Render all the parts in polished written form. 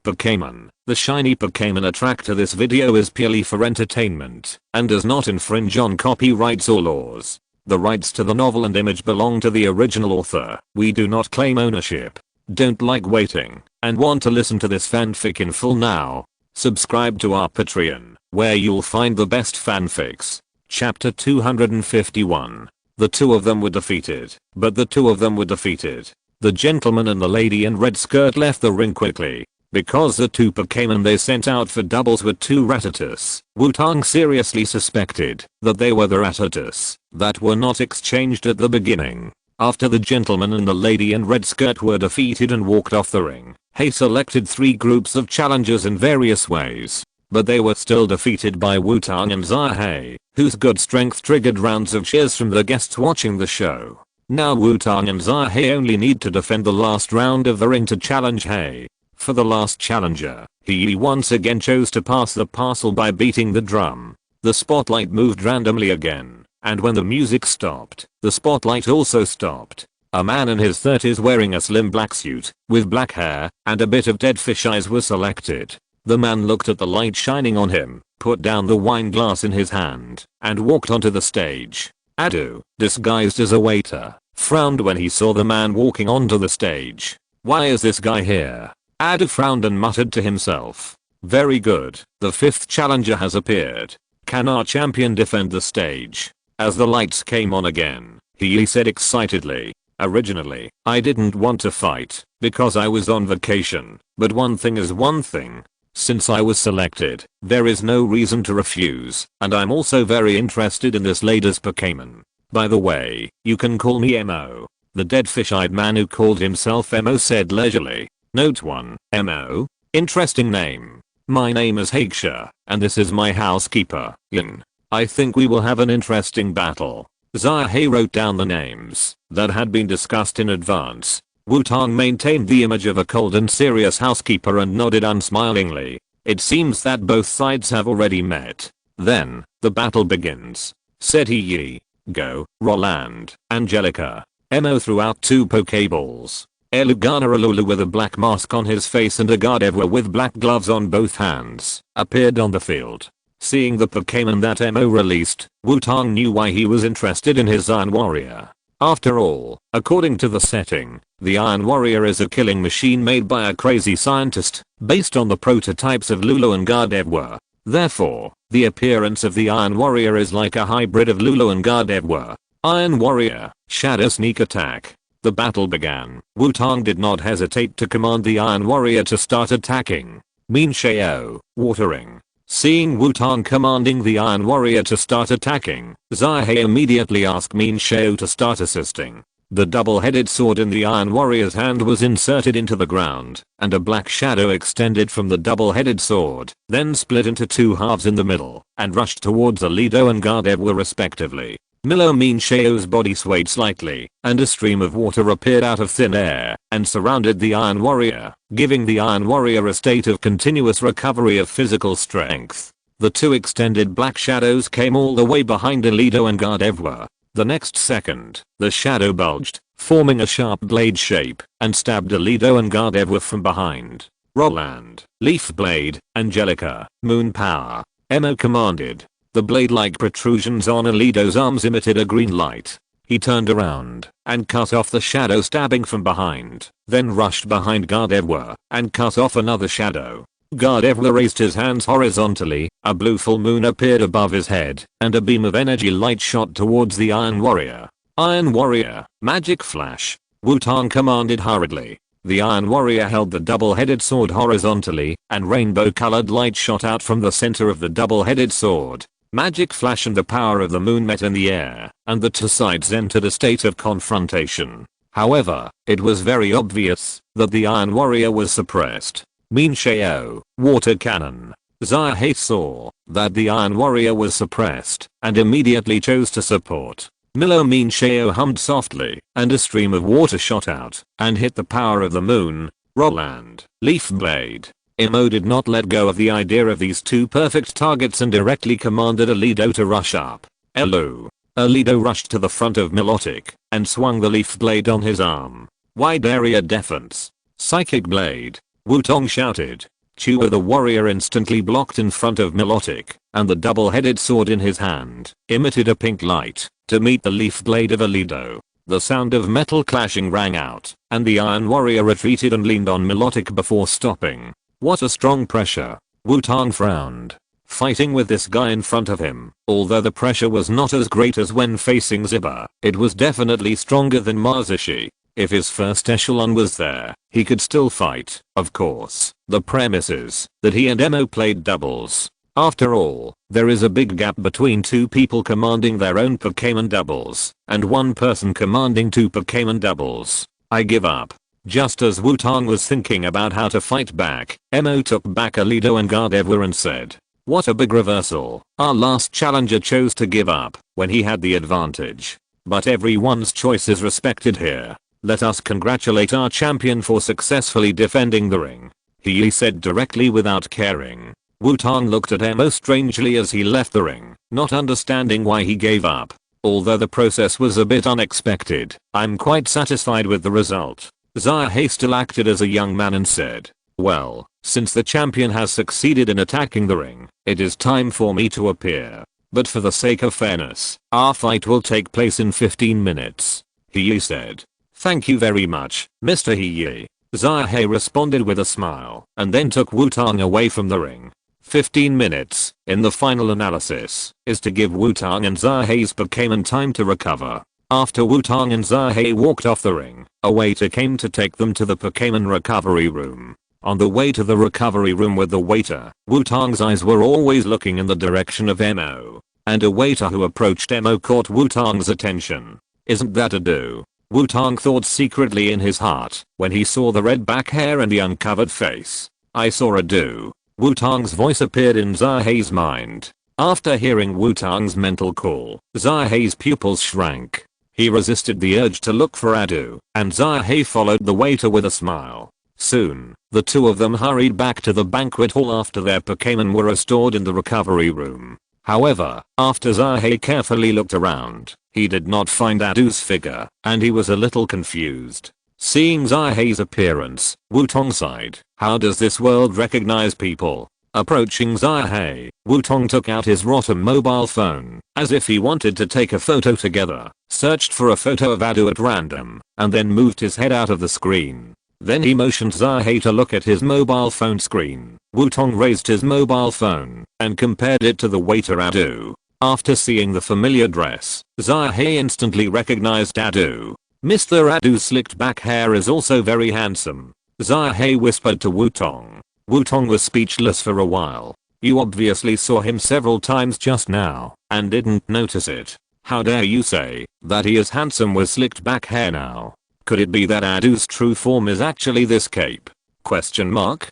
Pokémon, the Shiny Pokémon Attractor. This video is purely for entertainment and does not infringe on copyrights or laws. The rights to the novel and image belong to the original author. We do not claim ownership. Don't like waiting and want to listen to this fanfic in full now? Subscribe to our Patreon, where you'll find the best fanfics. Chapter 251. The two of them were defeated. The gentleman and the lady in red skirt left the ring quickly, because the two Pokémon they sent out for doubles were too Rattatas. Wutong seriously suspected that they were the Rattatas that were not exchanged at the beginning. After the gentleman and the lady in red skirt were defeated and walked off the ring, he selected three groups of challengers in various ways, but they were still defeated by Wutong and Xiaozhi, whose good strength triggered rounds of cheers from the guests watching the show. Now Wutong and Xiaozhi only need to defend the last round of the ring to challenge He. For the last challenger, he once again chose to pass the parcel by beating the drum. The spotlight moved randomly again, and when the music stopped, the spotlight also stopped. A man in his 30s wearing a slim black suit, with black hair, and a bit of dead fish eyes was selected. The man looked at the light shining on him, put down the wine glass in his hand, and walked onto the stage. Adu, disguised as a waiter, frowned when he saw the man walking onto the stage. Why is this guy here? Adu frowned and muttered to himself. Very good, the fifth challenger has appeared. Can our champion defend the stage? As the lights came on again, he said excitedly, originally, I didn't want to fight, because I was on vacation, but one thing is one thing. Since I was selected, there is no reason to refuse, and I'm also very interested in this latest Pokémon. By the way, you can call me Mo. The dead fish-eyed man who called himself Mo said leisurely. Note 1, Mo. Interesting name. My name is Xiaoxia, and this is my housekeeper, Yin. I think we will have an interesting battle. Xiaozhi wrote down the names that had been discussed in advance. Wutong maintained the image of a cold and serious housekeeper and nodded unsmilingly. It seems that both sides have already met. Then, the battle begins, said he. Go, Roland, Angelica. Mo threw out two Pokeballs. Eluganaralulu with a black mask on his face and a Gardevoir with black gloves on both hands appeared on the field. Seeing the Pokémon that Mo released, Wutong knew why he was interested in his Iron Warrior. After all, according to the setting, the Iron Warrior is a killing machine made by a crazy scientist, based on the prototypes of Lulu and Gardevoir. Therefore, the appearance of the Iron Warrior is like a hybrid of Lulu and Gardevoir. Iron Warrior, Shadow Sneak Attack. The battle began. Wutong did not hesitate to command the Iron Warrior to start attacking. Xiao, watering. Seeing Wutong commanding the Iron Warrior to start attacking, Xiaozhi immediately asked Xiao to start assisting. The double-headed sword in the Iron Warrior's hand was inserted into the ground, and a black shadow extended from the double-headed sword, then split into two halves in the middle, and rushed towards Alido and Gardevoir respectively. Xiao's body swayed slightly, and a stream of water appeared out of thin air and surrounded the Iron Warrior, giving the Iron Warrior a state of continuous recovery of physical strength. The two extended black shadows came all the way behind Alido and Gardevoir. The next second, the shadow bulged, forming a sharp blade shape, and stabbed Alido and Gardevoir from behind. Roland, Leaf Blade, Angelica, Moon Power. Mo commanded. The blade-like protrusions on Alido's arms emitted a green light. He turned around and cut off the shadow stabbing from behind, then rushed behind Gardevoir and cut off another shadow. Gardevoir raised his hands horizontally, a blue full moon appeared above his head, and a beam of energy light shot towards the Iron Warrior. Iron Warrior, Magic Flash. Wutong commanded hurriedly. The Iron Warrior held the double-headed sword horizontally, and rainbow-colored light shot out from the center of the double-headed sword. Magic Flash and the power of the moon met in the air, and the two sides entered a state of confrontation. However, it was very obvious that the Iron Warrior was suppressed. Xiao, Water Cannon. Xiaozhi saw that the Iron Warrior was suppressed, and immediately chose to support. Xiao hummed softly, and a stream of water shot out, and hit the power of the moon. Roland, Leaf Blade. Mo did not let go of the idea of these two perfect targets and directly commanded Alido to rush up. Elu. Alido rushed to the front of Milotic and swung the leaf blade on his arm. Wide area defense. Psychic Blade. Wutong shouted. Chewer the warrior instantly blocked in front of Milotic, and the double-headed sword in his hand emitted a pink light to meet the leaf blade of Alido. The sound of metal clashing rang out, and the Iron Warrior retreated and leaned on Milotic before stopping. What a strong pressure. Wutong frowned. Fighting with this guy in front of him, although the pressure was not as great as when facing Ziba, it was definitely stronger than Masashi. If his first echelon was there, he could still fight. Of course, the premise is that he and Emo played doubles. After all, there is a big gap between two people commanding their own Pokémon doubles, and one person commanding two Pokémon doubles. I give up. Just as Wutong was thinking about how to fight back, Emo took back Alido and Gardevoir and said, "What a big reversal. Our last challenger chose to give up when he had the advantage. But everyone's choice is respected here. Let us congratulate our champion for successfully defending the ring," he said directly without caring. Wutong looked at Emo strangely as he left the ring, not understanding why he gave up. Although the process was a bit unexpected, I'm quite satisfied with the result. Xiaozhi still acted as a young man and said, "Well, since the champion has succeeded in attacking the ring, it is time for me to appear. But for the sake of fairness, our fight will take place in 15 minutes. He said. "Thank you very much, Mr. He." Xiaozhi responded with a smile and then took Wutong away from the ring. 15 minutes, in the final analysis, is to give Wutong and Xiaozhi's Pokémon time to recover. After Wutong and Xiaozhi walked off the ring, a waiter came to take them to the Pokémon recovery room. On the way to the recovery room with the waiter, Wutong's eyes were always looking in the direction of Emo, and a waiter who approached Emo caught Wutong's attention. "Isn't that a do?" Wutong thought secretly in his heart when he saw the red back hair and the uncovered face. "I saw a do." Wutong's voice appeared in Xiaozhi's mind. After hearing Wutong's mental call, Xiaozhi's pupils shrank. He resisted the urge to look for Adu, and Xiaozhi followed the waiter with a smile. Soon, the two of them hurried back to the banquet hall after their Pokémon were restored in the recovery room. However, after Xiaozhi carefully looked around, he did not find Adu's figure, and he was a little confused. Seeing Xiaozhi's appearance, Wutong sighed. How does this world recognize people? Approaching Xiaozhi, Wutong took out his Rotom mobile phone, as if he wanted to take a photo together, searched for a photo of Adu at random, and then moved his head out of the screen. Then he motioned Xiaozhi to look at his mobile phone screen. Wutong raised his mobile phone and compared it to the waiter Adu. After seeing the familiar dress, Xiaozhi instantly recognized Adu. "Mr. Adu's slicked back hair is also very handsome," Xiaozhi whispered to Wutong. Wutong was speechless for a while. "You obviously saw him several times just now and didn't notice it. How dare you say that he is handsome with slicked back hair now? Could it be that Adu's true form is actually this cape? Question mark.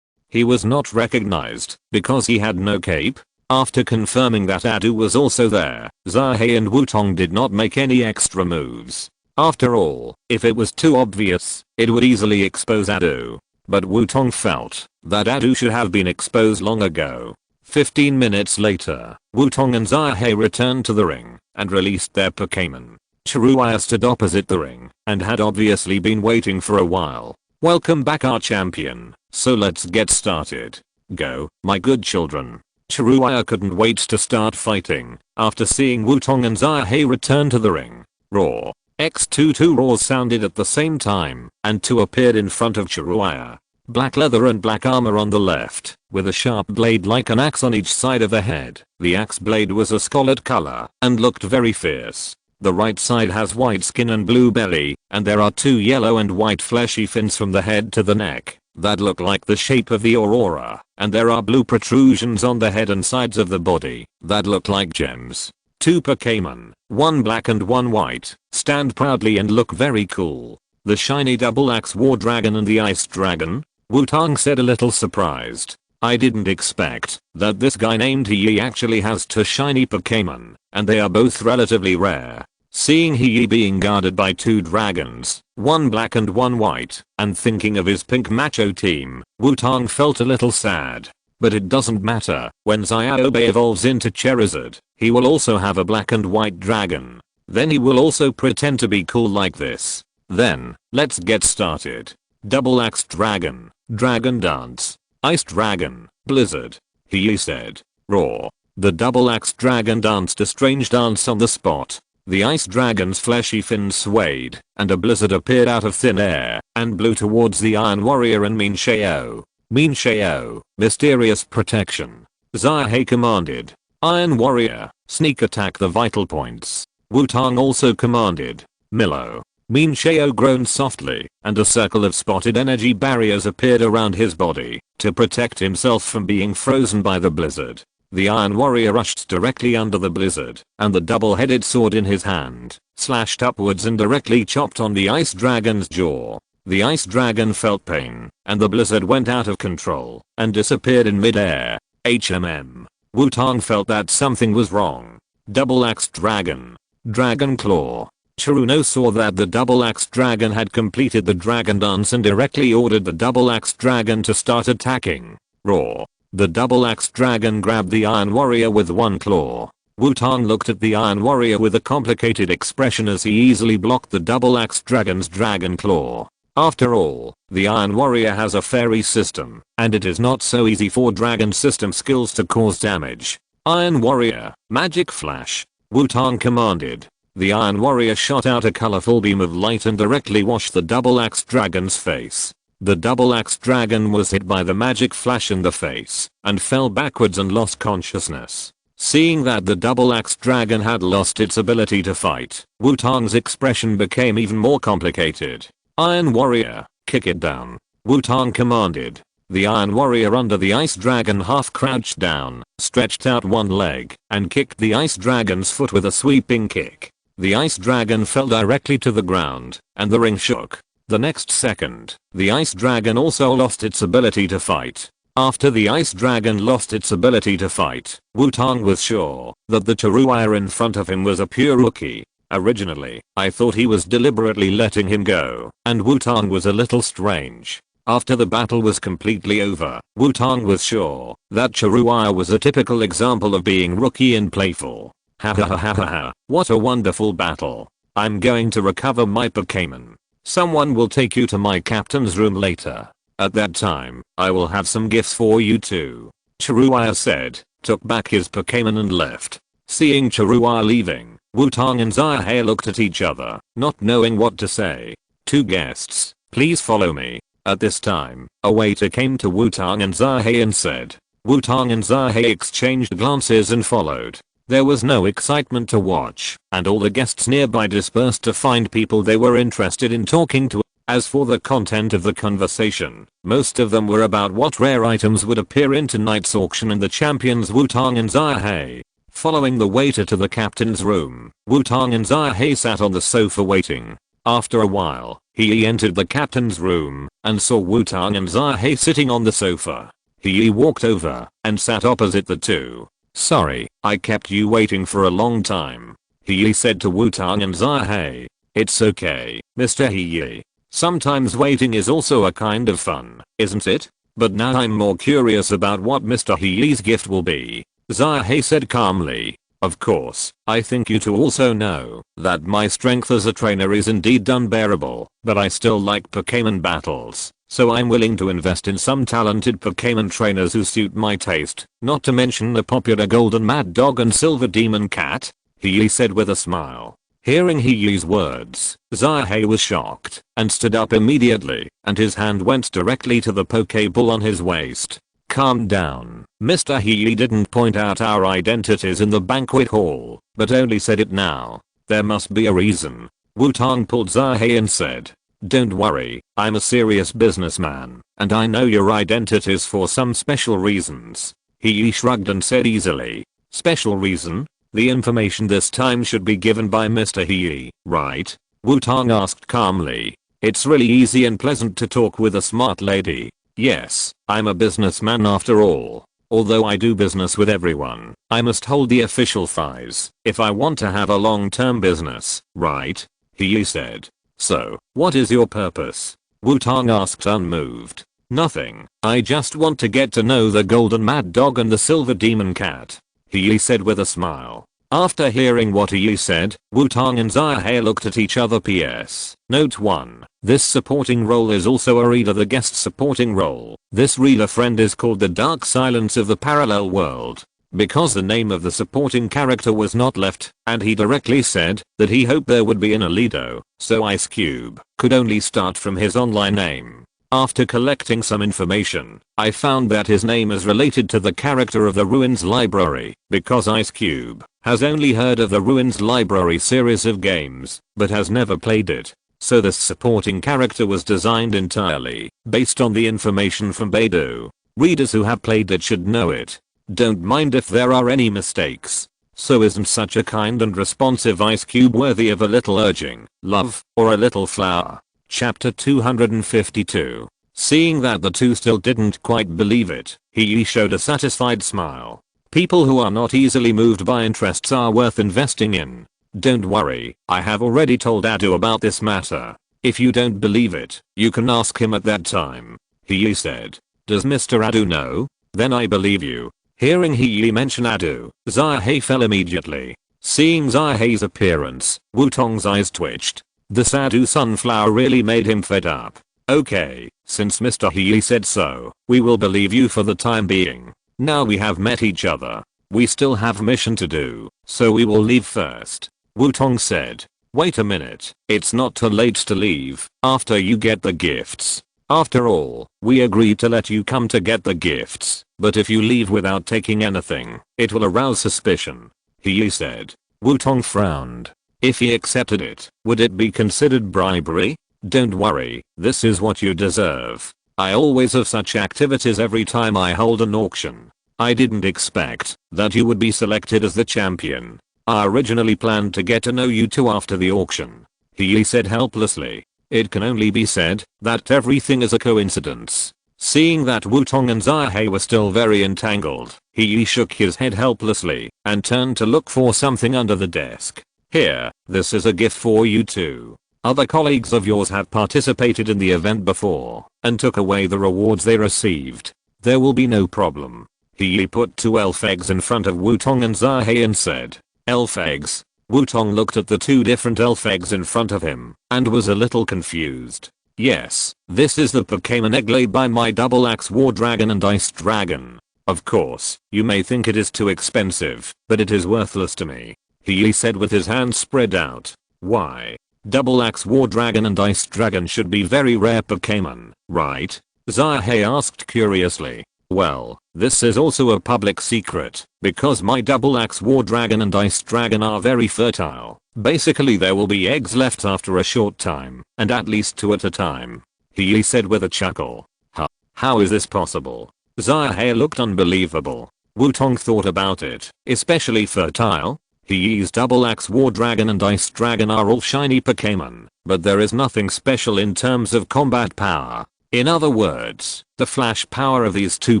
He was not recognized because he had no cape. After confirming that Adu was also there, Xiaozhi and Wutong did not make any extra moves. After all, if it was too obvious, it would easily expose Adu. But Wutong felt that Adu should have been exposed long ago. 15 minutes later, Wutong and Xiaozhi returned to the ring and released their Pokémon. Xiaoxia stood opposite the ring and had obviously been waiting for a while. "Welcome back, our champion, so let's get started. Go, my good children." Xiaoxia couldn't wait to start fighting after seeing Wutong and Xiaozhi return to the ring. Roar. X22 roars sounded at the same time, and two appeared in front of Xiaoxia. Black leather and black armor on the left, with a sharp blade like an axe on each side of the head. The axe blade was a scarlet color and looked very fierce. The right side has white skin and blue belly, and there are two yellow and white fleshy fins from the head to the neck that look like the shape of the aurora, and there are blue protrusions on the head and sides of the body that look like gems. Two Pokémon, one black and one white, stand proudly and look very cool. The shiny double axe war dragon and the ice dragon? Wutong said, a little surprised. "I didn't expect that this guy named He actually has two shiny Pokémon, and they are both relatively rare." Seeing He being guarded by two dragons, one black and one white, and thinking of his pink macho team, Wutong felt a little sad. But it doesn't matter, when Xiaobe evolves into Charizard, he will also have a black and white dragon. Then he will also pretend to be cool like this. Then, let's get started. Double Axe Dragon, Dragon Dance, Ice Dragon, Blizzard. He said. Roar. The Double Axe Dragon danced a strange dance on the spot. The Ice Dragon's fleshy fins swayed, and a blizzard appeared out of thin air, and blew towards the Iron Warrior and Mean Xiao. Mean Xiao, mysterious protection. Xiaozhi commanded. Iron Warrior, sneak attack the vital points. Wutong also commanded. Millow. Mean Xiao groaned softly, and a circle of spotted energy barriers appeared around his body, to protect himself from being frozen by the blizzard. The Iron Warrior rushed directly under the blizzard, and the double-headed sword in his hand, slashed upwards and directly chopped on the Ice Dragon's jaw. The Ice Dragon felt pain, and the blizzard went out of control, and disappeared in mid-air. Wutong felt that something was wrong. Double-Axe Dragon. Dragon Claw. Chiruno saw that the Double-Axe Dragon had completed the Dragon Dance and directly ordered the Double-Axe Dragon to start attacking. Roar. The Double-Axe Dragon grabbed the Iron Warrior with one claw. Wutong looked at the Iron Warrior with a complicated expression as he easily blocked the Double-Axe Dragon's Dragon Claw. After all, the Iron Warrior has a fairy system, and it is not so easy for Dragon system skills to cause damage. Iron Warrior, Magic Flash. Wutong commanded. The Iron Warrior shot out a colorful beam of light and directly washed the Double-Axe Dragon's face. The Double-Axe Dragon was hit by the magic flash in the face, and fell backwards and lost consciousness. Seeing that the Double-Axe Dragon had lost its ability to fight, Wutong's expression became even more complicated. Iron Warrior, kick it down. Wutong commanded. The Iron Warrior under the Ice Dragon half crouched down, stretched out one leg, and kicked the Ice Dragon's foot with a sweeping kick. The Ice Dragon fell directly to the ground, and the ring shook. The next second, the Ice Dragon also lost its ability to fight. After the Ice Dragon lost its ability to fight, Wutong was sure that the Chiruia in front of him was a pure rookie. Originally, I thought he was deliberately letting him go, and Wutong was a little strange. After the battle was completely over, Wutong was sure that Chiruia was a typical example of being rookie and playful. Ha ha ha ha ha, what a wonderful battle. I'm going to recover my Pokémon. Someone will take you to my captain's room later. At that time, I will have some gifts for you too. Chiruia said, took back his Pokémon and left. Seeing Chiruia leaving, Wutong and Xiaozhi looked at each other, not knowing what to say. Two guests, please follow me. At this time, a waiter came to Wutong and Xiaozhi and said. Wutong and Xiaozhi exchanged glances and followed. There was no excitement to watch, and all the guests nearby dispersed to find people they were interested in talking to. As for the content of the conversation, most of them were about what rare items would appear in tonight's auction and the champions Wutong and Xiaozhi. Following the waiter to the captain's room, Wutong and Xiaozhi sat on the sofa waiting. After a while, he entered the captain's room, and saw Wutong and Xiaozhi sitting on the sofa. He walked over, and sat opposite the two. Sorry, I kept you waiting for a long time. He said to Wutong and Xiaozhi. It's okay, Mr. He. Sometimes waiting is also a kind of fun, isn't it? But now I'm more curious about what Mr. He's gift will be. Xiaozhi said calmly. Of course, I think you two also know that my strength as a trainer is indeed unbearable, but I still like Pokémon battles. So I'm willing to invest in some talented Pokémon trainers who suit my taste, not to mention the popular Golden Mad Dog and Silver Demon Cat, he said with a smile. Hearing He's words, Xiaozhi was shocked, and stood up immediately, and his hand went directly to the Pokéball on his waist. Calm down, Mr. He didn't point out our identities in the banquet hall, but only said it now. There must be a reason. Wutong pulled Xiaozhi and said. Don't worry, I'm a serious businessman, and I know your identities for some special reasons. He shrugged and said easily. Special reason? The information this time should be given by Mr. He, right? Wutong asked calmly. It's really easy and pleasant to talk with a smart lady. Yes, I'm a businessman after all. Although I do business with everyone, I must hold the official files if I want to have a long-term business, right? He said. So, what is your purpose? Wutong asked unmoved. Nothing, I just want to get to know the Golden Mad Dog and the Silver Demon Cat. He said with a smile. After hearing what he said, Wutong and Xiaozhi looked at each other. PS. Note 1. This supporting role is also a reader, the guest supporting role. This reader friend is called the Dark Silence of the Parallel World, because the name of the supporting character was not left, and he directly said that he hoped there would be an Alito, so Ice Cube could only start from his online name. After collecting some information, I found that his name is related to the character of the Ruins Library, because Ice Cube has only heard of the Ruins Library series of games, but has never played it. So this supporting character was designed entirely based on the information from Baidu. Readers who have played it should know it. Don't mind if there are any mistakes. So isn't such a kind and responsive Ice Cube worthy of a little urging, love, or a little flower? Chapter 252. Seeing that the two still didn't quite believe it, he showed a satisfied smile. People who are not easily moved by interests are worth investing in. Don't worry, I have already told Adu about this matter. If you don't believe it, you can ask him at that time. He said. Does Mr. Adu know? Then I believe you. Hearing he mention Adu, Xiaoxi fell immediately. Seeing Xiaoxi's appearance, Wutong's eyes twitched. The Adu sunflower really made him fed up. Okay, since Mr. He said so, we will believe you for the time being. Now we have met each other. We still have mission to do, so we will leave first. Wutong said. Wait a minute, it's not too late to leave after you get the gifts. After all, we agreed to let you come to get the gifts, but if you leave without taking anything, it will arouse suspicion. He said. Wutong frowned. If he accepted it, would it be considered bribery? Don't worry, this is what you deserve. I always have such activities every time I hold an auction. I didn't expect that you would be selected as the champion. I originally planned to get to know you two after the auction. He said helplessly. It can only be said that everything is a coincidence. Seeing that Wutong and Xiaoxi were still very entangled, he shook his head helplessly and turned to look for something under the desk. Here, this is a gift for you two. Other colleagues of yours have participated in the event before and took away the rewards they received. There will be no problem. He put 2 elf eggs in front of Wutong and Xiaoxi and said, elf eggs? Wutong looked at the 2 different elf eggs in front of him and was a little confused. Yes, this is the Pokémon egg laid by my Double Axe War Dragon and Ice Dragon. Of course, you may think it is too expensive, but it is worthless to me. He said with his hands spread out. Why? Double Axe War Dragon and Ice Dragon should be very rare Pokémon, right? Xiaoxi asked curiously. Well, this is also a public secret, because my Double Axe War Dragon and Ice Dragon are very fertile. Basically there will be eggs left after a short time, and at least 2 at a time. He said with a chuckle. Huh? How is this possible? Xiaoxi looked unbelievable. Wutong thought about it, especially fertile? He's Double Axe War Dragon and Ice Dragon are all shiny Pokémon, but there is nothing special in terms of combat power. In other words, the flash power of these 2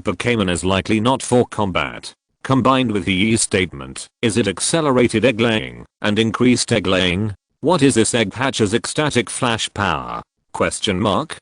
Pokémon is likely not for combat. Combined with He's statement, is it accelerated egg laying and increased egg laying? What is this egg hatch's ecstatic flash power? Question mark?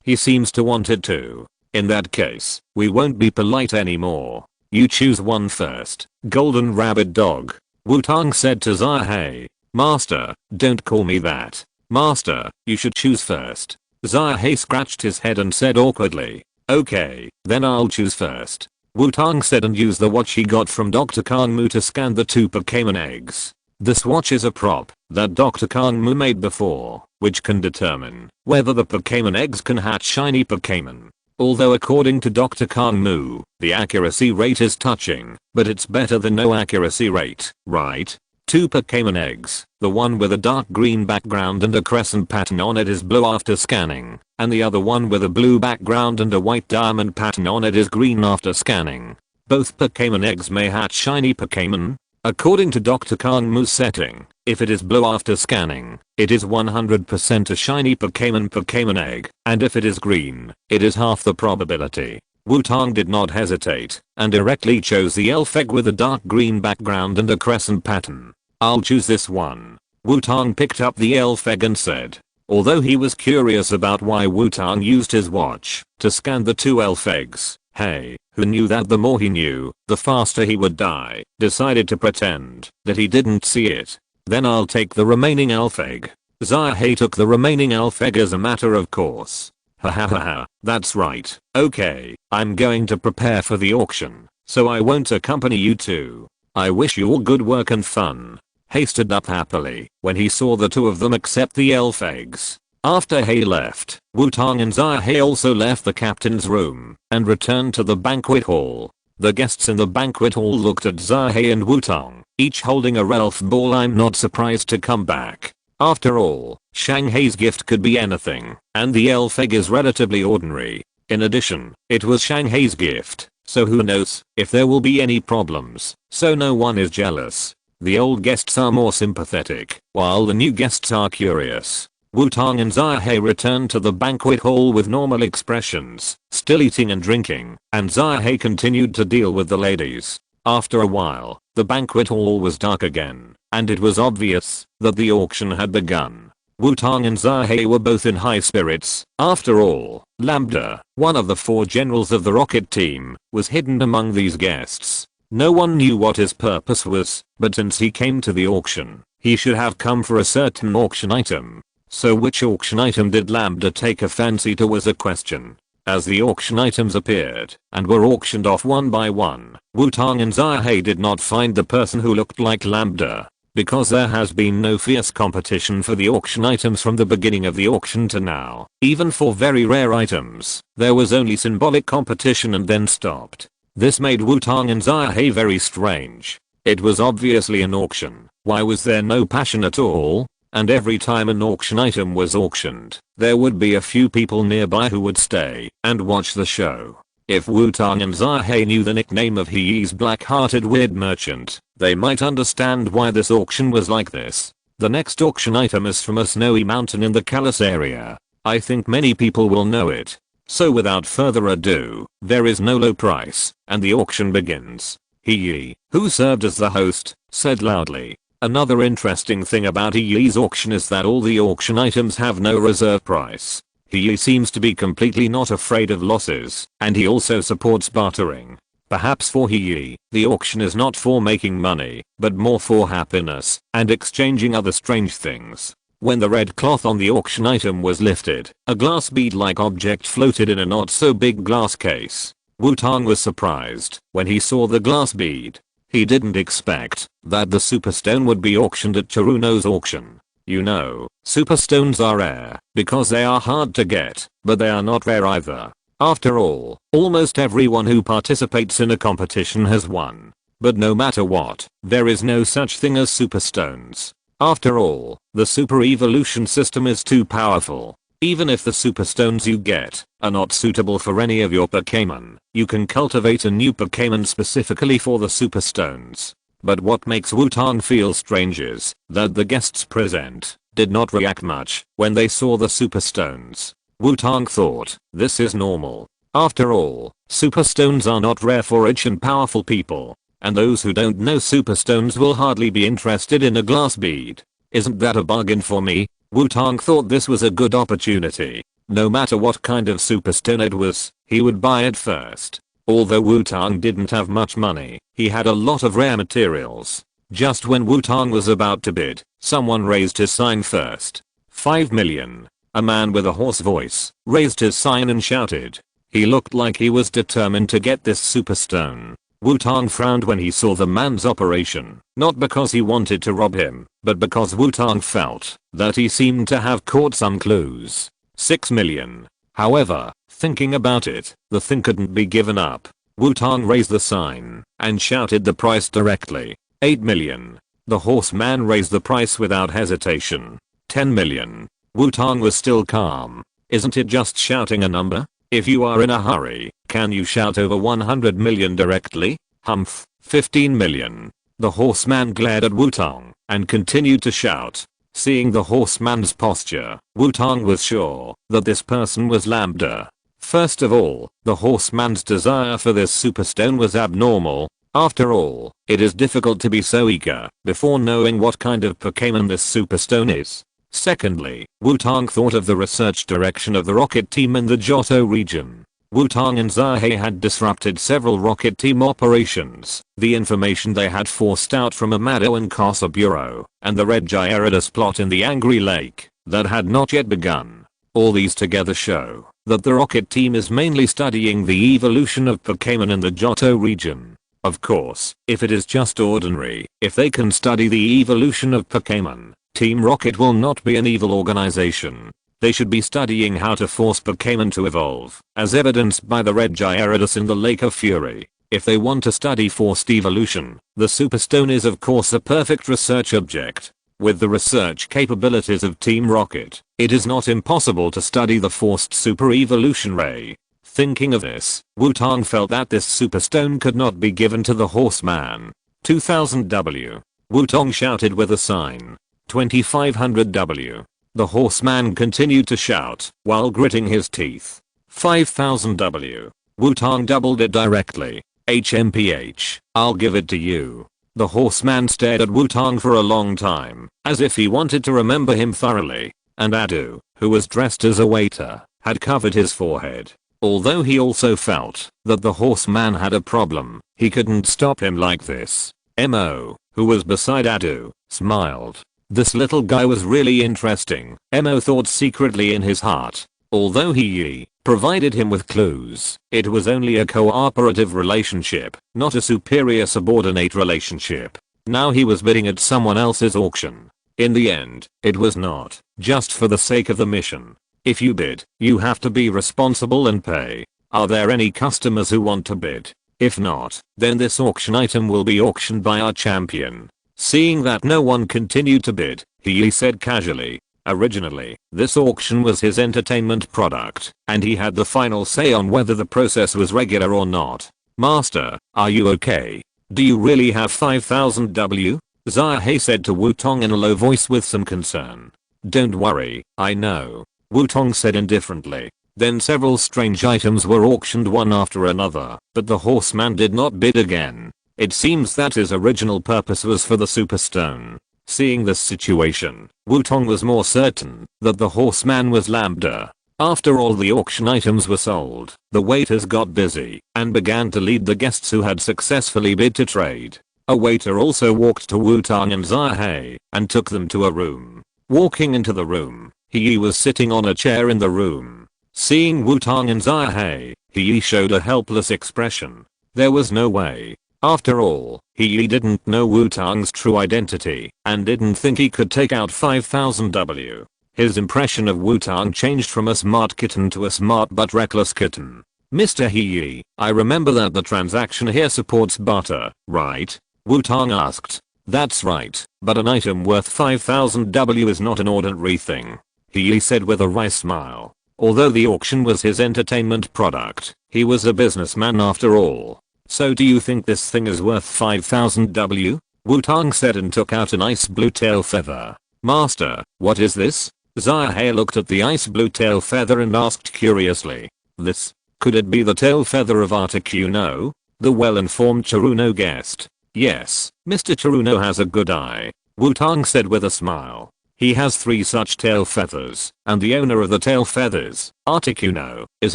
He seems to want it to. In that case, we won't be polite anymore. You choose one first. Golden Rabbit Dog. Wutong said to Xiaoxi. Master, don't call me that. Master, you should choose first. Xiaoxi scratched his head and said awkwardly. Okay, then I'll choose first. Wutong said and used the watch he got from Dr. Kangmu to scan the 2 Pokémon eggs. This watch is a prop that Dr. Kangmu made before, which can determine whether the Pokémon eggs can hatch shiny Pokémon. Although according to Dr. Kangmu, the accuracy rate is touching, but it's better than no accuracy rate, right? 2 Pokémon eggs, the one with a dark green background and a crescent pattern on it is blue after scanning, and the other one with a blue background and a white diamond pattern on it is green after scanning. Both Pokémon eggs may hatch shiny Pokémon. According to Dr. Kangmu's setting, if it is blue after scanning, it is 100% a shiny Pokémon egg, and if it is green, it is half the probability. Wutong did not hesitate, and directly chose the elf egg with a dark green background and a crescent pattern. I'll choose this one. Wutong picked up the elf egg and said. Although he was curious about why Wutong used his watch to scan the 2 elf eggs, hey, who knew that the more he knew, the faster he would die, decided to pretend that he didn't see it. Then I'll take the remaining elf egg. Xiaoxi took the remaining elf egg as a matter of course. Ha ha ha ha, that's right. Okay, I'm going to prepare for the auction, so I won't accompany you two. I wish you all good work and fun. He stood up happily when he saw the two of them accept the elf eggs. After he left, Wutong and Xiaoxi also left the captain's room and returned to the banquet hall. The guests in the banquet hall looked at Xiaoxi and Wutong, each holding a elf ball. I'm not surprised to come back. After all, Shanghai's gift could be anything, and the elf egg is relatively ordinary. In addition, it was Shanghai's gift, so who knows if there will be any problems, so no one is jealous. The old guests are more sympathetic, while the new guests are curious. Wutong and Xiaoxi returned to the banquet hall with normal expressions, still eating and drinking, and Xiaoxi continued to deal with the ladies. After a while, the banquet hall was dark again, and it was obvious that the auction had begun. Wutong and Xiaoxi were both in high spirits. After all, Lambda, one of the 4 generals of the rocket team, was hidden among these guests. No one knew what his purpose was, but since he came to the auction, he should have come for a certain auction item. So which auction item did Lambda take a fancy to was a question. As the auction items appeared and were auctioned off one by one, Wutong and Xiaoxi did not find the person who looked like Lambda. Because there has been no fierce competition for the auction items from the beginning of the auction to now, even for very rare items, there was only symbolic competition and then stopped. This made Wutong and Xiaoxi very strange. It was obviously an auction. Why was there no passion at all? And every time an auction item was auctioned, there would be a few people nearby who would stay and watch the show. If Wutong and Xiaoxi knew the nickname of He's black-hearted weird merchant, they might understand why this auction was like this. The next auction item is from a snowy mountain in the Kalos area. I think many people will know it. So without further ado, there is no low price, and the auction begins. He, who served as the host, said loudly. Another interesting thing about He's auction is that all the auction items have no reserve price. He seems to be completely not afraid of losses, and he also supports bartering. Perhaps for He, the auction is not for making money, but more for happiness and exchanging other strange things. When the red cloth on the auction item was lifted, a glass bead-like object floated in a not so big glass case. Wutong was surprised when he saw the glass bead. He didn't expect that the superstone would be auctioned at Chiruno's auction. You know, superstones are rare because they are hard to get, but they are not rare either. After all, almost everyone who participates in a competition has won. But no matter what, there is no such thing as superstones. After all, the super evolution system is too powerful. Even if the superstones you get are not suitable for any of your Pokémon, you can cultivate a new Pokémon specifically for the superstones. But what makes Wutong feel strange is that the guests present did not react much when they saw the superstones. Wutong thought, this is normal. After all, superstones are not rare for rich and powerful people, and those who don't know superstones will hardly be interested in a glass bead. Isn't that a bargain for me? Wutong thought this was a good opportunity. No matter what kind of superstone it was, he would buy it first. Although Wutong didn't have much money, he had a lot of rare materials. Just when Wutong was about to bid, someone raised his sign first. 5 million. A man with a hoarse voice raised his sign and shouted. He looked like he was determined to get this superstone. Wutong frowned when he saw the man's operation, not because he wanted to rob him, but because Wutong felt that he seemed to have caught some clues. 6 million. However, thinking about it, the thing couldn't be given up. Wutong raised the sign and shouted the price directly. 8 million. The horseman raised the price without hesitation. 10 million. Wutong was still calm. Isn't it just shouting a number? If you are in a hurry, can you shout over 100 million directly? Humph, 15 million. The horseman glared at Wutong and continued to shout. Seeing the horseman's posture, Wutong was sure that this person was Lambda. First of all, the horseman's desire for this superstone was abnormal. After all, it is difficult to be so eager before knowing what kind of Pokémon this superstone is. Secondly, Wutong thought of the research direction of the rocket team in the Johto region. Wutong and Xiaoxi had disrupted several rocket team operations. The information they had forced out from Amado and Casa Bureau, and the Red Gyarados plot in the Angry Lake, that had not yet begun. All these together show that the Rocket team is mainly studying the evolution of Pokémon in the Johto region. Of course, if it is just ordinary, if they can study the evolution of Pokémon, Team Rocket will not be an evil organization. They should be studying how to force Pokémon to evolve, as evidenced by the red Gyarados in the Lake of Fury. If they want to study forced evolution, the Super Stone is of course a perfect research object. With the research capabilities of Team Rocket, it is not impossible to study the forced Super Evolution Ray. Thinking of this, Wutong felt that this Super Stone could not be given to the Horseman. 2000 W. Wutong shouted with a sign. 2500 W. The Horseman continued to shout, while gritting his teeth. 5000 W. Wutong doubled it directly. HMPH, I'll give it to you. The Horseman stared at Wutong for a long time, as if he wanted to remember him thoroughly, and Adu, who was dressed as a waiter, had covered his forehead. Although he also felt that the Horseman had a problem, he couldn't stop him like this. Mo, who was beside Adu, smiled. This little guy was really interesting, Mo thought secretly in his heart. Although he provided him with clues, it was only a cooperative relationship, not a superior subordinate relationship. Now he was bidding at someone else's auction. In the end, it was not just for the sake of the mission. If you bid, you have to be responsible and pay. Are there any customers who want to bid? If not, then this auction item will be auctioned by our champion. Seeing that no one continued to bid, he said casually, originally, this auction was his entertainment product, and he had the final say on whether the process was regular or not. Master, are you okay? Do you really have 5000 W? Xiaozhi said to Wutong in a low voice with some concern. Don't worry, I know. Wutong said indifferently. Then several strange items were auctioned one after another, but the Horseman did not bid again. It seems that his original purpose was for the Super Stone. Seeing this situation, Wutong was more certain that the Horseman was Lambda. After all the auction items were sold, the waiters got busy and began to lead the guests who had successfully bid to trade. A waiter also walked to Wutong and Xiaozhi and took them to a room. Walking into the room, he was sitting on a chair in the room. Seeing Wutong and Xiaozhi, he showed a helpless expression. There was no way. After all, he didn't know Wutong's true identity and didn't think he could take out 5000 W. His impression of Wutong changed from a smart kitten to a smart but reckless kitten. Mr. He, I remember that the transaction here supports barter, right? Wutong asked. That's right, but an item worth 5000 W is not an ordinary thing. He said with a wry smile. Although the auction was his entertainment product, he was a businessman after all. So do you think this thing is worth 5000 W? Wutong said and took out an ice blue tail feather. Master, what is this? Xiaozhi looked at the ice blue tail feather and asked curiously. This? Could it be the tail feather of Articuno? The well-informed Chiruno guessed. Yes, Mr. Chiruno has a good eye. Wutong said with a smile. He has 3 such tail feathers, and the owner of the tail feathers, Articuno, is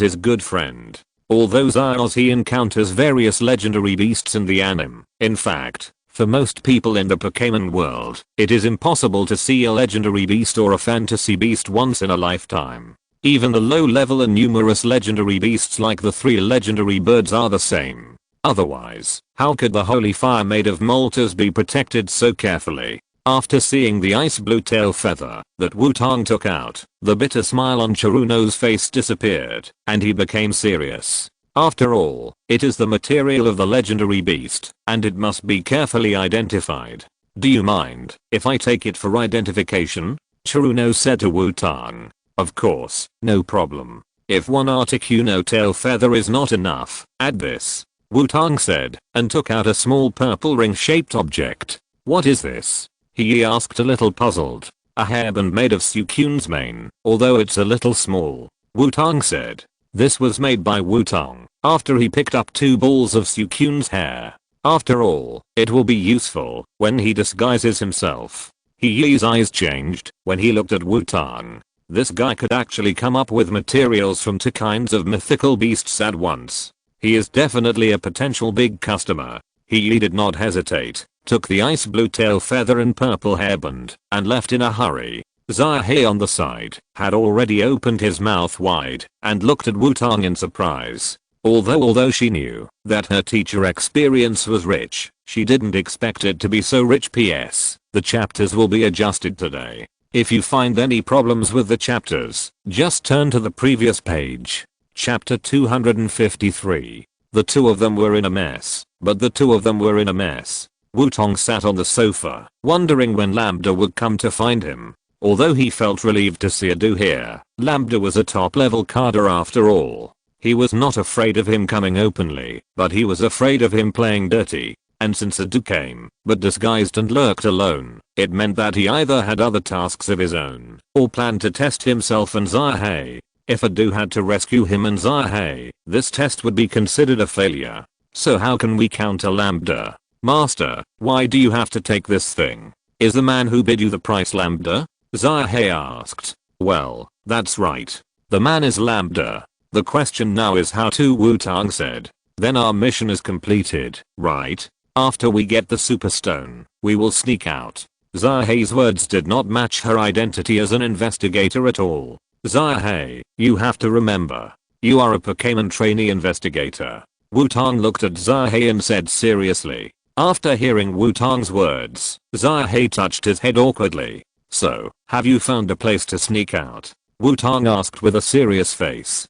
his good friend. Although Xiaozhi encounters various legendary beasts in the anime, in fact, for most people in the Pokémon world, it is impossible to see a legendary beast or a fantasy beast once in a lifetime. Even the low-level and numerous legendary beasts like the 3 legendary birds are the same. Otherwise, how could the holy fire made of Moltres be protected so carefully? After seeing the ice blue tail feather that Wutong took out, the bitter smile on Chiruno's face disappeared, and he became serious. After all, it is the material of the legendary beast, and it must be carefully identified. Do you mind if I take it for identification? Chiruno said to Wutong. Of course, no problem. If one Articuno tail feather is not enough, add this. Wutong said, and took out a small purple ring-shaped object. What is this? He asked a little puzzled. A hairband made of Suicune's mane, although it's a little small. Wutong said. This was made by Wutong after he picked up 2 balls of Suicune's hair. After all, it will be useful when he disguises himself. He's eyes changed when he looked at Wutong. This guy could actually come up with materials from 2 kinds of mythical beasts at once. He is definitely a potential big customer. He did not hesitate, took the ice blue tail feather and purple hairband, and left in a hurry. Xiaoxi on the side had already opened his mouth wide and looked at Wutong in surprise. Although she knew that her teacher experience was rich, she didn't expect it to be so rich. PS. The chapters will be adjusted today. If you find any problems with the chapters, just turn to the previous page. Chapter 253. The two of them were in a mess. Wutong sat on the sofa, wondering when Lambda would come to find him. Although he felt relieved to see Adu here, Lambda was a top-level carder after all. He was not afraid of him coming openly, but he was afraid of him playing dirty. And since Adu came, but disguised and lurked alone, it meant that he either had other tasks of his own, or planned to test himself and Xiaoxi. If Adu had to rescue him and Xiaoxi, this test would be considered a failure. So how can we counter Lambda? Master, why do you have to take this thing? Is the man who bid you the price Lambda? Xiaoxi asked. Well, that's right. The man is Lambda. The question now is how to, Wutong said. Then our mission is completed, right? After we get the super stone, we will sneak out. Xiaoxi's words did not match her identity as an investigator at all. Xiaoxi, you have to remember. You are a Pokémon trainee investigator. Wutong looked at Xiaoxi and said seriously. After hearing Wutong's words, Xiaoxi touched his head awkwardly. So, have you found a place to sneak out? Wutong asked with a serious face.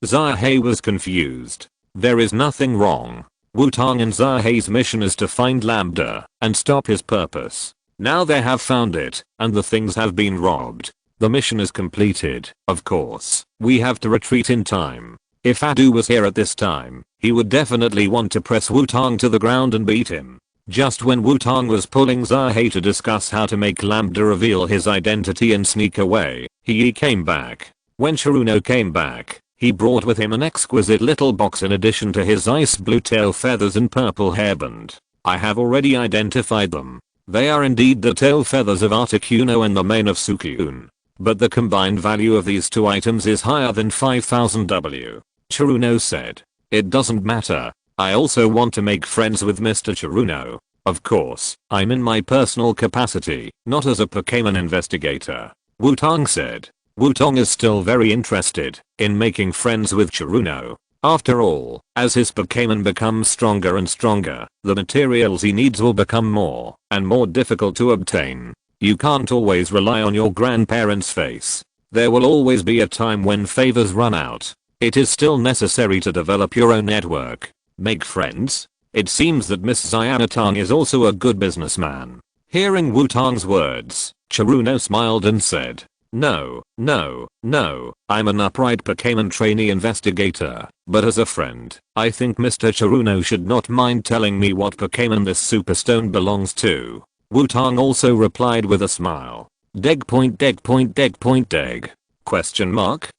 Xiaoxi was confused. There is nothing wrong. Wutong and Xiaoxi's mission is to find Lambda and stop his purpose. Now they have found it, and the things have been robbed. The mission is completed, of course. We have to retreat in time. If Adu was here at this time, he would definitely want to press Wutong to the ground and beat him. Just when Wutong was pulling Xiaoxi to discuss how to make Lambda reveal his identity and sneak away, he came back. When Xiaoxia came back, he brought with him an exquisite little box in addition to his ice blue tail feathers and purple hairband. I have already identified them. They are indeed the tail feathers of Articuno and the mane of Suicune. But the combined value of these two items is higher than 5000 W. Xiaoxia said. It doesn't matter. I also want to make friends with Mr. Xiaoxia. Of course, I'm in my personal capacity, not as a Pokémon investigator. Wutong said. Wutong is still very interested in making friends with Xiaoxia. After all, as his Pokémon becomes stronger and stronger, the materials he needs will become more and more difficult to obtain. You can't always rely on your grandparents' face. There will always be a time when favors run out. It is still necessary to develop your own network. Make friends? It seems that Miss Xiaoxia is also a good businessman. Hearing Wutong's words, Xiaoxia smiled and said. No, I'm an upright Pokémon trainee investigator, but as a friend, I think Mr. Xiaoxia should not mind telling me what Pokémon this superstone belongs to. Wutong also replied with a smile. Deg. Question mark?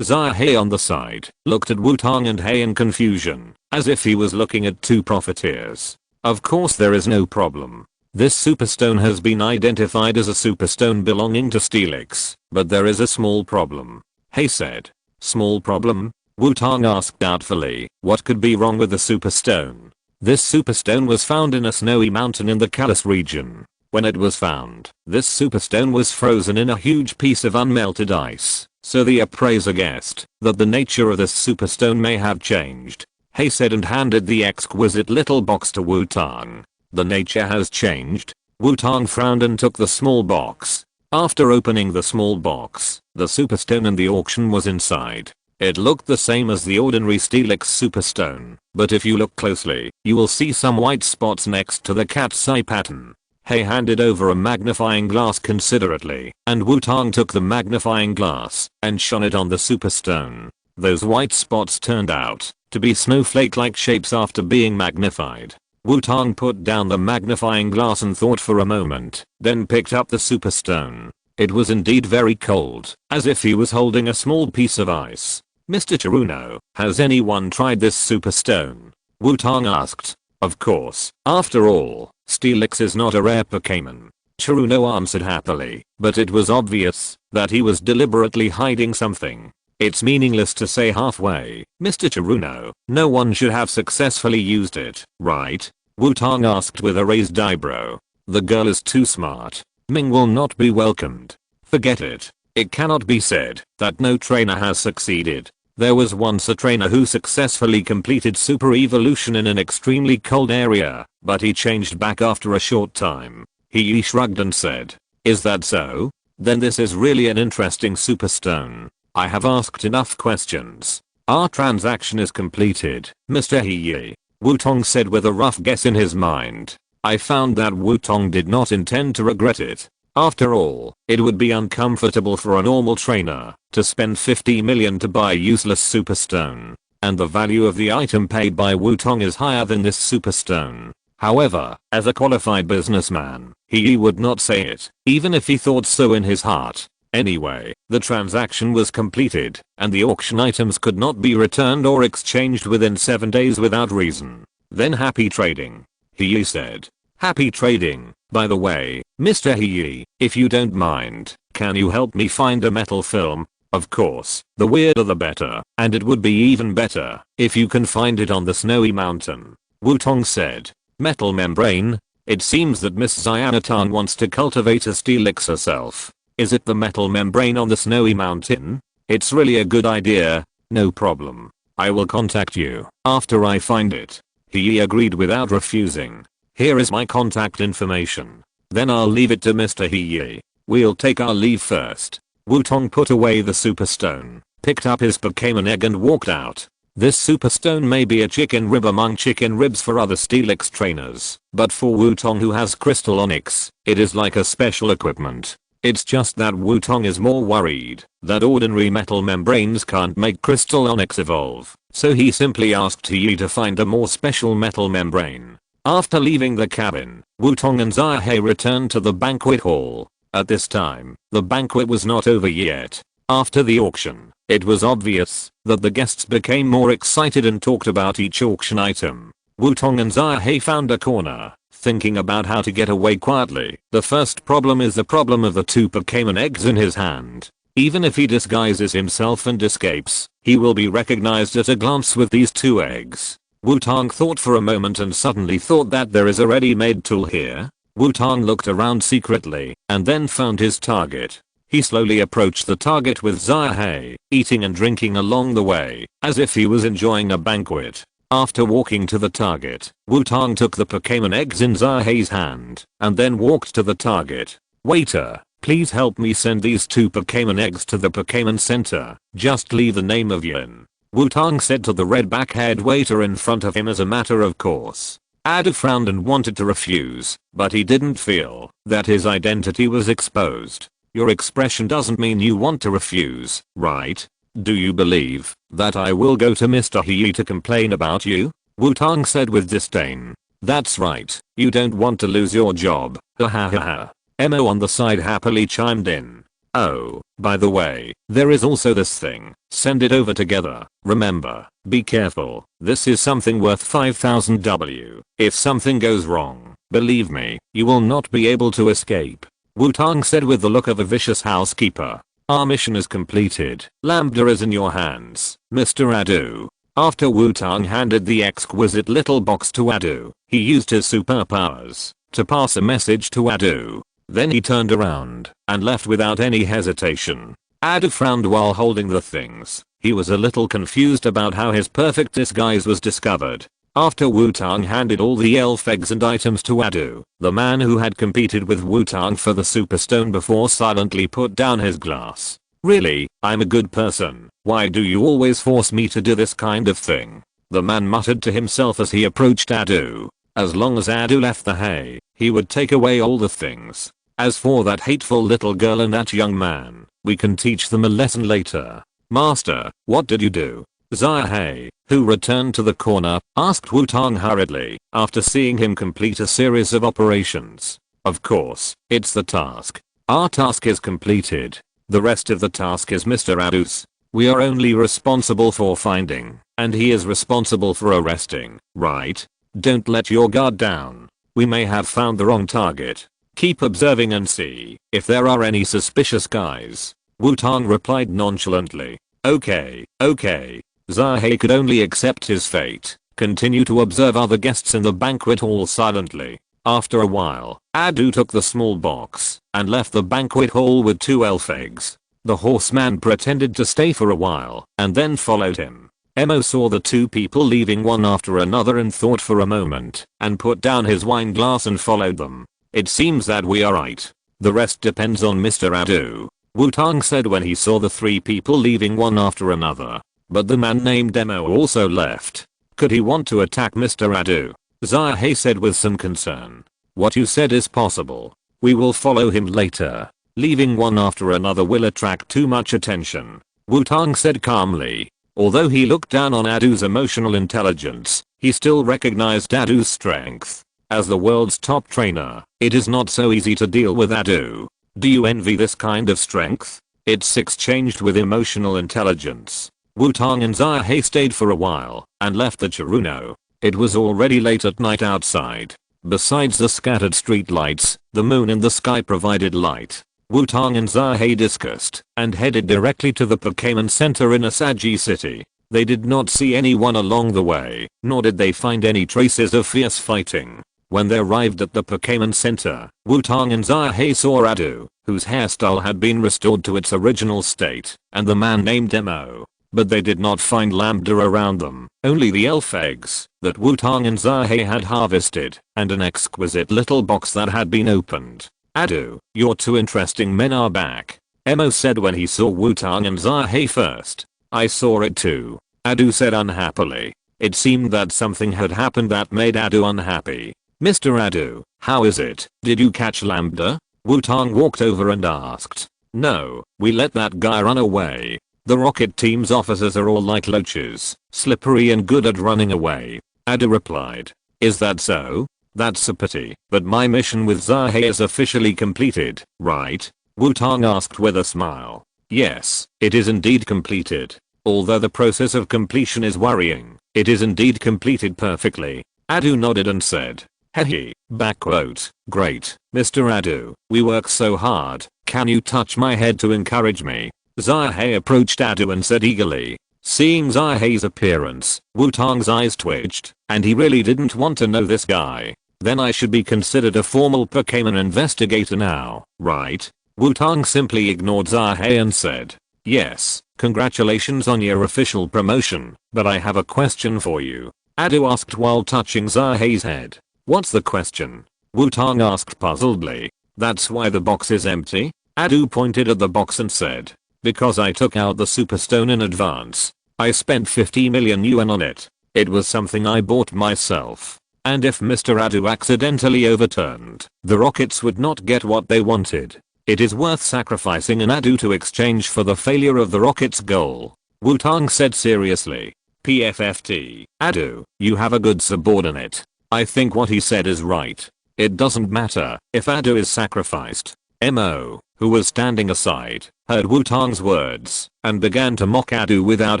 Xiaoxi on the side looked at Wutong and Hei in confusion, as if he was looking at two profiteers. Of course there is no problem. This superstone has been identified as a superstone belonging to Steelix, but there is a small problem. Hei said. Small problem? Wutong asked doubtfully, what could be wrong with the superstone? This superstone was found in a snowy mountain in the Kalos region. When it was found, this superstone was frozen in a huge piece of unmelted ice, so the appraiser guessed that the nature of this superstone may have changed. Hei said and handed the exquisite little box to Wutong. The nature has changed? Wutong frowned and took the small box. After opening the small box, the superstone in the auction was inside. It looked the same as the ordinary Steelix superstone, but if you look closely, you will see some white spots next to the cat's eye pattern. Hei handed over a magnifying glass considerately, and Wutong took the magnifying glass and shone it on the superstone. Those white spots turned out to be snowflake-like shapes after being magnified. Wutong put down the magnifying glass and thought for a moment, then picked up the superstone. It was indeed very cold, as if he was holding a small piece of ice. Mr. Xiaoxia, has anyone tried this superstone? Wutong asked. Of course, after all, Steelix is not a rare Pokémon. Xiaoxia answered happily, but it was obvious that he was deliberately hiding something. It's meaningless to say halfway, Mr. Xiaoxia, no one should have successfully used it, right? Wutong asked with a raised eyebrow. The girl is too smart. Ming will not be welcomed. Forget it. It cannot be said that no trainer has succeeded. There was once a trainer who successfully completed super evolution in an extremely cold area, but he changed back after a short time. He shrugged and said, "Is that so? Then this is really an interesting superstone. I have asked enough questions. Our transaction is completed, Mr. He," Wutong said with a rough guess in his mind. I found that Wutong did not intend to regret it. After all, it would be uncomfortable for a normal trainer to spend 50 million to buy a useless superstone, and the value of the item paid by Wutong is higher than this superstone. However, as a qualified businessman, he would not say it, even if he thought so in his heart. Anyway, the transaction was completed, and the auction items could not be returned or exchanged within 7 days without reason. Then happy trading, he said. Happy trading. By the way, Mr. He, if you don't mind, can you help me find a metal film? Of course, the weirder the better, and it would be even better if you can find it on the snowy mountain, Wutong said. Metal membrane? It seems that Miss Xianatan wants to cultivate a Steelix herself. Is it the metal membrane on the snowy mountain? It's really a good idea. No problem. I will contact you after I find it. He agreed without refusing. Here is my contact information. Then I'll leave it to Mr. He. We'll take our leave first. Wutong put away the superstone, picked up his Pokémon egg and walked out. This superstone may be a chicken rib among chicken ribs for other Steelix trainers, but for Wutong who has Crystal Onyx, it is like a special equipment. It's just that Wutong is more worried that ordinary metal membranes can't make Crystal Onyx evolve, so he simply asked He to find a more special metal membrane. After leaving the cabin, Wutong and Xiaozhi returned to the banquet hall. At this time, the banquet was not over yet. After the auction, it was obvious that the guests became more excited and talked about each auction item. Wutong and Xiaozhi found a corner, thinking about how to get away quietly. The first problem is the problem of the 2 Pokémon eggs in his hand. Even if he disguises himself and escapes, he will be recognized at a glance with these 2 eggs. Wutong thought for a moment and suddenly thought that there is a ready-made tool here. Wutong looked around secretly and then found his target. He slowly approached the target with Xiaozhi, eating and drinking along the way, as if he was enjoying a banquet. After walking to the target, Wutong took the Pokémon eggs in Xiaozhi's hand and then walked to the target. Waiter, please help me send these 2 Pokémon eggs to the Pokémon Center. Just leave the name of Yin, Wutong said to the red-back-haired waiter in front of him as a matter of course. Adu frowned and wanted to refuse, but he didn't feel that his identity was exposed. Your expression doesn't mean you want to refuse, right? Do you believe that I will go to Mr. He to complain about you? Wutong said with disdain. That's right, you don't want to lose your job, ha ha ha ha. Emo on the side happily chimed in. Oh, by the way, there is also this thing. Send it over together. Remember, be careful. This is something worth 5,000 W. If something goes wrong, believe me, you will not be able to escape. Wutong said with the look of a vicious housekeeper. Our mission is completed. Lambda is in your hands, Mr. Adu. After Wutong handed the exquisite little box to Adu, he used his superpowers to pass a message to Adu. Then he turned around and left without any hesitation. Adu frowned while holding the things. He was a little confused about how his perfect disguise was discovered. After Wutong handed all the elf eggs and items to Adu, the man who had competed with Wutong for the superstone before silently put down his glass. Really, I'm a good person. Why do you always force me to do this kind of thing? The man muttered to himself as he approached Adu. As long as Adu left the hay, he would take away all the things. As for that hateful little girl and that young man, we can teach them a lesson later. Master, what did you do? Xiaozhi, who returned to the corner, asked Wutong hurriedly after seeing him complete a series of operations. Of course, it's the task. Our task is completed. The rest of the task is Mr. Adu's. We are only responsible for finding, and he is responsible for arresting, right? Don't let your guard down. We may have found the wrong target. Keep observing and see if there are any suspicious guys. Wutong replied nonchalantly. Okay. Xiaozhi could only accept his fate, continue to observe other guests in the banquet hall silently. After a while, Adu took the small box and left the banquet hall with 2 elf eggs. The horseman pretended to stay for a while and then followed him. Emo saw the 2 people leaving one after another and thought for a moment and put down his wine glass and followed them. It seems that we are right. The rest depends on Mr. Adu, Wutong said when he saw the 3 people leaving one after another. But the man named Emo also left. Could he want to attack Mr. Adu? Xiaoxi said with some concern. What you said is possible. We will follow him later. Leaving one after another will attract too much attention, Wutong said calmly. Although he looked down on Adu's emotional intelligence, he still recognized Adu's strength. As the world's top trainer, it is not so easy to deal with Adu. Do you envy this kind of strength? It's exchanged with emotional intelligence. Wutong and Xiaoxi stayed for a while and left the Chiruno. It was already late at night outside. Besides the scattered street lights, the moon in the sky provided light. Wutong and Xiaoxi discussed and headed directly to the Pokémon Center in Asagi City. They did not see anyone along the way, nor did they find any traces of fierce fighting. When they arrived at the Pokémon Center, Wutong and Xiaoxi saw Adu, whose hairstyle had been restored to its original state, and the man named Emo. But they did not find Lambda around them, only the elf eggs that Wutong and Xiaoxi had harvested, and an exquisite little box that had been opened. Adu, your 2 interesting men are back, Emo said when he saw Wutong and Xiaoxi first. I saw it too, Adu said unhappily. It seemed that something had happened that made Adu unhappy. Mr. Adu, how is it? Did you catch Lambda? Wutong walked over and asked. No, we let that guy run away. The rocket team's officers are all like loaches, slippery and good at running away, Adu replied. Is that so? That's a pity, but my mission with Xiaoxi is officially completed, right? Wutong asked with a smile. Yes, it is indeed completed. Although the process of completion is worrying, it is indeed completed perfectly. Adu nodded and said. Hehe, backquote, great, Mr. Adu, we work so hard, can you touch my head to encourage me? Xiaoxi approached Adu and said eagerly. Seeing Xiaoxi's appearance, Wutong's eyes twitched, and he really didn't want to know this guy. Then I should be considered a formal Pokémon investigator now, right? Wutong simply ignored Xiaoxi and said. Yes, congratulations on your official promotion, but I have a question for you, Adu asked while touching Xiaoxi's head. What's the question? Wutong asked puzzledly. That's why the box is empty? Adu pointed at the box and said. Because I took out the Superstone in advance. I spent 50 million yuan on it. It was something I bought myself. And if Mr. Adu accidentally overturned, the rockets would not get what they wanted. It is worth sacrificing an Adu to exchange for the failure of the rocket's goal, Wutong said seriously. PFFT, Adu, you have a good subordinate. I think what he said is right. It doesn't matter if Adu is sacrificed. Mo, who was standing aside, heard Wutong's words and began to mock Adu without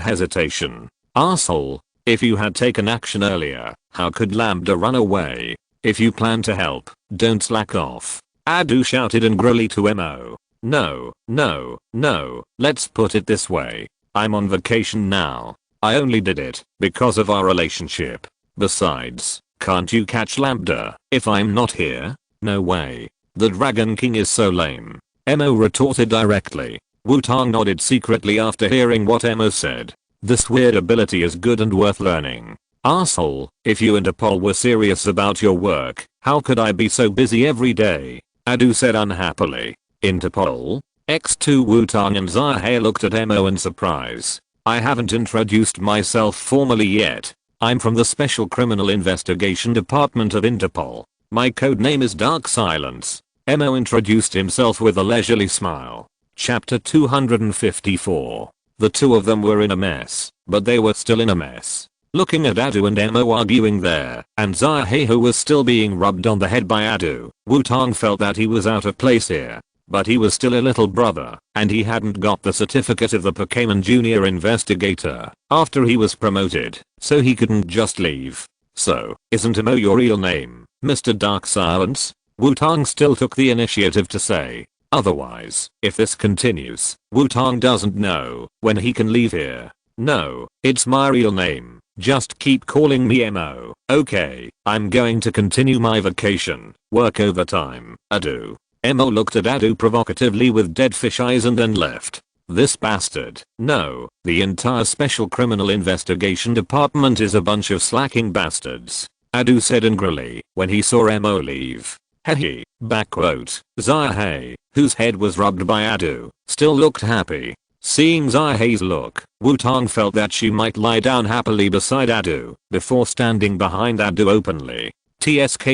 hesitation. Arsehole, if you had taken action earlier, how could Lambda run away? If you plan to help, don't slack off. Adu shouted angrily to Mo. No, no, no, let's put it this way. I'm on vacation now. I only did it because of our relationship. Besides, can't you catch Lambda if I'm not here? No way. The Dragon King is so lame. Mo retorted directly. Wutong nodded secretly after hearing what Mo said. This weird ability is good and worth learning. Arsehole, if you and Apol were serious about your work, how could I be so busy every day? Adu said unhappily. Interpol? X2 Wutong and Xiaoxi looked at Mo in surprise. I haven't introduced myself formally yet. I'm from the Special Criminal Investigation Department of Interpol. My code name is Dark Silence. Mo introduced himself with a leisurely smile. Chapter 254. The 2 of them were in a mess, but they were still in a mess. Looking at Adu and Mo arguing there, and Xiaoxi who was still being rubbed on the head by Adu, Wutong felt that he was out of place here. But he was still a little brother, and he hadn't got the certificate of the Pokémon Junior Investigator after he was promoted, so he couldn't just leave. So, isn't Mo your real name, Mr. Dark Silence? Wutong still took the initiative to say. Otherwise, if this continues, Wutong doesn't know when he can leave here. No, it's my real name, Just keep calling me Mo. Okay, I'm going to continue my vacation. Work overtime. Adu. Mo looked at Adu provocatively with dead fish eyes and then left. This bastard. No, the entire special criminal investigation department is a bunch of slacking bastards. Adu said angrily when he saw Mo leave. Hehe. Backquote. Xiaozhi, whose head was rubbed by Adu, still looked happy. Seeing Xiaoxi's look, Wutong felt that she might lie down happily beside Adu before standing behind Adu openly. TSK,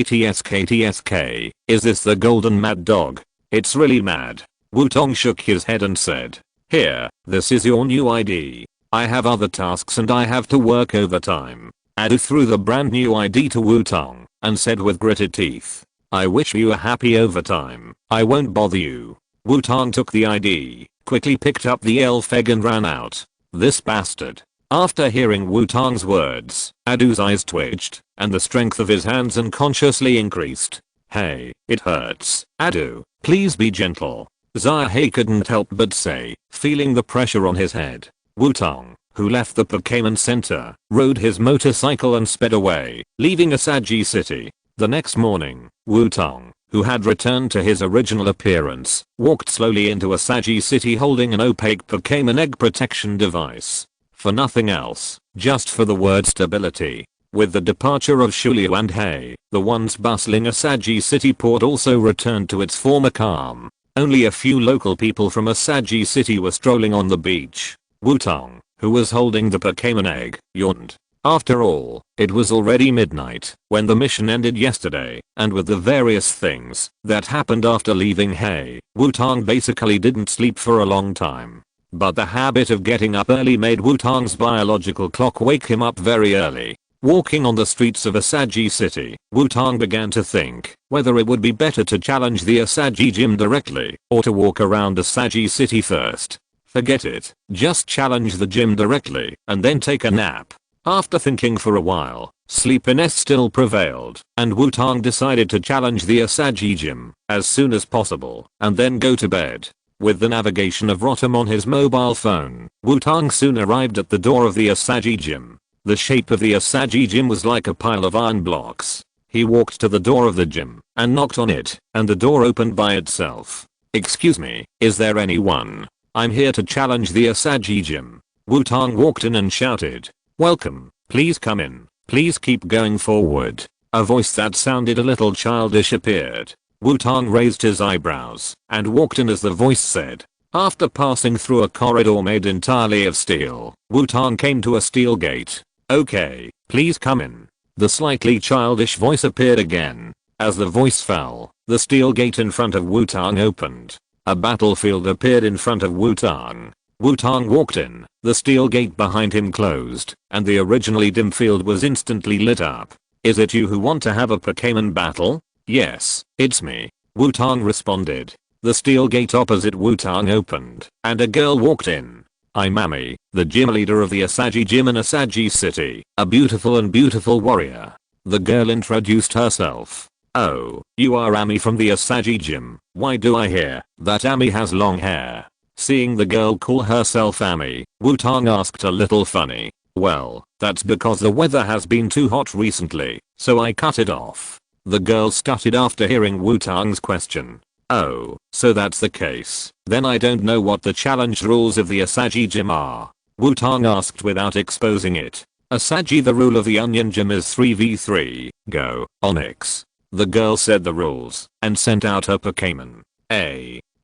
is this the golden mad dog? It's really mad. Wutong shook his head and said, here, this is your new ID. I have other tasks and I have to work overtime. Adu threw the brand new ID to Wutong and said with gritted teeth, I wish you a happy overtime. I won't bother you. Wutong took the ID, quickly picked up the elf egg and ran out. This bastard. After hearing Wutong's words, Adu's eyes twitched, and the strength of his hands unconsciously increased. Hey, it hurts. Adu, please be gentle. Xiaozhi couldn't help but say, feeling the pressure on his head. Wutong, who left the Pokémon Center, rode his motorcycle and sped away, leaving Xiaozhi City. The next morning, Wutong, who had returned to his original appearance, walked slowly into Xiaozhi City holding an opaque Pokémon egg protection device. For nothing else, just for the word stability. With the departure of Shuliu and Hei, the once bustling Xiaozhi City port also returned to its former calm. Only a few local people from Xiaozhi City were strolling on the beach. Wutong, who was holding the Pokémon egg, yawned. After all, it was already midnight when the mission ended yesterday, and with the various things that happened after leaving Hei, Wutong basically didn't sleep for a long time. But the habit of getting up early made Wutong's biological clock wake him up very early. Walking on the streets of Xiaozhi City, Wutong began to think whether it would be better to challenge the Xiaozhi gym directly or to walk around Xiaozhi City first. Forget it, just challenge the gym directly and then take a nap. After thinking for a while, sleepiness still prevailed, and Wutong decided to challenge the Xiaozhi gym as soon as possible and then go to bed. With the navigation of Rotom on his mobile phone, Wutong soon arrived at the door of the Xiaozhi gym. The shape of the Xiaozhi gym was like a pile of iron blocks. He walked to the door of the gym and knocked on it, and the door opened by itself. Excuse me, is there anyone? I'm here to challenge the Xiaozhi gym. Wutong walked in and shouted. Welcome, please come in, please keep going forward. A voice that sounded a little childish appeared. Wutong raised his eyebrows and walked in as the voice said. After passing through a corridor made entirely of steel, Wutong came to a steel gate. Okay, please come in. The slightly childish voice appeared again. As the voice fell, the steel gate in front of Wutong opened. A battlefield appeared in front of Wutong. Wutong walked in, the steel gate behind him closed, and the originally dim field was instantly lit up. Is it you who want to have a Pokémon battle? Yes, it's me. Wutong responded. The steel gate opposite Wutong opened, and a girl walked in. I'm Ami, the gym leader of the Xiaozhi gym in Xiaozhi City, a beautiful warrior. The girl introduced herself. Oh, you are Ami from the Xiaozhi gym. Why do I hear that Ami has long hair? Seeing the girl call herself Ami, Wutong asked a little funny. Well, that's because the weather has been too hot recently, so I cut it off. The girl stuttered after hearing Wutong's question. Oh, so that's the case. Then I don't know what the challenge rules of the Xiaozhi gym are. Wutong asked without exposing it. Xiaozhi, the rule of the Onion Gym is 3v3, go, Onyx. The girl said the rules and sent out her Pokémon.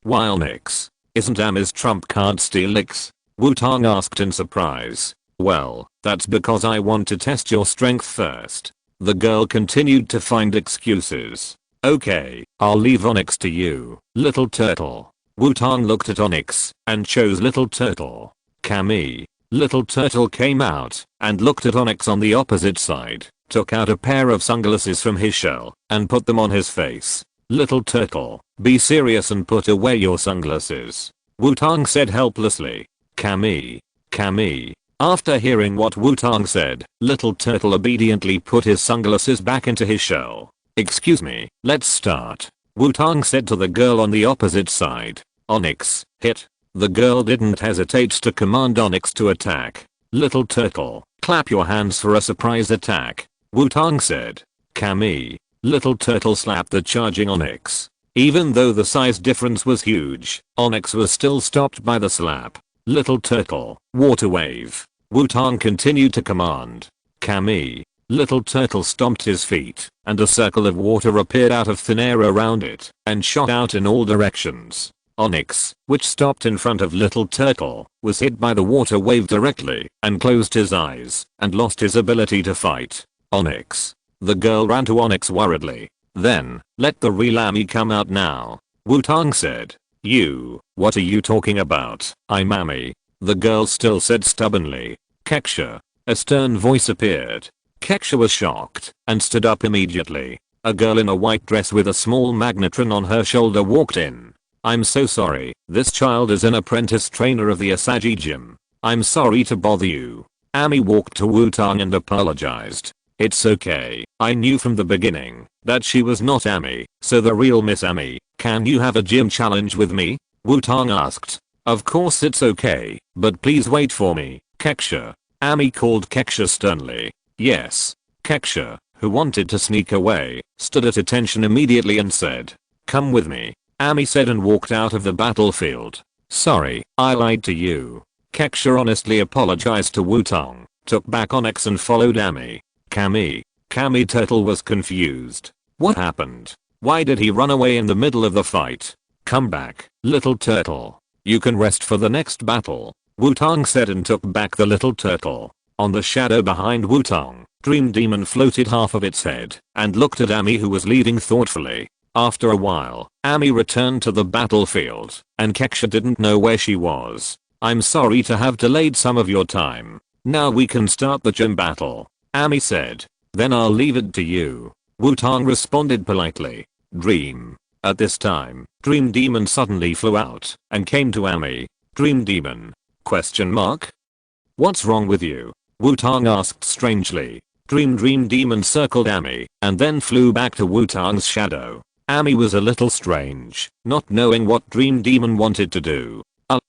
Wildnix. Isn't Ami's trump card Steelix? Wutong asked in surprise. Well, that's because I want to test your strength first. The girl continued to find excuses. Okay, I'll leave Onyx to you, little turtle. Wutong looked at Onyx and chose little turtle. Camille. Little turtle came out and looked at Onyx on the opposite side, took out a pair of sunglasses from his shell and put them on his face. Little turtle, be serious and put away your sunglasses. Wutong said helplessly. Camille. After hearing what Wutong said, little turtle obediently put his sunglasses back into his shell. Excuse me, let's start. Wutong said to the girl on the opposite side. Onyx, hit. The girl didn't hesitate to command Onyx to attack. Little turtle, Clap your hands for a surprise attack, Wutong said. Cammy. Little turtle slapped the charging Onyx. Even though the size difference was huge, Onyx was still stopped by the slap. Little turtle, water wave. Wutong continued to command. Cammy. Little turtle stomped his feet, and a circle of water appeared out of thin air around it, and shot out in all directions. Onyx, which stopped in front of little turtle, was hit by the water wave directly, and closed his eyes, and lost his ability to fight. Onyx. The girl ran to Onyx worriedly. Then, let the real Amy come out now, Wutong said. What are you talking about? I'm Amy. The girl still said stubbornly. Xiaoxia. A stern voice appeared. Xiaoxia was shocked, and stood up immediately. A girl in a white dress with a small magnetron on her shoulder walked in. I'm so sorry, this child is an apprentice trainer of the Xiaozhi gym. I'm sorry to bother you. Amy walked to Wutong and apologized. It's okay, I knew from the beginning that she was not Amy, so the real Miss Amy. Can you have a gym challenge with me? Wutong asked. Of course it's okay, but please wait for me, Xiaoxia. Amy called Xiaoxia sternly. Yes. Xiaoxia, who wanted to sneak away, stood at attention immediately and said, come with me. Amy said and walked out of the battlefield. Sorry, I lied to you. Xiaoxia honestly apologized to Wutong, took back Onyx and followed Amy. Cammy Turtle was confused. What happened? Why did he run away in the middle of the fight? Come back, little turtle. You can rest for the next battle, Wutong said and took back the little turtle. On the shadow behind Wutong, Dream Demon floated half of its head and looked at Amy, who was leading thoughtfully. After a while, Amy returned to the battlefield, and Xiaoxia didn't know where she was. I'm sorry to have delayed some of your time. Now we can start the gym battle, Amy said. Then I'll leave it to you, Wutong responded politely. Dream. At this time, Dream Demon suddenly flew out and came to Amy. Dream Demon? Question mark? What's wrong with you? Wutong asked strangely. Dream Demon circled Amy and then flew back to Wutong's shadow. Amy was a little strange, not knowing what Dream Demon wanted to do.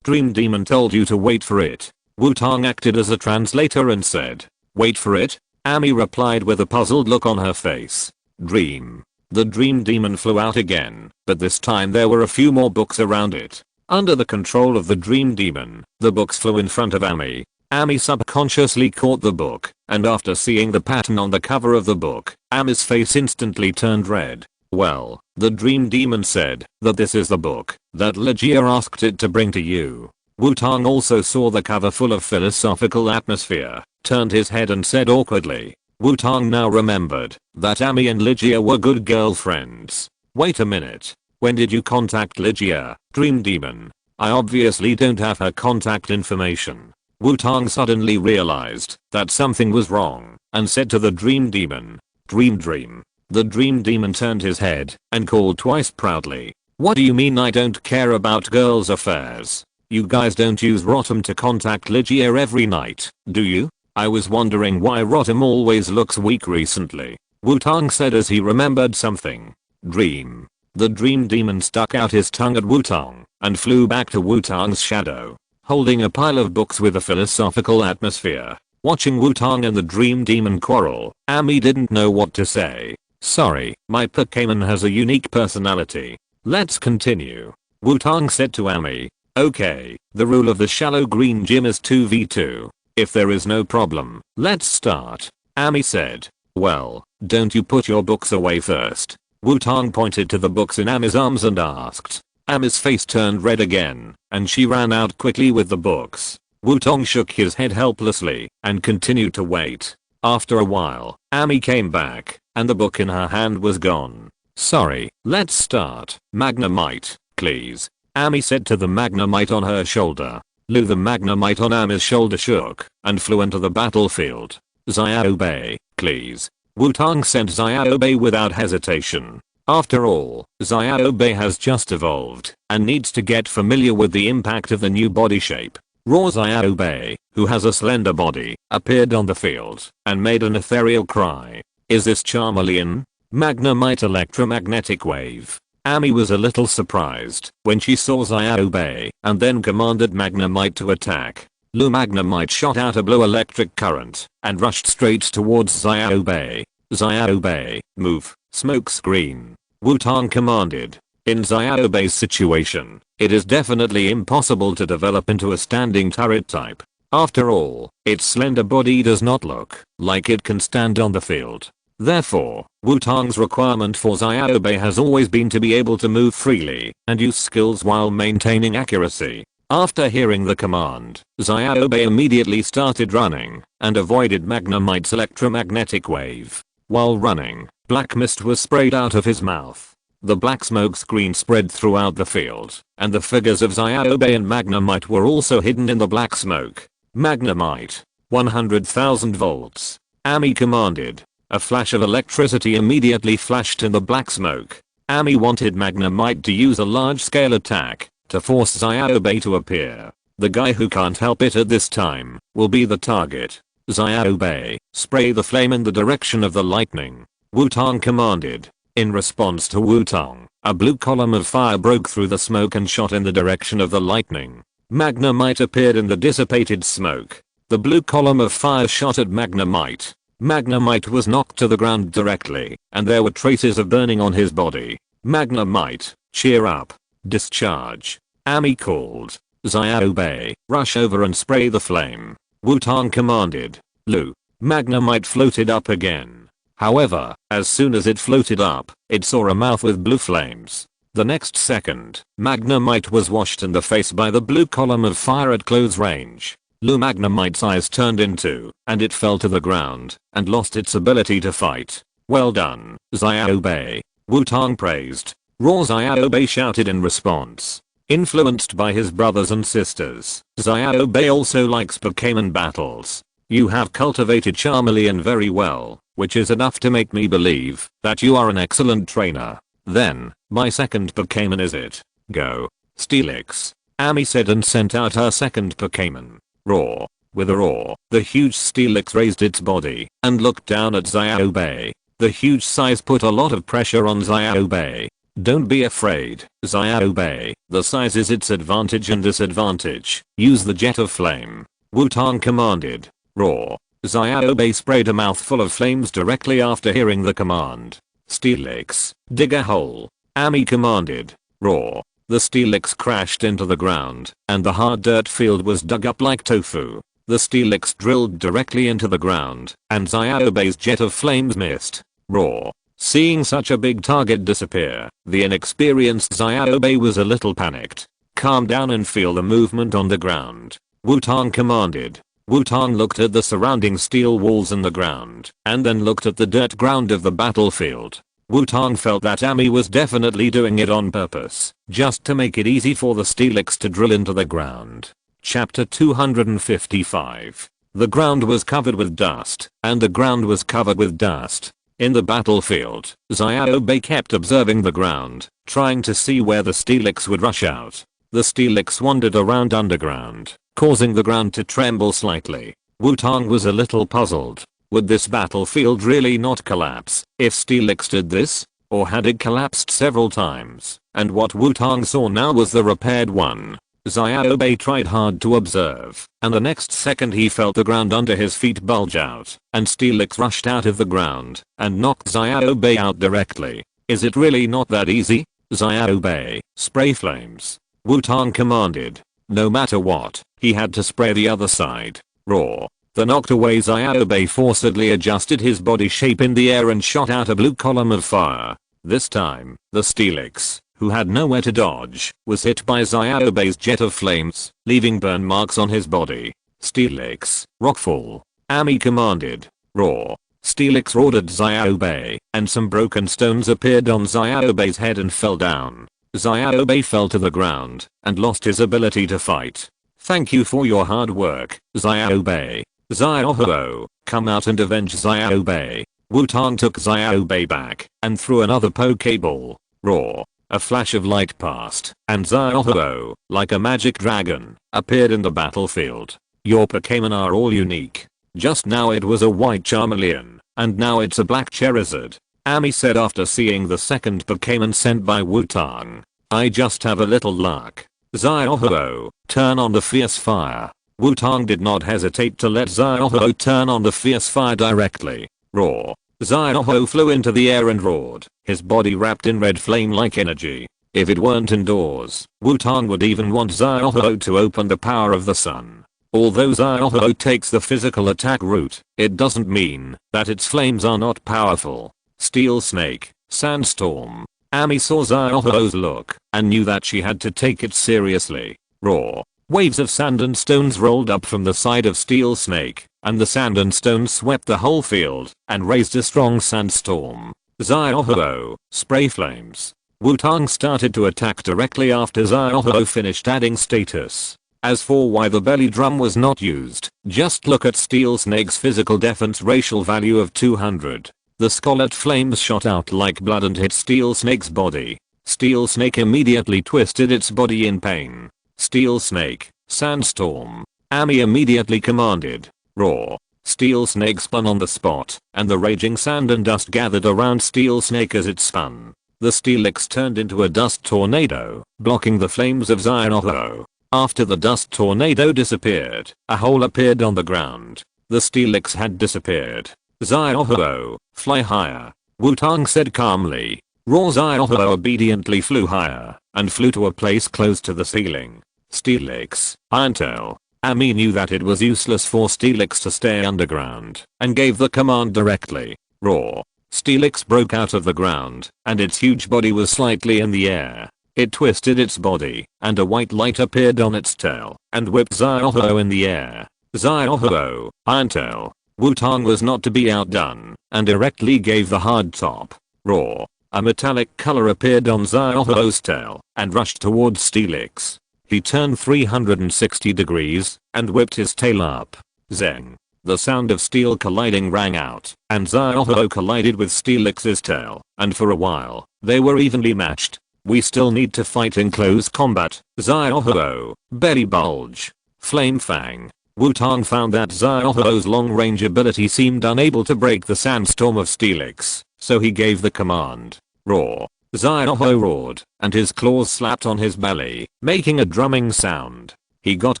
Dream Demon told you to wait for it. Wutong acted as a translator and said, wait for it? Amy replied with a puzzled look on her face. Dream. The Dream Demon flew out again, but this time there were a few more books around it. Under the control of the Dream Demon, the books flew in front of Amy. Amy subconsciously caught the book, and after seeing the pattern on the cover of the book, Amy's face instantly turned red. Well, the Dream Demon said that this is the book that Legia asked it to bring to you. Wutong also saw the cover full of philosophical atmosphere, turned his head and said awkwardly. Wutong now remembered that Amy and Legia were good girlfriends. Wait a minute. When did you contact Legia, Dream Demon? I obviously don't have her contact information. Wutong suddenly realized that something was wrong and said to the Dream Demon, Dream. The Dream Demon turned his head and called twice proudly. What do you mean I don't care about girls' affairs? You guys don't use Rotom to contact Legia every night, do you? I was wondering why Rotom always looks weak recently, Wutong said as he remembered something. Dream. The Dream Demon stuck out his tongue at Wutong and flew back to Wutong's shadow, holding a pile of books with a philosophical atmosphere. Watching Wutong and the Dream Demon quarrel, Amy didn't know what to say. Sorry, my Pokémon has a unique personality. Let's continue, Wutong said to Amy. Okay, the rule of the shallow green gym is 2v2. If there is no problem, let's start, Amy said. Well, don't you put your books away first? Wutong pointed to the books in Amy's arms and asked. Amy's face turned red again, and she ran out quickly with the books. Wutong shook his head helplessly and continued to wait. After a while, Amy came back, and the book in her hand was gone. Sorry, let's start. Magnemite, please, Amy said to the Magnemite on her shoulder. The Magnemite on Amy's shoulder shook and flew into the battlefield. Xiaobai, please. Wutong sent Xiaobai without hesitation. After all, Xiaobai has just evolved and needs to get familiar with the impact of the new body shape. Raw Xiaobai, who has a slender body, appeared on the field and made an ethereal cry. Is this Charmeleon? Magnemite electromagnetic wave. Amy was a little surprised when she saw Xiaobai and then commanded Magnemite to attack. Lu Magnemite shot out a blue electric current and rushed straight towards Xiaobai. Xiaobai, move, smoke screen. Wutong commanded. In Xiaobei's situation, it is definitely impossible to develop into a standing turret type. After all, its slender body does not look like it can stand on the field. Therefore, Wutong's requirement for Xiaobai has always been to be able to move freely and use skills while maintaining accuracy. After hearing the command, Xiaobai immediately started running and avoided Magnemite's electromagnetic wave. While running, black mist was sprayed out of his mouth. The black smoke screen spread throughout the field, and the figures of Xiaobai and Magnemite were also hidden in the black smoke. Magnemite, 100,000 volts. Ami commanded. A flash of electricity immediately flashed in the black smoke. Ami wanted Magnemite to use a large-scale attack to force Xiaobai to appear. The guy who can't help it at this time will be the target. Xiaobai, spray the flame in the direction of the lightning. Wutong commanded. In response to Wutong, a blue column of fire broke through the smoke and shot in the direction of the lightning. Magnemite appeared in the dissipated smoke. The blue column of fire shot at Magnemite. Magnemite was knocked to the ground directly, and there were traces of burning on his body. Magnemite, cheer up. Discharge. Ami called. Xiaobai, rush over and spray the flame. Wutong commanded. Lu. Magnemite floated up again. However, as soon as it floated up, it saw a mouth with blue flames. The next second, Magnemite was washed in the face by the blue column of fire at close range. Lu Magnemite's eyes turned into, and it fell to the ground, and lost its ability to fight. Well done, Xiaobai. Wutong praised. Raw Xiaobai shouted in response. Influenced by his brothers and sisters, Xiaobai also likes Pokémon battles. You have cultivated Charmeleon very well, which is enough to make me believe that you are an excellent trainer. Then, my second Pokémon is it. Go. Steelix. Ami said and sent out her second Pokémon. Roar. With a roar, the huge Steelix raised its body and looked down at Xiaobai. The huge size put a lot of pressure on Xiaobai. Don't be afraid, Xiaobai. The size is its advantage and disadvantage. Use the jet of flame. Wutong commanded. Roar. Xiaobai sprayed a mouthful of flames directly after hearing the command. Steelix, dig a hole. Ami commanded. Roar. The Steelix crashed into the ground, and the hard dirt field was dug up like tofu. The Steelix drilled directly into the ground, and Xiaobai's jet of flames missed. Roar. Seeing such a big target disappear, the inexperienced Xiaobai was a little panicked. Calm down and feel the movement on the ground. Wutong commanded. Wutong looked at the surrounding steel walls in the ground, and then looked at the dirt ground of the battlefield. Wutong felt that Ami was definitely doing it on purpose, just to make it easy for the Steelix to drill into the ground. Chapter 255. The ground was covered with dust, and the ground was covered with dust. In the battlefield, Xiaobai kept observing the ground, trying to see where the Steelix would rush out. The Steelix wandered around underground, causing the ground to tremble slightly. Wutong was a little puzzled. Would this battlefield really not collapse if Steelix did this? Or had it collapsed several times, and what Wutong saw now was the repaired one? Xiaobai tried hard to observe, and the next second he felt the ground under his feet bulge out, and Steelix rushed out of the ground and knocked Xiaobai out directly. Is it really not that easy? Xiaobai, spray flames. Wutong commanded. No matter what, he had to spray the other side. Roar. The knocked away Xiaobai forcibly adjusted his body shape in the air and shot out a blue column of fire. This time, the Steelix, who had nowhere to dodge, was hit by Xiaobai's jet of flames, leaving burn marks on his body. Steelix, rockfall. Ami commanded. Roar. Steelix roared at Xiaobai, and some broken stones appeared on Xiaobai's head and fell down. Xiaobai fell to the ground and lost his ability to fight. Thank you for your hard work, Xiaobai. Xiaoho, come out and avenge Xiaobai. Wutong took Xiaobai back and threw another Pokeball. Roar. A flash of light passed, and Xiaoho, like a magic dragon, appeared in the battlefield. Your Pokémon are all unique. Just now it was a white Charmeleon, and now it's a black Charizard. Ami said after seeing the second Pokémon sent by Wutong. I just have a little luck. Xiaoho, turn on the fierce fire. Wutong did not hesitate to let Xiaoho turn on the fierce fire directly. Roar. Xiaoho flew into the air and roared, his body wrapped in red flame-like energy. If it weren't indoors, Wutong would even want Xiaoho to open the power of the sun. Although Xiaoho takes the physical attack route, it doesn't mean that its flames are not powerful. Steel Snake, Sandstorm. Amy saw Xiaoho's look and knew that she had to take it seriously. Roar. Waves of sand and stones rolled up from the side of Steel Snake, and the sand and stones swept the whole field and raised a strong sandstorm. Xiaoho, spray flames. Wutong started to attack directly after Xiaoho finished adding status. As for why the belly drum was not used, just look at Steel Snake's physical defense racial value of 200. The scarlet flames shot out like blood and hit Steel Snake's body. Steel Snake immediately twisted its body in pain. Steel Snake, Sandstorm. Amy immediately commanded. Roar. Steel Snake spun on the spot, and the raging sand and dust gathered around Steel Snake as it spun. The Steelix turned into a dust tornado, blocking the flames of Xiaoho. After the dust tornado disappeared, a hole appeared on the ground. The Steelix had disappeared. Xiaoho, fly higher. Wutong said calmly. Raw Xiaoho obediently flew higher, and flew to a place close to the ceiling. Steelix, Irontail. Amy knew that it was useless for Steelix to stay underground, and gave the command directly. Roar. Steelix broke out of the ground, and its huge body was slightly in the air. It twisted its body, and a white light appeared on its tail, and whipped Xiaoho in the air. Xiaoho, Irontail. Wutong was not to be outdone, and directly gave the hard top. Roar. A metallic color appeared on Xiaoho's tail, and rushed towards Steelix. He turned 360 degrees, and whipped his tail up. Zeng. The sound of steel colliding rang out, and Xiaoho collided with Steelix's tail, and for a while, they were evenly matched. We still need to fight in close combat. Xiaoho, belly bulge. Flame Fang. Wutong found that Xiaoho's long-range ability seemed unable to break the sandstorm of Steelix, so he gave the command. Roar. Xiaoho roared, and his claws slapped on his belly, making a drumming sound. He got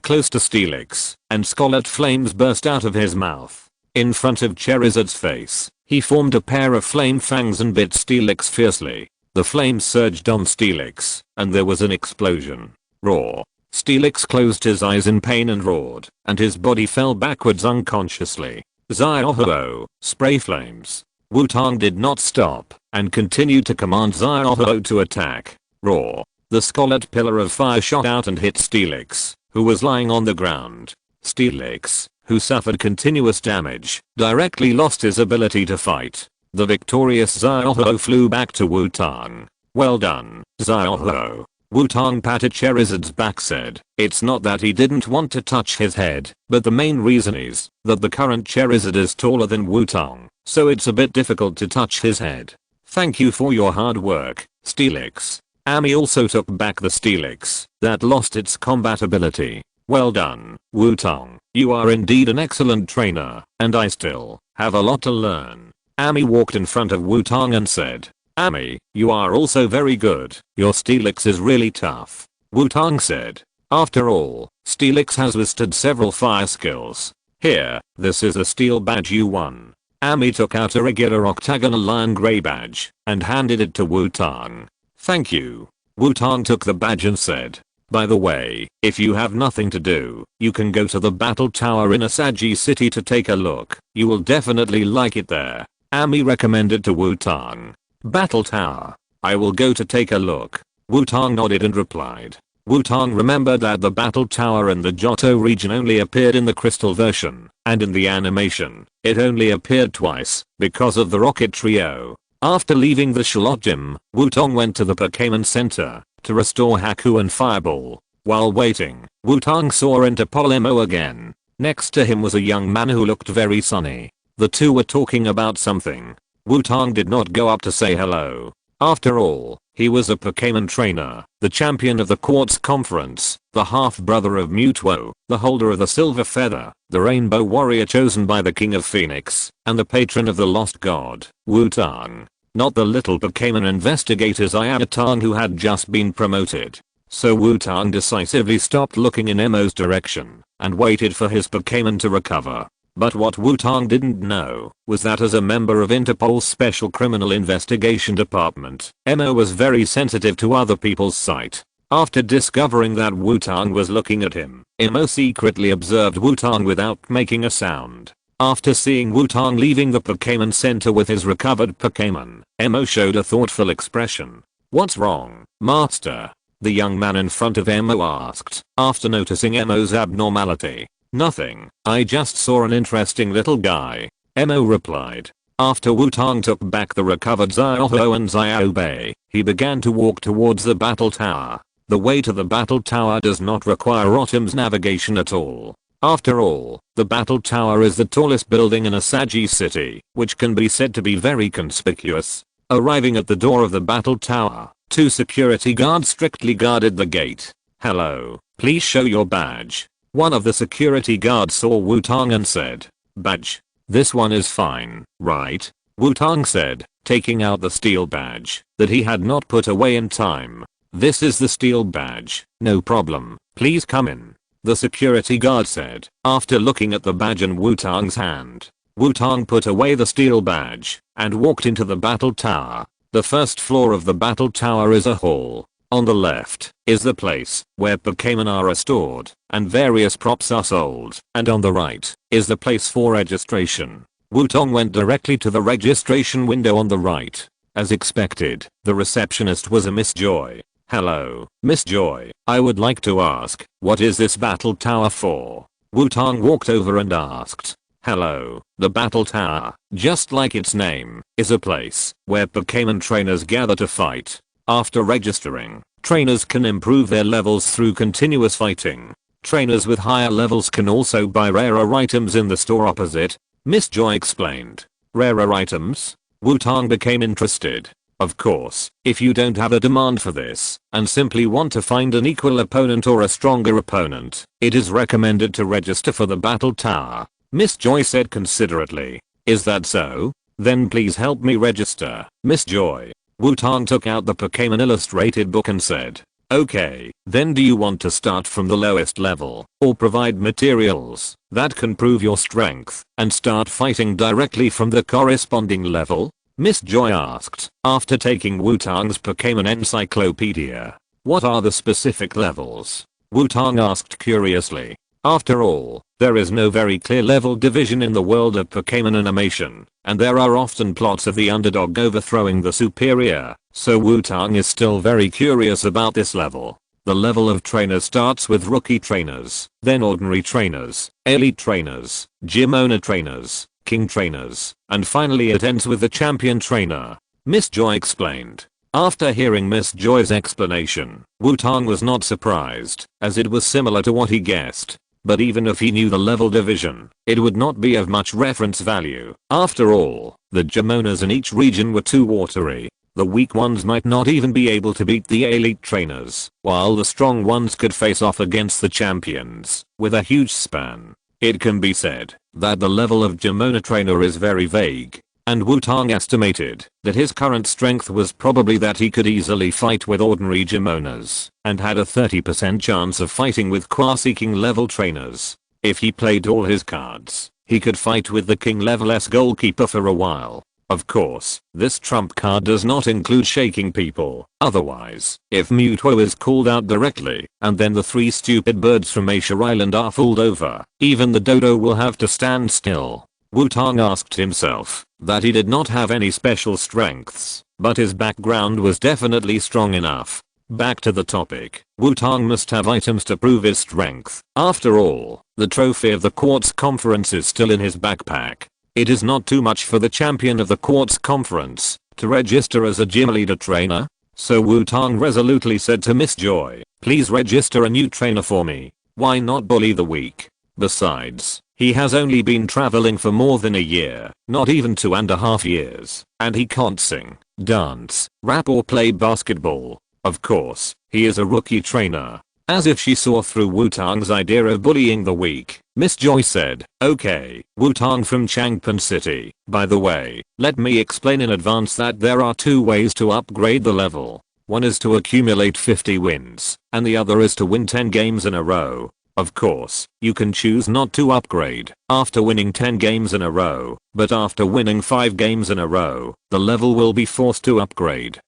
close to Steelix, and scarlet flames burst out of his mouth. In front of Charizard's face, he formed a pair of flame fangs and bit Steelix fiercely. The flames surged on Steelix, and there was an explosion. Roar. Steelix closed his eyes in pain and roared, and his body fell backwards unconsciously. Xiaoho, spray flames. Wutong did not stop, and continued to command Xiaoho to attack. Roar. The scarlet pillar of fire shot out and hit Steelix, who was lying on the ground. Steelix, who suffered continuous damage, directly lost his ability to fight. The victorious Xiaoho flew back to Wutong. Well done, Xiaoho. Wutong patted Charizard's back said, it's not that he didn't want to touch his head, but the main reason is that the current Charizard is taller than Wutong, so it's a bit difficult to touch his head. Thank you for your hard work, Steelix. Amy also took back the Steelix that lost its combat ability. Well done, Wutong. You are indeed an excellent trainer, and I still have a lot to learn. Amy walked in front of Wutong and said, Amy, you are also very good. Your Steelix is really tough. Wutong said. After all, Steelix has withstood several fire skills. Here, this is a steel badge you won. Amy took out a regular octagonal lion grey badge and handed it to Wutong. Thank you. Wutong took the badge and said, by the way, if you have nothing to do, you can go to the battle tower in Asagi City to take a look. You will definitely like it there. Amy recommended to Wutong. Battle tower. I will go to take a look. Wutong nodded and replied. Wutong remembered that the battle tower in the Johto region only appeared in the crystal version, and in the animation, it only appeared twice, because of the rocket trio. After leaving the Shalot Gym, Wutong went to the Pokémon Center to restore Haku and Fireball. While waiting, Wutong saw Interpolimo again. Next to him was a young man who looked very sunny. The two were talking about something. Wutong did not go up to say hello. After all, he was a Pokémon trainer, the champion of the Quartz Conference, the half-brother of Mewtwo, the holder of the Silver Feather, the Rainbow Warrior chosen by the King of Phoenix, and the patron of the Lost God, Wutong. Not the little Pokémon investigator Xiaotang who had just been promoted. so Wutong decisively stopped looking in Emo's direction and waited for his Pokémon to recover. But what Wutong didn't know was that as a member of Interpol's Special Criminal Investigation Department, Emo was very sensitive to other people's sight. After discovering that Wutong was looking at him, Emo secretly observed Wutong without making a sound. After seeing Wutong leaving the Pokémon Center with his recovered Pokémon, Emo showed a thoughtful expression. "What's wrong, Master?" the young man in front of Emo asked, after noticing Emo's abnormality. "Nothing, I just saw an interesting little guy," Emo replied. After Wutong took back the recovered Xiaoho and Xiaobei, he began to walk towards the battle tower. The way to the battle tower does not require Rotom's navigation at all. After all, the battle tower is the tallest building in Asagi City, which can be said to be very conspicuous. Arriving at the door of the battle tower, 2 security guards strictly guarded the gate. "Hello, please show your badge." One of the security guards saw Wutong and said, "Badge? This one is fine, right?" Wutong said, taking out the steel badge that he had not put away in time. "This is the steel badge, no problem, please come in," the security guard said, after looking at the badge in Wutong's hand. Wutong put away the steel badge and walked into the battle tower. The first floor of the battle tower is a hall. On the left is the place where Pokémon are stored and various props are sold, and on the right is the place for registration. Wutong went directly to the registration window on the right. As expected, the receptionist was a Miss Joy. "Hello, Miss Joy, I would like to ask, what is this battle tower for?" Wutong walked over and asked. "Hello, the battle tower, just like its name, is a place where Pokémon trainers gather to fight. After registering, trainers can improve their levels through continuous fighting. Trainers with higher levels can also buy rarer items in the store opposite," Miss Joy explained. "Rarer items?" Wutong became interested. "Of course, if you don't have a demand for this and simply want to find an equal opponent or a stronger opponent, it is recommended to register for the battle tower," Miss Joy said considerately. "Is that so? Then please help me register, Miss Joy." Wutong took out the Pokémon illustrated book and said, "Okay, then do you want to start from the lowest level, or provide materials that can prove your strength and start fighting directly from the corresponding level?" Miss Joy asked, after taking Wutong's Pokémon encyclopedia. "What are the specific levels?" Wutong asked curiously. After all, there is no very clear level division in the world of Pokémon animation, and there are often plots of the underdog overthrowing the superior, so Wutong is still very curious about this level. The level of trainer starts with rookie trainers, then ordinary trainers, elite trainers, gym owner trainers, king trainers, and finally it ends with the champion trainer, Miss Joy explained. After hearing Miss Joy's explanation, Wutong was not surprised, as it was similar to what he guessed. But even if he knew the level division, it would not be of much reference value. After all, the gym owners in each region were too watery. The weak ones might not even be able to beat the elite trainers, while the strong ones could face off against the champions with a huge span. It can be said that the level of gym owner trainer is very vague, and Wutong estimated that his current strength was probably that he could easily fight with ordinary gym owners and had a 30% chance of fighting with quasi-king level trainers. If he played all his cards, he could fight with the king level S goalkeeper for a while. Of course, this trump card does not include shaking people. Otherwise, if Mewtwo is called out directly, and then the 3 stupid birds from Asia Island are fooled over, even the dodo will have to stand still. Wutong asked himself that he did not have any special strengths, but his background was definitely strong enough. Back to the topic, Wutong must have items to prove his strength. After all, the trophy of the Quartz Conference is still in his backpack. It is not too much for the champion of the Quartz Conference to register as a gym leader trainer. So Wutong resolutely said to Miss Joy, "Please register a new trainer for me. Why not bully the weak? Besides, he has only been traveling for more than a year, not even 2.5 years, and he can't sing, dance, rap or play basketball. Of course, he is a rookie trainer." As if she saw through Wutong's idea of bullying the weak, Miss Joy said, "Okay, Wutong from Changpan City. By the way, let me explain in advance that there are 2 ways to upgrade the level. One is to accumulate 50 wins, and the other is to win 10 games in a row. Of course, you can choose not to upgrade after winning 10 games in a row, but after winning 5 games in a row, the level will be forced to upgrade.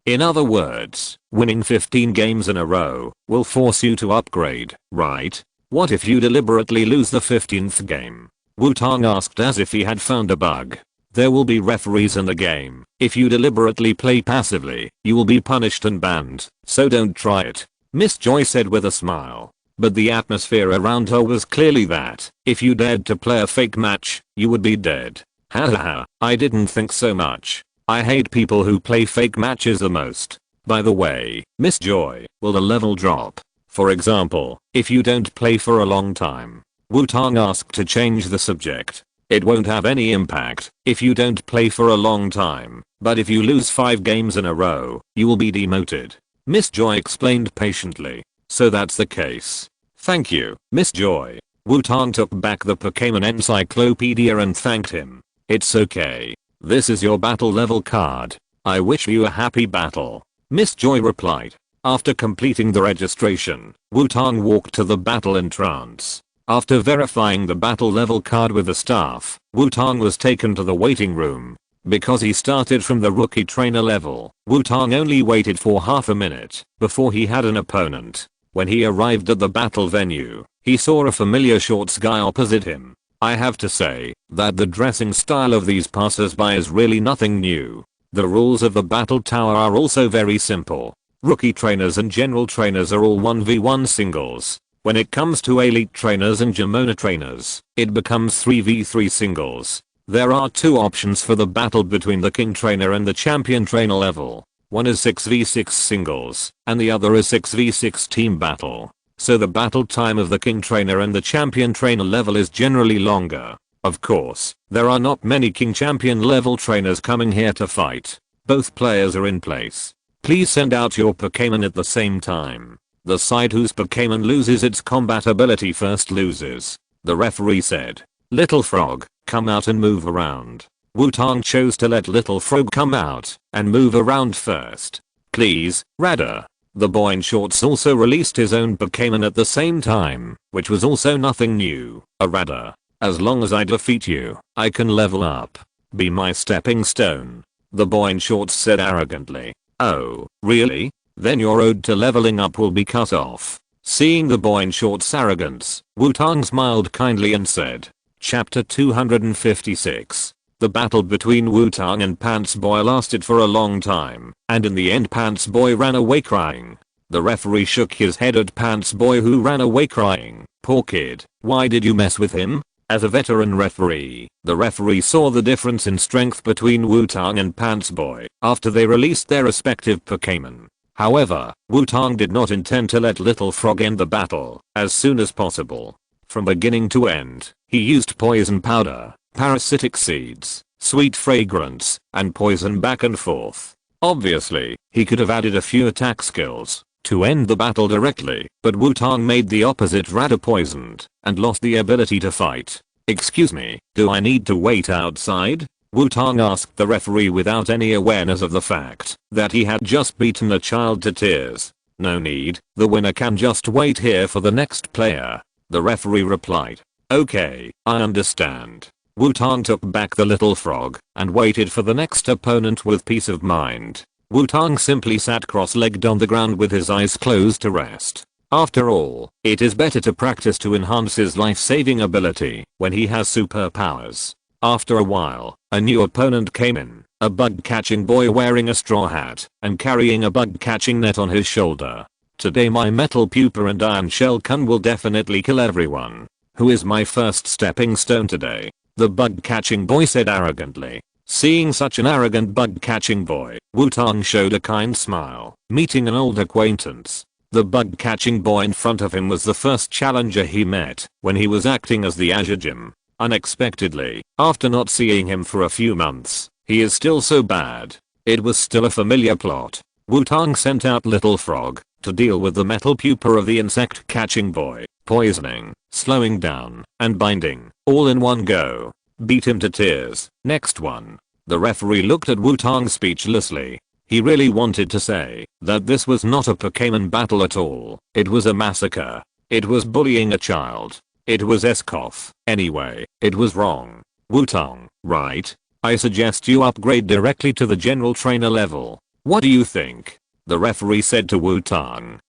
In other words, winning 15 games in a row will force you to upgrade, right? What if you deliberately lose the 15th game? Wutong asked as if he had found a bug. There will be referees in the game. If you deliberately play passively, you will be punished and banned, so don't try it. Miss Joy said with a smile. But the atmosphere around her was clearly that, if you dared to play a fake match, you would be dead. Hahaha, I didn't think so much. I hate people who play fake matches the most. By the way, Miss Joy, will the level drop? For example, if you don't play for a long time. Wutong asked to change the subject. It won't have any impact if you don't play for a long time, but if you lose 5 games in a row, you will be demoted. Miss Joy explained patiently. So that's the case. Thank you, Miss Joy. Wutong took back the Pokémon encyclopedia and thanked him. It's okay. This is your battle level card. I wish you a happy battle. Miss Joy replied. After completing the registration, Wutong walked to the battle entrance. After verifying the battle level card with the staff, Wutong was taken to the waiting room. Because he started from the rookie trainer level, Wutong only waited for half a minute before he had an opponent. When he arrived at the battle venue, he saw a familiar short guy opposite him. I have to say that the dressing style of these passers-by is really nothing new. The rules of the battle tower are also very simple. Rookie trainers and general trainers are all 1v1 singles. When it comes to elite trainers and Gemona trainers, it becomes 3v3 singles. There are 2 options for the battle between the king trainer and the champion trainer level. One is 6v6 singles, and the other is 6v6 team battle. So the battle time of the king trainer and the champion trainer level is generally longer. Of course, there are not many king champion level trainers coming here to fight. Both players are in place. Please send out your Pokémon at the same time. The side whose Pokémon loses its combat ability first loses. The referee said. Little Frog, come out and move around. Wutong chose to let Little Frog come out and move around first. Please, Radar. The boy in shorts also released his own Pokémon at the same time, which was also nothing new. A Radar. As long as I defeat you, I can level up. Be my stepping stone. The boy in shorts said arrogantly. Oh, really? Then your ode to leveling up will be cut off. Seeing the boy in shorts' arrogance, Wutong smiled kindly and said. Chapter 256. The battle between Wutong and Pants Boy lasted for a long time, and in the end Pants Boy ran away crying. The referee shook his head at Pants Boy who ran away crying. Poor kid, why did you mess with him? As a veteran referee, the referee saw the difference in strength between Wutong and Pants Boy after they released their respective Pokémon. However, Wutong did not intend to let Little Frog end the battle as soon as possible. From beginning to end, he used poison powder, parasitic seeds, sweet fragrance, and poison back and forth. Obviously, he could have added a few attack skills to end the battle directly, but Wutong made the opposite. Radar poisoned and lost the ability to fight. Excuse me, do I need to wait outside? Wutong asked the referee without any awareness of the fact that he had just beaten a child to tears. No need, the winner can just wait here for the next player. The referee replied. Okay, I understand. Wutong took back the Little Frog and waited for the next opponent with peace of mind. Wutong simply sat cross-legged on the ground with his eyes closed to rest. After all, it is better to practice to enhance his life-saving ability when he has superpowers. After a while, a new opponent came in, a bug-catching boy wearing a straw hat and carrying a bug-catching net on his shoulder. Today my metal pupa and iron shell kun will definitely kill everyone. Who is my first stepping stone today? The bug-catching boy said arrogantly. Seeing such an arrogant bug-catching boy, Wutong showed a kind smile, meeting an old acquaintance. The bug-catching boy in front of him was the first challenger he met when he was acting as the Azure Gym. Unexpectedly, after not seeing him for a few months, he is still so bad. It was still a familiar plot. Wutong sent out Little Frog to deal with the metal pupa of the insect-catching boy, poisoning, slowing down, and binding, all in one go. Beat him to tears. Next one. The referee looked at Wutong speechlessly. He really wanted to say that this was not a Pokémon battle at all. It was a massacre. It was bullying a child. It was Escoff. Anyway, it was wrong. Wutong, right? I suggest you upgrade directly to the general trainer level. What do you think? The referee said to Wutong.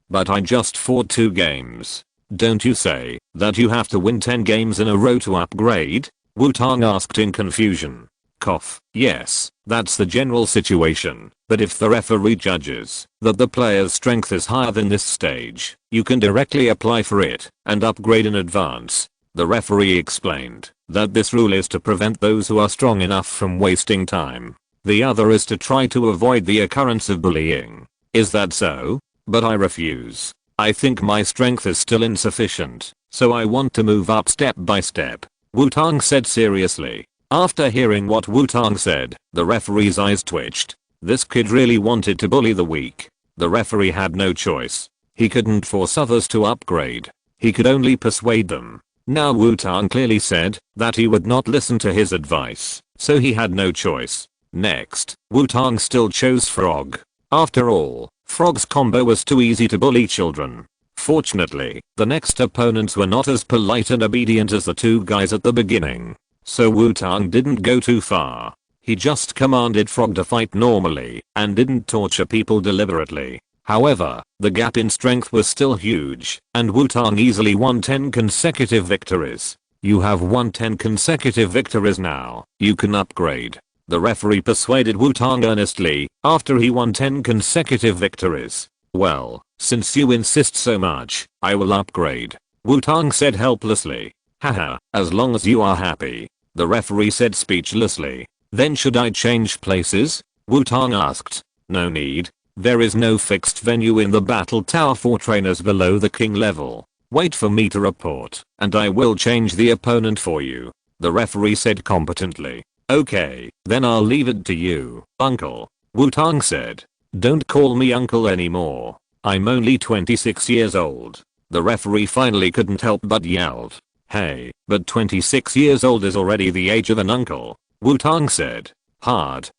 But I just fought 2 games. Don't you say that you have to win 10 games in a row to upgrade? Wutong asked in confusion. Cough. Yes, that's the general situation, but if the referee judges that the player's strength is higher than this stage, you can directly apply for it and upgrade in advance. The referee explained that this rule is to prevent those who are strong enough from wasting time. The other is to try to avoid the occurrence of bullying. Is that so? But I refuse. I think my strength is still insufficient, so I want to move up step by step. Wutong said seriously. After hearing what Wutong said, the referee's eyes twitched. This kid really wanted to bully the weak. The referee had no choice. He couldn't force others to upgrade. He could only persuade them. Now Wutong clearly said that he would not listen to his advice, so he had no choice. Next, Wutong still chose Frog. After all, Frog's combo was too easy to bully children. Fortunately, the next opponents were not as polite and obedient as the 2 guys at the beginning. So Wutong didn't go too far. He just commanded Frog to fight normally and didn't torture people deliberately. However, the gap in strength was still huge, and Wutong easily won 10 consecutive victories. You have won 10 consecutive victories now. You can upgrade. The referee persuaded Wutong earnestly after he won 10 consecutive victories. Well, since you insist so much, I will upgrade. Wutong said helplessly. Haha, as long as you are happy. The referee said speechlessly. Then should I change places? Wutong asked. No need. There is no fixed venue in the battle tower for trainers below the king level. Wait for me to report, and I will change the opponent for you. The referee said competently. Okay, then I'll leave it to you, Uncle. Wutong said. Don't call me uncle anymore. I'm only 26 years old. The referee finally couldn't help but yelled. Hey, but 26 years old is already the age of an uncle. Wutong said. Hard.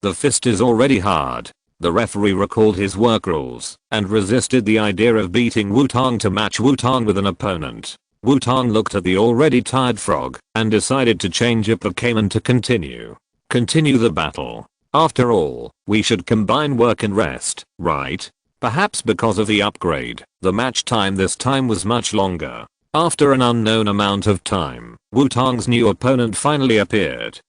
The fist is already hard. The referee recalled his work rules and resisted the idea of beating Wutong to match Wutong with an opponent. Wutong looked at the already tired Frog and decided to change a Pokémon to continue the battle. After all, we should combine work and rest, right? Perhaps because of the upgrade, the match time this time was much longer. After an unknown amount of time, Wutong's new opponent finally appeared.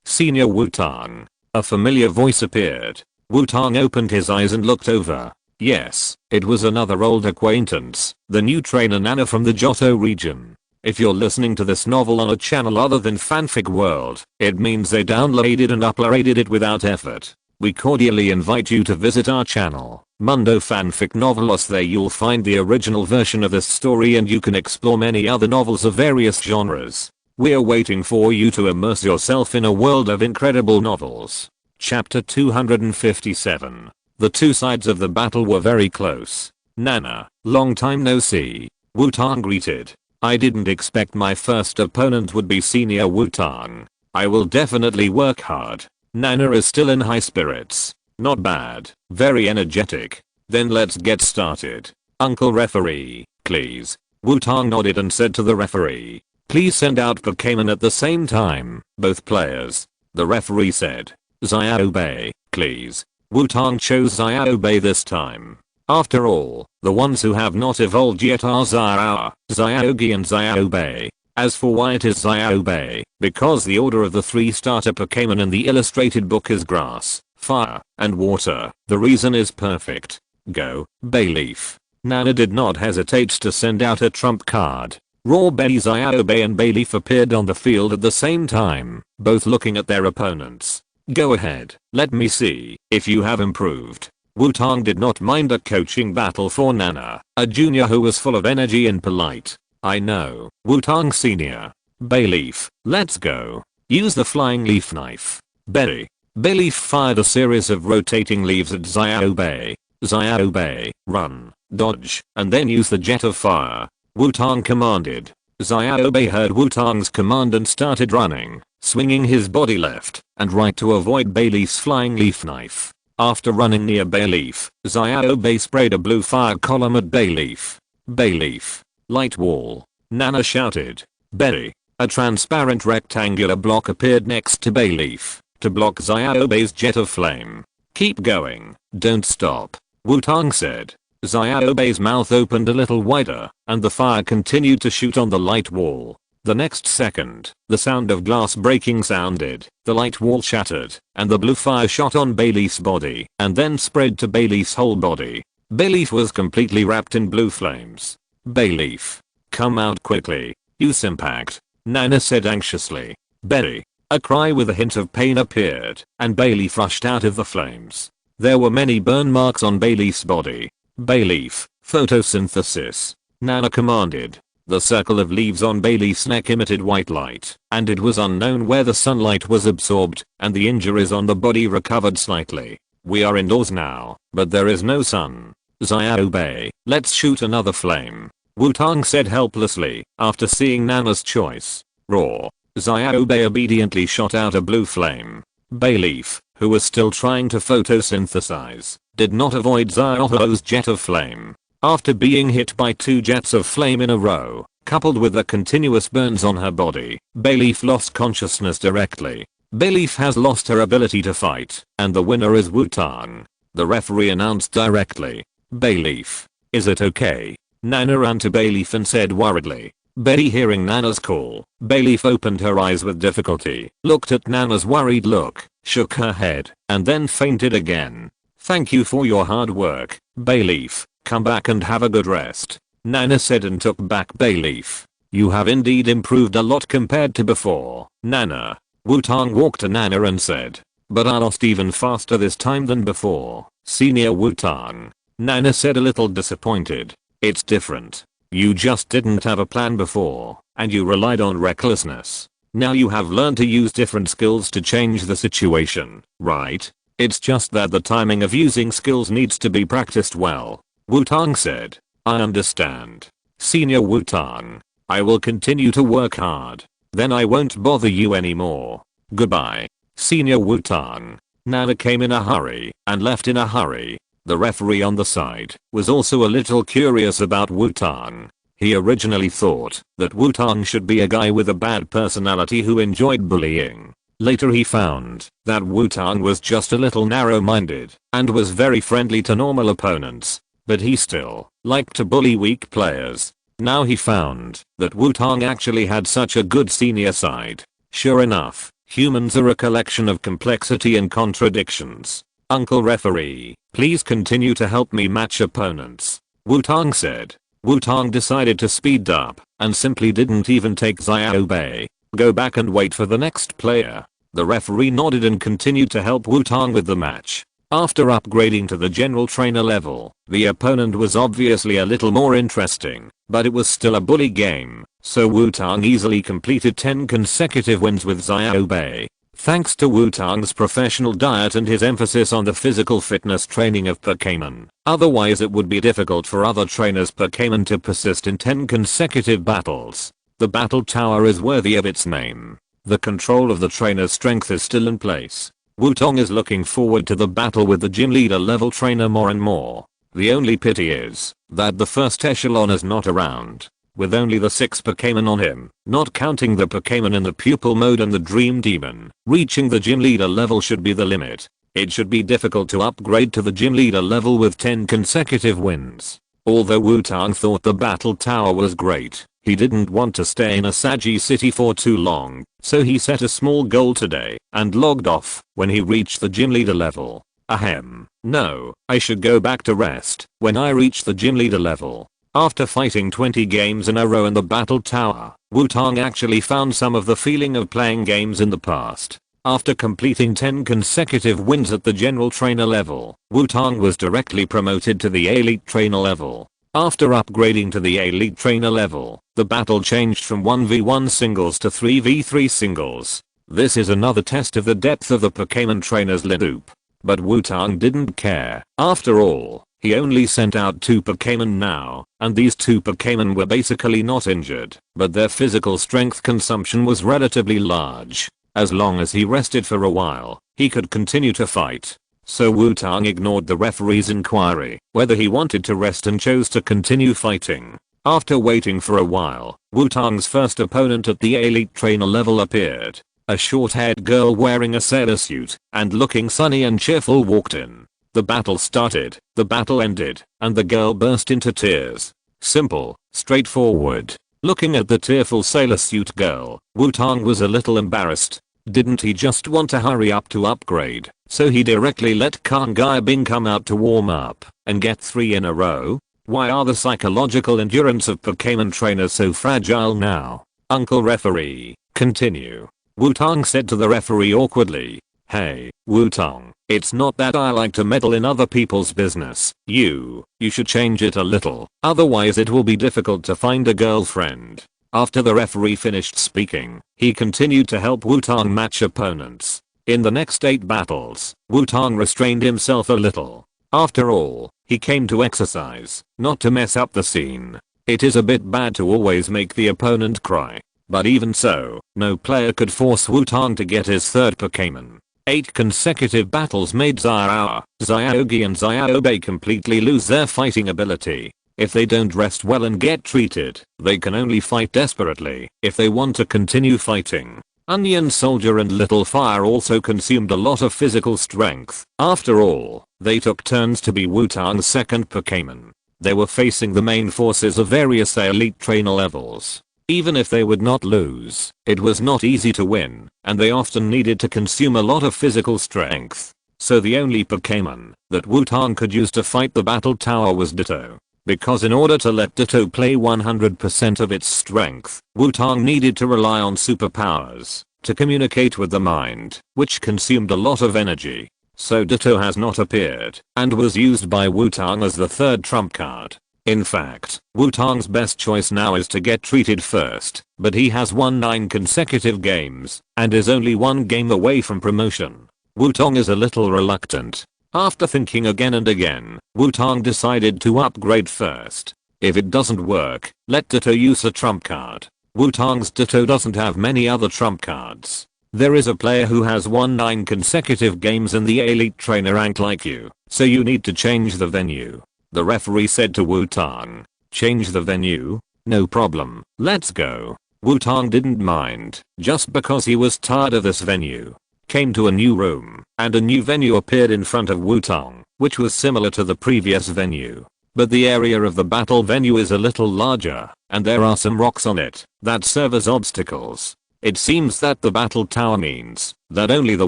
Senior Wutong. A familiar voice appeared. Wutong opened his eyes and looked over. Yes, it was another old acquaintance, the new trainer Nana from the Johto region. If you're listening to this novel on a channel other than Fanfic World, it means they downloaded and uploaded it without effort. We cordially invite you to visit our channel, Mundo Fanfic Novelos. There you'll find the original version of this story and you can explore many other novels of various genres. We're waiting for you to immerse yourself in a world of incredible novels. Chapter 257. The 2 sides of the battle were very close. Nana, long time no see. Wutong greeted. I didn't expect my first opponent would be Senior Wutong. I will definitely work hard. Nana is still in high spirits. Not bad. Very energetic. Then let's get started. Uncle Referee, please. Wutong nodded and said to the referee. Please send out Pokémon at the same time, both players. The referee said. Xiaobai, please. Wutong chose Xiaobai this time. After all, the ones who have not evolved yet are Xiaoxia, Xiaogi and Xiaobai. As for why it is Xiaobai, because the order of the 3 starter Pokémon in the illustrated book is Grass, Fire, and Water. The reason is perfect. Go, Bayleaf. Nana did not hesitate to send out a trump card. Raw Bay, Xiaobai and Bayleaf appeared on the field at the same time, both looking at their opponents. Go ahead, let me see if you have improved. Wutong did not mind a coaching battle for Nana, a junior who was full of energy and polite. I know, Wutong Senior. Bayleaf, let's go. Use the flying leaf knife. Bayleaf fired a series of rotating leaves at Xiaobai. Xiaobai, run, dodge, and then use the jet of fire. Wutong commanded. Xiaobai heard Wutong's command and started running. swinging his body left and right to avoid Bayleaf's flying leaf knife. After running near Bayleaf, Xiaobai sprayed a blue fire column at Bayleaf. Bayleaf. Light wall. Nana shouted. Berry. A transparent rectangular block appeared next to Bayleaf to block Xiaobai's jet of flame. Keep going, don't stop, Wutong said. Xiaobai's mouth opened a little wider, and the fire continued to shoot on the light wall. The next second, the sound of glass breaking sounded, the light wall shattered, and the blue fire shot on Bayleaf's body, and then spread to Bayleaf's whole body. Bayleaf was completely wrapped in blue flames. Bayleaf. Come out quickly, use impact, Nana said anxiously. Berry. A cry with a hint of pain appeared, and Bayleaf rushed out of the flames. There were many burn marks on Bayleaf's body. Bayleaf. Photosynthesis. Nana commanded. The circle of leaves on Bayleaf's neck emitted white light, and it was unknown where the sunlight was absorbed, and the injuries on the body recovered slightly. We are indoors now, but there is no sun. Xiaobai, let's shoot another flame, Wutong said helplessly, after seeing Nana's choice. Raw. Xiaobai obediently shot out a blue flame. Bayleaf, who was still trying to photosynthesize, did not avoid Xiaohou's jet of flame. After being hit by 2 jets of flame in a row, coupled with the continuous burns on her body, Bayleaf lost consciousness directly. Bayleaf has lost her ability to fight, and the winner is Wutong. The referee announced directly. Bayleaf. Is it okay? Nana ran to Bayleaf and said worriedly. Betty hearing Nana's call, Bayleaf opened her eyes with difficulty, looked at Nana's worried look, shook her head, and then fainted again. Thank you for your hard work, Bayleaf. Come back and have a good rest, Nana said and took back Bayleaf. You have indeed improved a lot compared to before, Nana. Wutong walked to Nana and said. But I lost even faster this time than before, Senior Wutong. Nana said a little disappointed. It's different. You just didn't have a plan before, and you relied on recklessness. Now you have learned to use different skills to change the situation, right? It's just that the timing of using skills needs to be practiced well. Wutong said. I understand. Senior Wutong. I will continue to work hard. Then I won't bother you anymore. Goodbye. Senior Wutong. Nana came in a hurry and left in a hurry. The referee on the side was also a little curious about Wutong. He originally thought that Wutong should be a guy with a bad personality who enjoyed bullying. Later he found that Wutong was just a little narrow-minded and was very friendly to normal opponents. But he still liked to bully weak players. Now he found that Wutong actually had such a good senior side. Sure enough, humans are a collection of complexity and contradictions. Uncle referee, please continue to help me match opponents, Wutong said. Wutong decided to speed up and simply didn't even take Xiaobai. Go back and wait for the next player. The referee nodded and continued to help Wutong with the match. After upgrading to the general trainer level, the opponent was obviously a little more interesting, but it was still a bully game, so Wutong easily completed 10 consecutive wins with Xiaobai. Thanks to Wutong's professional diet and his emphasis on the physical fitness training of Pokémon. Otherwise it would be difficult for other trainers Pokémon to persist in 10 consecutive battles. The battle tower is worthy of its name. The control of the trainer's strength is still in place. Wutong is looking forward to the battle with the gym leader level trainer more and more. The only pity is that the first echelon is not around. With only the 6 Pokémon on him, not counting the Pokémon in the pupil mode and the dream demon, reaching the gym leader level should be the limit. It should be difficult to upgrade to the gym leader level with 10 consecutive wins. Although Wutong thought the battle tower was great, he didn't want to stay in Asagi City for too long, so he set a small goal today and logged off when he reached the gym leader level. Ahem. No, I should go back to rest when I reach the gym leader level. After fighting 20 games in a row in the battle tower, Wutong actually found some of the feeling of playing games in the past. After completing 10 consecutive wins at the general trainer level, Wutong was directly promoted to the elite trainer level. After upgrading to the elite trainer level, the battle changed from 1v1 singles to 3v3 singles. This is another test of the depth of the Pokémon trainer's loop. But Wutong didn't care. After all, he only sent out 2 Pokémon now, and these 2 Pokémon were basically not injured, but their physical strength consumption was relatively large. As long as he rested for a while, he could continue to fight. So Wutong ignored the referee's inquiry whether he wanted to rest and chose to continue fighting. After waiting for a while, Wutong's first opponent at the elite trainer level appeared. A short-haired girl wearing a sailor suit and looking sunny and cheerful walked in. The battle started, the battle ended, and the girl burst into tears. Simple, straightforward. Looking at the tearful sailor suit girl, Wutong was a little embarrassed. Didn't he just want to hurry up to upgrade, so he directly let Kangai Bing come out to warm up and get 3 in a row? Why are the psychological endurance of Pokémon trainers so fragile now? Uncle Referee, continue. Wutong said to the referee awkwardly. Hey, Wutong, it's not that I like to meddle in other people's business. You should change it a little, otherwise it will be difficult to find a girlfriend. After the referee finished speaking, he continued to help Wutong match opponents. In the next 8 battles, Wutong restrained himself a little. After all, he came to exercise, not to mess up the scene. It is a bit bad to always make the opponent cry. But even so, no player could force Wutong to get his 3rd Pokémon. 8 consecutive battles made Xiaoxia, Xiaoxi and Xiaobei completely lose their fighting ability. If they don't rest well and get treated, they can only fight desperately if they want to continue fighting. Onion Soldier and Little Fire also consumed a lot of physical strength. After all, they took turns to be Wutong's 2nd Pokémon. They were facing the main forces of various elite trainer levels. Even if they would not lose, it was not easy to win, and they often needed to consume a lot of physical strength. So the only Pokémon that Wutong could use to fight the battle tower was Ditto. Because in order to let Ditto play 100% of its strength, Wutong needed to rely on superpowers to communicate with the mind, which consumed a lot of energy. So Ditto has not appeared, and was used by Wutong as the 3rd trump card. In fact, Wutong's best choice now is to get treated first, but he has won 9 consecutive games, and is only 1 game away from promotion. Wutong is a little reluctant. After thinking again and again, Wutong decided to upgrade first. If it doesn't work, let Ditto use a trump card. Wutong's Ditto doesn't have many other trump cards. There is a player who has won 9 consecutive games in the elite trainer rank like you, so you need to change the venue. The referee said to Wutong. Change the venue? No problem, let's go. Wutong didn't mind, just because he was tired of this venue. Came to a new room, and a new venue appeared in front of Wutong, which was similar to the previous venue. But the area of the battle venue is a little larger, and there are some rocks on it that serve as obstacles. It seems that the battle tower means that only the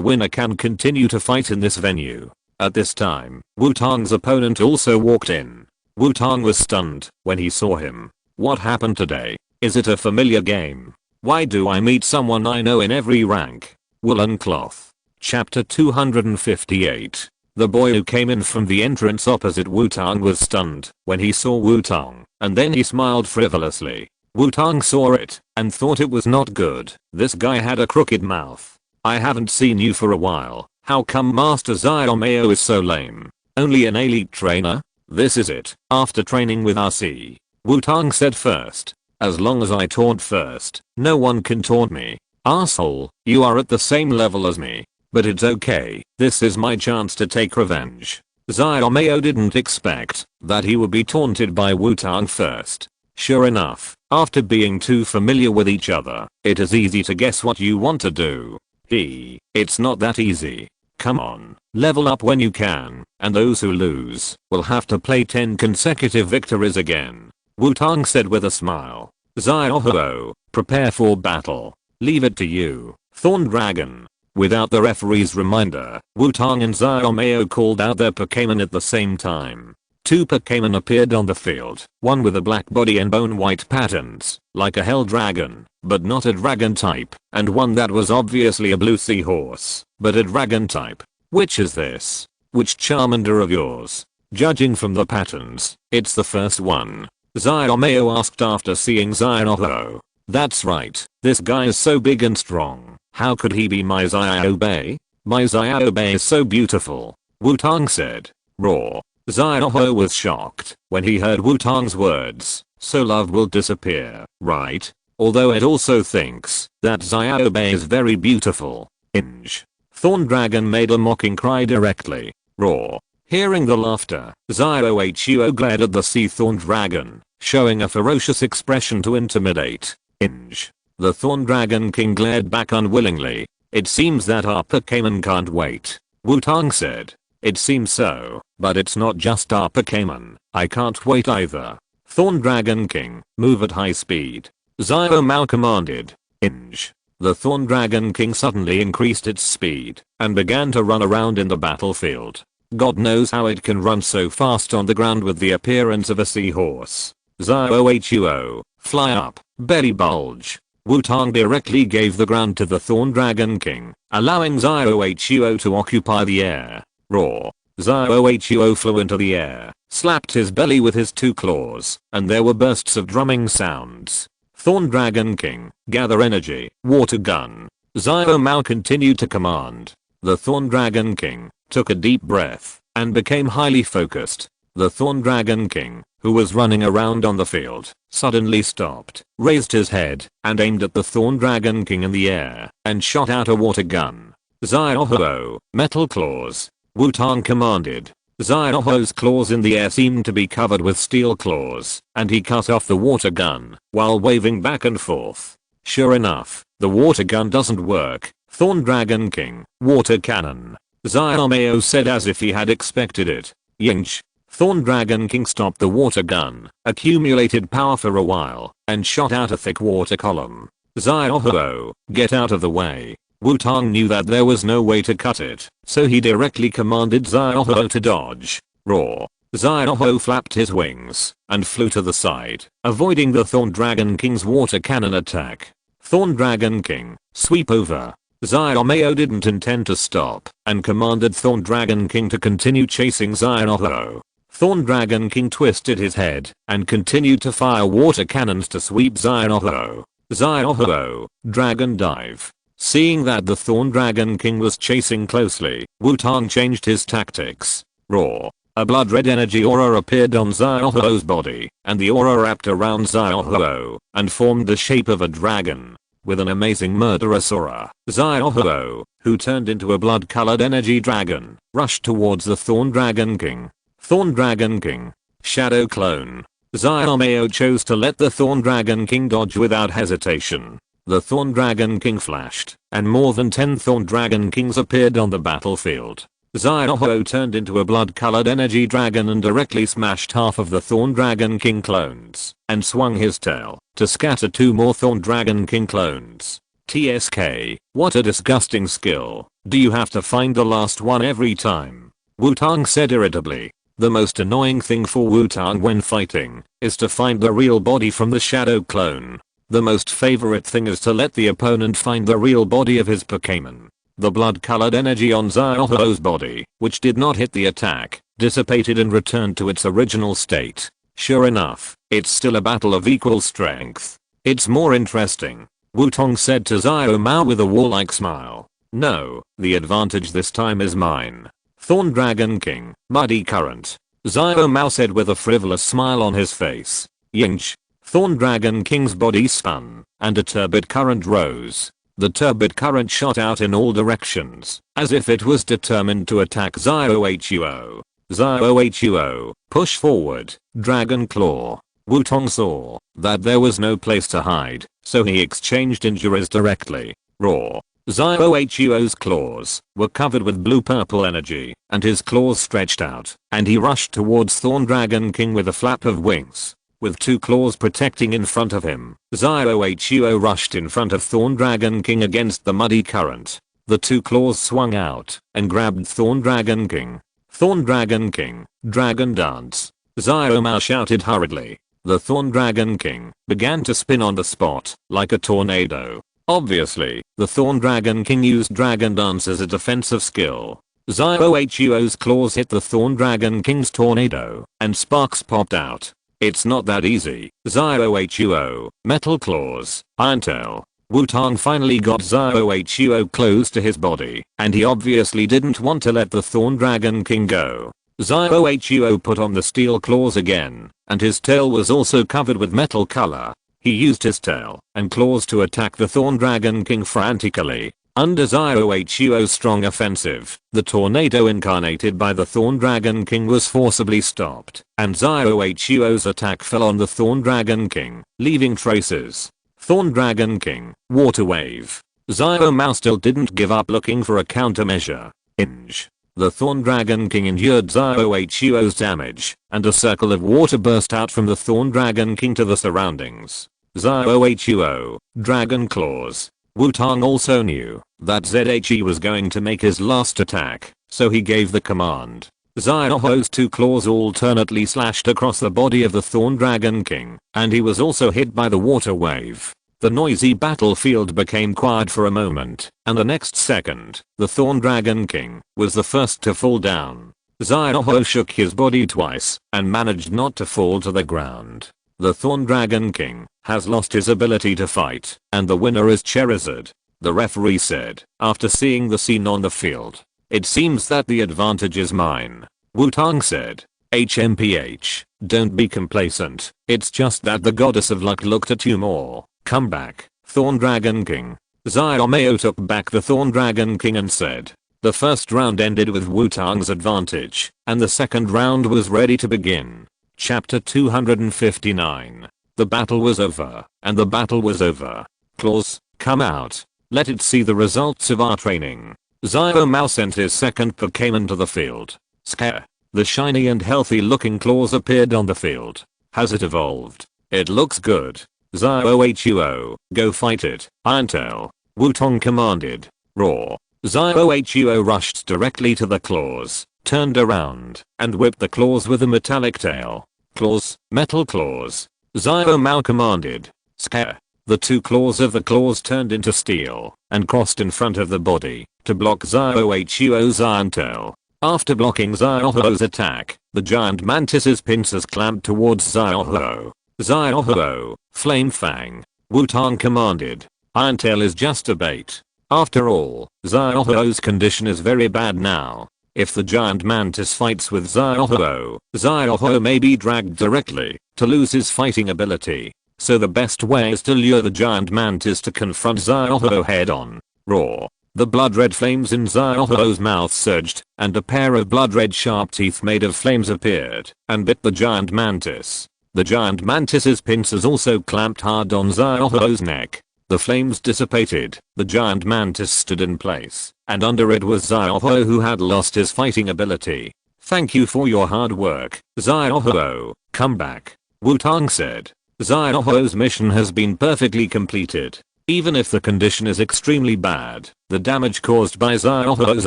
winner can continue to fight in this venue. At this time, Wutong's opponent also walked in. Wutong was stunned when he saw him. What happened today? Is it a familiar game? Why do I meet someone I know in every rank? Woolen Cloth. Chapter 258. The boy who came in from the entrance opposite Wutong was stunned when he saw Wutong, and then he smiled frivolously. Wutong saw it and thought it was not good. This guy had a crooked mouth. I haven't seen you for a while. How come Master Xiaomei is so lame? Only an elite trainer? This is it. After training with RC, Wutong said first. As long as I taunt first, no one can taunt me. Asshole, you are at the same level as me. But it's okay, this is my chance to take revenge. Xiaomei didn't expect that he would be taunted by Wutong first. Sure enough, after being too familiar with each other, it is easy to guess what you want to do. It's not that easy. Come on, level up when you can, and those who lose will have to play 10 consecutive victories again. Wutong said with a smile. Xiaoho, prepare for battle. Leave it to you, Thorn Dragon. Without the referee's reminder, Wutong and Xiaomei called out their Pokémon at the same time. 2 Pokémon appeared on the field, one with a black body and bone white patterns, like a hell dragon, but not a dragon type, and one that was obviously a blue seahorse, but a dragon type. Which is this? Which Charmander of yours? Judging from the patterns, it's the first one. Xiaomei asked after seeing Xiaoho. That's right, this guy is so big and strong. How could he be my Xiaobei? My Xiaobei is so beautiful. Wutong said. Raw. Xiaoho was shocked when he heard Wutong's words. So love will disappear, right? although it also thinks that Xiaobai is very beautiful. Inge. Thorn Dragon made a mocking cry directly. Roar. Hearing the laughter, Xiaohuo glared at the Sea Thorn Dragon, showing a ferocious expression to intimidate. Inge. The Thorn Dragon King glared back unwillingly. It seems that our Pokémon can't wait. Wutong said. It seems so, but it's not just our Pokémon. I can't wait either. Thorn Dragon King, move at high speed. Xiaomao commanded. Inge. The Thorn Dragon King suddenly increased its speed and began to run around in the battlefield. God knows how it can run so fast on the ground with the appearance of a seahorse. Xiaohuo, fly up, belly bulge. Wutong directly gave the ground to the Thorn Dragon King, allowing Xiaohuo to occupy the air. Roar. Xiaohuo flew into the air, slapped his belly with his two claws, and there were bursts of drumming sounds. Thorn Dragon King, gather energy, water gun. Xiaomao continued to command. The Thorn Dragon King took a deep breath and became highly focused. The Thorn Dragon King, who was running around on the field, suddenly stopped, raised his head, and aimed at the Thorn Dragon King in the air, and shot out a water gun. Xiaohuo, metal claws. Wutong commanded. Xiaohuo's claws in the air seemed to be covered with steel claws, and he cut off the water gun while waving back and forth. Sure enough, the water gun doesn't work. Thorn Dragon King, water cannon. Xiaomao said as if he had expected it. Yinch. Thorn Dragon King stopped the water gun, accumulated power for a while, and shot out a thick water column. Xiaohuo, get out of the way. Wutong knew that there was no way to cut it, so he directly commanded Xiaohuo to dodge. Roar. Xiaohuo flapped his wings and flew to the side, avoiding the Thorn Dragon King's water cannon attack. Thorn Dragon King, sweep over. Xiaomao didn't intend to stop and commanded Thorn Dragon King to continue chasing Xiaohuo. Thorn Dragon King twisted his head and continued to fire water cannons to sweep Xiaohuo. Xiaohuo, Dragon Dive. Seeing that the Thorn Dragon King was chasing closely, Wutong changed his tactics. Roar. A blood red energy aura appeared on Xiaohuo's body, and the aura wrapped around Xiaohuo and formed the shape of a dragon. With an amazing murderous aura, Xiaohuo, who turned into a blood-colored energy dragon, rushed towards the Thorn Dragon King. Thorn Dragon King. Shadow clone. Xiaomao chose to let the Thorn Dragon King dodge without hesitation. The Thorn Dragon King flashed, and more than 10 Thorn Dragon Kings appeared on the battlefield. Xiaohuo turned into a blood-colored energy dragon and directly smashed half of the Thorn Dragon King clones, and swung his tail to scatter 2 more Thorn Dragon King clones. TSK, what a disgusting skill. Do you have to find the last one every time? Wutong said irritably. The most annoying thing for Wutong when fighting is to find the real body from the shadow clone. The most favorite thing is to let the opponent find the real body of his Pokémon. The blood-colored energy on Xiaohuo's body, which did not hit the attack, dissipated and returned to its original state. Sure enough, it's still a battle of equal strength. It's more interesting. Wutong said to Xiaomao with a warlike smile. No, the advantage this time is mine. Thorn Dragon King, Muddy Current. Xiaomao said with a frivolous smile on his face. Yinch. Thorn Dragon King's body spun, and a turbid current rose. The turbid current shot out in all directions, as if it was determined to attack Xiaohuo. Xiaohuo, push forward, Dragon Claw. Wutong saw that there was no place to hide, so he exchanged injuries directly. Roar. Xiaohuo's claws were covered with blue-purple energy, and his claws stretched out, and he rushed towards Thorn Dragon King with a flap of wings. With 2 claws protecting in front of him, Xiaohuo rushed in front of Thorn Dragon King against the muddy current. The 2 claws swung out and grabbed Thorn Dragon King. Thorn Dragon King, Dragon Dance. Xiaomao shouted hurriedly. The Thorn Dragon King began to spin on the spot like a tornado. Obviously, the Thorn Dragon King used Dragon Dance as a defensive skill. Xiaohuo's claws hit the Thorn Dragon King's tornado, and sparks popped out. It's not that easy. Xiaohuo, Metal Claws, Iron Tail. Wutong finally got Xiaohuo close to his body, and he obviously didn't want to let the Thorn Dragon King go. Xiaohuo put on the steel claws again, and his tail was also covered with metal color. He used his tail and claws to attack the Thorn Dragon King frantically. Under Xiaoxi's strong offensive, the tornado incarnated by the Thorn Dragon King was forcibly stopped, and Xiaoxi's attack fell on the Thorn Dragon King, leaving traces. Thorn Dragon King, Water Wave. Xiaoxiu still didn't give up looking for a countermeasure. Inge. The Thorn Dragon King endured Xiaoxi's damage, and a circle of water burst out from the Thorn Dragon King to the surroundings. Xiaoxi. Dragon Claws. Wutong also knew that Zhe was going to make his last attack, so he gave the command. Xiaoxi's two claws alternately slashed across the body of the Thorn Dragon King, and he was also hit by the water wave. The noisy battlefield became quiet for a moment, and the next second, the Thorn Dragon King was the first to fall down. Xiaoxi shook his body twice and managed not to fall to the ground. The Thorn Dragon King has lost his ability to fight, and the winner is Charizard, the referee said, after seeing the scene on the field. It seems that the advantage is mine. Wutong said. HMPH, don't be complacent, it's just that the goddess of luck looked at you more. Come back, Thorn Dragon King. Xiaoxiu took back the Thorn Dragon King and said. The first round ended with Wutong's advantage, and the second round was ready to begin. Chapter 259. The battle was over, and the battle was over. Claws, come out. Let it see the results of our training. Xiaoxiu sent his second Pokémon to the field. Scare. The shiny and healthy looking claws appeared on the field. Has it evolved? It looks good. Xiaoxiu, go fight it, Irontail. Wutong commanded. Roar. Xiaoxiu rushed directly to the claws, turned around, and whipped the claws with a metallic tail. Claws, metal claws. Xiaoxiu commanded. Scare. The two claws of the claws turned into steel and crossed in front of the body to block Xiaoxiu's iron tail. After blocking Xiaoxiu's attack, the giant mantis's pincers clamped towards Xiaoxiu. Xiaoxiu, Flame Fang. Wutong commanded. Irontail is just a bait. After all, Xiaoxiu's condition is very bad now. If the giant mantis fights with Xiaoxiu, Xiaoxiu may be dragged directly to lose his fighting ability. So the best way is to lure the giant mantis to confront Xiaoxiu head on. Roar. The blood red flames in Xiaoxiu's mouth surged, and a pair of blood red sharp teeth made of flames appeared and bit the giant mantis. The giant mantis's pincers also clamped hard on Xiaoxiu's neck. The flames dissipated, the giant mantis stood in place, and under it was Xiaoxiu, who had lost his fighting ability. Thank you for your hard work, Xiaoxiu, come back. Wutong said. Xiaoxiu's mission has been perfectly completed. Even if the condition is extremely bad, the damage caused by Xiaoxiu's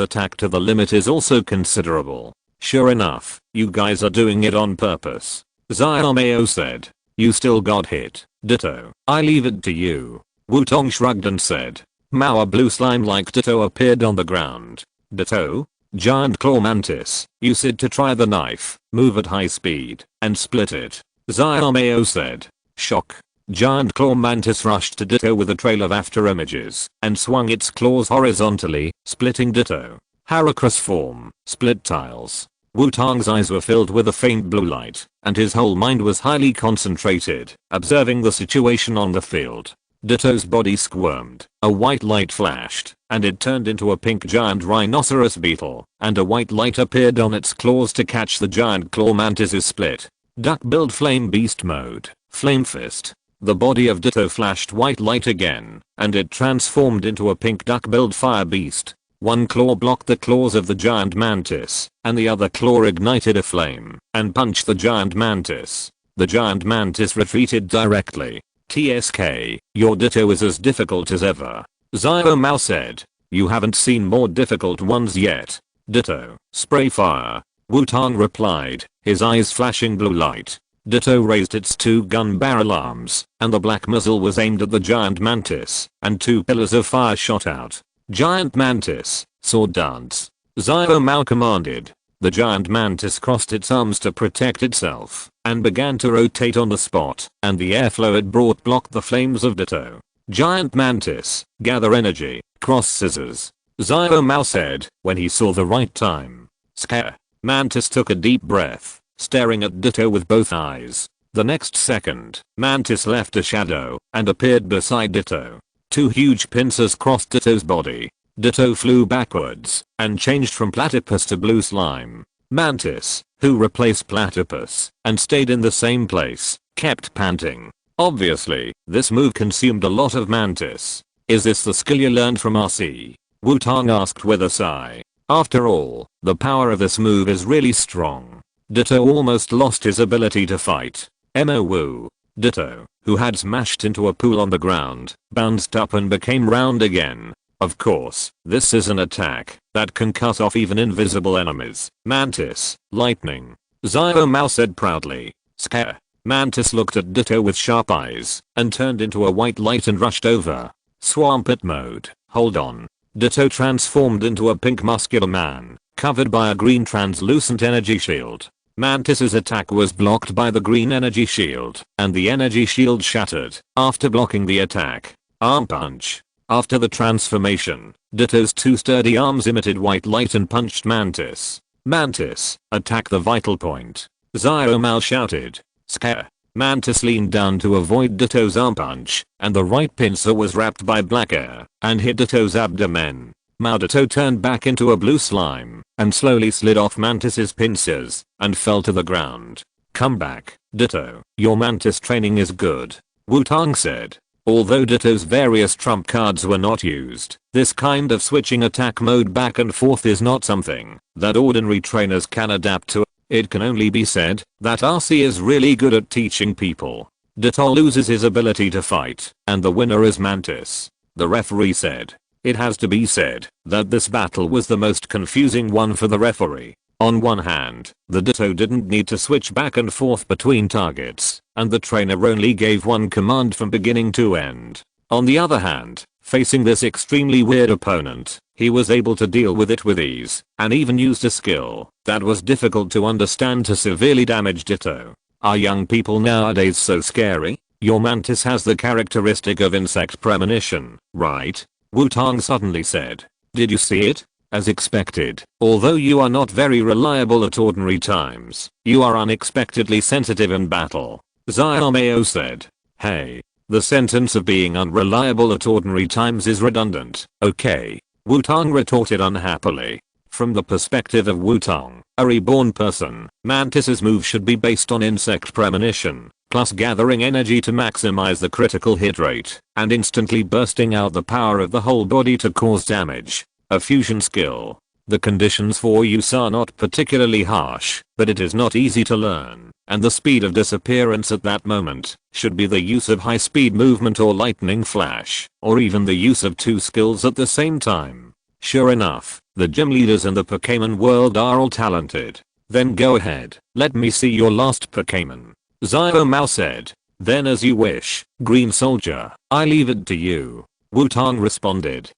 attack to the limit is also considerable. Sure enough, you guys are doing it on purpose. Xiaoxiu said. You still got hit. Ditto. I leave it to you. Wutong shrugged and said. A blue slime-like Ditto appeared on the ground. Ditto? Giant claw mantis, use it to try the knife, move at high speed, and split it. Xiaoxiu said. Shock. Giant claw mantis rushed to Ditto with a trail of after images, and swung its claws horizontally, splitting Ditto. Heracross form, split tiles. Wutong's eyes were filled with a faint blue light, and his whole mind was highly concentrated, observing the situation on the field. Ditto's body squirmed, a white light flashed, and it turned into a pink giant rhinoceros beetle, and a white light appeared on its claws to catch the giant claw mantis's split. Duck-billed flame beast mode, flame fist. The body of Ditto flashed white light again, and it transformed into a pink duck-billed fire beast. One claw blocked the claws of the giant mantis, and the other claw ignited a flame and punched the giant mantis. The giant mantis retreated directly. TSK, your Ditto is as difficult as ever. Xiaoxiu said. You haven't seen more difficult ones yet. Ditto, spray fire. Wutong replied, his eyes flashing blue light. Ditto raised its two gun barrel arms, and the black muzzle was aimed at the giant mantis, and two pillars of fire shot out. Giant mantis, sword dance. Xiaoxiu commanded. The giant mantis crossed its arms to protect itself, and began to rotate on the spot, and the airflow it brought blocked the flames of Ditto. Giant mantis, gather energy, cross scissors. Xiaoxiu said, when he saw the right time. Scare. Mantis took a deep breath, staring at Ditto with both eyes. The next second, Mantis left a shadow and appeared beside Ditto. Two huge pincers crossed Ditto's body. Ditto flew backwards and changed from platypus to blue slime. Mantis, who replaced platypus and stayed in the same place, kept panting. Obviously, this move consumed a lot of Mantis. Is this the skill you learned from RC? Wutong asked with a sigh. After all, the power of this move is really strong. Ditto almost lost his ability to fight. Woo. Ditto, who had smashed into a pool on the ground, bounced up and became round again. Of course, this is an attack that can cut off even invisible enemies. Mantis, lightning. Xiaoxia said proudly. Scare. Mantis looked at Ditto with sharp eyes and turned into a white light and rushed over. Swampert mode. Hold on. Ditto transformed into a pink muscular man, covered by a green translucent energy shield. Mantis's attack was blocked by the green energy shield, and the energy shield shattered after blocking the attack. Arm punch. After the transformation, Ditto's two sturdy arms emitted white light and punched Mantis. Mantis, attack the vital point. Xiaoxia shouted. Scare. Mantis leaned down to avoid Ditto's arm punch, and the right pincer was wrapped by black air and hit Ditto's abdomen. Ditto turned back into a blue slime and slowly slid off Mantis's pincers and fell to the ground. Come back, Ditto. Your Mantis training is good, Wutong said. Although Ditto's various trump cards were not used, this kind of switching attack mode back and forth is not something that ordinary trainers can adapt to. It can only be said that RC is really good at teaching people. Ditto loses his ability to fight, and the winner is Mantis. The referee said. It has to be said that this battle was the most confusing one for the referee. On one hand, the Ditto didn't need to switch back and forth between targets, and the trainer only gave one command from beginning to end. On the other hand, facing this extremely weird opponent, he was able to deal with it with ease, and even used a skill that was difficult to understand to severely damage Ditto. Are young people nowadays so scary? Your Mantis has the characteristic of insect premonition, right? Wutong suddenly said. Did you see it? As expected, although you are not very reliable at ordinary times, you are unexpectedly sensitive in battle. Xiaoxia said. Hey. The sentence of being unreliable at ordinary times is redundant, okay? Wutong retorted unhappily. From the perspective of Wutong, a reborn person, Mantis's move should be based on insect premonition, plus gathering energy to maximize the critical hit rate, and instantly bursting out the power of the whole body to cause damage. A fusion skill. The conditions for use are not particularly harsh, but it is not easy to learn, and the speed of disappearance at that moment should be the use of high-speed movement or lightning flash, or even the use of two skills at the same time. Sure enough, the gym leaders in the Pokémon world are all talented. Then go ahead, let me see your last Pokémon. Xiaoxia said. Then as you wish, Green Soldier, I leave it to you. Wutong responded.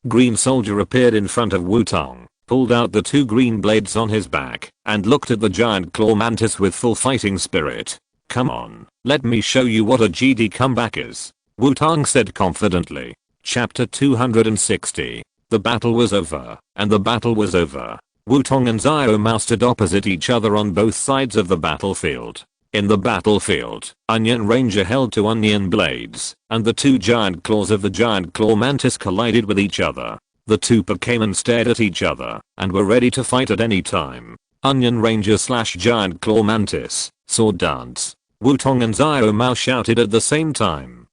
Green Soldier appeared in front of Wutong, pulled out the two green blades on his back, and looked at the giant claw mantis with full fighting spirit. Come on, let me show you what a GD comeback is, Wutong said confidently. Chapter 260. The battle was over, and the battle was over. Wutong and Xiaoxia stood opposite each other on both sides of the battlefield. In the battlefield, Onion Ranger held two onion blades, and the two giant claws of the giant claw mantis collided with each other. The two Pokémon stared at each other, and were ready to fight at any time. Onion Ranger / giant claw mantis, sword dance. Wutong and Xiaoxia shouted at the same time.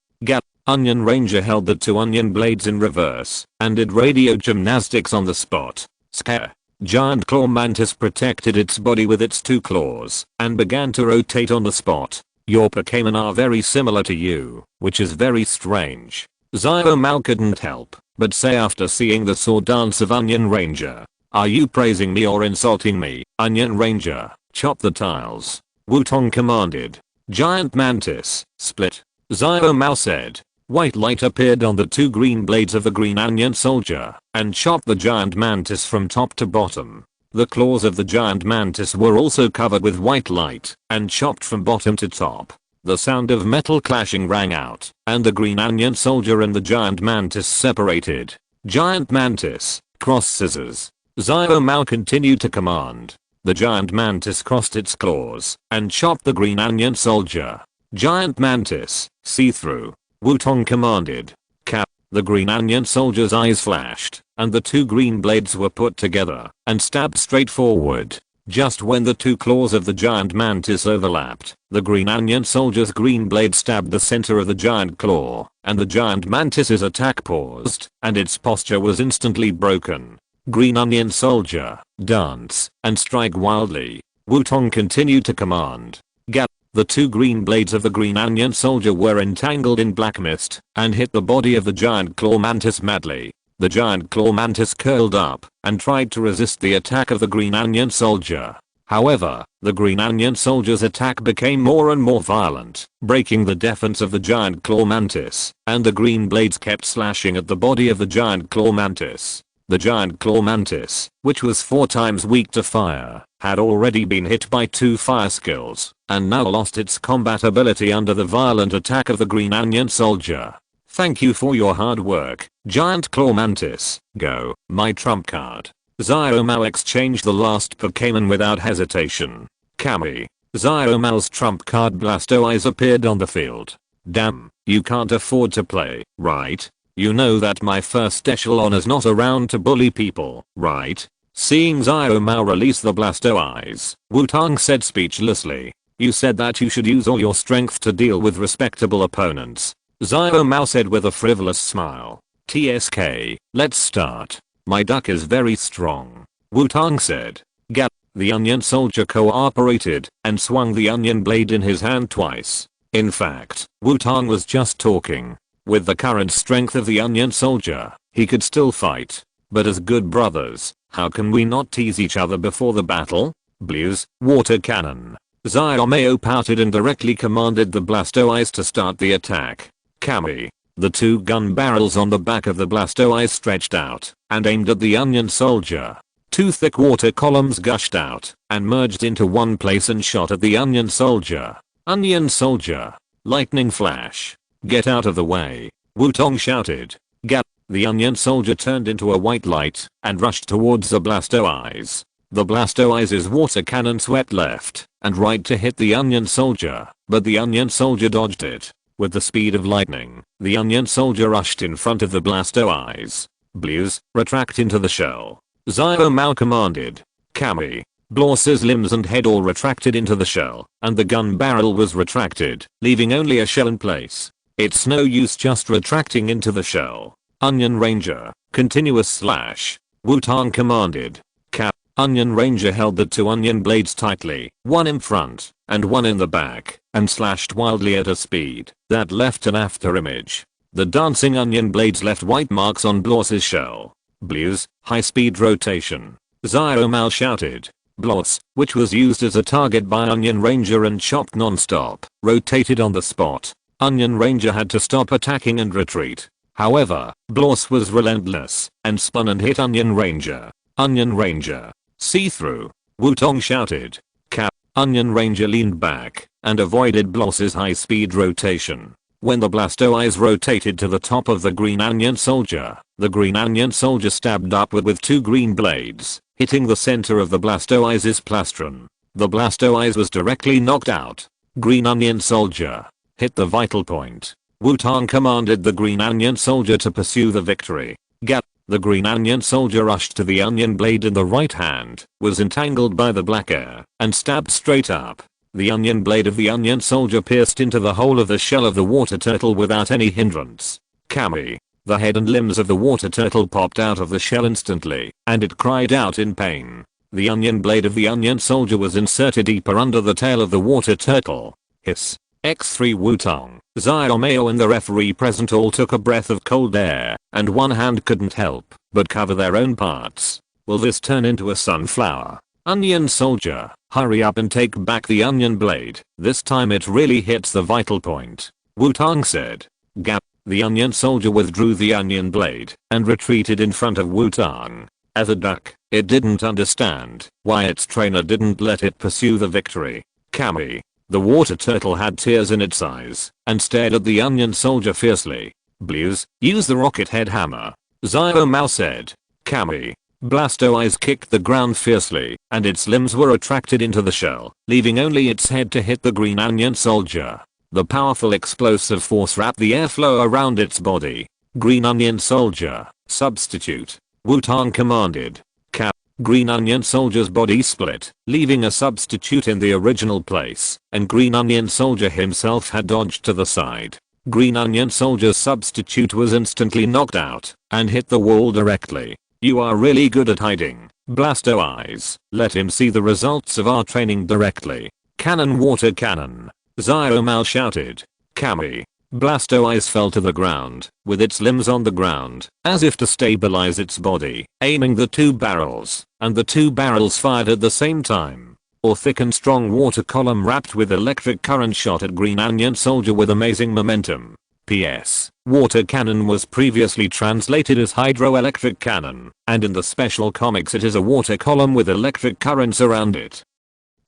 Onion Ranger held the two onion blades in reverse, and did radio gymnastics on the spot. Scare. Giant claw mantis protected its body with its two claws, and began to rotate on the spot. Your Pokémon are very similar to you, which is very strange. Xiaoxia couldn't help but say after seeing the sword dance of Onion Ranger. Are you praising me or insulting me, Onion Ranger? Chop the tiles. Wutong commanded. Giant mantis, split. Xiaoxia said. White light appeared on the two green blades of the green onion soldier, and chopped the giant mantis from top to bottom. The claws of the giant mantis were also covered with white light, and chopped from bottom to top. The sound of metal clashing rang out, and the green onion soldier and the giant mantis separated. Giant mantis, cross scissors. Xiaoxia continued to command. The giant mantis crossed its claws and chopped the green onion soldier. Giant mantis, see through. Wutong commanded. Cap. The green onion soldier's eyes flashed, and the two green blades were put together and stabbed straight forward. Just when the two claws of the giant mantis overlapped, the green onion soldier's green blade stabbed the center of the giant claw, and the giant mantis's attack paused, and its posture was instantly broken. Green onion soldier, dance, and strike wildly. Wutong continued to command. Gap. The two green blades of the green onion soldier were entangled in black mist and hit the body of the giant claw mantis madly. The giant claw mantis curled up and tried to resist the attack of the green onion soldier. However, the green onion soldier's attack became more and more violent, breaking the defense of the giant claw mantis, and the green blades kept slashing at the body of the giant claw mantis. The giant claw mantis, which was 4 times weak to fire, had already been hit by 2 fire skills, and now lost its combat ability under the violent attack of the green onion soldier. Thank you for your hard work, giant claw mantis. Go, my trump card. Xiaoxiao exchanged the last Pokémon without hesitation. Kami. Xiaoxiao's trump card Blastoise appeared on the field. Damn, you can't afford to play, right? You know that my first echelon is not around to bully people, right? Seeing Xiaoxiao release the Blastoise, Wutong said speechlessly. You said that you should use all your strength to deal with respectable opponents. Xiaoxiao said with a frivolous smile. TSK, let's start. My duck is very strong. Wutong said. Gap. The onion soldier cooperated and swung the onion blade in his hand twice. In fact, Wutong was just talking. With the current strength of the onion soldier, he could still fight. But as good brothers, how can we not tease each other before the battle? Blues, water cannon. Xiaoxiao pouted and directly commanded the Blastoise to start the attack. Kami. The 2 gun barrels on the back of the Blastoise stretched out and aimed at the onion soldier. 2 thick water columns gushed out and merged into one place and shot at the onion soldier. Onion soldier. Lightning flash. Get out of the way. Wutong shouted. Gap. The onion soldier turned into a white light and rushed towards the Blastoise. The Blastoise's water cannon swept left and right to hit the onion soldier, but the onion soldier dodged it. With the speed of lightning, the onion soldier rushed in front of the Blastoise. Blues, retract into the shell. Xiaoxiao commanded. Kami. Blaws's limbs and head all retracted into the shell, and the gun barrel was retracted, leaving only a shell in place. It's no use just retracting into the shell. Onion Ranger, continuous slash. Wutong commanded. Cap. Onion Ranger held the 2 onion blades tightly, one in front and one in the back, and slashed wildly at a speed that left an after image. The dancing onion blades left white marks on Blaws's shell. Blues, high speed rotation. Xiaoxiao shouted. Blaws, which was used as a target by Onion Ranger and chopped non-stop, rotated on the spot. Onion Ranger had to stop attacking and retreat. However, Blaws was relentless and spun and hit Onion Ranger. Onion Ranger. See through. Wutong shouted. Cap. Onion Ranger leaned back and avoided Blaws's high-speed rotation. When the Blastoise rotated to the top of the green onion soldier, the green onion soldier stabbed upward with 2 green blades, hitting the center of the Blastoise's plastron. The Blastoise was directly knocked out. Green onion soldier. Hit the vital point. Wutong commanded the green onion soldier to pursue the victory. Gap. The green onion soldier rushed to the onion blade in the right hand, was entangled by the black air, and stabbed straight up. The onion blade of the onion soldier pierced into the hole of the shell of the water turtle without any hindrance. Kami. The head and limbs of the water turtle popped out of the shell instantly, and it cried out in pain. The onion blade of the onion soldier was inserted deeper under the tail of the water turtle. Hiss. X3 Wutong, Xiaoxiao and the referee present all took a breath of cold air, and one hand couldn't help but cover their own parts. Will this turn into a sunflower? Onion soldier, hurry up and take back the onion blade. This time it really hits the vital point. Wutong said. Gap. The onion soldier withdrew the onion blade and retreated in front of Wutong. As a duck, it didn't understand why its trainer didn't let it pursue the victory. Kami. The water turtle had tears in its eyes and stared at the onion soldier fiercely. Blues, use the rocket head hammer. Xiaoxiao said. Kami. Blastoise kicked the ground fiercely, and its limbs were attracted into the shell, leaving only its head to hit the green onion soldier. The powerful explosive force wrapped the airflow around its body. Green onion soldier, substitute. Wutong commanded. Cap. Green onion soldier's body split, leaving a substitute in the original place, and green onion soldier himself had dodged to the side. Green onion soldier's substitute was instantly knocked out, and hit the wall directly. You are really good at hiding, Blastoise. Let him see the results of our training directly. Cannon water cannon. Xiaomal shouted. Kami. Blastoise fell to the ground, with its limbs on the ground, as if to stabilize its body, aiming the two barrels, and the two barrels fired at the same time. Or thick and strong water column wrapped with electric current shot at green onion soldier with amazing momentum. PS. Water cannon was previously translated as hydroelectric cannon, and in the special comics it is a water column with electric currents around it.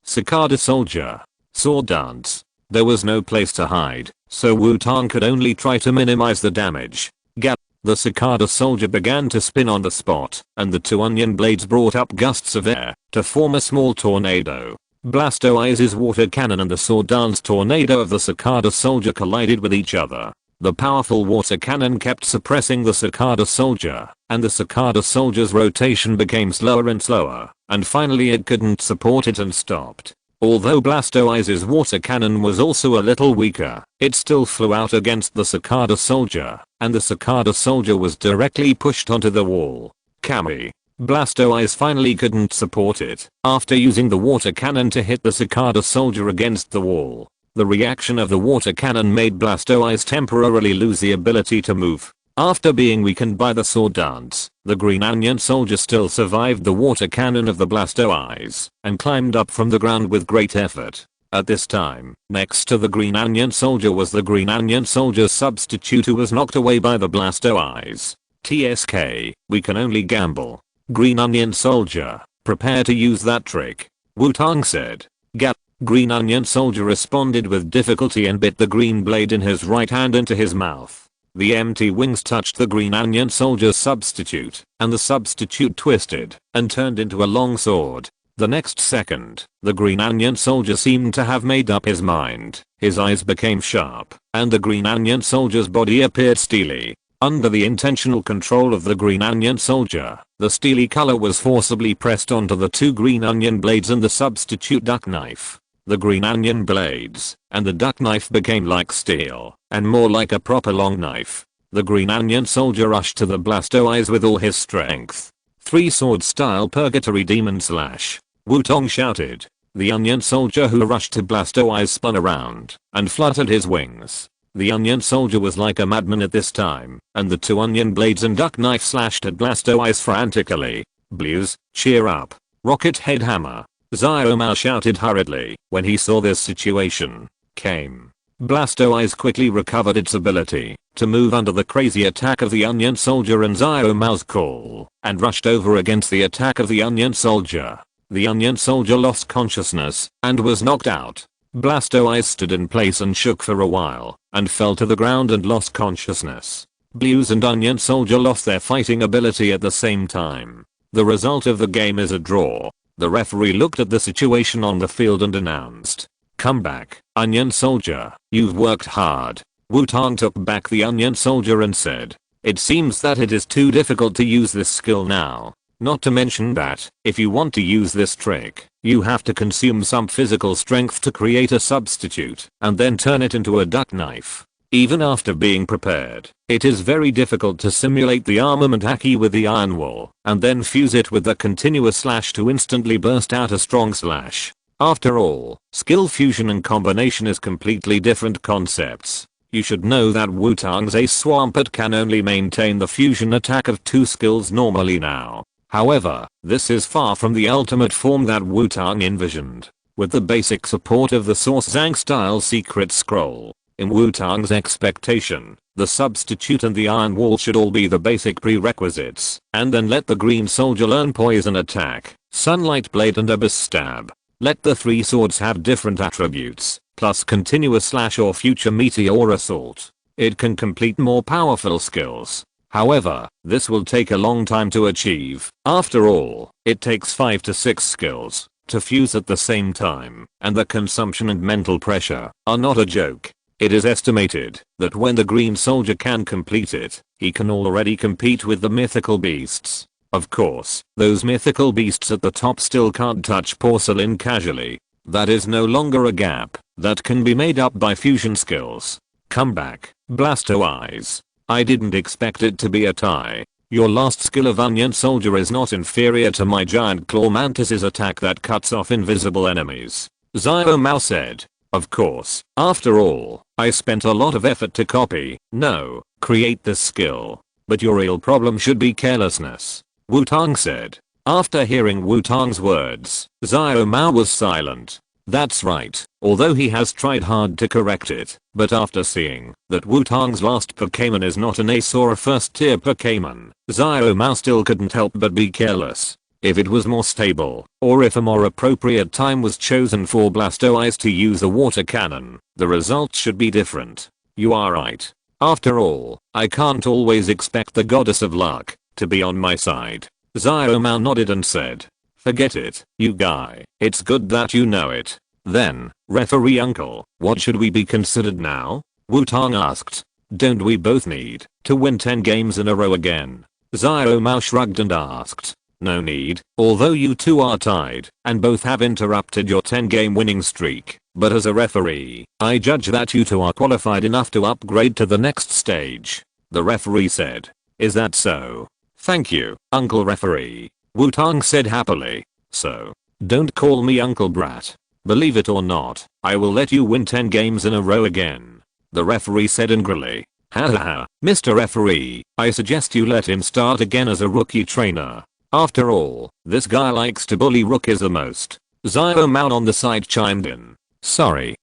Cicada soldier. Sword dance. There was no place to hide, so Wutong could only try to minimize the damage. Gap. The cicada soldier began to spin on the spot, and the two onion blades brought up gusts of air to form a small tornado. Blastoise's water cannon and the sword dance tornado of the cicada soldier collided with each other. The powerful water cannon kept suppressing the cicada soldier, and the cicada soldier's rotation became slower and slower, and finally it couldn't support it and stopped. Although Blastoise's water cannon was also a little weaker, it still flew out against the cicada soldier, and the cicada soldier was directly pushed onto the wall. Kami. Blastoise finally couldn't support it, after using the water cannon to hit the cicada soldier against the wall. The reaction of the water cannon made Blastoise temporarily lose the ability to move. After being weakened by the sword dance, the green onion soldier still survived the water cannon of the Blastoise, and climbed up from the ground with great effort. At this time, next to the green onion soldier was the green onion soldier's substitute who was knocked away by the Blastoise. TSK, we can only gamble. Green onion soldier, prepare to use that trick. Wutong said. Gap. Green onion soldier responded with difficulty and bit the green blade in his right hand into his mouth. The empty wings touched the green onion soldier's substitute, and the substitute twisted and turned into a long sword. The next second, the green onion soldier seemed to have made up his mind. His eyes became sharp, and the green onion soldier's body appeared steely. Under the intentional control of the green onion soldier, the steely color was forcibly pressed onto the two green onion blades and the substitute duck knife. The green onion blades and the duck knife became like steel, and more like a proper long knife. The green onion soldier rushed to the Blastoise with all his strength. Three sword style purgatory demon slash. Wutong shouted. The onion soldier who rushed to Blastoise spun around and fluttered his wings. The onion soldier was like a madman at this time, and the two onion blades and duck knife slashed at Blastoise frantically. Blues, cheer up. Rocket head hammer. Xiaomal shouted hurriedly when he saw this situation. Came. Blastoise quickly recovered its ability to move under the crazy attack of the onion soldier and Xiaomal's call, and rushed over against the attack of the onion soldier. The onion soldier lost consciousness and was knocked out. Blastoise stood in place and shook for a while, and fell to the ground and lost consciousness. Blues and onion soldier lost their fighting ability at the same time. The result of the game is a draw. The referee looked at the situation on the field and announced. Come back, onion soldier, you've worked hard. Wutong took back the onion soldier and said. It seems that it is too difficult to use this skill now. Not to mention that, if you want to use this trick, you have to consume some physical strength to create a substitute, and then turn it into a duck knife. Even after being prepared, it is very difficult to simulate the armament haki with the iron wall, and then fuse it with the continuous slash to instantly burst out a strong slash. After all, skill fusion and combination is completely different concepts. You should know that Wutong's Ace Swampert can only maintain the fusion attack of two skills normally now. However, this is far from the ultimate form that Wutong envisioned. With the basic support of the Source Zhang style secret scroll, in Wutong's expectation, the substitute and the iron wall should all be the basic prerequisites, and then let the green soldier learn poison attack, sunlight blade and abyss stab. Let the three swords have different attributes, plus continuous slash or future meteor assault. It can complete more powerful skills. However, this will take a long time to achieve. After all, it takes 5 to 6 skills to fuse at the same time, and the consumption and mental pressure are not a joke. It is estimated that when the green soldier can complete it, he can already compete with the mythical beasts. Of course, those mythical beasts at the top still can't touch porcelain casually. That is no longer a gap that can be made up by fusion skills. Come back, Blastoise. I didn't expect it to be a tie. Your last skill of Onion Soldier is not inferior to my giant claw mantis's attack that cuts off invisible enemies. Xiaomao said. Of course, after all, I spent a lot of effort to create this skill. But your real problem should be carelessness. Wutong said. After hearing Wutong's words, Xiaomao was silent. That's right, although he has tried hard to correct it, but after seeing that Wutong's last Pokémon is not an ace or a first tier Pokémon, Xiaomao still couldn't help but be careless. If it was more stable, or if a more appropriate time was chosen for Blastoise to use a water cannon, the results should be different. You are right. After all, I can't always expect the goddess of luck to be on my side. Xiaomao nodded and said. Forget it, you guy. It's good that you know it. Then, referee uncle, what should we be considered now? Wutong asked. Don't we both need to win 10 games in a row again? Xiaomao shrugged and asked. No need, although you two are tied and both have interrupted your 10-game winning streak. But as a referee, I judge that you two are qualified enough to upgrade to the next stage. The referee said. Is that so? Thank you, Uncle Referee. Wutong said happily. So, don't call me Uncle Brat. Believe it or not, I will let you win 10 games in a row again. The referee said angrily. Hahaha, Mr. Referee, I suggest you let him start again as a rookie trainer. After all, this guy likes to bully rookies the most. Xiaomao on the side chimed in. Sorry.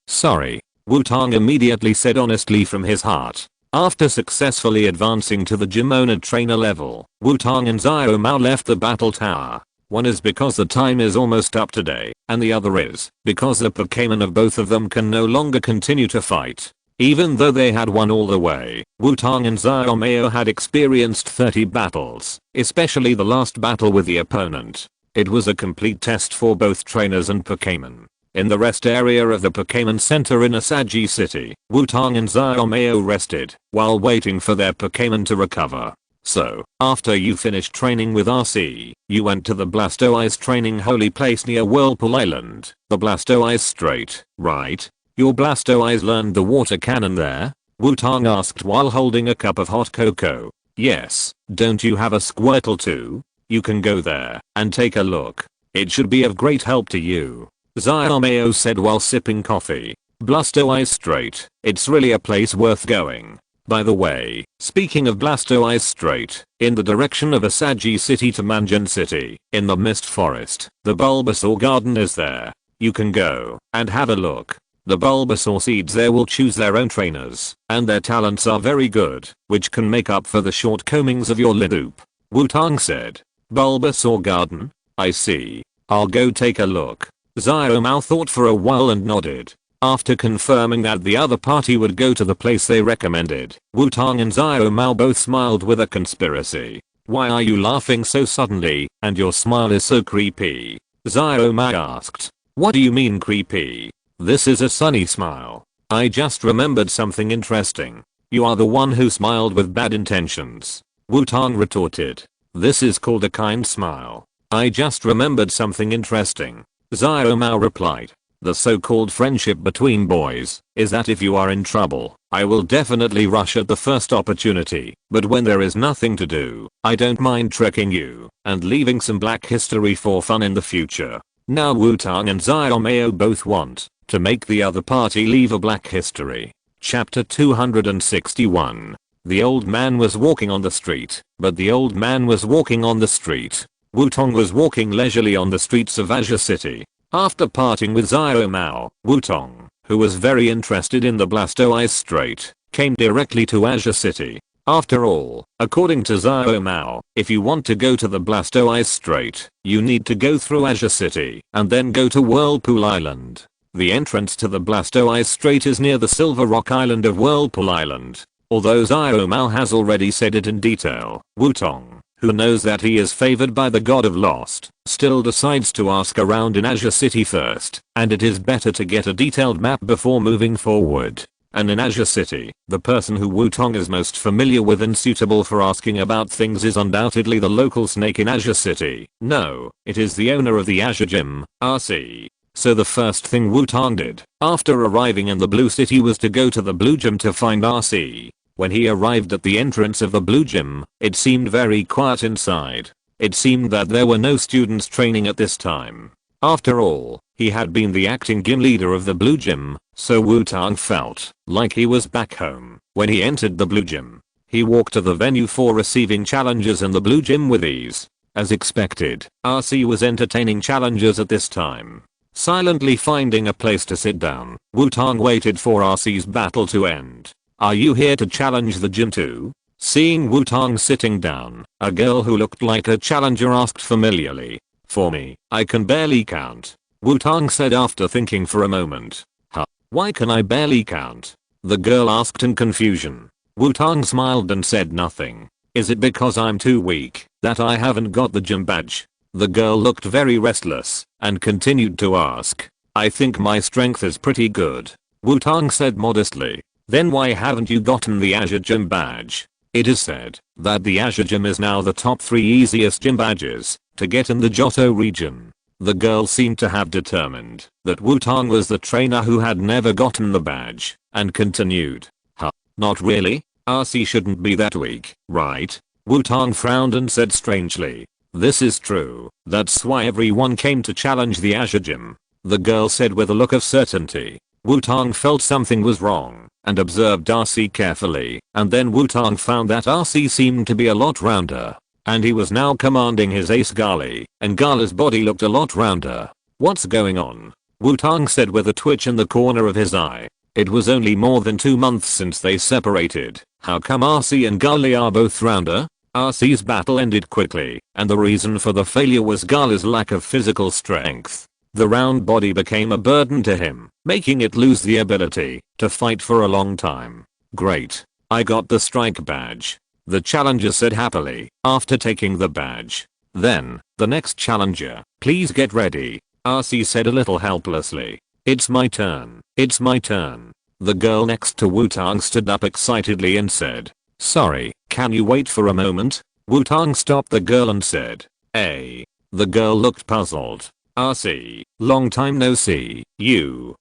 Wutong immediately said honestly from his heart. After successfully advancing to the Gymona trainer level, Wutong and Xiaomao left the battle tower. One is because the time is almost up today, and the other is because the Pokémon of both of them can no longer continue to fight. Even though they had won all the way, Wutong and Xiaomao had experienced 30 battles, especially the last battle with the opponent. It was a complete test for both trainers and Pokémon. In the rest area of the Pokémon Center in Xiaozhi City, Wutong and Xiaomao rested while waiting for their Pokémon to recover. So, after you finished training with RC, you went to the Blastoise training holy place near Whirlpool Island, the Blastoise Strait, right? Your Blastoise learned the water cannon there? Wutong asked while holding a cup of hot cocoa. Yes, don't you have a Squirtle too? You can go there and take a look. It should be of great help to you. Xiaomao said while sipping coffee. Blastoise Strait, it's really a place worth going. By the way, speaking of Blastoise Strait, in the direction of Xiaozhi City to Manjan City, in the Mist Forest, the Bulbasaur Garden is there. You can go and have a look. The Bulbasaur seeds there will choose their own trainers, and their talents are very good, which can make up for the shortcomings of your Lidoop. Wutong said. Bulbasaur Garden? I see. I'll go take a look. Xiaomao thought for a while and nodded. After confirming that the other party would go to the place they recommended, Wutong and Xiaomao both smiled with a conspiracy. Why are you laughing so suddenly, and your smile is so creepy? Xiaomao asked. What do you mean creepy? This is a sunny smile. I just remembered something interesting. You are the one who smiled with bad intentions. Wutong retorted. This is called a kind smile. I just remembered something interesting. Xiaomao replied. The so-called friendship between boys is that if you are in trouble, I will definitely rush at the first opportunity, but when there is nothing to do, I don't mind trekking you and leaving some black history for fun in the future. Now Wutong and Xiaomao both want to make the other party leave a black history. Chapter 261. The old man was walking on the street, but the old man was walking on the street. Wutong was walking leisurely on the streets of Azure City. After parting with Xiaomao, Wutong, who was very interested in the Blastoise Strait, came directly to Azure City. After all, according to Xiaomao, if you want to go to the Blastoise Strait, you need to go through Azure City and then go to Whirlpool Island. The entrance to the Blastoise Strait is near the Silver Rock Island of Whirlpool Island. although Xiaomao has already said it in detail. Wutong, who knows that he is favored by the god of Lost, still decides to ask around in Azure City first, and it is better to get a detailed map before moving forward. And in Azure City, the person who Wutong is most familiar with and suitable for asking about things is undoubtedly the local snake in Azure City. No, it is the owner of the Azure Gym, RC. So the first thing Wutong did, after arriving in the Blue City, was to go to the Blue Gym to find RC. When he arrived at the entrance of the Blue Gym, it seemed very quiet inside. It seemed that there were no students training at this time. After all, he had been the acting gym leader of the Blue Gym, so Wutong felt like he was back home. When he entered the Blue Gym, he walked to the venue for receiving challenges in the Blue Gym with ease. As expected, RC was entertaining challengers at this time. Silently finding a place to sit down, Wutong waited for RC's battle to end. "Are you here to challenge the gym too?" Seeing Wutong sitting down, a girl who looked like a challenger asked familiarly. "For me, I can barely count," Wutong said after thinking for a moment. "Huh? Why can I barely count?" the girl asked in confusion. Wutong smiled and said nothing. "Is it because I'm too weak that I haven't got the gym badge?" The girl looked very restless and continued to ask. "I think my strength is pretty good," Wutong said modestly. "Then why haven't you gotten the Azure Gym badge?" It is said that the Azure Gym is now the top 3 easiest gym badges to get in the Johto region. The girl seemed to have determined that Wutong was the trainer who had never gotten the badge, and continued. "Huh? Not really? RC shouldn't be that weak, right?" Wutong frowned and said strangely. "This is true. That's why everyone came to challenge the Azure Gym," the girl said with a look of certainty. Wutong felt something was wrong and observed RC carefully, and then Wutong found that RC seemed to be a lot rounder. And he was now commanding his ace Gali, and Gala's body looked a lot rounder. "What's going on?" Wutong said with a twitch in the corner of his eye. It was only more than 2 months since they separated. How come RC and Gali are both rounder? RC's battle ended quickly, and the reason for the failure was Gala's lack of physical strength. The round body became a burden to him, making it lose the ability to fight for a long time. "Great. I got the strike badge," the challenger said happily after taking the badge. Then, the next challenger, "Please get ready," RC said a little helplessly. "It's my turn. It's my turn." The girl next to Wutong stood up excitedly and said, "Sorry, can you wait for a moment?" Wutong stopped the girl and said, "Hey." The girl looked puzzled. "RC, long time no see.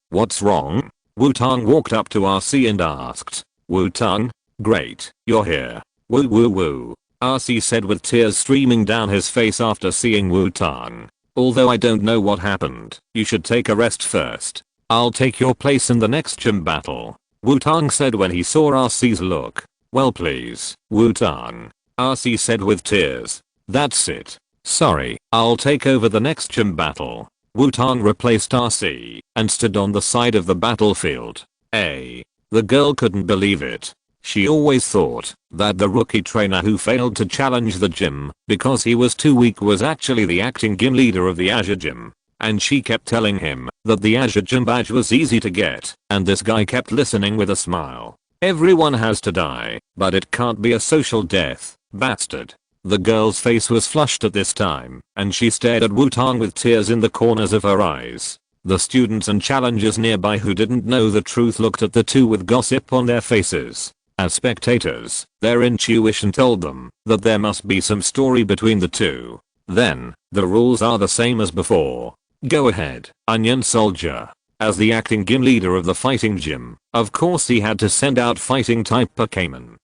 What's wrong?" Wutong walked up to RC and asked. "Wutong? Great, you're here. Woo woo woo," RC said with tears streaming down his face after seeing Wutong. "Although I don't know what happened, you should take a rest first. I'll take your place in the next gym battle," Wutong said when he saw RC's look. "Well please, Wutong," RC said with tears. "That's it. Sorry, I'll take over the next gym battle." Wutong replaced RC and stood on the side of the battlefield. The girl couldn't believe it. She always thought that the rookie trainer who failed to challenge the gym because he was too weak was actually the acting gym leader of the Azure Gym. And she kept telling him that the Azure Gym badge was easy to get, and this guy kept listening with a smile. "Everyone has to die, but it can't be a social death, bastard." The girl's face was flushed at this time, and she stared at Wutong with tears in the corners of her eyes. The students and challengers nearby who didn't know the truth looked at the two with gossip on their faces. As spectators, their intuition told them that there must be some story between the two. Then, the rules are the same as before. Go ahead, Onion Soldier. As the acting gym leader of the fighting gym, of course he had to send out fighting type Pokémon.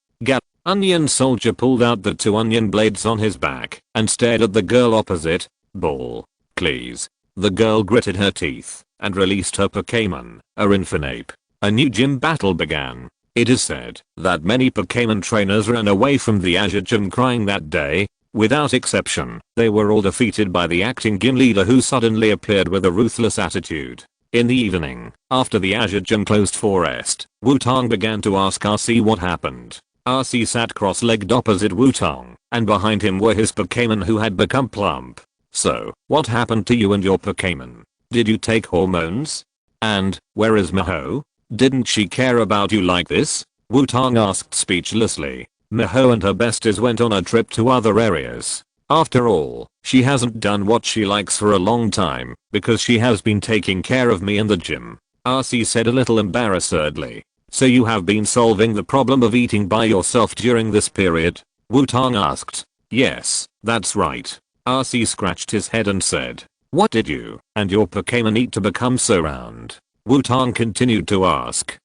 Onion Soldier pulled out the 2 onion blades on his back and stared at the girl opposite. "Ball, please." The girl gritted her teeth and released her Pokémon, Infernape. A new gym battle began. It is said that many Pokémon trainers ran away from the Azure Gym crying that day. Without exception, they were all defeated by the acting gym leader who suddenly appeared with a ruthless attitude. In the evening, after the Azure Gym closed for rest, Wutong began to ask RC what happened. RC sat cross-legged opposite Wutong, and behind him were his Pokémon who had become plump. "So, what happened to you and your Pokémon? Did you take hormones? And, where is Maho? Didn't she care about you like this?" Wutong asked speechlessly. Miho and her besties went on a trip to other areas. After all, she hasn't done what she likes for a long time because she has been taking care of me in the gym. RC said a little embarrassedly. So you have been solving the problem of eating by yourself during this period? Wutong asked. Yes, that's right. RC scratched his head and said. What did you and your Pokémon eat to become so round? Wutong continued to ask.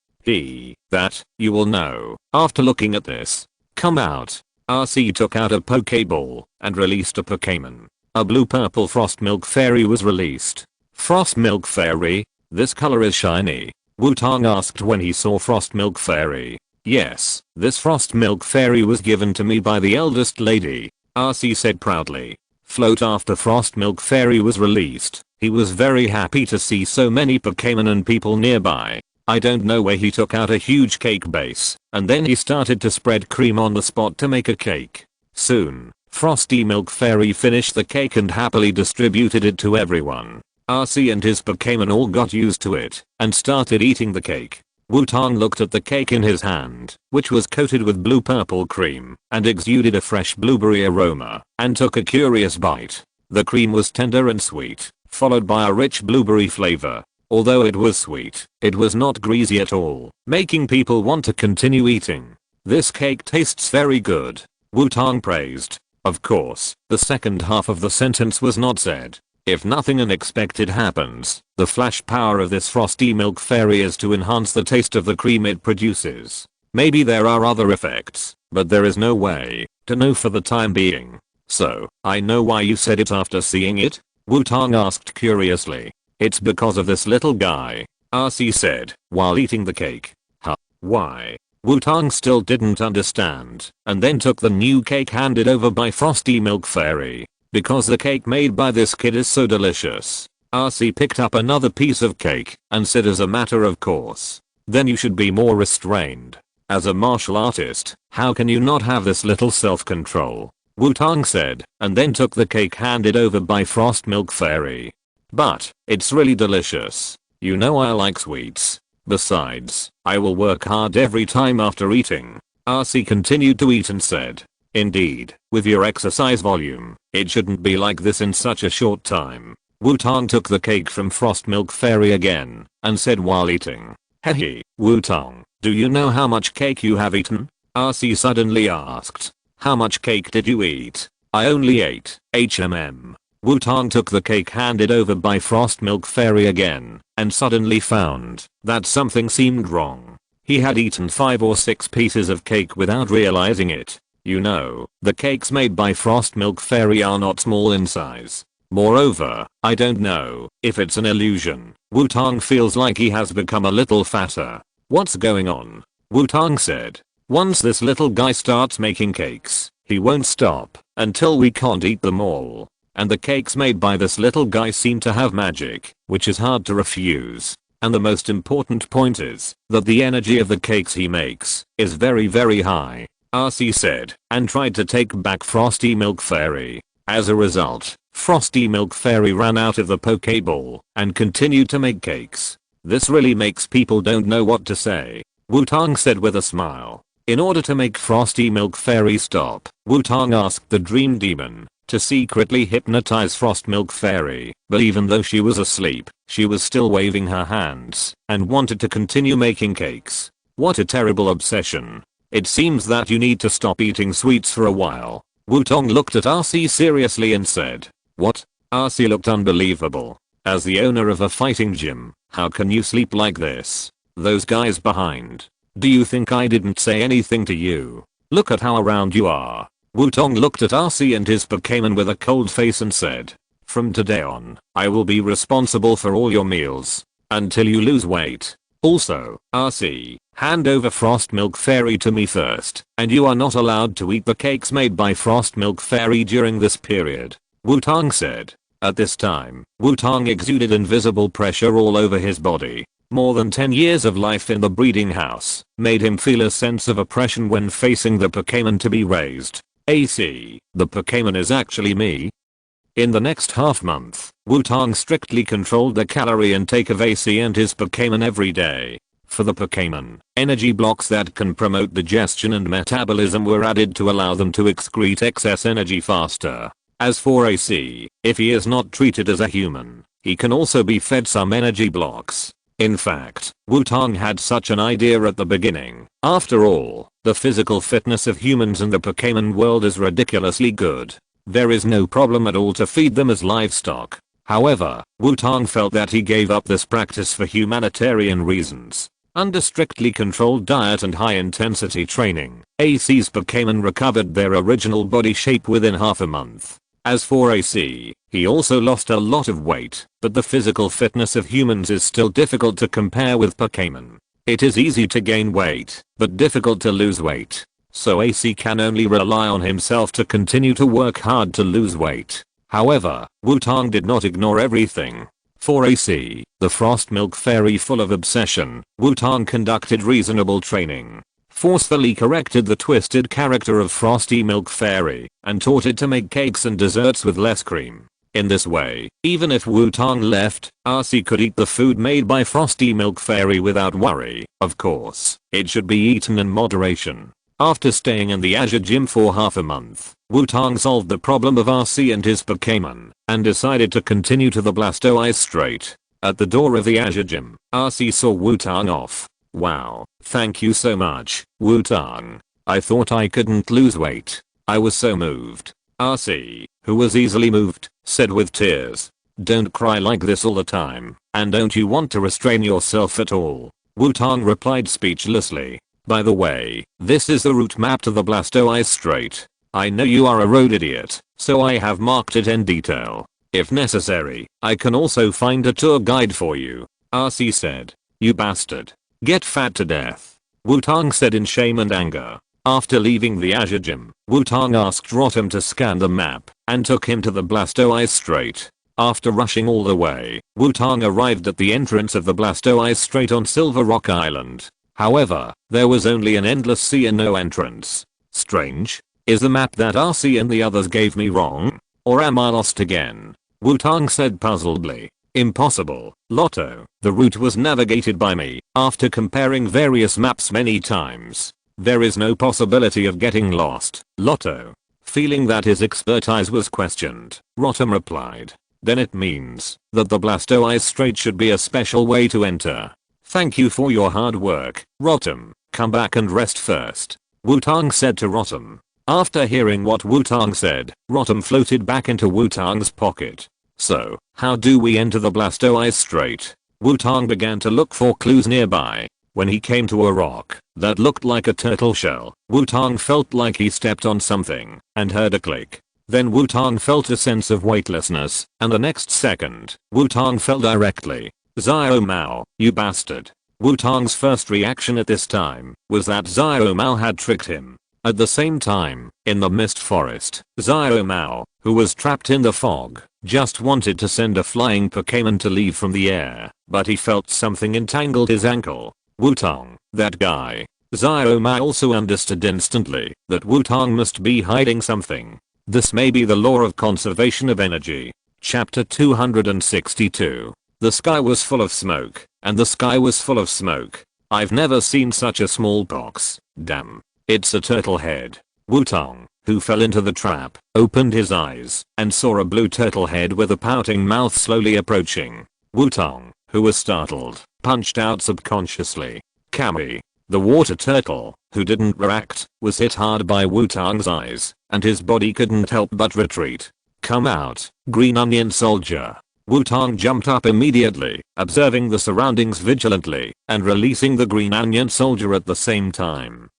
That, you will know, after looking at this. Come out. RC took out a Pokéball and released a Pokémon. A blue-purple Frost Milk Fairy was released. Frost Milk Fairy? This color is shiny. Wutong asked when he saw Frost Milk Fairy. Yes, this Frost Milk Fairy was given to me by the eldest lady. RC said proudly. Float after Frost Milk Fairy was released, he was very happy to see so many Pokémon and people nearby. I don't know where he took out a huge cake base, and then he started to spread cream on the spot to make a cake. Soon, Frosty Milk Fairy finished the cake and happily distributed it to everyone. RC and his Pokémon all got used to it, and started eating the cake. Wutong looked at the cake in his hand, which was coated with blue-purple cream, and exuded a fresh blueberry aroma, and took a curious bite. The cream was tender and sweet, followed by a rich blueberry flavor. Although it was sweet, it was not greasy at all, making people want to continue eating. This cake tastes very good. Wutong praised. Of course, the second half of the sentence was not said. If nothing unexpected happens, the flash power of this Frosty Milk Fairy is to enhance the taste of the cream it produces. Maybe there are other effects, but there is no way to know for the time being. So, I know why you said it after seeing it? Wutong asked curiously. It's because of this little guy, RC said, while eating the cake. Huh? Why? Wutong still didn't understand, and then took the new cake handed over by Frosty Milk Fairy. Because the cake made by this kid is so delicious. RC picked up another piece of cake and said as a matter of course. Then you should be more restrained. As a martial artist, how can you not have this little self-control? Wutong said, and then took the cake handed over by Frost Milk Fairy. But, it's really delicious. You know I like sweets. Besides, I will work hard every time after eating. RC continued to eat and said. Indeed, with your exercise volume, it shouldn't be like this in such a short time. Wutong took the cake from Frost Milk Fairy again, and said while eating. Hey, Wutong, do you know how much cake you have eaten? RC suddenly asked. How much cake did you eat? I only ate, Wutong took the cake handed over by Frost Milk Fairy again, and suddenly found that something seemed wrong. He had eaten 5 or 6 pieces of cake without realizing it. You know, the cakes made by Frost Milk Fairy are not small in size. Moreover, I don't know if it's an illusion. Wutong feels like he has become a little fatter. What's going on? Wutong said. Once this little guy starts making cakes, he won't stop until we can't eat them all. And the cakes made by this little guy seem to have magic, which is hard to refuse. And the most important point is that the energy of the cakes he makes is very high. RC said, and tried to take back Frosty Milk Fairy. As a result, Frosty Milk Fairy ran out of the Pokéball and continued to make cakes. This really makes people don't know what to say. Wutong said with a smile. In order to make Frosty Milk Fairy stop, Wutong asked the Dream Demon to secretly hypnotize Frost Milk Fairy, but even though she was asleep, she was still waving her hands and wanted to continue making cakes. What a terrible obsession. It seems that you need to stop eating sweets for a while. Wutong looked at RC seriously and said, what? RC looked unbelievable. As the owner of a fighting gym, how can you sleep like this? Those guys behind. Do you think I didn't say anything to you? Look at how around you are. Wutong looked at RC and his Pokémon with a cold face and said, from today on, I will be responsible for all your meals. Until you lose weight. Also, RC, hand over Frost Milk Fairy to me first, and you are not allowed to eat the cakes made by Frost Milk Fairy during this period. Wutong said. At this time, Wutong exuded invisible pressure all over his body. More than 10 years of life in the breeding house made him feel a sense of oppression when facing the Pokémon to be raised. AC, the Pokémon is actually me? In the next half month, Wutong strictly controlled the calorie intake of AC and his Pokémon every day. For the Pokémon, energy blocks that can promote digestion and metabolism were added to allow them to excrete excess energy faster. As for AC, if he is not treated as a human, he can also be fed some energy blocks. In fact, Wutong had such an idea at the beginning. After all, the physical fitness of humans in the Pokémon world is ridiculously good. There is no problem at all to feed them as livestock. However, Wutong felt that he gave up this practice for humanitarian reasons. Under strictly controlled diet and high-intensity training, AC's Pokémon recovered their original body shape within half a month. As for AC, he also lost a lot of weight, but the physical fitness of humans is still difficult to compare with Pokémon. It is easy to gain weight, but difficult to lose weight. So AC can only rely on himself to continue to work hard to lose weight. However, Wutong did not ignore everything. For AC, the Frost Milk Fairy full of obsession, Wutong conducted reasonable training, forcefully corrected the twisted character of Frosty Milk Fairy, and taught it to make cakes and desserts with less cream. In this way, even if Wutong left, AC could eat the food made by Frosty Milk Fairy without worry. Of course, it should be eaten in moderation. After staying in the Azure Gym for half a month, Wutong solved the problem of RC and his Pokémon, and decided to continue to the Blastoise Strait. At the door of the Azure Gym, RC saw Wutong off. "Wow, thank you so much, Wutong. I thought I couldn't lose weight. I was so moved." RC, who was easily moved, said with tears, "Don't cry like this all the time, and don't you want to restrain yourself at all?" Wutong replied speechlessly. "By the way, this is the route map to the Blastoise Strait. I know you are a road idiot, so I have marked it in detail. If necessary, I can also find a tour guide for you," RC said. "You bastard. Get fat to death," Wutong said in shame and anger. After leaving the Azure Gym, Wutong asked Rotom to scan the map, and took him to the Blastoise Strait. After rushing all the way, Wutong arrived at the entrance of the Blastoise Strait on Silver Rock Island. However, there was only an endless sea and no entrance. Strange. Is the map that RC and the others gave me wrong? Or am I lost again? Wutong said puzzledly. "Impossible, Lotto. The route was navigated by me after comparing various maps many times. There is no possibility of getting lost, Lotto." Feeling that his expertise was questioned, Rotom replied, "Then it means that the Blastoise Strait should be a special way to enter. Thank you for your hard work, Rotom. Come back and rest first," Wutong said to Rotom. After hearing what Wutong said, Rotom floated back into Wutong's pocket. "So, how do we enter the Blastoise Strait?" Wutong began to look for clues nearby. When he came to a rock that looked like a turtle shell, Wutong felt like he stepped on something and heard a click. Then Wutong felt a sense of weightlessness, and the next second, Wutong fell directly. "Xiaomao, you bastard." Wutong's first reaction at this time was that Xiaomao had tricked him. At the same time, in the mist forest, Xiaomao, who was trapped in the fog, just wanted to send a flying Pokémon to leave from the air, but he felt something entangled his ankle. Wutong, that guy. Xiaomao also understood instantly that Wutong must be hiding something. This may be the law of conservation of energy. Chapter 262. The sky was full of smoke, and the sky was full of smoke. I've never seen such a small box. Damn. It's a turtle head. Wutong, who fell into the trap, opened his eyes and saw a blue turtle head with a pouting mouth slowly approaching. Wutong, who was startled, punched out subconsciously. Kami, the water turtle, who didn't react, was hit hard by Wutong's eyes, and his body couldn't help but retreat. "Come out, Green Onion Soldier." Wutong jumped up immediately, observing the surroundings vigilantly, and releasing the Green Onion Soldier at the same time.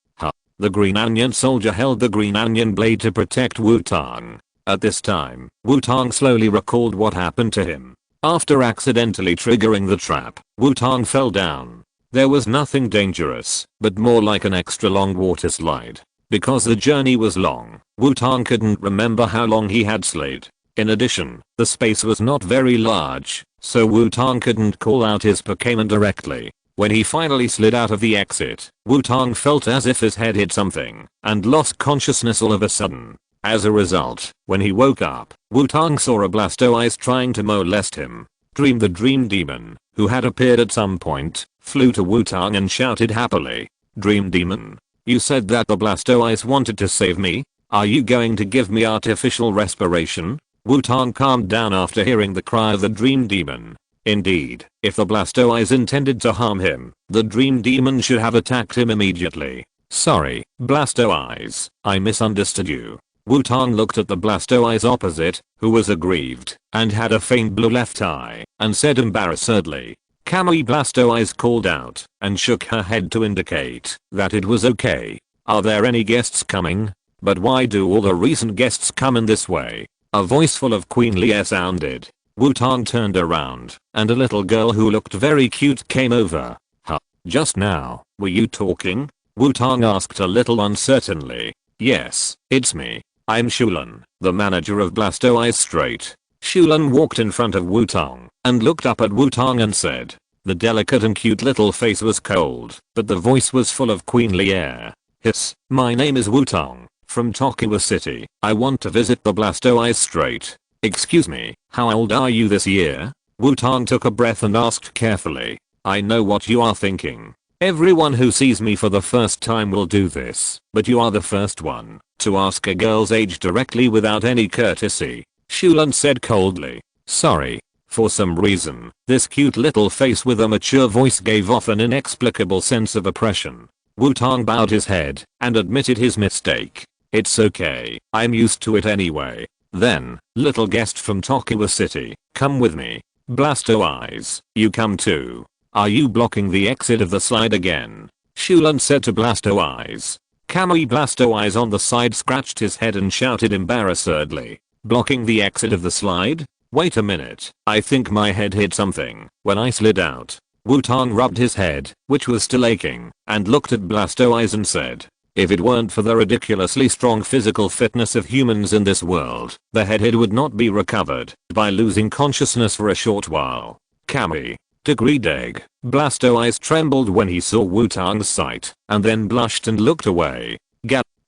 The Green Onion Soldier held the Green Onion blade to protect Wutong. At this time, Wutong slowly recalled what happened to him. After accidentally triggering the trap, Wutong fell down. There was nothing dangerous, but more like an extra long water slide. Because the journey was long, Wutong couldn't remember how long he had slid. In addition, the space was not very large, so Wutong couldn't call out his Pokémon directly. When he finally slid out of the exit, Wutong felt as if his head hit something, and lost consciousness all of a sudden. As a result, when he woke up, Wutong saw a Blastoise trying to molest him. Dream the Dream Demon, who had appeared at some point, flew to Wutong and shouted happily. Dream Demon. You said that the Blastoise wanted to save me? Are you going to give me artificial respiration? Wutong calmed down after hearing the cry of the Dream Demon. Indeed, if the Blastoise intended to harm him, the Dream Demon should have attacked him immediately. Sorry, Blastoise, I misunderstood you. Wutong looked at the Blastoise opposite, who was aggrieved, and had a faint blue left eye, and said embarrassedly. Kamui Blastoise called out, and shook her head to indicate that it was okay. Are there any guests coming? But why do all the recent guests come in this way? A voice full of queenly air sounded. Wutong turned around, and a little girl who looked very cute came over. Huh, just now, were you talking? Wutong asked a little uncertainly. Yes, it's me. I'm Shulan, the manager of Blastoise Strait. Shulan walked in front of Wutong, and looked up at Wutong and said. The delicate and cute little face was cold, but the voice was full of queenly air. Hiss, my name is Wutong, from Tokiwa City. I want to visit the Blastoise Strait. Excuse me, how old are you this year? Wutong took a breath and asked carefully. I know what you are thinking. Everyone who sees me for the first time will do this, but you are the first one to ask a girl's age directly without any courtesy. Shulan said coldly. Sorry. For some reason, this cute little face with a mature voice gave off an inexplicable sense of oppression. Wutong bowed his head and admitted his mistake. It's okay, I'm used to it anyway. Then, little guest from Tokiwa City, come with me. Blastoise, you come too. Are you blocking the exit of the slide again? Shulan said to Blastoise. Kamui Blastoise on the side scratched his head and shouted embarrassedly. Blocking the exit of the slide? Wait a minute, I think my head hit something when I slid out. Wutong rubbed his head, which was still aching, and looked at Blastoise and said, if it weren't for the ridiculously strong physical fitness of humans in this world, the head would not be recovered by losing consciousness for a short while. Kamui. Degreed egg. Blastoise trembled when he saw Wutong's sight, and then blushed and looked away.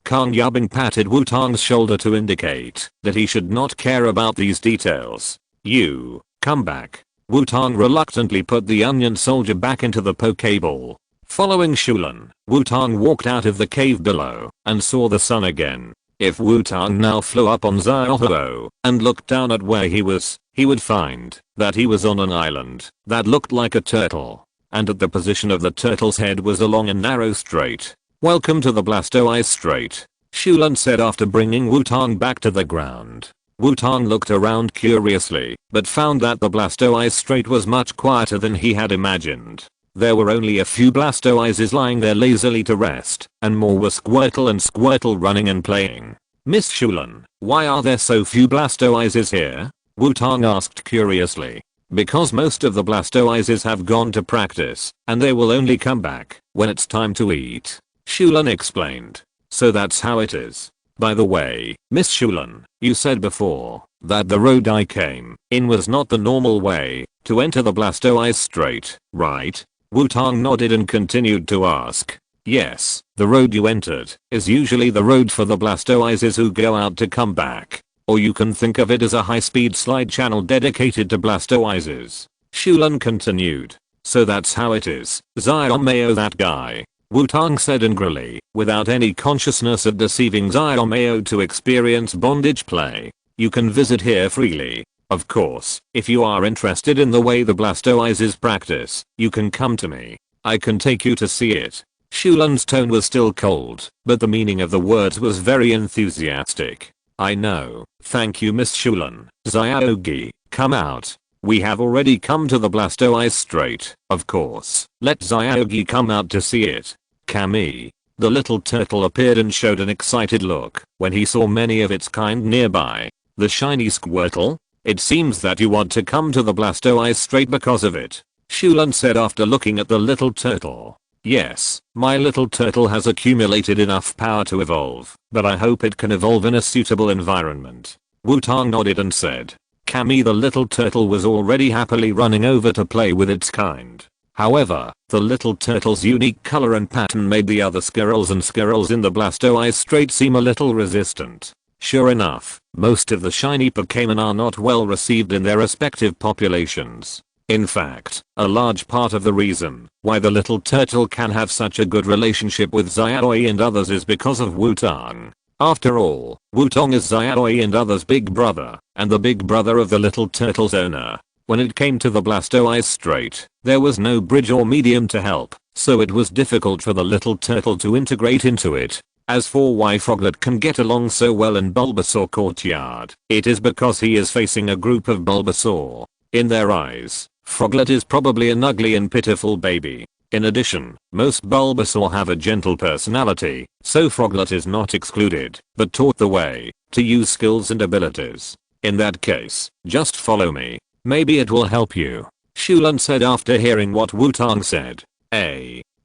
Kang Yubbing patted Wutong's shoulder to indicate that he should not care about these details. You, come back. Wutong reluctantly put the onion soldier back into the Pokeball. Following Shulan, Wutong walked out of the cave below and saw the sun again. If Wutong now flew up on Xiaozhi and looked down at where he would find that he was on an island that looked like a turtle, and at the position of the turtle's head was along a narrow strait. Welcome to the Blastoise Strait, Shulan said after bringing Wutong back to the ground. Wutong looked around curiously, but found that the Blastoise Strait was much quieter than he had imagined. There were only a few Blastoises lying there lazily to rest, and more were Squirtle and Squirtle running and playing. Miss Shulan, why are there so few Blastoises here? Wutong asked curiously. Because most of the Blastoises have gone to practice, and they will only come back when it's time to eat. Shulan explained. So that's how it is. By the way, Miss Shulan, you said before that the road I came in was not the normal way to enter the Blastoise Strait, right? Wutong nodded and continued to ask. Yes, the road you entered is usually the road for the Blastoises who go out to come back. Or you can think of it as a high-speed slide channel dedicated to Blastoises. Shulan continued. So that's how it is. Xiaoxia that guy. Wutong said angrily, without any consciousness of deceiving Xiaoxia to experience bondage play. You can visit here freely. Of course, if you are interested in the way the Blastoises practice, you can come to me. I can take you to see it. Shulan's tone was still cold, but the meaning of the words was very enthusiastic. I know, thank you Miss Shulan. Xiaoxi, come out. We have already come to the Blastoise Strait, of course. Let Xiaoxi come out to see it. Kamui. The little turtle appeared and showed an excited look when he saw many of its kind nearby. The shiny Squirtle? It seems that you want to come to the Blastoise Strait because of it. Shulan said after looking at the little turtle. Yes, my little turtle has accumulated enough power to evolve, but I hope it can evolve in a suitable environment. Wutong nodded and said. Kamui the little turtle was already happily running over to play with its kind. However, the little turtle's unique color and pattern made the other squirrels in the Blastoise Strait seem a little resistant. Sure enough, most of the shiny Pokémon are not well received in their respective populations. In fact, a large part of the reason why the little turtle can have such a good relationship with Xiaozhi and others is because of Wutong. After all, Wutong is Xiaozhi and others' big brother, and the big brother of the little turtle's owner. When it came to the Blastoise Strait, there was no bridge or medium to help, so it was difficult for the little turtle to integrate into it. As for why Froglet can get along so well in Bulbasaur courtyard, it is because he is facing a group of Bulbasaur. In their eyes, Froglet is probably an ugly and pitiful baby. In addition, most Bulbasaur have a gentle personality, so Froglet is not excluded, but taught the way to use skills and abilities. In that case, just follow me. Maybe it will help you. Shulan said after hearing what Wutong said.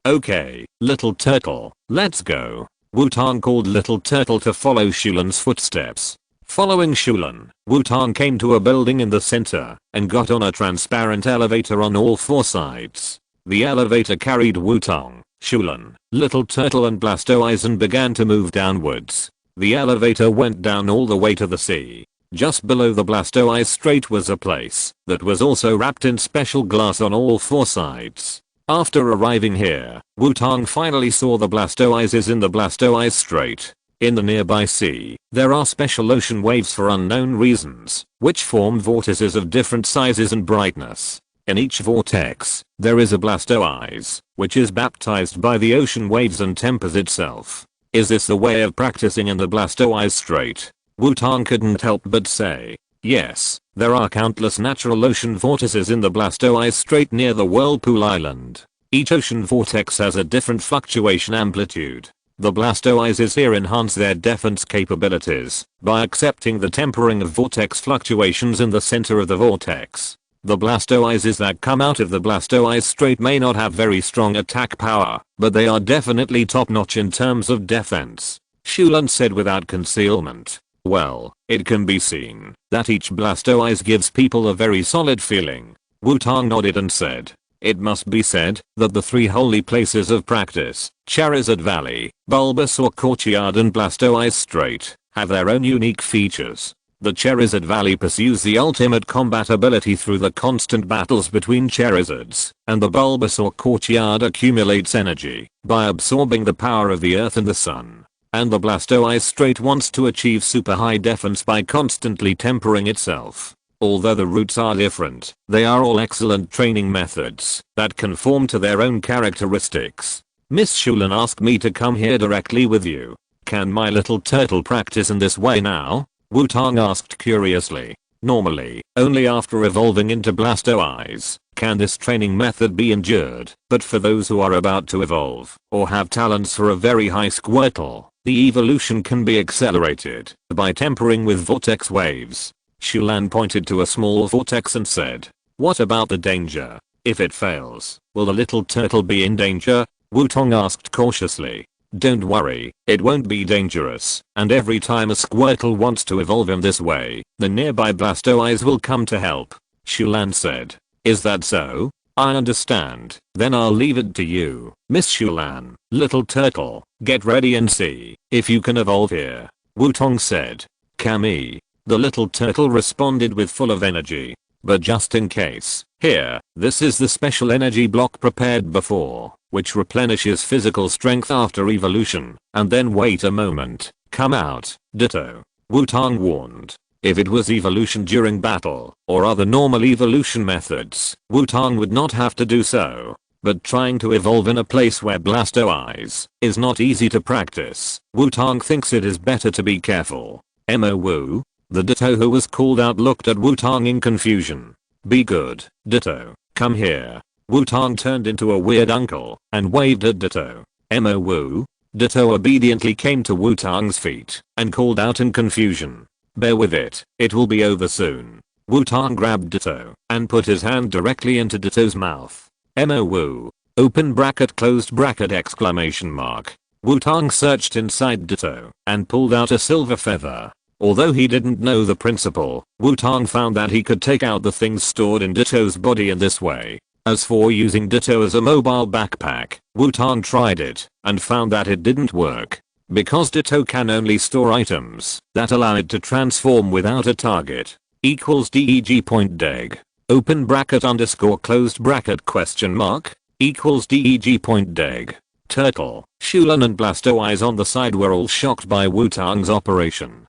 Okay, little turtle, let's go. Wutong called little turtle to follow Shulan's footsteps. Following Shulan, Wutong came to a building in the center and got on a transparent elevator on all 4 sides. The elevator carried Wutong, Shulan, little turtle and Blastoise and began to move downwards. The elevator went down all the way to the sea. Just below the Blastoise Strait was a place that was also wrapped in special glass on all 4 sides. After arriving here, Wutong finally saw the Blastoises in the Blastoise Strait. In the nearby sea, there are special ocean waves for unknown reasons, which form vortices of different sizes and brightness. In each vortex, there is a Blastoise, which is baptized by the ocean waves and tempers itself. Is this the way of practicing in the Blastoise Strait? Wutong couldn't help but say, yes, there are countless natural ocean vortices in the Blastoise Strait near the Whirlpool Island. Each ocean vortex has a different fluctuation amplitude. The Blastoises here enhance their defense capabilities by accepting the tempering of vortex fluctuations in the center of the vortex. The Blastoises that come out of the Blastoise Strait may not have very strong attack power, but they are definitely top-notch in terms of defense. Shulan said without concealment. Well, it can be seen that each Blastoise gives people a very solid feeling. Wutong nodded and said, it must be said that the 3 holy places of practice, Charizard Valley, Bulbasaur Courtyard and Blastoise Strait, have their own unique features. The Charizard Valley pursues the ultimate combat ability through the constant battles between Charizards, and the Bulbasaur Courtyard accumulates energy by absorbing the power of the earth and the sun. And the Blastoise Strait wants to achieve super high defense by constantly tempering itself. Although the routes are different, they are all excellent training methods that conform to their own characteristics. Miss Shulan asked me to come here directly with you. Can my little turtle practice in this way now? Wutong asked curiously. Normally, only after evolving into Blastoise can this training method be endured, but for those who are about to evolve or have talents for a very high Squirtle, the evolution can be accelerated by tempering with vortex waves. Shulan pointed to a small vortex and said, what about the danger? If it fails, will the little turtle be in danger? Wutong asked cautiously. Don't worry, it won't be dangerous, and every time a Squirtle wants to evolve in this way, the nearby Blastoise will come to help. Shulan said. Is that so? I understand. Then I'll leave it to you, Miss Shulan. Little turtle, get ready and see if you can evolve here. Wutong said. Kami. The little turtle responded with full of energy. But just in case, here, this is the special energy block prepared before, which replenishes physical strength after evolution, and then wait a moment, come out, ditto. Wutong warned. If it was evolution during battle, or other normal evolution methods, Wutong would not have to do so. But trying to evolve in a place where Blastoise is not easy to practice, Wutong thinks it is better to be careful. Wu. The Ditto who was called out looked at Wutong in confusion. Be good, Ditto, come here. Wutong turned into a weird uncle and waved at Ditto. Wu. Ditto obediently came to Wutong's feet and called out in confusion. Bear with it will be over soon. Wutong grabbed Ditto and put his hand directly into Ditto's mouth. Wu. Open bracket closed bracket exclamation mark. Wutong searched inside Ditto and pulled out a silver feather. Although he didn't know the principle, Wutong found that he could take out the things stored in Ditto's body in this way. As for using Ditto as a mobile backpack, Wutong tried it and found that it didn't work. Because Ditto can only store items that allow it to transform without a target. Equals deg.deg. open bracket underscore closed bracket question mark equals deg. Turtle, Shulan and Blastoise on the side were all shocked by Wutong's operation.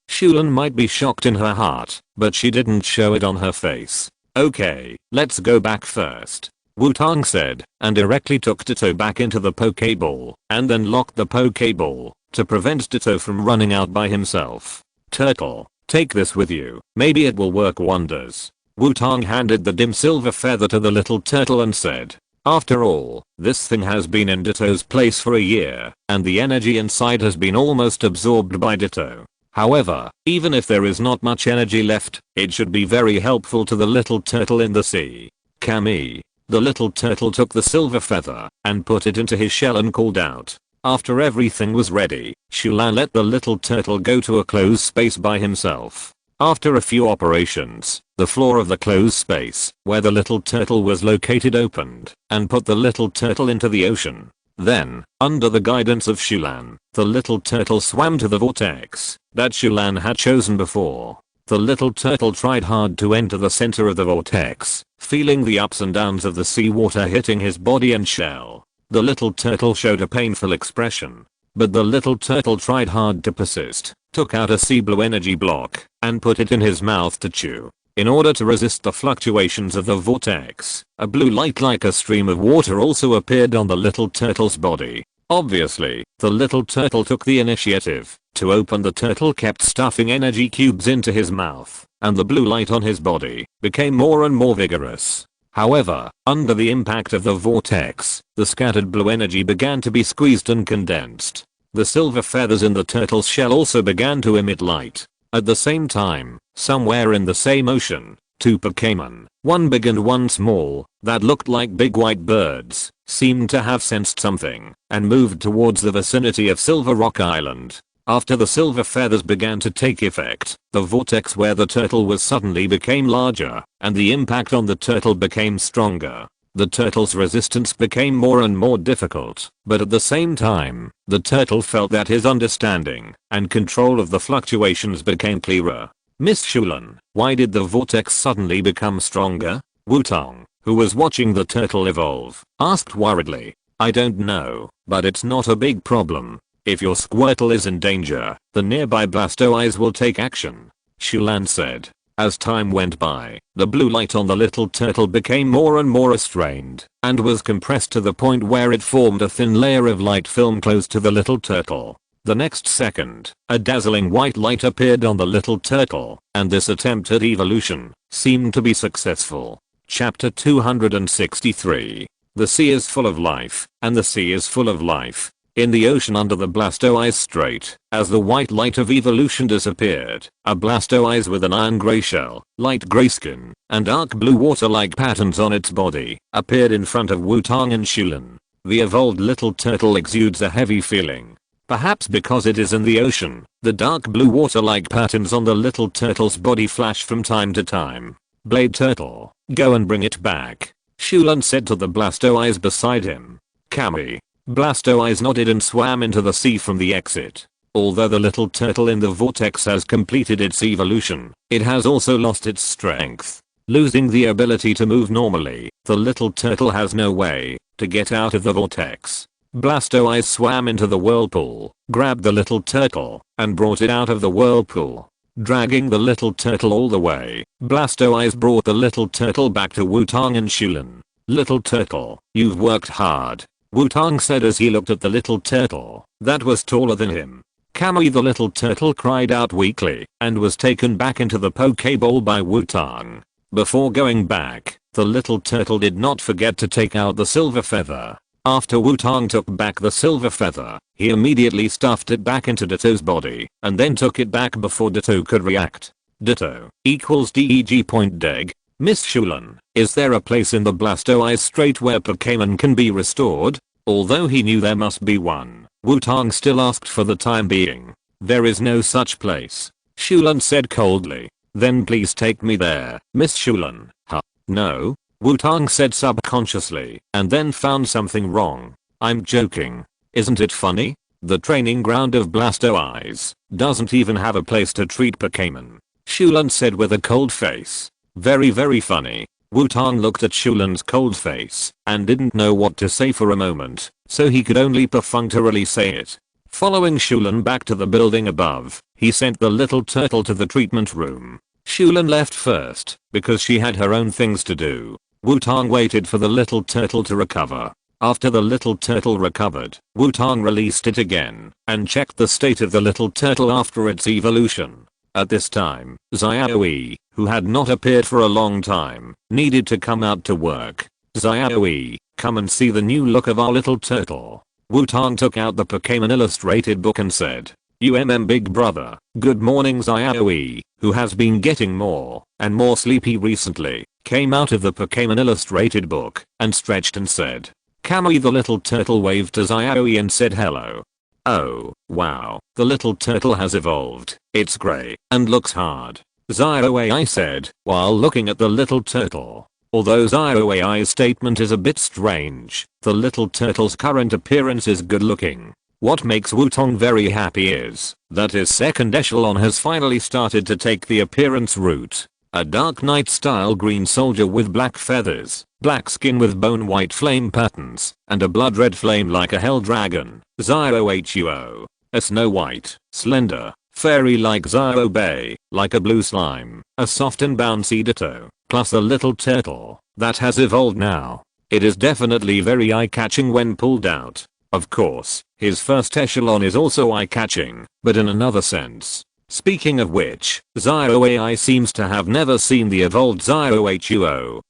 Shulan might be shocked in her heart, but she didn't show it on her face. Okay, let's go back first, Wutong said, and directly took Ditto back into the Pokeball, and then locked the Pokeball, to prevent Ditto from running out by himself. Turtle, take this with you, maybe it will work wonders. Wutong handed the dim silver feather to the little turtle and said, after all, this thing has been in Ditto's place for a year, and the energy inside has been almost absorbed by Ditto. However, even if there is not much energy left, it should be very helpful to the little turtle in the sea. Kami. The little turtle took the silver feather and put it into his shell and called out. After everything was ready, Shulan let the little turtle go to a closed space by himself. After a few operations, the floor of the closed space, where the little turtle was located, opened, and put the little turtle into the ocean. Then, under the guidance of Shulan, the little turtle swam to the vortex that Shulan had chosen before. The little turtle tried hard to enter the center of the vortex, feeling the ups and downs of the seawater hitting his body and shell. The little turtle showed a painful expression. But the little turtle tried hard to persist, took out a sea blue energy block, and put it in his mouth to chew. In order to resist the fluctuations of the vortex, a blue light like a stream of water also appeared on the little turtle's body. Obviously, the little turtle took the initiative. To open, the turtle kept stuffing energy cubes into his mouth, and the blue light on his body became more and more vigorous. However, under the impact of the vortex, the scattered blue energy began to be squeezed and condensed. The silver feathers in the turtle's shell also began to emit light. At the same time, somewhere in the same ocean, two Pokémon, one big and one small, that looked like big white birds, seemed to have sensed something, and moved towards the vicinity of Silver Rock Island. After the silver feathers began to take effect, the vortex where the turtle was suddenly became larger, and the impact on the turtle became stronger. The turtle's resistance became more and more difficult, but at the same time, the turtle felt that his understanding and control of the fluctuations became clearer. Miss Shulan, why did the vortex suddenly become stronger? Wutong, who was watching the turtle evolve, asked worriedly. I don't know, but it's not a big problem. If your Squirtle is in danger, the nearby Blastoise will take action, Shulan said. As time went by, the blue light on the little turtle became more and more restrained, and was compressed to the point where it formed a thin layer of light film close to the little turtle. The next second, a dazzling white light appeared on the little turtle, and this attempt at evolution seemed to be successful. Chapter 263. The sea is full of life, and the sea is full of life. In the ocean under the Blastoise Strait, as the white light of evolution disappeared, a Blastoise with an iron gray shell, light gray skin, and dark blue water-like patterns on its body appeared in front of Wutong and Shulan. The evolved little turtle exudes a heavy feeling. Perhaps because it is in the ocean, the dark blue water-like patterns on the little turtle's body flash from time to time. Blade Turtle, go and bring it back, Shulan said to the Blastoise beside him. Kami. Blastoise nodded and swam into the sea from the exit. Although the little turtle in the vortex has completed its evolution, it has also lost its strength. Losing the ability to move normally, the little turtle has no way to get out of the vortex. Blastoise swam into the whirlpool, grabbed the little turtle, and brought it out of the whirlpool. Dragging the little turtle all the way, Blastoise brought the little turtle back to Wutong and Shulan. Little turtle, you've worked hard, Wutong said as he looked at the little turtle that was taller than him. Kami, the little turtle, cried out weakly and was taken back into the Pokeball by Wutong. Before going back, the little turtle did not forget to take out the silver feather. After Wutong took back the silver feather, he immediately stuffed it back into Ditto's body and then took it back before Ditto could react. Ditto equals deg. Miss Shulan, is there a place in the Blastoise Strait where Pokémon can be restored? Although he knew there must be one, Wutong still asked for the time being. There is no such place, Shulan said coldly. Then please take me there, Miss Shulan. Huh? No? Wutong said subconsciously, and then found something wrong. I'm joking. Isn't it funny? The training ground of Blastoise doesn't even have a place to treat Pokémon, Shulan said with a cold face. Very funny. Wutong looked at Shulan's cold face and didn't know what to say for a moment, so he could only perfunctorily say it. Following Shulan back to the building above, he sent the little turtle to the treatment room. Shulan left first because she had her own things to do. Wutong waited for the little turtle to recover. After the little turtle recovered, Wutong released it again and checked the state of the little turtle after its evolution. At this time, Xiaozhi, who had not appeared for a long time, needed to come out to work. Xiaozhi, come and see the new look of our little turtle. Wutong took out the Pokémon illustrated book and said, big brother, good morning. Xiaozhi, who has been getting more and more sleepy recently, came out of the Pokémon illustrated book and stretched and said, Kamui. The little turtle waved to Xiaozhi and said hello. Oh, wow, the little turtle has evolved. It's grey and looks hard. Xiaozhi said while looking at the little turtle. Although Xiaozhi's statement is a bit strange, the little turtle's current appearance is good looking. What makes Wutong very happy is that his second echelon has finally started to take the appearance route. A Dark Knight style green soldier with black feathers, black skin with bone white flame patterns, and a blood red flame like a hell dragon. Xiaohuo. A snow white, slender, fairy like Xiaobai, like a blue slime, a soft and bouncy ditto, plus a little turtle that has evolved now. It is definitely very eye-catching when pulled out. Of course, his first echelon is also eye-catching, but in another sense. Speaking of which, Xiaozhi seems to have never seen the evolved Xiaohuo.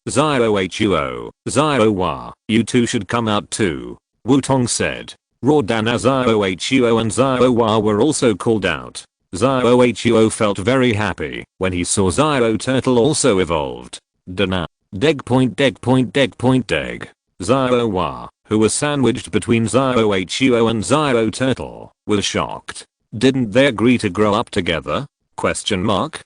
Xiaohua, you two should come out too. Wutong said. Rawdan, Xiaohuo and Xiaohua were also called out. Xiaohuo felt very happy when he saw Xiao Turtle also evolved. Dana. Deg. Xiaohua, who was sandwiched between Xiaohuo and Xiao Turtle, was shocked. Didn't they agree to grow up together? Question mark.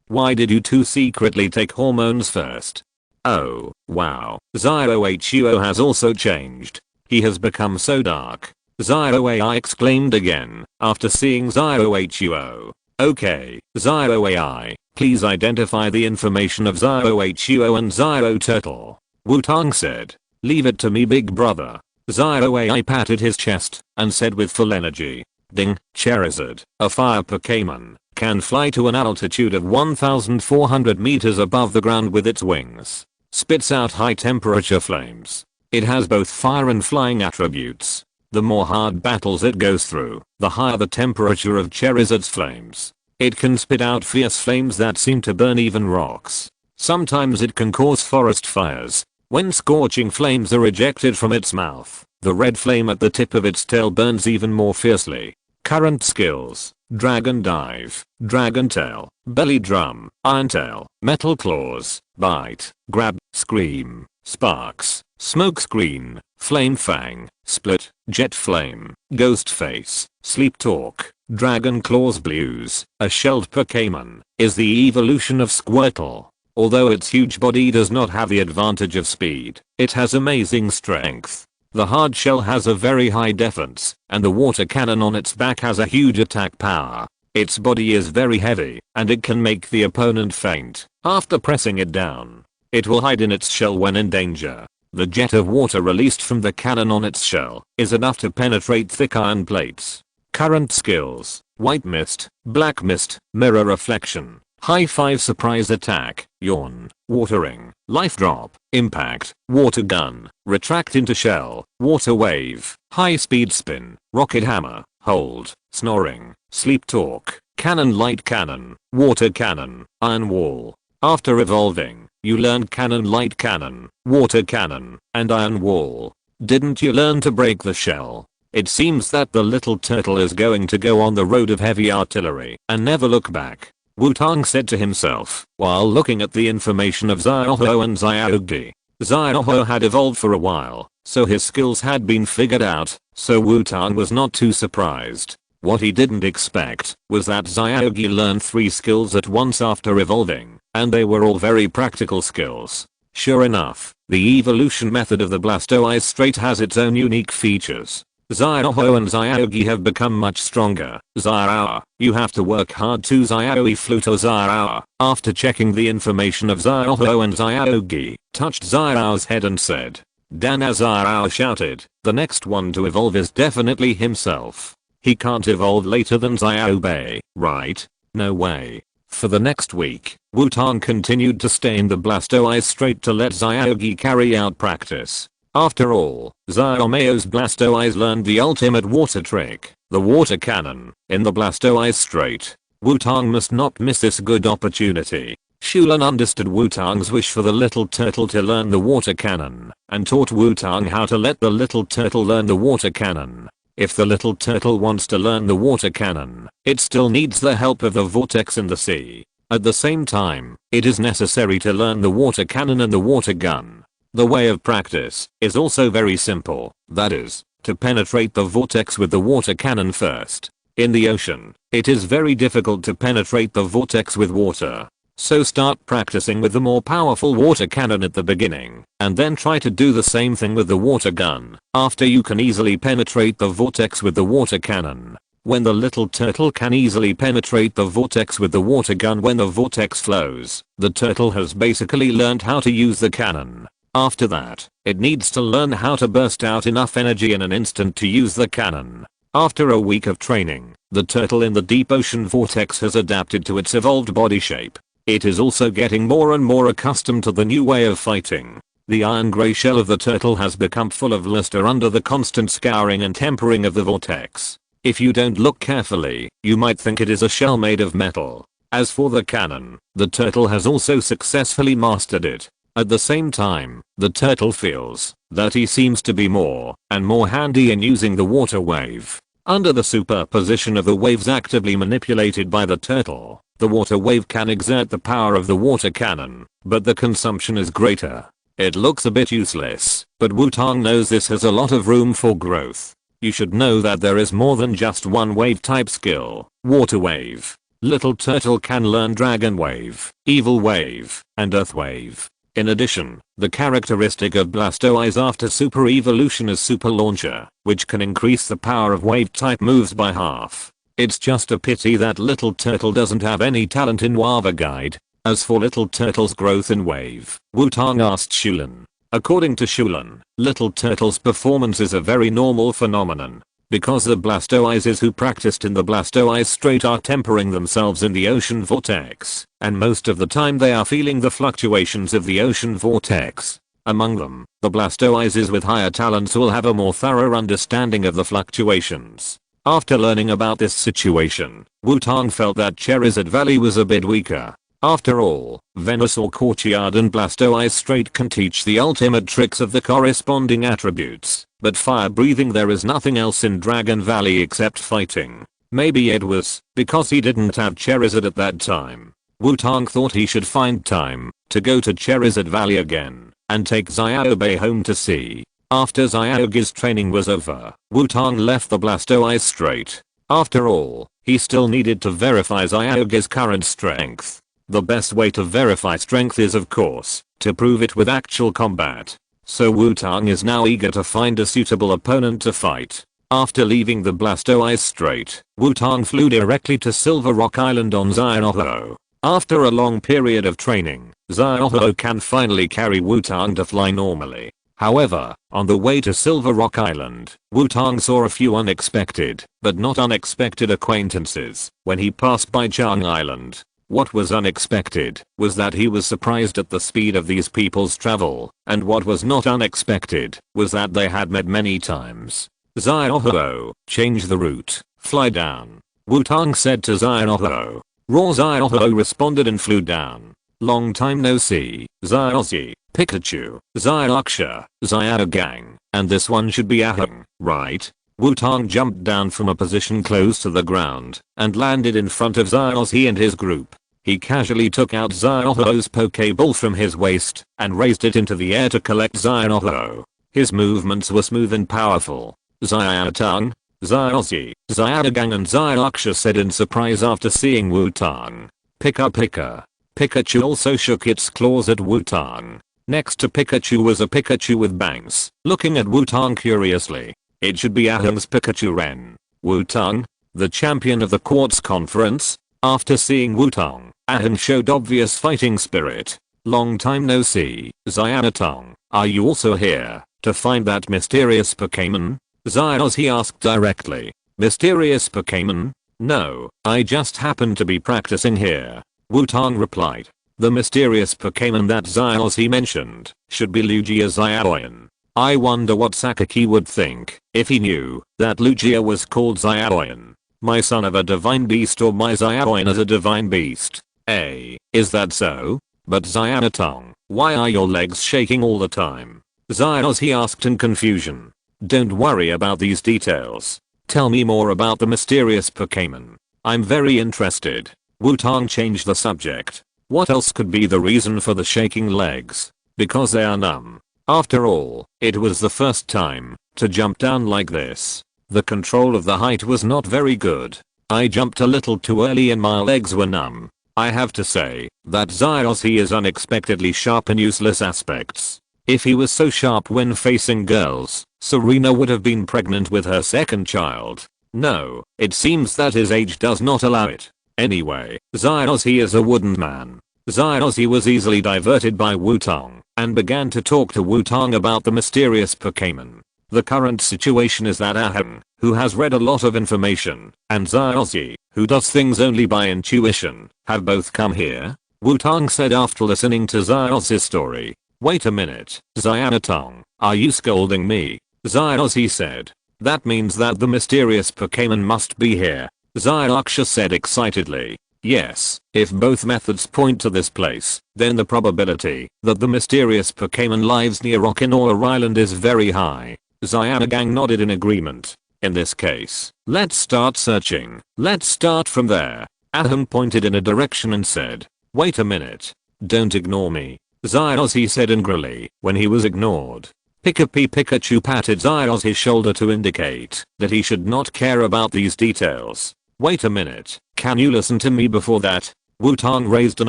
Why did you two secretly take hormones first? Oh, wow. Xiaohuo has also changed. He has become so dark. Xiaohui exclaimed again after seeing Xiaohuo. Okay, Xiaohui, please identify the information of Xiaohuo and Xiao Turtle. Wutong said. Leave it to me, big brother. Xiaohui patted his chest and said with full energy. Ding, Charizard, a fire Pokémon, can fly to an altitude of 1,400 meters above the ground with its wings. Spits out high temperature flames. It has both fire and flying attributes. The more hard battles it goes through, the higher the temperature of Charizard's flames. It can spit out fierce flames that seem to burn even rocks. Sometimes it can cause forest fires. When scorching flames are ejected from its mouth, the red flame at the tip of its tail burns even more fiercely. Current skills: Dragon Dive, Dragon Tail, Belly Drum, Iron Tail, Metal Claws, Bite, Grab, Scream, Sparks, Smoke Screen, Flame Fang, Split, Jet Flame, Ghost Face, Sleep Talk. Dragon Claws Blues, a shelled Pokémon, is the evolution of Squirtle. Although its huge body does not have the advantage of speed, it has amazing strength. The hard shell has a very high defense, and the water cannon on its back has a huge attack power. Its body is very heavy, and it can make the opponent faint. After pressing it down, it will hide in its shell when in danger. The jet of water released from the cannon on its shell is enough to penetrate thick iron plates. Current skills: White Mist, Black Mist, Mirror Reflection, High 5 Surprise Attack, Yawn, Watering, Life Drop, Impact, Water Gun, Retract into Shell, Water Wave, High Speed Spin, Rocket Hammer, Hold, Snoring, Sleep Talk, Cannon Light Cannon, Water Cannon, Iron Wall. After evolving, you learned Cannon Light Cannon, Water Cannon, and Iron Wall. Didn't you learn to break the shell? It seems that the little turtle is going to go on the road of heavy artillery and never look back. Wutong said to himself while looking at the information of Xiaohu and Xiaogi. Xiaohu had evolved for a while, so his skills had been figured out, so Wutong was not too surprised. What he didn't expect was that Xiaogi learned 3 skills at once after evolving, and they were all very practical skills. Sure enough, the evolution method of the Blastoise trait has its own unique features. Xiaoho and Xiaogi have become much stronger. Xiao, you have to work hard too. Xiaoi flew to Xiao. After checking the information of Xiaoho and Xiaogi, touched Xiao's head and said, "Dan." As Xiao shouted, "The next one to evolve is definitely himself. He can't evolve later than Xiaobei, right? No way." For the next week, Wutong continued to stay in the Blastoise Strait to let Xiaogi carry out practice. After all, Xiaomeo's Blastoise learned the ultimate water trick, the water cannon, in the Blastoise Strait. Wutong must not miss this good opportunity. Shulan understood Wutong's wish for the little turtle to learn the water cannon, and taught Wutong how to let the little turtle learn the water cannon. If the little turtle wants to learn the water cannon, it still needs the help of the vortex in the sea. At the same time, it is necessary to learn the water cannon and the water gun. The way of practice is also very simple, that is, to penetrate the vortex with the water cannon first. In the ocean, it is very difficult to penetrate the vortex with water. So start practicing with the more powerful water cannon at the beginning, and then try to do the same thing with the water gun, after you can easily penetrate the vortex with the water cannon. When the little turtle can easily penetrate the vortex with the water gun when the vortex flows, the turtle has basically learned how to use the cannon. After that, it needs to learn how to burst out enough energy in an instant to use the cannon. After a week of training, the turtle in the deep ocean vortex has adapted to its evolved body shape. It is also getting more and more accustomed to the new way of fighting. The iron grey shell of the turtle has become full of luster under the constant scouring and tempering of the vortex. If you don't look carefully, you might think it is a shell made of metal. As for the cannon, the turtle has also successfully mastered it. At the same time, the turtle feels that he seems to be more and more handy in using the water wave. Under the superposition of the waves actively manipulated by the turtle, the water wave can exert the power of the water cannon, but the consumption is greater. It looks a bit useless, but Wutong knows this has a lot of room for growth. You should know that there is more than just one wave type skill. Water wave. Little turtle can learn dragon wave, evil wave, and earth wave. In addition, the characteristic of Blastoise after super evolution is super launcher, which can increase the power of wave type moves by half. It's just a pity that little turtle doesn't have any talent in Wava Guide. As for little turtle's growth in wave, Wutong asked Shulan. According to Shulan, little turtle's performance is a very normal phenomenon. Because the Blastoises who practiced in the Blastoise Strait are tempering themselves in the ocean vortex, and most of the time they are feeling the fluctuations of the ocean vortex. Among them, the Blastoises with higher talents will have a more thorough understanding of the fluctuations. After learning about this situation, Wutong felt that Charizard Valley was a bit weaker. After all, Venusaur Courtyard and Blastoise Strait can teach the ultimate tricks of the corresponding attributes, but fire breathing there is nothing else in Dragon Valley except fighting. Maybe it was because he didn't have Charizard at that time. Wutong thought he should find time to go to Charizard Valley again and take Xiaobei home to see. After Xiaogi's training was over, Wutong left the Blastoise Strait. After all, he still needed to verify Xiaogi's current strength. The best way to verify strength is of course, to prove it with actual combat. So Wutong is now eager to find a suitable opponent to fight. After leaving the Blastoise Strait, Wutong flew directly to Silver Rock Island on Xiaoho. After a long period of training, Xiaoho can finally carry Wutong to fly normally. However, on the way to Silver Rock Island, Wutong saw a few unexpected, but not unexpected acquaintances when he passed by Chang Island. What was unexpected was that he was surprised at the speed of these people's travel, and what was not unexpected was that they had met many times. Xiaoho, change the route, fly down. Wutong said to Xiaoho. Raw Xiaoho responded and flew down. Long time no see, Xiaoxi, Pikachu, Xiaoxia, Xiaogang, and this one should be Ahang, right? Wutong jumped down from a position close to the ground and landed in front of Xiaoxi and his group. He casually took out Xiaoho's Pokeball from his waist and raised it into the air to collect Xiaoho. His movements were smooth and powerful. Xiaotang, Xiaoxi, Xiaogang and Xiaoxia said in surprise after seeing Wutong. Pika. Pikachu also shook its claws at Wutong. Next to Pikachu was a Pikachu with bangs, looking at Wutong curiously. It should be Ahang's Pikachu Ren. Wutong, the champion of the Quartz Conference. After seeing Wutong, Ahang showed obvious fighting spirit. Long time no see, Xiaotong. Are you also here to find that mysterious Pokémon? Xiaoxi asked directly. Mysterious Pokémon? No, I just happen to be practicing here. Wutong replied. The mysterious Pokémon that Xiaoxi mentioned should be Lugia Xiaoyan. I wonder what Sakaki would think if he knew that Lugia was called Xiaoyan. My son of a divine beast, or my Xiaoyan is a divine beast. Is that so? But Xiaotong, why are your legs shaking all the time? Xiaoxi asked in confusion. Don't worry about these details. Tell me more about the mysterious Pokémon. I'm very interested. Wutong changed the subject. What else could be the reason for the shaking legs? Because they are numb. After all, it was the first time to jump down like this. The control of the height was not very good. I jumped a little too early and my legs were numb. I have to say that Xiaoxi is unexpectedly sharp in useless aspects. If he was so sharp when facing girls, Serena would have been pregnant with her second child. No, it seems that his age does not allow it. Anyway, Xiaoxi is a wooden man. Xiaoxi was easily diverted by Wutong and began to talk to Wutong about the mysterious Pokémon. The current situation is that Ahang, who has read a lot of information, and Xiaoxi, who does things only by intuition, have both come here. Wutong said after listening to Xiaoxi's story. Wait a minute, Xiaotong, are you scolding me? Xiaoxi said. That means that the mysterious Pokémon must be here. Xiaoxia said excitedly. Yes, if both methods point to this place, then the probability that the mysterious Pokémon lives near Okinawa Island is very high. Xiaogang nodded in agreement. In this case, let's start searching. Let's start from there. Ahang pointed in a direction and said. Wait a minute. Don't ignore me. Xiaoxi said angrily when he was ignored. Pikachu patted Xiaoxi's shoulder to indicate that he should not care about these details. Wait a minute, can you listen to me before that? Wutong raised an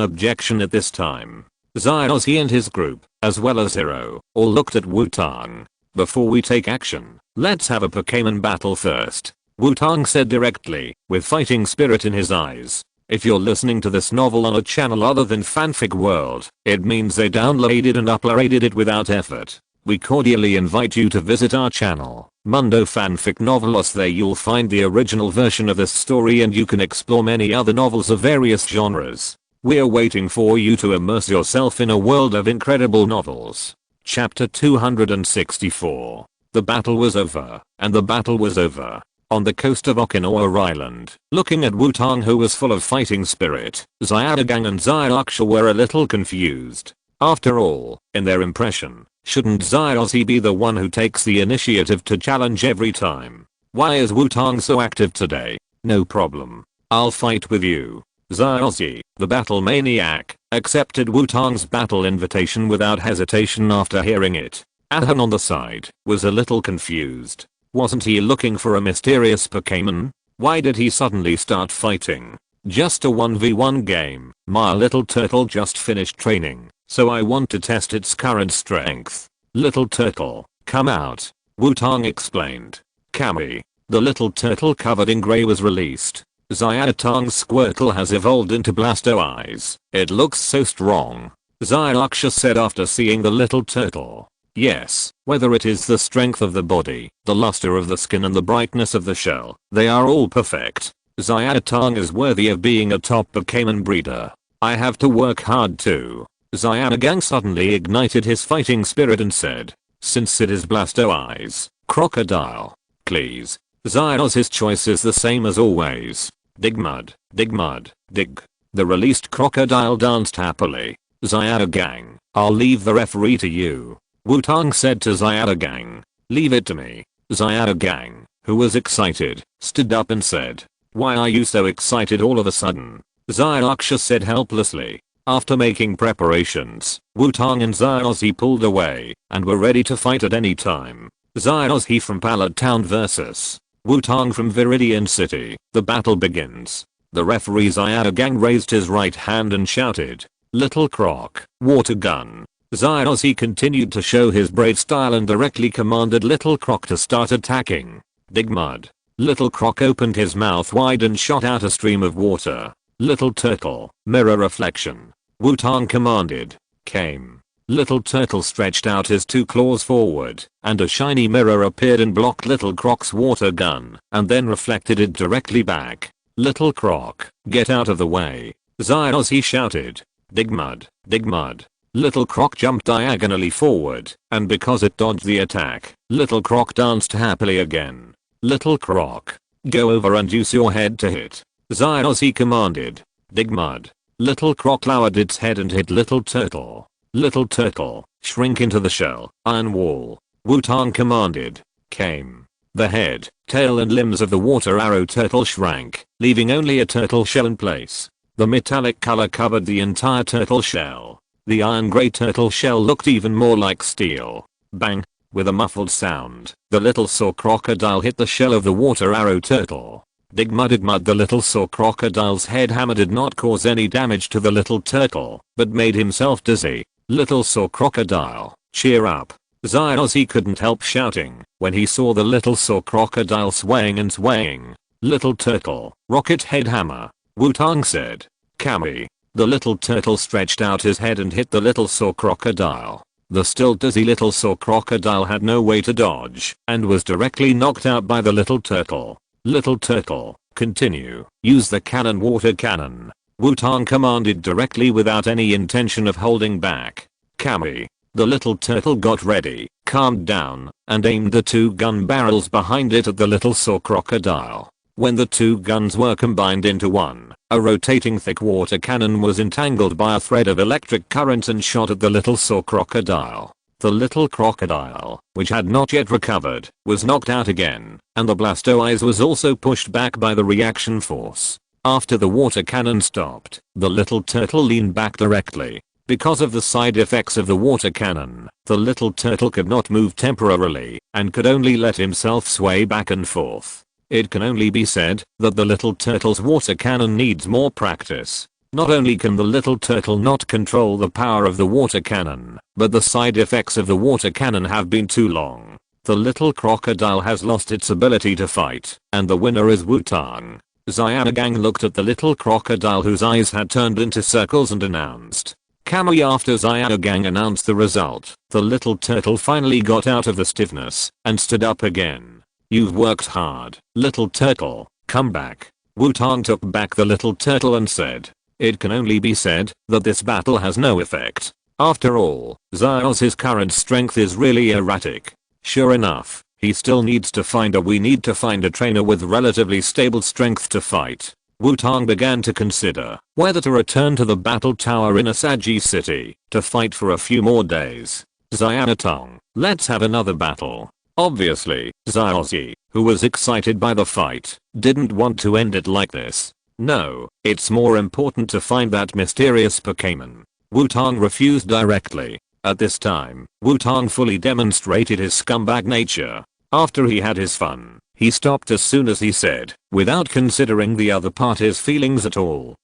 objection at this time. Xiaoxi and his group, as well as Hiro, all looked at Wutong. Before we take action, let's have a Pokémon battle first. Wutong said directly, with fighting spirit in his eyes. If you're listening to this novel on a channel other than Fanfic World, it means they downloaded and uploaded it without effort. We cordially invite you to visit our channel, Mundo Fanfic Novelos. There you'll find the original version of this story and you can explore many other novels of various genres. We're waiting for you to immerse yourself in a world of incredible novels. Chapter 264. The battle was over, and the battle was over. On the coast of Okinawa Island, looking at Wutong, who was full of fighting spirit, Xiaogang and Xiaoxia were a little confused. After all, in their impression, shouldn't Xiaoxi be the one who takes the initiative to challenge every time? Why is Wutong so active today? No problem. I'll fight with you. Xiaoxi, the battle maniac, accepted Wutong's battle invitation without hesitation after hearing it. Ahang on the side was a little confused. Wasn't he looking for a mysterious Pokémon? Why did he suddenly start fighting? Just a 1v1 game. My little turtle just finished training, so I want to test its current strength. Little turtle, come out. Wutong explained. Kami, the little turtle covered in grey, was released. Xiaotong's Squirtle has evolved into Blastoise. It looks so strong. Xiaoxia said after seeing the little turtle. Yes, whether it is the strength of the body, the luster of the skin and the brightness of the shell, they are all perfect. Xiaotong is worthy of being a top Pokémon breeder. I have to work hard too. Xiaogang suddenly ignited his fighting spirit and said, since it is Blastoise, crocodile. Please. Xiaoxi's choice is the same as always. Dig mud, dig mud, dig. The released crocodile danced happily. Xiaogang, I'll leave the referee to you. Wutong said to Xiaogang. Leave it to me. Xiaogang, who was excited, stood up and said. Why are you so excited all of a sudden? Xiaoxia said helplessly. After making preparations, Wutong and Xiaoxi pulled away and were ready to fight at any time. Xiaoxi from Pallet Town vs. Wutong from Viridian City. The battle begins. The referee Xiaogang raised his right hand and shouted. Little Croc, water gun. Xiaoxi continued to show his brave style and directly commanded Little Croc to start attacking. Dig mud. Little Croc opened his mouth wide and shot out a stream of water. Little Turtle, mirror reflection. Wutong commanded. Came. Little Turtle stretched out his two claws forward, and a shiny mirror appeared and blocked Little Croc's water gun, and then reflected it directly back. Little Croc, get out of the way. Xiaoxi shouted. Dig mud, dig mud. Little Croc jumped diagonally forward, and because it dodged the attack, Little Croc danced happily again. Little Croc, go over and use your head to hit. Xiaoxi commanded. Dig mud. Little Croc lowered its head and hit Little Turtle. Little Turtle, shrink into the shell, iron wall. Wutong commanded. Came. The head, tail and limbs of the water arrow turtle shrank, leaving only a turtle shell in place. The metallic color covered the entire turtle shell. The iron gray turtle shell looked even more like steel. Bang! With a muffled sound, the little saw crocodile hit the shell of the water arrow turtle. Dig mud, dig mud. The little saw crocodile's head hammer did not cause any damage to the little turtle, but made himself dizzy. Little saw crocodile, cheer up. Xiaoxi couldn't help shouting when he saw the little saw crocodile swaying and swaying. Little turtle, rocket head hammer. Wutong said. Kami. The little turtle stretched out his head and hit the little saw crocodile. The still dizzy little saw crocodile had no way to dodge and was directly knocked out by the little turtle. Little turtle, continue. Use the cannon water cannon. Wutong commanded directly without any intention of holding back. Kami. The little turtle got ready, calmed down, and aimed the two gun barrels behind it at the little saw crocodile. When the two guns were combined into one, a rotating thick water cannon was entangled by a thread of electric current and shot at the little saw crocodile. The little crocodile, which had not yet recovered, was knocked out again, and the Blastoise was also pushed back by the reaction force. After the water cannon stopped, the little turtle leaned back directly. Because of the side effects of the water cannon, the little turtle could not move temporarily, and could only let himself sway back and forth. It can only be said that the little turtle's water cannon needs more practice. Not only can the little turtle not control the power of the water cannon, but the side effects of the water cannon have been too long. The little crocodile has lost its ability to fight, and the winner is Wutong. Xiaogang looked at the little crocodile whose eyes had turned into circles and announced. Kami. After Xiaogang announced the result, the little turtle finally got out of the stiffness and stood up again. You've worked hard, little turtle, come back. Wutong took back the little turtle and said. It can only be said that this battle has no effect. After all, Xiaoxi's current strength is really erratic. Sure enough, he still needs to find we need to find a trainer with relatively stable strength to fight. Wutong began to consider whether to return to the battle tower in Xiaozhi city to fight for a few more days. Xiaotong, let's have another battle. Obviously, Xiaoxi, who was excited by the fight, didn't want to end it like this. No, it's more important to find that mysterious Pokémon. Wutong refused directly. At this time, Wutong fully demonstrated his scumbag nature. After he had his fun, he stopped as soon as he said, without considering the other party's feelings at all.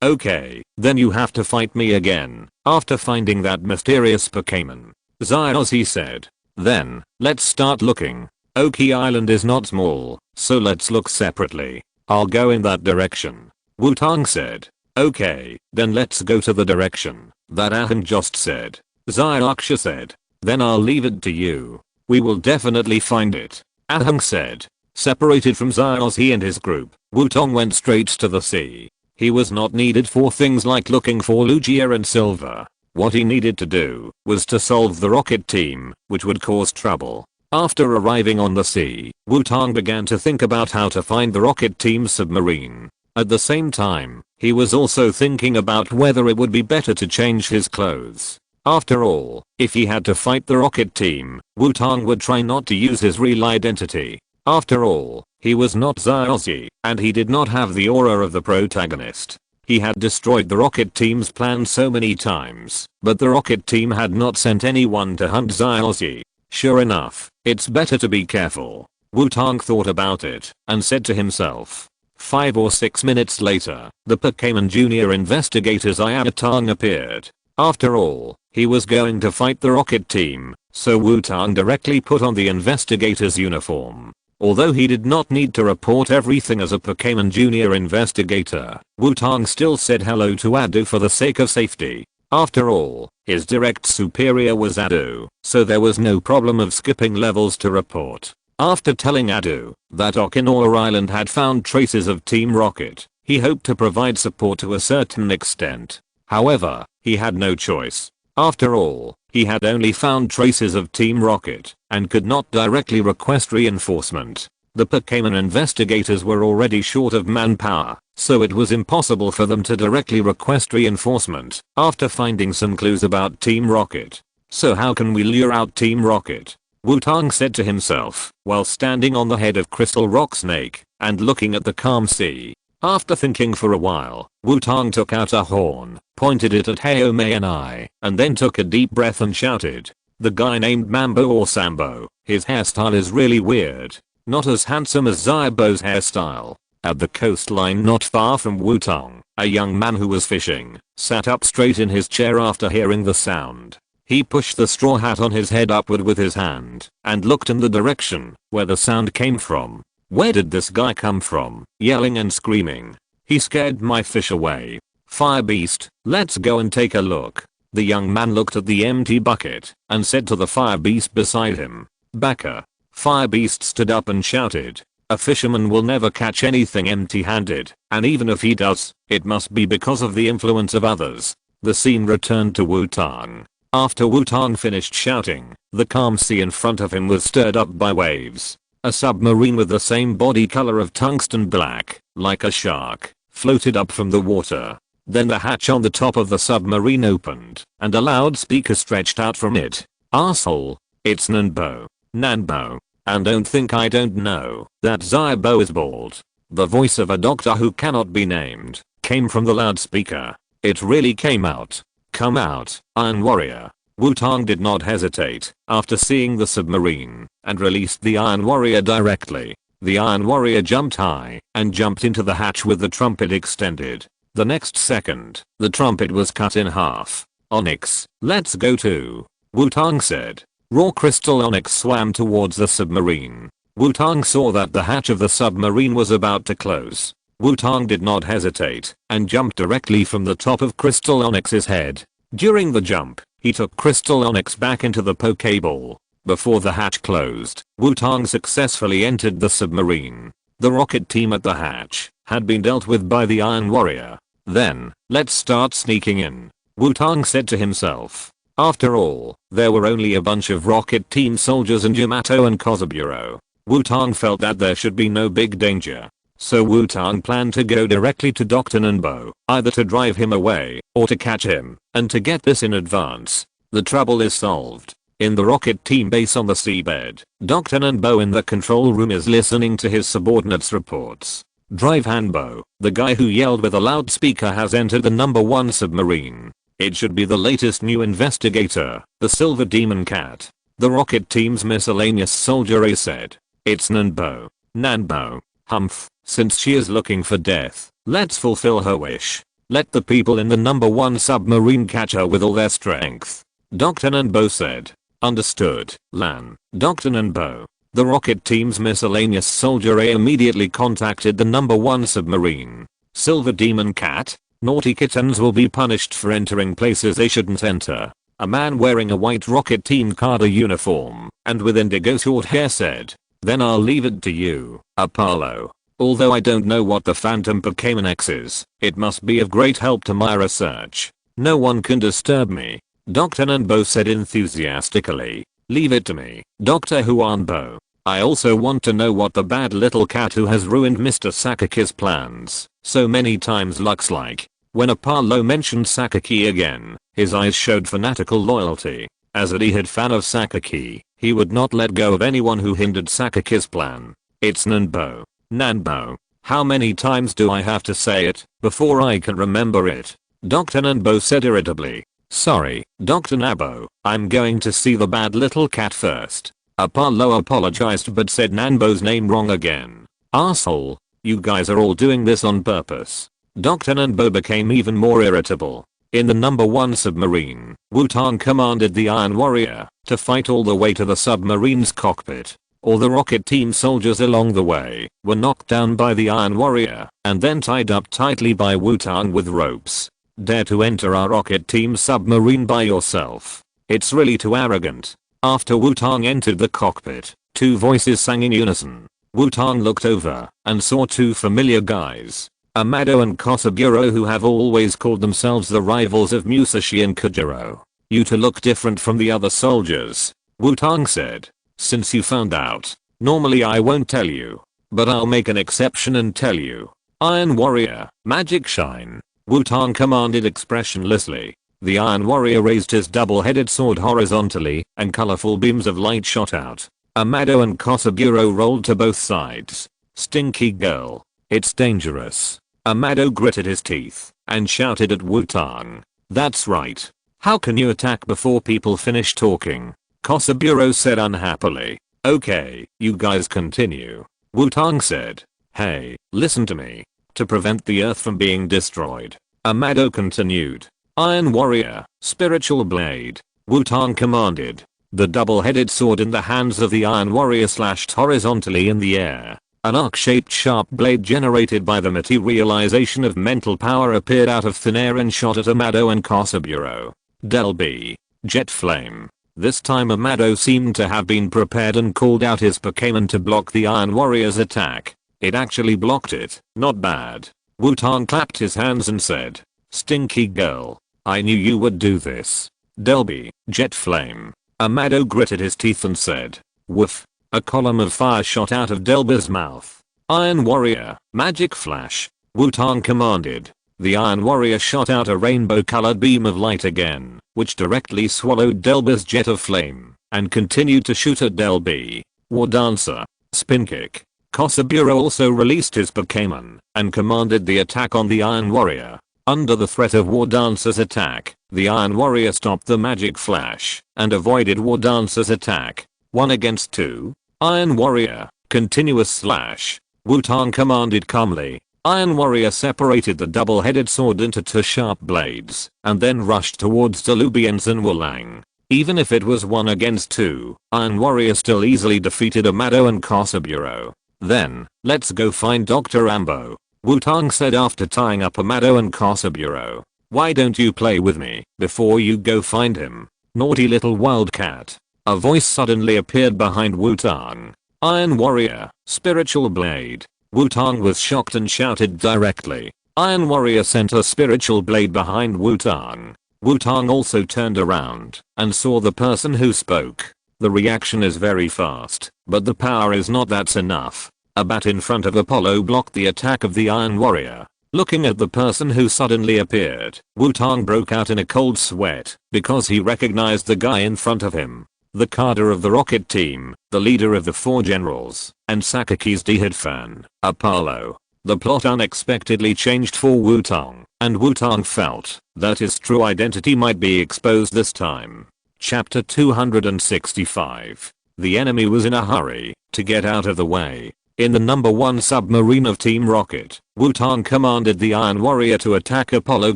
Okay, then you have to fight me again, after finding that mysterious Pokémon. Xiaoxi said. Then, let's start looking. Oki Island is not small, so let's look separately. I'll go in that direction. Wutong said. Okay, then let's go to the direction that Ahang just said. Xiaoxia said. Then I'll leave it to you. We will definitely find it. Ahang said. Separated from Xiaoxi and his group, Wutong went straight to the sea. He was not needed for things like looking for Lugia and Silver. What he needed to do was to solve the rocket team, which would cause trouble. After arriving on the sea, Wutong began to think about how to find the rocket team's submarine. At the same time, he was also thinking about whether it would be better to change his clothes. After all, if he had to fight the rocket team, Wutong would try not to use his real identity. After all, he was not Xiaoxi, and he did not have the aura of the protagonist. He had destroyed the rocket team's plan so many times, but the rocket team had not sent anyone to hunt Xiaoxi. Sure enough, it's better to be careful. Wutong thought about it and said to himself. 5 or 6 minutes later, the Pokémon Junior investigator Xiaotong appeared. After all, he was going to fight the rocket team, so Wutong directly put on the investigator's uniform. Although he did not need to report everything as a Pokémon Junior investigator, Wutong still said hello to Adu for the sake of safety. After all, his direct superior was Adu, so there was no problem of skipping levels to report. After telling Adu that Okinawa Island had found traces of Team Rocket, he hoped to provide support to a certain extent. However, he had no choice. After all, he had only found traces of Team Rocket and could not directly request reinforcement. The Pokémon investigators were already short of manpower, so it was impossible for them to directly request reinforcement after finding some clues about Team Rocket. So how can we lure out Team Rocket? Wutong said to himself while standing on the head of Crystal Rock Snake and looking at the calm sea. After thinking for a while, Wutong took out a horn, pointed it at Haomei and I, and then took a deep breath and shouted. The guy named Mambo or Sambo, his hairstyle is really weird. Not as handsome as Xiaobo's hairstyle. At the coastline not far from Wutong, a young man who was fishing, sat up straight in his chair after hearing the sound. He pushed the straw hat on his head upward with his hand, and looked in the direction where the sound came from. Where did this guy come from, yelling and screaming? He scared my fish away. Fire beast, let's go and take a look. The young man looked at the empty bucket, and said to the fire beast beside him. Baka. Fire beast stood up and shouted. A fisherman will never catch anything empty-handed, and even if he does, it must be because of the influence of others. The scene returned to Wutong. After Wutong finished shouting, the calm sea in front of him was stirred up by waves. A submarine with the same body color of tungsten black, like a shark, floated up from the water. Then the hatch on the top of the submarine opened, and a loudspeaker stretched out from it. Arsehole. It's Nanbo. Nanbo. And don't think I don't know that Xiaobo is bald. The voice of a doctor who cannot be named came from the loudspeaker. It really came out. Come out, Iron Warrior. Wutong did not hesitate after seeing the submarine and released the Iron Warrior directly. The Iron Warrior jumped high and jumped into the hatch with the trumpet extended. The next second, the trumpet was cut in half. Onyx, let's go too, Wutong said. Raw crystal Onyx swam towards the submarine. Wutong saw that the hatch of the submarine was about to close. Wutong did not hesitate and jumped directly from the top of Crystal Onyx's head. During the jump, he took Crystal Onyx back into the Pokeball. Before the hatch closed, Wutong successfully entered the submarine. The rocket team at the hatch had been dealt with by the Iron Warrior. Then, let's start sneaking in, Wutong said to himself. After all, there were only a bunch of rocket team soldiers in Yamato and Kozaburo. Wutong felt that there should be no big danger. So Wutong planned to go directly to Dr. Nanbo, either to drive him away or to catch him, and to get this in advance. The trouble is solved. In the rocket team base on the seabed, Dr. Nanbo in the control room is listening to his subordinates' reports. Drive Hanbo, the guy who yelled with a loudspeaker, has entered the number 1 submarine. It should be the latest new investigator, the Silver Demon Cat. The rocket team's miscellaneous soldier said. It's Nanbo. Nanbo. Humph. Since she is looking for death, let's fulfill her wish. Let the people in the number 1 submarine catch her with all their strength. Dr. Nanbo said. Understood, Lan. Dr. Nanbo. The rocket team's miscellaneous soldier immediately contacted the number 1 submarine. Silver Demon Cat. Naughty kittens will be punished for entering places they shouldn't enter. A man wearing a white rocket team cadre uniform and with indigo short hair said. Then I'll leave it to you, Apollo. Although I don't know what the Phantom Pokémon X is, it must be of great help to my research. No one can disturb me. Dr. Nanbo said enthusiastically. Leave it to me, Dr. Huanbo. I also want to know what the bad little cat who has ruined Mr. Sakaki's plans so many times looks like. When Apollo mentioned Sakaki again, his eyes showed fanatical loyalty. As a die-hard fan of Sakaki, he would not let go of anyone who hindered Sakaki's plan. It's Nanbo. Nanbo. How many times do I have to say it before I can remember it? Dr. Nanbo said irritably. Sorry, Dr. Nabo, I'm going to see the bad little cat first. Apollo apologized but said Nanbo's name wrong again. Arsehole, you guys are all doing this on purpose. Dr. Nanbo became even more irritable. In the number 1 submarine, Wutong commanded the Iron Warrior to fight all the way to the submarine's cockpit. All the rocket team soldiers along the way were knocked down by the Iron Warrior and then tied up tightly by Wutong with ropes. Dare to enter our rocket team submarine by yourself. It's really too arrogant. After Wutong entered the cockpit, 2 voices sang in unison. Wutong looked over and saw 2 familiar guys. Amado and Kosaburo, who have always called themselves the rivals of Musashi and Kojiro. You two look different from the other soldiers, Wutong said. Since you found out, normally I won't tell you, but I'll make an exception and tell you. Iron Warrior, Magic Shine, Wutong commanded expressionlessly. The Iron Warrior raised his double-headed sword horizontally and colorful beams of light shot out. Amado and Kosaburo rolled to both sides. Stinky girl. It's dangerous. Amado gritted his teeth and shouted at Wutong. That's right. How can you attack before people finish talking? Kosaburo said unhappily. Okay, you guys continue. Wutong said. Hey, listen to me. To prevent the earth from being destroyed. Amado continued. Iron Warrior, Spiritual Blade. Wutong commanded. The double-headed sword in the hands of the Iron Warrior slashed horizontally in the air. An arc-shaped sharp blade generated by the materialization of mental power appeared out of thin air and shot at Amado and Kosaburo. Delby. Jet Flame. This time Amado seemed to have been prepared and called out his Pokémon to block the Iron Warrior's attack. It actually blocked it. Not bad. Wutong clapped his hands and said. Stinky girl. I knew you would do this. Delby. Jet Flame. Amado gritted his teeth and said. Woof. A column of fire shot out of Delby's mouth. Iron Warrior, Magic Flash. Wutong commanded. The Iron Warrior shot out a rainbow-colored beam of light again, which directly swallowed Delby's jet of flame, and continued to shoot at Delby. War Dancer. Spin Kick. Kosaburo also released his Pokémon, and commanded the attack on the Iron Warrior. Under the threat of War Dancer's attack, the Iron Warrior stopped the Magic Flash, and avoided War Dancer's attack. 1 against 2. Iron Warrior, Continuous Slash. Wutong commanded calmly. Iron Warrior separated the double-headed sword into 2 sharp blades, and then rushed towards Delubians and Wulang. Even if it was 1 against 2, Iron Warrior still easily defeated Amado and Kosaburo. Then, let's go find Dr. Ambo, Wutong said after tying up Amado and Kosaburo. Why don't you play with me before you go find him? Naughty little wildcat. A voice suddenly appeared behind Wutong. Iron Warrior, Spiritual Blade. Wutong was shocked and shouted directly. Iron Warrior sent a Spiritual Blade behind Wutong. Wutong also turned around and saw the person who spoke. The reaction is very fast, but the power is not. That's enough. A bat in front of Apollo blocked the attack of the Iron Warrior. Looking at the person who suddenly appeared, Wutong broke out in a cold sweat because he recognized the guy in front of him. The cadre of the rocket team, the leader of the 4 generals, and Sakaki's D-head fan, Apollo. The plot unexpectedly changed for Wutong, and Wutong felt that his true identity might be exposed this time. Chapter 265. The enemy was in a hurry to get out of the way. In the number 1 submarine of Team Rocket, Wutong commanded the Iron Warrior to attack Apollo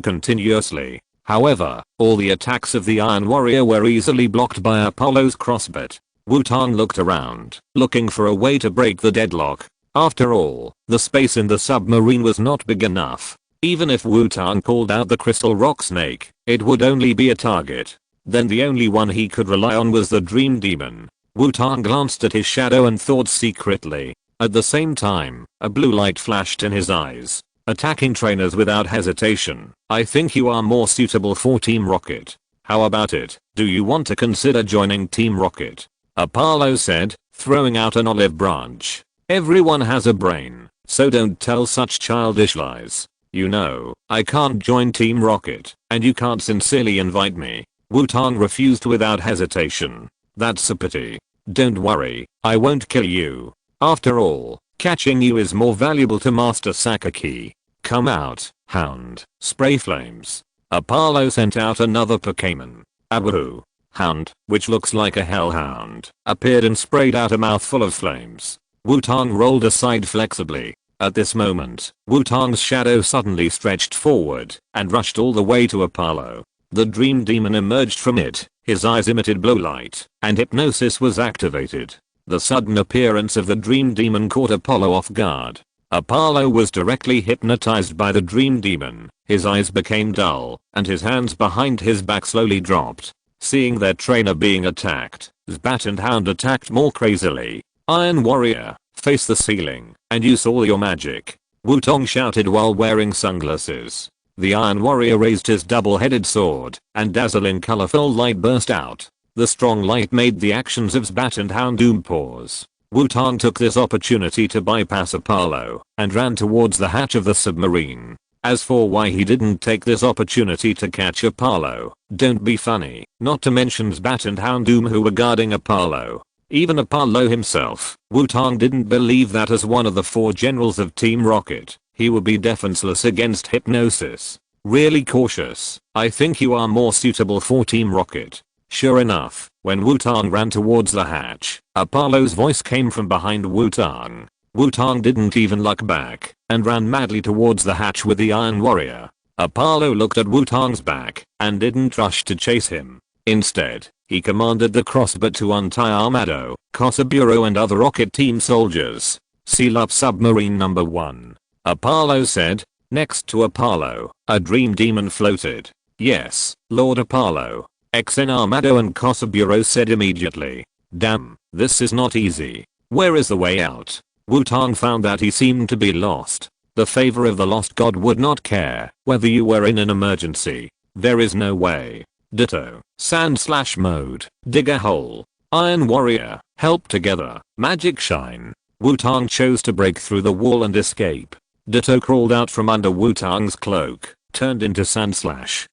continuously. However, all the attacks of the Iron Warrior were easily blocked by Apollo's crossbit. Wutong looked around, looking for a way to break the deadlock. After all, the space in the submarine was not big enough. Even if Wutong called out the crystal rock snake, it would only be a target. Then the only one he could rely on was the Dream Demon. Wutong glanced at his shadow and thought secretly. At the same time, a blue light flashed in his eyes. Attacking trainers without hesitation. I think you are more suitable for Team Rocket. How about it? Do you want to consider joining Team Rocket? Apollo said, throwing out an olive branch. Everyone has a brain, so don't tell such childish lies. You know, I can't join Team Rocket, and you can't sincerely invite me. Wutong refused without hesitation. That's a pity. Don't worry, I won't kill you. After all, catching you is more valuable to Master Sakaki. Come out, Hound. Spray flames. Apollo sent out another Pokémon. Abu. Hound, which looks like a hellhound, appeared and sprayed out a mouthful of flames. Wutong rolled aside flexibly. At this moment, Wutong's shadow suddenly stretched forward and rushed all the way to Apollo. The dream demon emerged from it, his eyes emitted blue light, and hypnosis was activated. The sudden appearance of the dream demon caught Apollo off guard. Apollo was directly hypnotized by the dream demon, his eyes became dull, and his hands behind his back slowly dropped. Seeing their trainer being attacked, Sbat and Hound attacked more crazily. Iron Warrior, face the ceiling, and use all your magic, Wutong shouted while wearing sunglasses. The Iron Warrior raised his double-headed sword, and dazzling colorful light burst out. The strong light made the actions of Sbat and Hound pause. Wutong took this opportunity to bypass Apollo, and ran towards the hatch of the submarine. As for why he didn't take this opportunity to catch Apollo, don't be funny, not to mention Sbat and Hound who were guarding Apollo. Even Apollo himself, Wutong didn't believe that as one of the 4 generals of Team Rocket, he would be defenseless against hypnosis. Really cautious, I think you are more suitable for Team Rocket. Sure enough, when Wutong ran towards the hatch, Apollo's voice came from behind Wutong. Wutong didn't even look back, and ran madly towards the hatch with the Iron Warrior. Apollo looked at Wutong's back, and didn't rush to chase him. Instead, he commanded the crossbow to untie Armado, Spearow and other Rocket Team soldiers. Seal up submarine number 1. Apollo said. Next to Apollo, a dream demon floated. Yes, Lord Apollo. XN Armado and Spearow said immediately. Damn, this is not easy. Where is the way out? Wutong found that he seemed to be lost. The favor of the lost god would not care whether you were in an emergency. There is no way. Ditto. Sand/mode. Dig a hole. Iron Warrior. Help together. Magic shine. Wutong chose to break through the wall and escape. Ditto crawled out from under Wutong's cloak, turned into Sand/,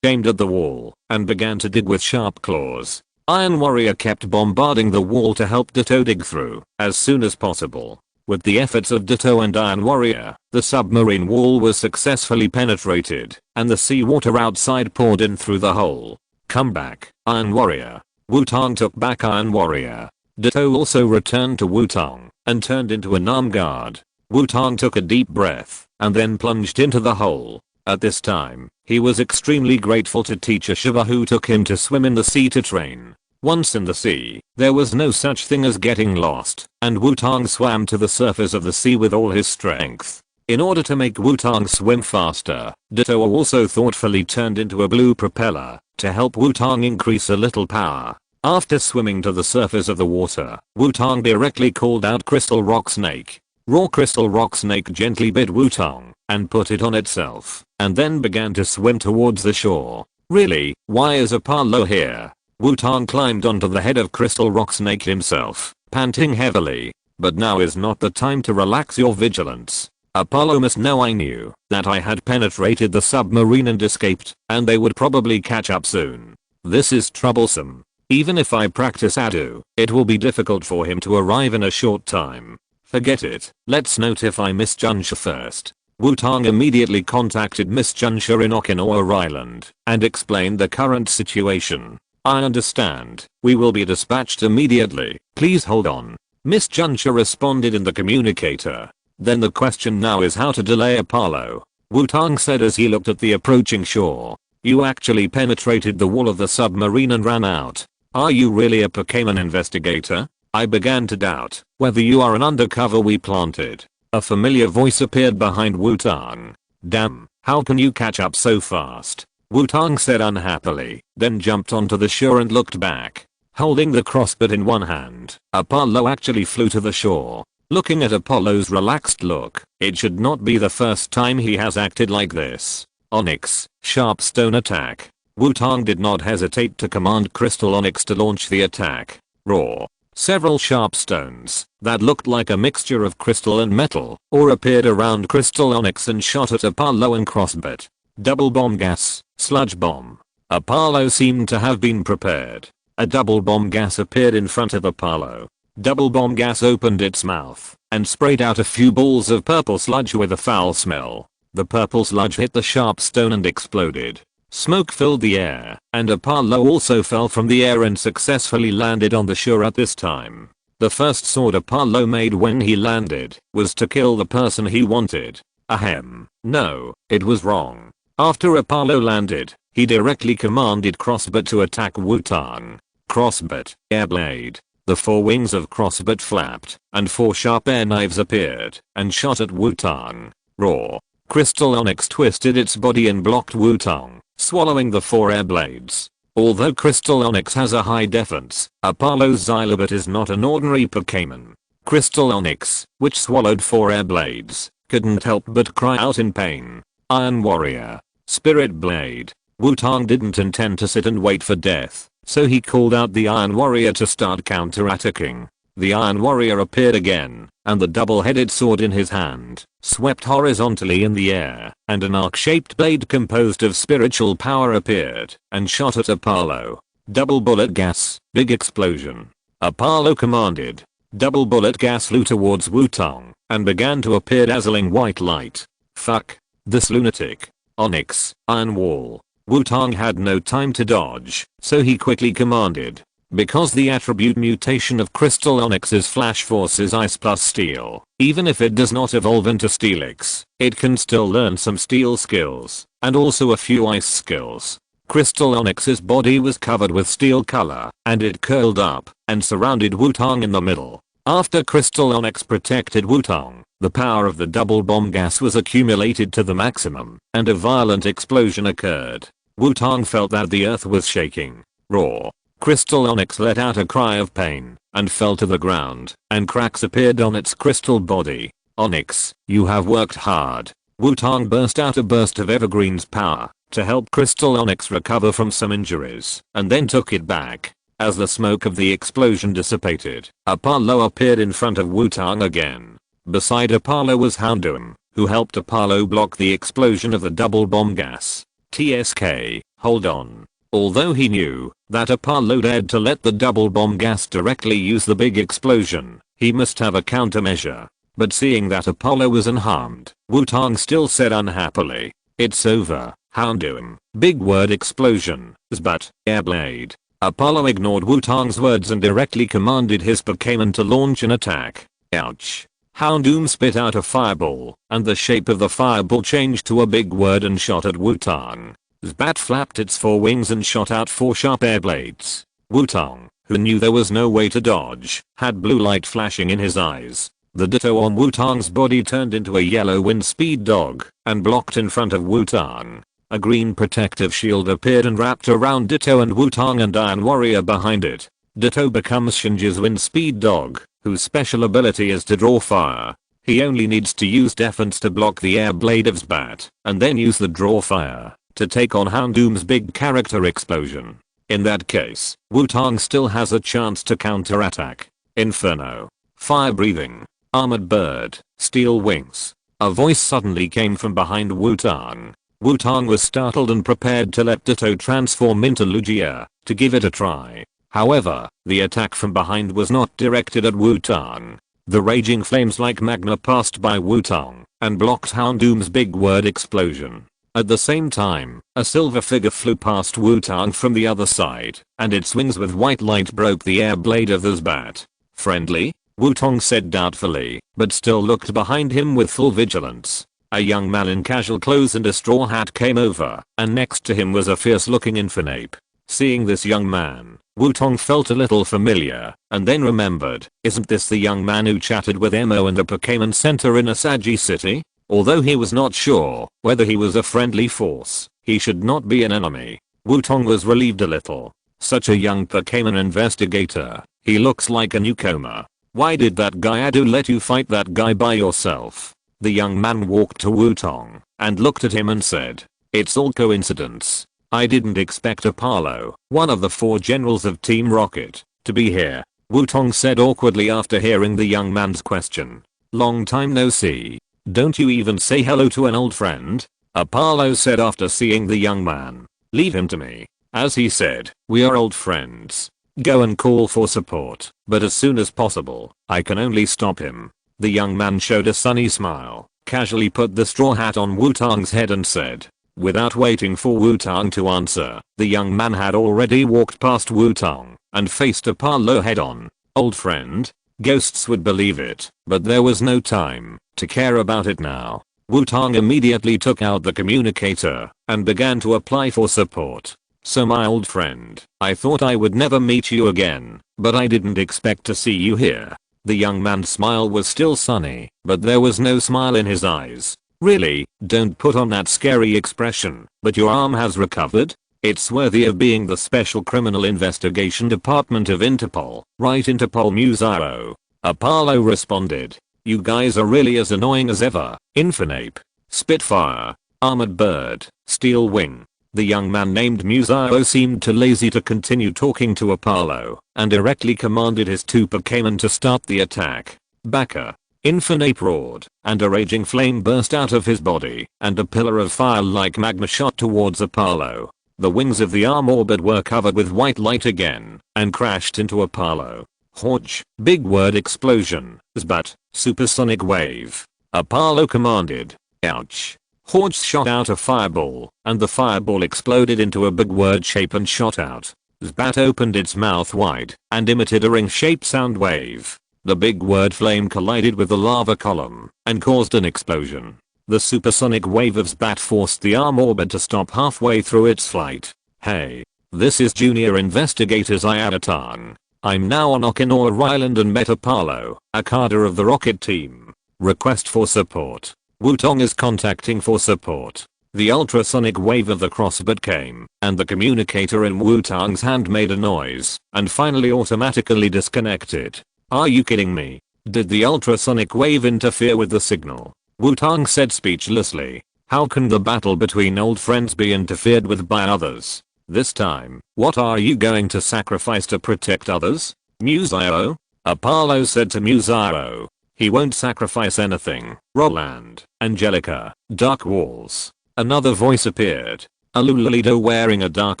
aimed at the wall, and began to dig with sharp claws. Iron Warrior kept bombarding the wall to help Ditto dig through as soon as possible. With the efforts of Ditto and Iron Warrior, the submarine wall was successfully penetrated, and the seawater outside poured in through the hole. Come back, Iron Warrior. Wutong took back Iron Warrior. Ditto also returned to Wutong, and turned into an arm guard. Wutong took a deep breath, and then plunged into the hole. At this time, he was extremely grateful to Teacher Shiva who took him to swim in the sea to train. Once in the sea, there was no such thing as getting lost, and Wutong swam to the surface of the sea with all his strength. In order to make Wutong swim faster, Ditto also thoughtfully turned into a blue propeller to help Wutong increase a little power. After swimming to the surface of the water, Wutong directly called out Crystal Rock Snake. Raw Crystal Rock Snake gently bit Wutong and put it on itself, and then began to swim towards the shore. Really, why is Apollo here? Wutong climbed onto the head of Crystal Rock Snake himself, panting heavily. But now is not the time to relax your vigilance. Apollo must know I knew that I had penetrated the submarine and escaped, and they would probably catch up soon. This is troublesome. Even if I practice Adu, it will be difficult for him to arrive in a short time. Forget it, let's notify Miss Junsha first. Wutong immediately contacted Miss Junsha in Okinawa Island and explained the current situation. I understand. We will be dispatched immediately. Please hold on. Miss Junsha responded in the communicator. Then the question now is how to delay Apollo. Wutong said as he looked at the approaching shore. You actually penetrated the wall of the submarine and ran out. Are you really a Pokémon investigator? I began to doubt whether you are an undercover we planted. A familiar voice appeared behind Wutong. Damn, how can you catch up so fast? Wutong said unhappily, then jumped onto the shore and looked back. Holding the crossbow in one hand, Apollo actually flew to the shore. Looking at Apollo's relaxed look, it should not be the first time he has acted like this. Onyx, Sharp Stone attack. Wutong did not hesitate to command Crystal Onyx to launch the attack. Raw. Several sharp stones that looked like a mixture of crystal and metal or appeared around Crystal Onyx and shot at Apollo and crossbow. Double bomb gas, sludge bomb. Apollo seemed to have been prepared. A double bomb gas appeared in front of Apollo. Double bomb gas opened its mouth and sprayed out a few balls of purple sludge with a foul smell. The purple sludge hit the sharp stone and exploded. Smoke filled the air, and Apollo also fell from the air and successfully landed on the shore at this time. The The first sword Apollo made when he landed was to kill the person he wanted. Ahem. No, it was wrong. After Apollo landed, he directly commanded Crossbit to attack Wutong. Crossbit, airblade. The four wings of Crossbit flapped, and four sharp air knives appeared and shot at Wutong. Raw. Crystal Onyx twisted its body and blocked Wutong, swallowing the four air blades. Although Crystal Onyx has a high defense, Apollo's Xylobit is not an ordinary Pokémon. Crystal Onyx, which swallowed four air blades, couldn't help but cry out in pain. Iron Warrior. Spirit Blade. Wutong didn't intend to sit and wait for death, so he called out the Iron Warrior to start counterattacking. The Iron Warrior appeared again, and the double-headed sword in his hand swept horizontally in the air, and an arc-shaped blade composed of spiritual power appeared and shot at Apollo. Double bullet gas, big explosion. Apollo commanded. Double bullet gas flew towards Wutong and began to appear dazzling white light. Fuck. This lunatic. Onyx, Iron Wall. Wutong had no time to dodge, so he quickly commanded. Because the attribute mutation of Crystal Onyx's Flash Force is Ice plus Steel, even if it does not evolve into Steelix, it can still learn some Steel skills, and also a few Ice skills. Crystal Onyx's body was covered with steel color, and it curled up and surrounded Wutong in the middle. After Crystal Onyx protected Wutong, the power of the double bomb gas was accumulated to the maximum, and a violent explosion occurred. Wutong felt that the earth was shaking. Raw. Crystal Onyx let out a cry of pain and fell to the ground, and cracks appeared on its crystal body. Onyx, you have worked hard. Wutong burst out a burst of Evergreen's power to help Crystal Onyx recover from some injuries, and then took it back. As the smoke of the explosion dissipated, Apollo appeared in front of Wutong again. Beside Apollo was Houndoom, who helped Apollo block the explosion of the double bomb gas. TSK, hold on. Although he knew that Apollo dared to let the double bomb gas directly use the big explosion, he must have a countermeasure. But seeing that Apollo was unharmed, Wutong still said unhappily, "It's over, Houndoom." Big word explosion, but airblade. Apollo ignored Wutong's words and directly commanded his Pokémon to launch an attack. Ouch. Houndoom spit out a fireball, and the shape of the fireball changed to a big word and shot at Wutong. Zbat flapped its four wings and shot out four sharp air blades. Wutong, who knew there was no way to dodge, had blue light flashing in his eyes. The Ditto on Wutong's body turned into a yellow wind speed dog and blocked in front of Wutong. A green protective shield appeared and wrapped around Ditto and Wutong and Iron Warrior behind it. Ditto becomes Shinji's wind speed dog, whose special ability is to draw fire. He only needs to use defense to block the air blade of Zbat, and then use the draw fire to take on Houndoom's big character explosion. In that case, Wutong still has a chance to counterattack. Inferno. Fire breathing. Armored bird. Steel wings. A voice suddenly came from behind Wutong. Wutong was startled and prepared to let Ditto transform into Lugia to give it a try. However, the attack from behind was not directed at Wutong. The raging flames like magma passed by Wutong and blocked Houndoom's big word explosion. At the same time, a silver figure flew past Wutong from the other side, and its wings with white light broke the air blade of the Zbat. Friendly? Wutong said doubtfully, but still looked behind him with full vigilance. A young man in casual clothes and a straw hat came over, and next to him was a fierce-looking Infernape. Seeing this young man, Wutong felt a little familiar, and then remembered, isn't this the young man who chatted with Emo in the Pokémon Center in Asagi City? Although he was not sure whether he was a friendly force, he should not be an enemy. Wutong was relieved a little. Such a young Pokémon investigator. He looks like a newcomer. Why did that guy Adu let you fight that guy by yourself? The young man walked to Wutong and looked at him and said, "It's all coincidence. I didn't expect Apollo, one of the 4 generals of Team Rocket, to be here." Wutong said awkwardly after hearing the young man's question. "Long time no see. Don't you even say hello to an old friend?" Apollo said after seeing the young man. "Leave him to me." As he said, "We are old friends. Go and call for support, but as soon as possible. I can only stop him." The young man showed a sunny smile, casually put the straw hat on Wutong's head and said. Without waiting for Wutong to answer, the young man had already walked past Wutong and faced Apollo head on. "Old friend?" Ghosts would believe it, but there was no time to care about it now. Wutong immediately took out the communicator and began to apply for support. So my old friend, I thought I would never meet you again, but I didn't expect to see you here. The young man's smile was still sunny, but there was no smile in his eyes. Really, don't put on that scary expression, but your arm has recovered? It's worthy of being the Special Criminal Investigation Department of Interpol, right Interpol Musaro. Apollo responded. You guys are really as annoying as ever. Infinape, Spitfire, Armored Bird, Steel Wing. The young man named Musaro seemed too lazy to continue talking to Apollo and directly commanded his two Pokémon to start the attack. Baka. Infinape roared, and a raging flame burst out of his body, and a pillar of fire like magma shot towards Apollo. The wings of the arm orbit were covered with white light again, and crashed into Apollo. Hodge, big word explosion, Zbat, supersonic wave. Apollo commanded. Ouch. Hodge shot out a fireball, and the fireball exploded into a big word shape and shot out. Zbat opened its mouth wide, and emitted a ring-shaped sound wave. The big word flame collided with the lava column, and caused an explosion. The supersonic wave of Zbat forced the arm orbit to stop halfway through its flight. Hey. This is Junior Investigator Xiaozhi. I'm now on Okinawa Island and met Apollo, a cadre of the rocket team. Request for support. Wutong is contacting for support. The ultrasonic wave of the crossbit came, and the communicator in Wutong's hand made a noise, and finally automatically disconnected. Are you kidding me? Did the ultrasonic wave interfere with the signal? Wutong said speechlessly. How can the battle between old friends be interfered with by others? This time, what are you going to sacrifice to protect others? Musaro? Apollo said to Musaro. He won't sacrifice anything. Roland, Angelica, Dark Walls. Another voice appeared. A Lulalido wearing a dark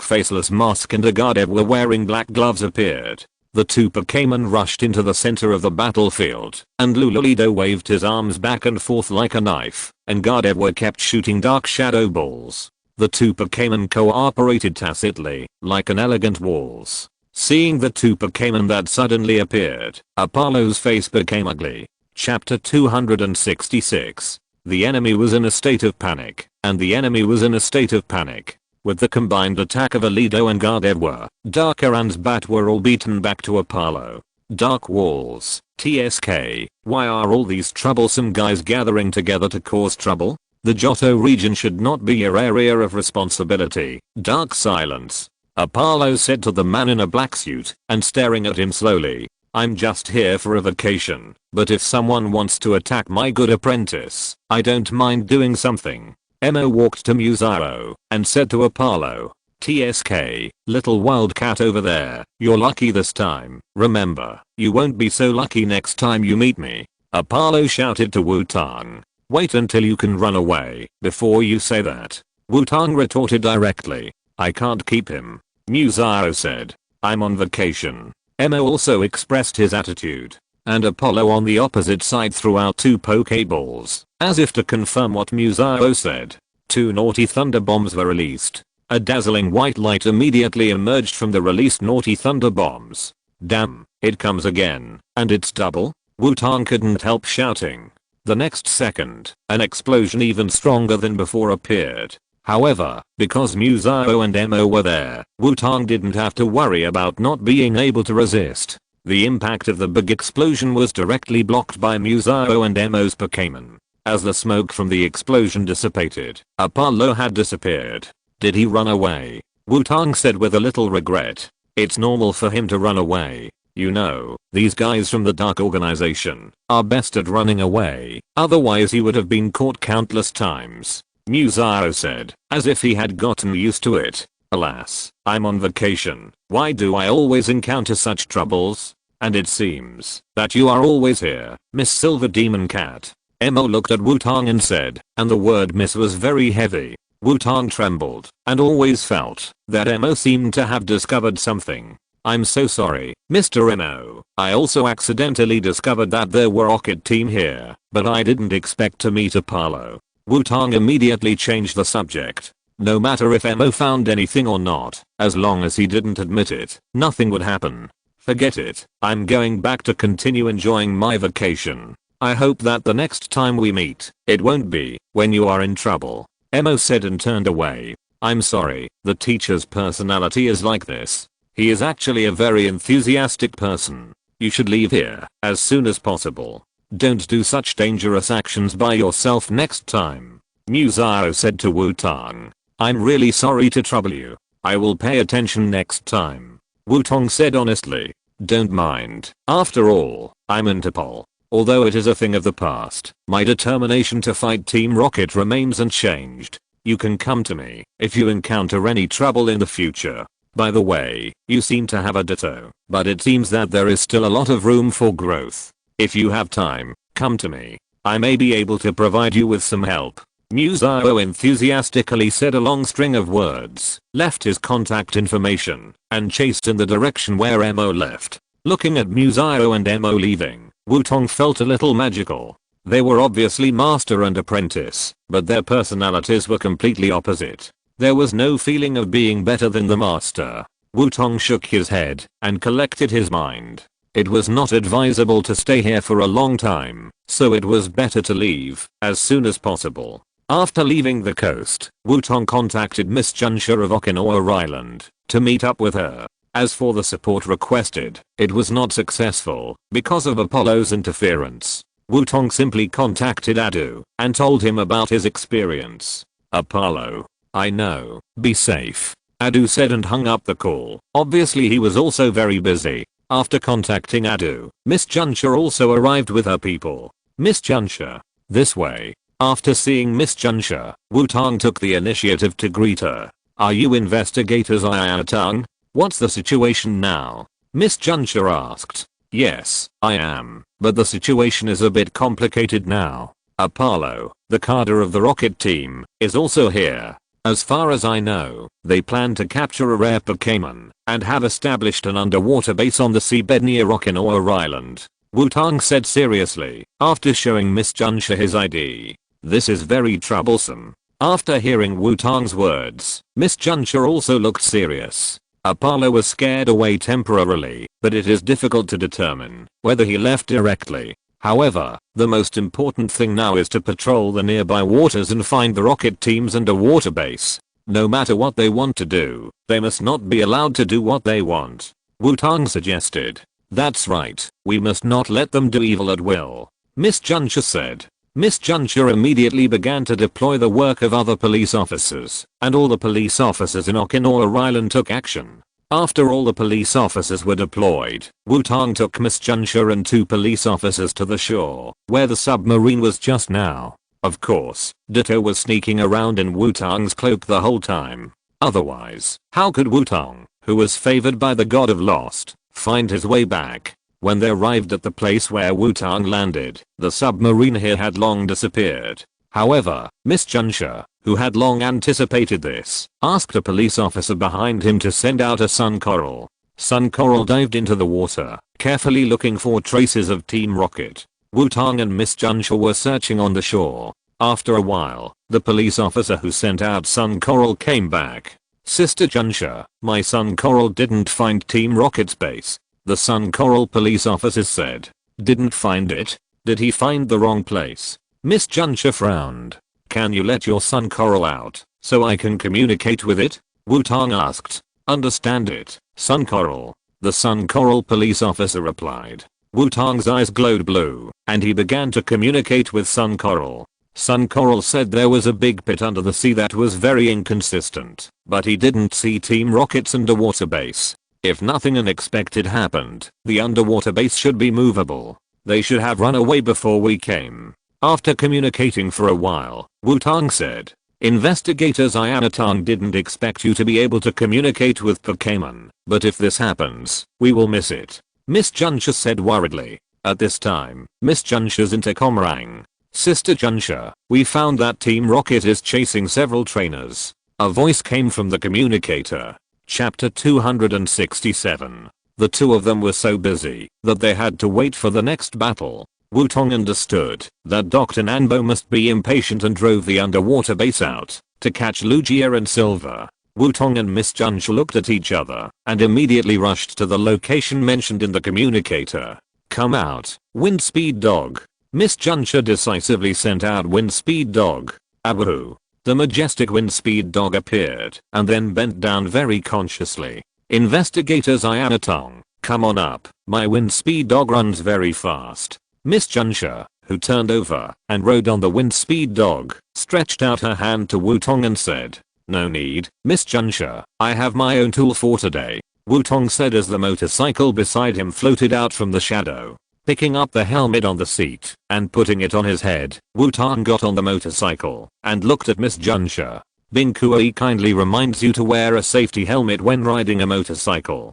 faceless mask and a Gardevoir wearing black gloves appeared. The two Pokémon rushed into the center of the battlefield, and Lulalido waved his arms back and forth like a knife, and Gardevoir kept shooting dark shadow balls. The two Pokémon cooperated tacitly, like an elegant waltz. Seeing the two Pokémon that suddenly appeared, Apollo's face became ugly. Chapter 266. The enemy was in a state of panic, and the enemy was in a state of panic. With the combined attack of Alido and Gardevoir, Darker and Zbat were all beaten back to Apollo. Dark Walls, TSK, why are all these troublesome guys gathering together to cause trouble? The Johto region should not be your area of responsibility. Dark Silence. Apollo said to the man in a black suit, and staring at him slowly. I'm just here for a vacation, but if someone wants to attack my good apprentice, I don't mind doing something. Emo walked to Musaro and said to Apollo, TSK, little wildcat over there, you're lucky this time. Remember, you won't be so lucky next time you meet me. Apollo shouted to Wutong. Wait until you can run away before you say that. Wutong retorted directly. I can't keep him. Musaro said. I'm on vacation. Emo also expressed his attitude, and Apollo on the opposite side threw out two Pokeballs, as if to confirm what Musaro said. Two naughty thunder bombs were released. A dazzling white light immediately emerged from the released naughty thunder bombs. Damn, it comes again, and it's double? Wutong couldn't help shouting. The next second, an explosion even stronger than before appeared. However, because Musaro and Emo were there, Wutong didn't have to worry about not being able to resist. The impact of the big explosion was directly blocked by Musaro and Emo's Pokémon. As the smoke from the explosion dissipated, Apollo had disappeared. Did he run away? Wutong said with a little regret. It's normal for him to run away. You know, these guys from the Dark Organization are best at running away, otherwise he would have been caught countless times. Musaro said, as if he had gotten used to it. Alas, I'm on vacation. Why do I always encounter such troubles? And it seems that you are always here, Miss Silver Demon Cat. Emo looked at Wutong and said, and the word miss was very heavy. Wutong trembled, and always felt that Emo seemed to have discovered something. I'm so sorry, Mr. Emo. I also accidentally discovered that there were Rocket Team here, but I didn't expect to meet Apollo. Wutong immediately changed the subject. No matter if Emo found anything or not, as long as he didn't admit it, nothing would happen. Forget it. I'm going back to continue enjoying my vacation. I hope that the next time we meet, it won't be when you are in trouble. Emo said and turned away. I'm sorry, the teacher's personality is like this. He is actually a very enthusiastic person. You should leave here as soon as possible. Don't do such dangerous actions by yourself next time. Xiaozhi said to Wutong. I'm really sorry to trouble you. I will pay attention next time. Wutong said honestly. Don't mind. After all, I'm Interpol. Although it is a thing of the past, my determination to fight Team Rocket remains unchanged. You can come to me if you encounter any trouble in the future. By the way, you seem to have a ditto, but it seems that there is still a lot of room for growth. If you have time, come to me. I may be able to provide you with some help. Xiaozhi enthusiastically said a long string of words, left his contact information, and chased in the direction where Emo left. Looking at Xiaozhi and Emo leaving, Wutong felt a little magical. They were obviously master and apprentice, but their personalities were completely opposite. There was no feeling of being better than the master. Wutong shook his head and collected his mind. It was not advisable to stay here for a long time, so it was better to leave as soon as possible. After leaving the coast, Wutong contacted Miss Junsha of Okinawa Island to meet up with her. As for the support requested, it was not successful because of Apollo's interference. Wutong simply contacted Adu and told him about his experience. Apollo. I know. Be safe. Adu said and hung up the call. Obviously he was also very busy. After contacting Adu, Miss Junsha also arrived with her people. Miss Junsha. This way. After seeing Miss Junsha, Wutong took the initiative to greet her. Are you investigators Iatang? What's the situation now? Miss Junsha asked. Yes, I am, but the situation is a bit complicated now. Apollo, the cadre of the rocket team, is also here. As far as I know, they plan to capture a rare Pokémon and have established an underwater base on the seabed near Okinawa Island. Wutong said seriously, after showing Miss Junsha his ID. This is very troublesome. After hearing Wutong's words, Miss Junsha also looked serious. Apollo was scared away temporarily, but it is difficult to determine whether he left directly. However, the most important thing now is to patrol the nearby waters and find the rocket team's underwater base. No matter what they want to do, they must not be allowed to do what they want. Wutong suggested. That's right, we must not let them do evil at will. Miss Junsha said. Miss Junsha immediately began to deploy the work of other police officers, and all the police officers in Okinawa Island took action. After all the police officers were deployed, Wutong took Miss Junsha and 2 police officers to the shore, where the submarine was just now. Of course, Ditto was sneaking around in Wutong's cloak the whole time. Otherwise, how could Wutong, who was favored by the god of Lost, find his way back? When they arrived at the place where Wutong landed, the submarine here had long disappeared. However, Miss Junsha, who had long anticipated this, asked a police officer behind him to send out a sun coral. Sun coral dived into the water, carefully looking for traces of Team Rocket. Wutong and Miss Junsha were searching on the shore. After a while, the police officer who sent out sun coral came back. Sister Junsha, my sun coral didn't find Team Rocket's base. The sun coral police officer said. Didn't find it? Did he find the wrong place? Miss Junsha frowned. Can you let your sun coral out, so I can communicate with it? Wutong asked. Understand it, sun coral. The sun coral police officer replied. Wutong's eyes glowed blue, and he began to communicate with sun coral. Sun coral said there was a big pit under the sea that was very inconsistent, but he didn't see Team Rocket's underwater base. If nothing unexpected happened, the underwater base should be movable. They should have run away before we came. After communicating for a while, Wutong said, Investigators Ianatang didn't expect you to be able to communicate with Pokémon, but if this happens, we will miss it. Miss Junsha said worriedly. At this time, Miss Junsha's intercom rang. Sister Junsha, we found that Team Rocket is chasing several trainers. A voice came from the communicator. Chapter 267. The 2 of them were so busy that they had to wait for the next battle. Wutong understood that Dr. Nanbo must be impatient and drove the underwater base out to catch Lugia and Silver. Wutong and Miss Junshi looked at each other and immediately rushed to the location mentioned in the communicator. Come out, Wind Speed Dog. Miss Junshi decisively sent out Wind Speed Dog. Abu. The majestic Wind Speed Dog appeared and then bent down very consciously. Investigator Xiaotong, come on up, my Wind Speed Dog runs very fast. Miss Junshi, who turned over and rode on the Wind Speed Dog, stretched out her hand to Wutong and said, no need, Miss Junshi, I have my own tool for today. Wutong said as the motorcycle beside him floated out from the shadow. Picking up the helmet on the seat and putting it on his head, Wutong got on the motorcycle and looked at Miss Junshi. Bing Kui kindly reminds you to wear a safety helmet when riding a motorcycle.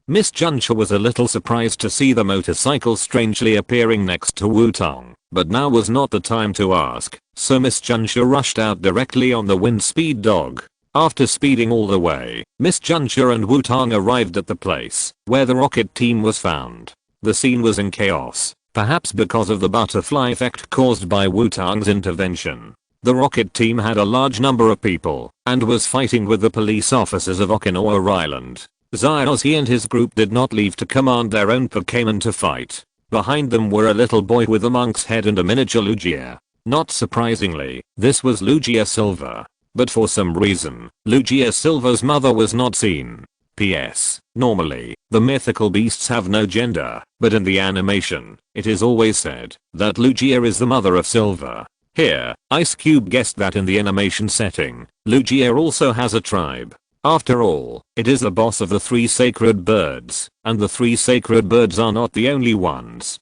Miss Junshi was a little surprised to see the motorcycle strangely appearing next to Wutong, but now was not the time to ask, so Miss Junshi rushed out directly on the Wind Speed Dog. After speeding all the way, Miss Junshi and Wutong arrived at the place where the rocket team was found. The scene was in chaos, perhaps because of the butterfly effect caused by Wutong's intervention. The rocket team had a large number of people and was fighting with the police officers of Okinawa Island. Xiaozhi and his group did not leave to command their own Pokémon to fight. Behind them were a little boy with a monk's head and a miniature Lugia. Not surprisingly, this was Lugia Silver. But for some reason, Lugia Silver's mother was not seen. P.S. Normally, the mythical beasts have no gender, but in the animation, it is always said that Lugia is the mother of Silver. Here, Ice Cube guessed that in the animation setting, Lugia also has a tribe. After all, it is the boss of the 3 sacred birds, and the 3 sacred birds are not the only ones.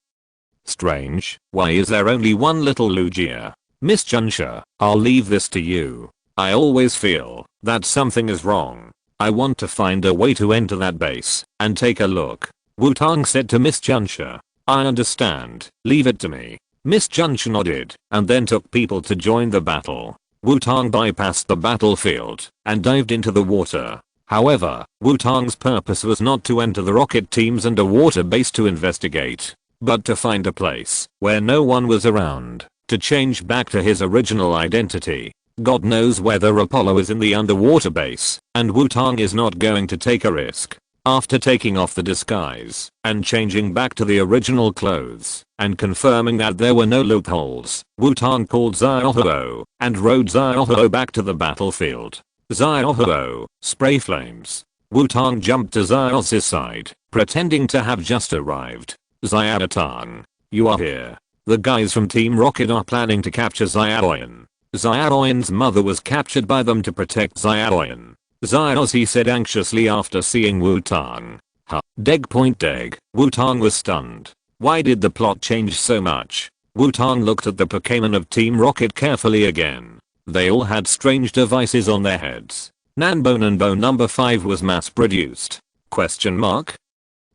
Strange, why is there only one little Lugia? Miss Junshi, I'll leave this to you. I always feel that something is wrong. I want to find a way to enter that base and take a look. Wutong said to Miss Junshi. I understand, leave it to me. Miss Junshi nodded and then took people to join the battle. Wutong bypassed the battlefield and dived into the water. However, Wutong's purpose was not to enter the rocket team's underwater base to investigate, but to find a place where no one was around, to change back to his original identity. God knows whether Apollo is in the underwater base, and Wutong is not going to take a risk. After taking off the disguise and changing back to the original clothes and confirming that there were no loopholes, Wutong called Xiaoxia and rode Xiaoxia back to the battlefield. Xiaoxia, spray flames. Wutong jumped to Xiaoxia's side, pretending to have just arrived. Xiaotong, you are here. The guys from Team Rocket are planning to capture Xiaoyan. Xiaoyan's mother was captured by them to protect Xiaoyan. Xiaoxi said anxiously after seeing Wutong. Huh. Deg. Wutong was stunned. Why did the plot change so much? Wutong looked at the Pokémon of Team Rocket carefully again. They all had strange devices on their heads. Nanbonanbo number 5 was mass produced? Question mark?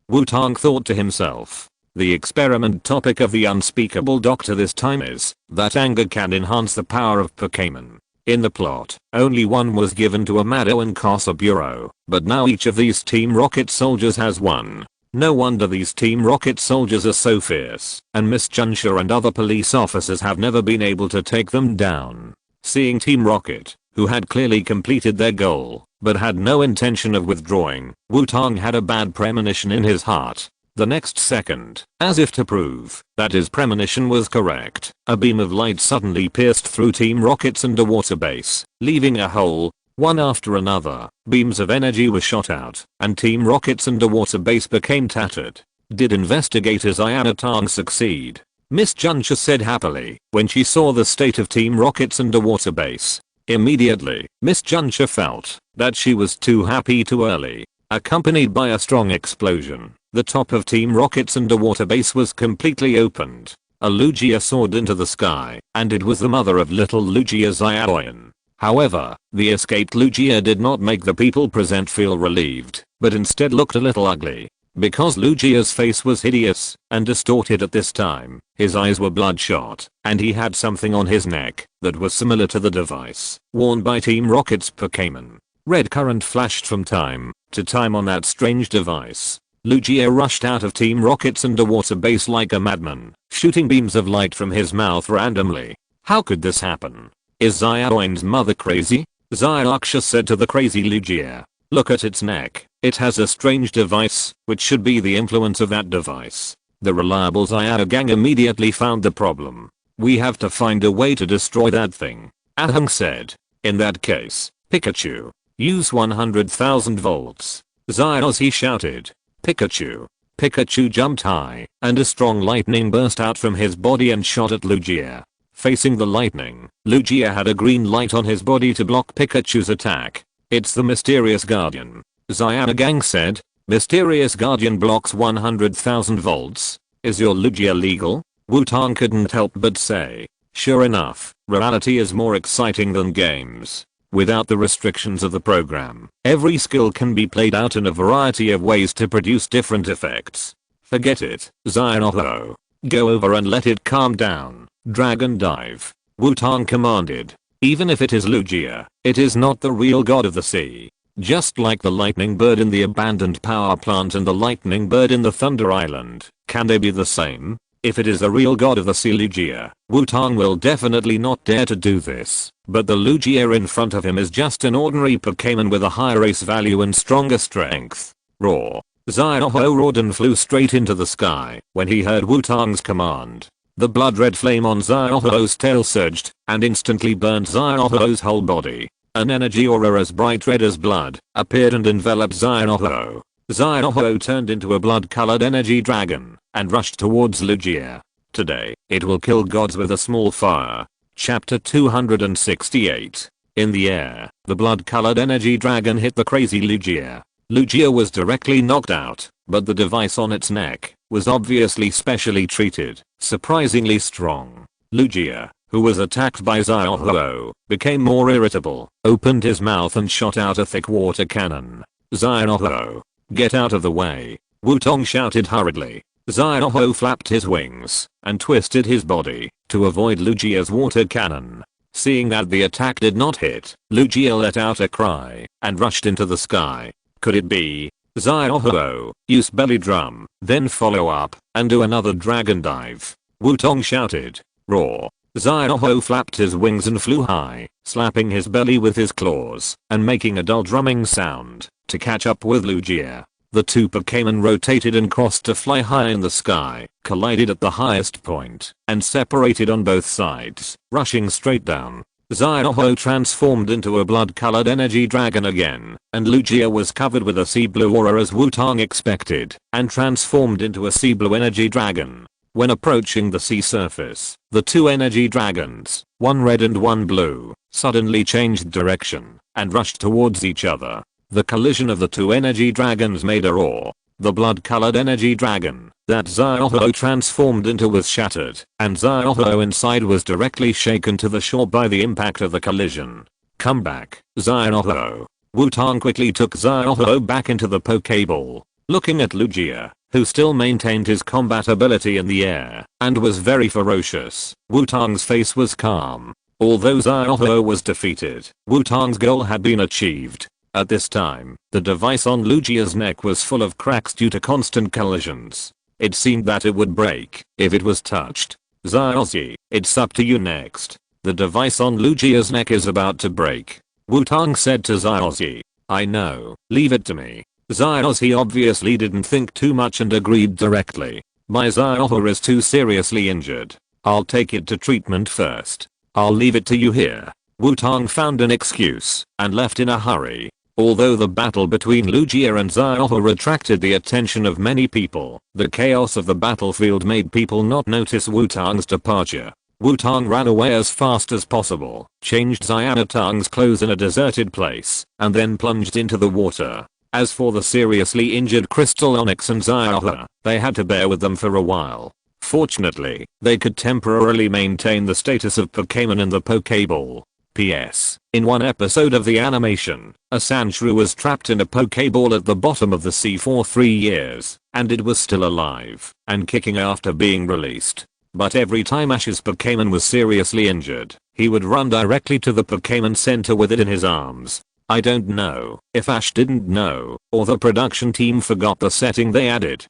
Wutong thought to himself. The experiment topic of the unspeakable doctor this time is that anger can enhance the power of Pokémon. In the plot, only one was given to Amado and Spearow, but now each of these Team Rocket soldiers has one. No wonder these Team Rocket soldiers are so fierce, and Miss Junshi and other police officers have never been able to take them down. Seeing Team Rocket, who had clearly completed their goal, but had no intention of withdrawing, Wutong had a bad premonition in his heart. The next second, as if to prove that his premonition was correct, a beam of light suddenly pierced through Team Rocket's underwater base, leaving a hole. One after another, beams of energy were shot out, and Team Rocket's underwater base became tattered. Did investigator Xiaotong succeed? Miss Junshi said happily when she saw the state of Team Rocket's underwater base. Immediately, Miss Junshi felt that she was too happy too early. Accompanied by a strong explosion, the top of Team Rocket's underwater base was completely opened. A Lugia soared into the sky, and it was the mother of little Lugia Xiaoyan. However, the escaped Lugia did not make the people present feel relieved, but instead looked a little ugly. Because Lugia's face was hideous and distorted at this time, his eyes were bloodshot, and he had something on his neck that was similar to the device worn by Team Rocket's Pokémon. Red current flashed from time to time on that strange device. Lugia rushed out of Team Rocket's underwater base like a madman, shooting beams of light from his mouth randomly. How could this happen? Is Xiaoyan's mother crazy? Xiaoxia said to the crazy Lugia. Look at its neck. It has a strange device, which should be the influence of that device. The reliable Xiao gang immediately found the problem. We have to find a way to destroy that thing. Ahang said. In that case, Pikachu, use 100,000 volts. Xiaoxi shouted. Pikachu. Pikachu jumped high, and a strong lightning burst out from his body and shot at Lugia. Facing the lightning, Lugia had a green light on his body to block Pikachu's attack. It's the mysterious guardian. Xiaogang said. Mysterious guardian blocks 100,000 volts. Is your Lugia legal? Wutong couldn't help but say. Sure enough, reality is more exciting than games. Without the restrictions of the program, every skill can be played out in a variety of ways to produce different effects. Forget it, Xiaoho. Go over and let it calm down. Dragon dive. Wutong commanded. Even if it is Lugia, it is not the real god of the sea. Just like the lightning bird in the abandoned power plant and the lightning bird in the Thunder Island, can they be the same? If it is the real god of the sea Lugia, Wutong will definitely not dare to do this. But the Lugia in front of him is just an ordinary Pokémon with a higher race value and stronger strength. Roar. Xiaoho roared and flew straight into the sky when he heard Wutong's command. The blood red flame on Xiaoho's tail surged and instantly burned Xiaoho's whole body. An energy aura as bright red as blood appeared and enveloped Xiaoho. Xiaoho turned into a blood-colored energy dragon and rushed towards Lugia. Today, it will kill gods with a small fire. Chapter 268. In the air, the blood-colored energy dragon hit the crazy Lugia. Lugia was directly knocked out, but the device on its neck was obviously specially treated, surprisingly strong. Lugia, who was attacked by Xiaoho, became more irritable, opened his mouth and shot out a thick water cannon. Xiaoho, get out of the way, Wutong shouted hurriedly. Xiaoho flapped his wings and twisted his body to avoid Lugia's water cannon. Seeing that the attack did not hit, Lugia let out a cry and rushed into the sky. Could it be? Xiaoho, use belly drum, then follow up and do another dragon dive. Wutong shouted. Roar. Xiaoho flapped his wings and flew high, slapping his belly with his claws and making a dull drumming sound to catch up with Lugia. The two Pokémon rotated and crossed to fly high in the sky, collided at the highest point, and separated on both sides, rushing straight down. Xiaoho transformed into a blood-colored energy dragon again, and Lugia was covered with a sea blue aura as Wutong expected, and transformed into a sea blue energy dragon. When approaching the sea surface, the two energy dragons, one red and one blue, suddenly changed direction and rushed towards each other. The collision of the two energy dragons made a roar. The blood-colored energy dragon that Xiaoho transformed into was shattered, and Xiaoho inside was directly shaken to the shore by the impact of the collision. Come back, Xiaoho. Wutong quickly took Xiaoho back into the Pokéball. Looking at Lugia, who still maintained his combat ability in the air and was very ferocious, Wutong's face was calm. Although Xiaoho was defeated, Wutong's goal had been achieved. At this time, the device on Lugia's neck was full of cracks due to constant collisions. It seemed that it would break if it was touched. Xiaoxi, it's up to you next. The device on Lugia's neck is about to break. Wutong said to Xiaoxi. I know, leave it to me. Xiaoxi obviously didn't think too much and agreed directly. My Xiaoho is too seriously injured. I'll take it to treatment first. I'll leave it to you here. Wutong found an excuse and left in a hurry. Although the battle between Lugia and Xiaoho attracted the attention of many people, the chaos of the battlefield made people not notice Wutong's departure. Wutong ran away as fast as possible, changed Xiaotong's clothes in a deserted place, and then plunged into the water. As for the seriously injured Crystal Onyx and Xiaoho, they had to bear with them for a while. Fortunately, they could temporarily maintain the status of Pokémon in the Pokéball. P.S. In one episode of the animation, a Sandshrew was trapped in a Pokéball at the bottom of the sea for 3 years, and it was still alive and kicking after being released. But every time Ash's Pokémon was seriously injured, he would run directly to the Pokémon Center with it in his arms. I don't know if Ash didn't know, or the production team forgot the setting they added.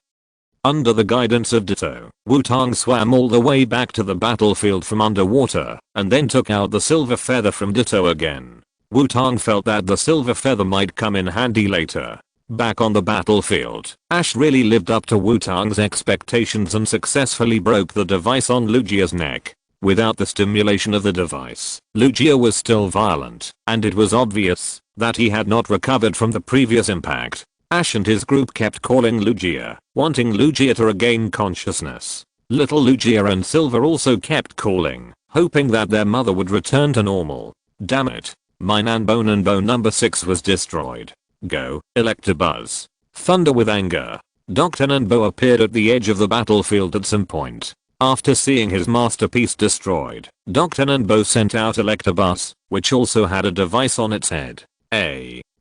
Under the guidance of Ditto, Wutong swam all the way back to the battlefield from underwater, and then took out the silver feather from Ditto again. Wutong felt that the silver feather might come in handy later. Back on the battlefield, Ash really lived up to Wutong's expectations and successfully broke the device on Lugia's neck. Without the stimulation of the device, Lugia was still violent, and it was obvious that he had not recovered from the previous impact. Ash and his group kept calling Lugia, wanting Lugia to regain consciousness. Little Lugia and Silver also kept calling, hoping that their mother would return to normal. Damn it. My Nanbonanbo number 6 was destroyed. Go, Electabuzz. Thunder with anger. Dr. Nanbo appeared at the edge of the battlefield at some point. After seeing his masterpiece destroyed, Dr. Nanbo sent out Electabuzz, which also had a device on its head.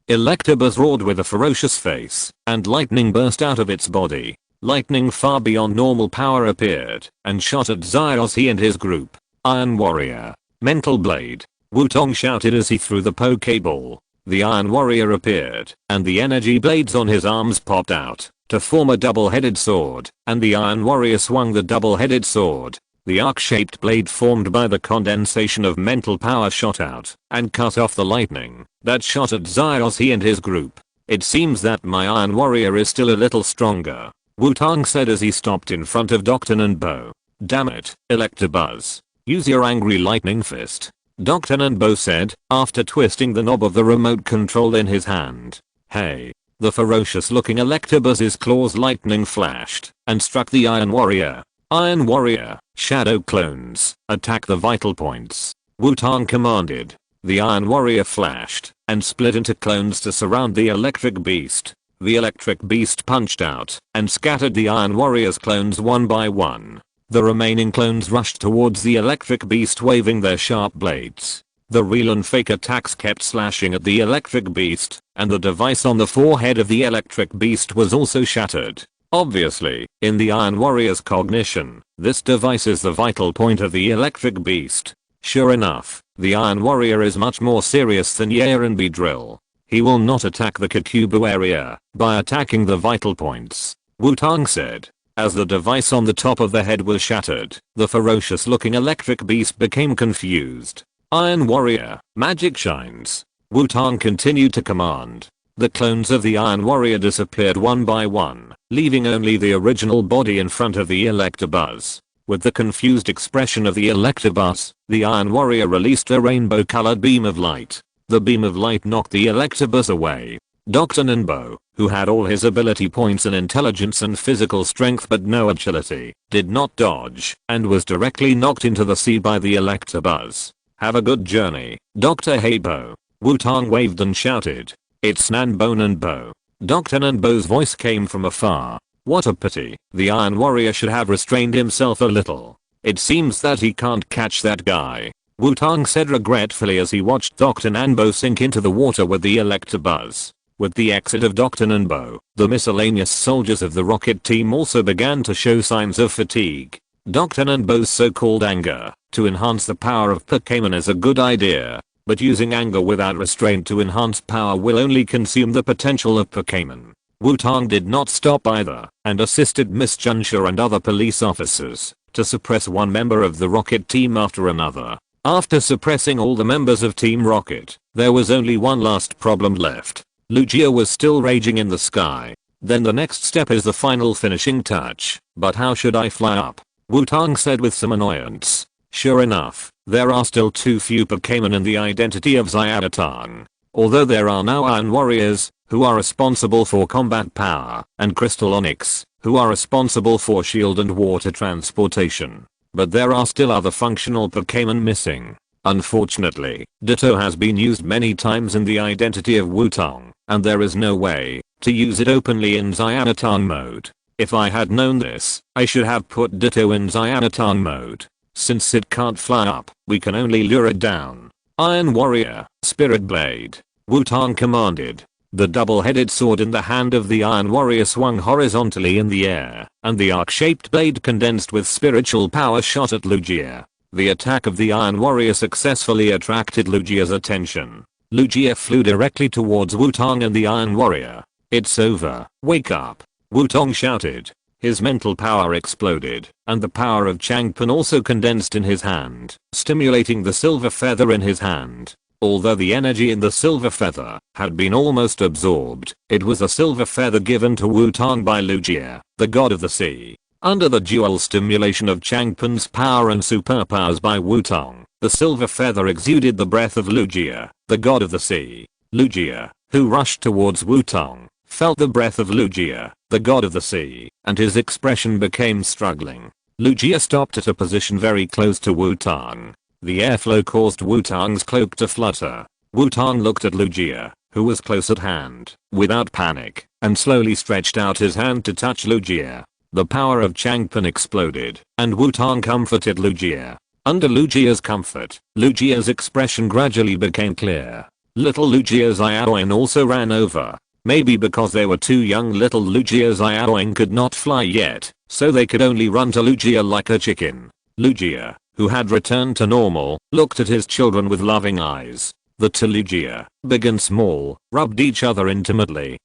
Electabuzz roared with a ferocious face, and lightning burst out of its body. Lightning far beyond normal power appeared, and shot at Xiaozhi and his group. Iron Warrior. Mental Blade. Wutong shouted as he threw the Pokeball. The Iron Warrior appeared, and the energy blades on his arms popped out to form a double-headed sword, and the Iron Warrior swung the double-headed sword. The arc-shaped blade formed by the condensation of mental power shot out and cut off the lightning that shot at Xiaozhi and his group. It seems that my Iron Warrior is still a little stronger, Wutong said as he stopped in front of Dr. Nanbo. Damn it, Electabuzz. Use your angry lightning fist. Dr. Nanbo said, after twisting the knob of the remote control in his hand. Hey. The ferocious looking Electabuzz's claws lightning flashed and struck the Iron Warrior. Iron Warrior, Shadow Clones, attack the vital points. Wutong commanded. The Iron Warrior flashed and split into clones to surround the electric beast. The electric beast punched out and scattered the Iron Warrior's clones one by one. The remaining clones rushed towards the electric beast waving their sharp blades. The real and fake attacks kept slashing at the electric beast, and the device on the forehead of the electric beast was also shattered. Obviously, in the Iron Warrior's cognition, this device is the vital point of the electric beast. Sure enough, the Iron Warrior is much more serious than Yair and Beedrill. He will not attack the Kakubu area by attacking the vital points, Wutong said. As the device on the top of the head was shattered, the ferocious looking electric beast became confused. Iron Warrior, magic shines. Wutong continued to command. The clones of the Iron Warrior disappeared one by one, leaving only the original body in front of the Electabuzz. With the confused expression of the Electabuzz, the Iron Warrior released a rainbow-colored beam of light. The beam of light knocked the Electabuzz away. Dr. Nanbo, who had all his ability points in intelligence and physical strength but no agility, did not dodge, and was directly knocked into the sea by the Electabuzz. Have a good journey, Dr. Habo. Wutong waved and shouted. It's Nanbo Nanbo. Dr. Nanbo's voice came from afar. What a pity, the Iron Warrior should have restrained himself a little. It seems that he can't catch that guy, Wutong said regretfully as he watched Dr. Nanbo sink into the water with the Electabuzz. With the exit of Dr. Nanbo, the miscellaneous soldiers of the rocket team also began to show signs of fatigue. Dr. Nanbo's so-called anger to enhance the power of Pokémon is a good idea, but using anger without restraint to enhance power will only consume the potential of Pokémon. Wutong did not stop either, and assisted Miss Junsha and other police officers to suppress one member of the rocket team after another. After suppressing all the members of Team Rocket, there was only one last problem left. Lugia was still raging in the sky. Then the next step is the final finishing touch. But how should I fly up? Wutong said with some annoyance. Sure enough, there are still too few Pokémon in the identity of Xiaotang. Although there are now Iron Warriors, who are responsible for combat power, and Crystal Onyx, who are responsible for shield and water transportation. But there are still other functional Pokémon missing. Unfortunately, Ditto has been used many times in the identity of Wutong, and there is no way to use it openly in Xiaotang mode. If I had known this, I should have put Ditto in Xiaotang mode. Since it can't fly up, we can only lure it down. Iron Warrior, Spirit Blade. Wutong commanded. The double-headed sword in the hand of the Iron Warrior swung horizontally in the air, and the arc-shaped blade condensed with spiritual power shot at Lugia. The attack of the Iron Warrior successfully attracted Lugia's attention. Lugia flew directly towards Wutong and the Iron Warrior. It's over, wake up, Wutong shouted. His mental power exploded, and the power of Changpon also condensed in his hand, stimulating the silver feather in his hand. Although the energy in the silver feather had been almost absorbed, it was a silver feather given to Wutong by Lugia, the god of the sea. Under the dual stimulation of Changpen's power and superpowers by Wutong, the silver feather exuded the breath of Lugia, the god of the sea. Lugia, who rushed towards Wutong, felt the breath of Lugia, the god of the sea, and his expression became struggling. Lugia stopped at a position very close to Wutong. The airflow caused Wutong's cloak to flutter. Wutong looked at Lugia, who was close at hand, without panic, and slowly stretched out his hand to touch Lugia. The power of Changpen exploded, and Wutong comforted Lugia. Under Lugia's comfort, Lugia's expression gradually became clear. Little Lugia Xiaoxia also ran over. Maybe because they were too young, little Lugia Xiaoxia could not fly yet, so they could only run to Lugia like a chicken. Lugia, who had returned to normal, looked at his children with loving eyes. The two Lugia, big and small, rubbed each other intimately.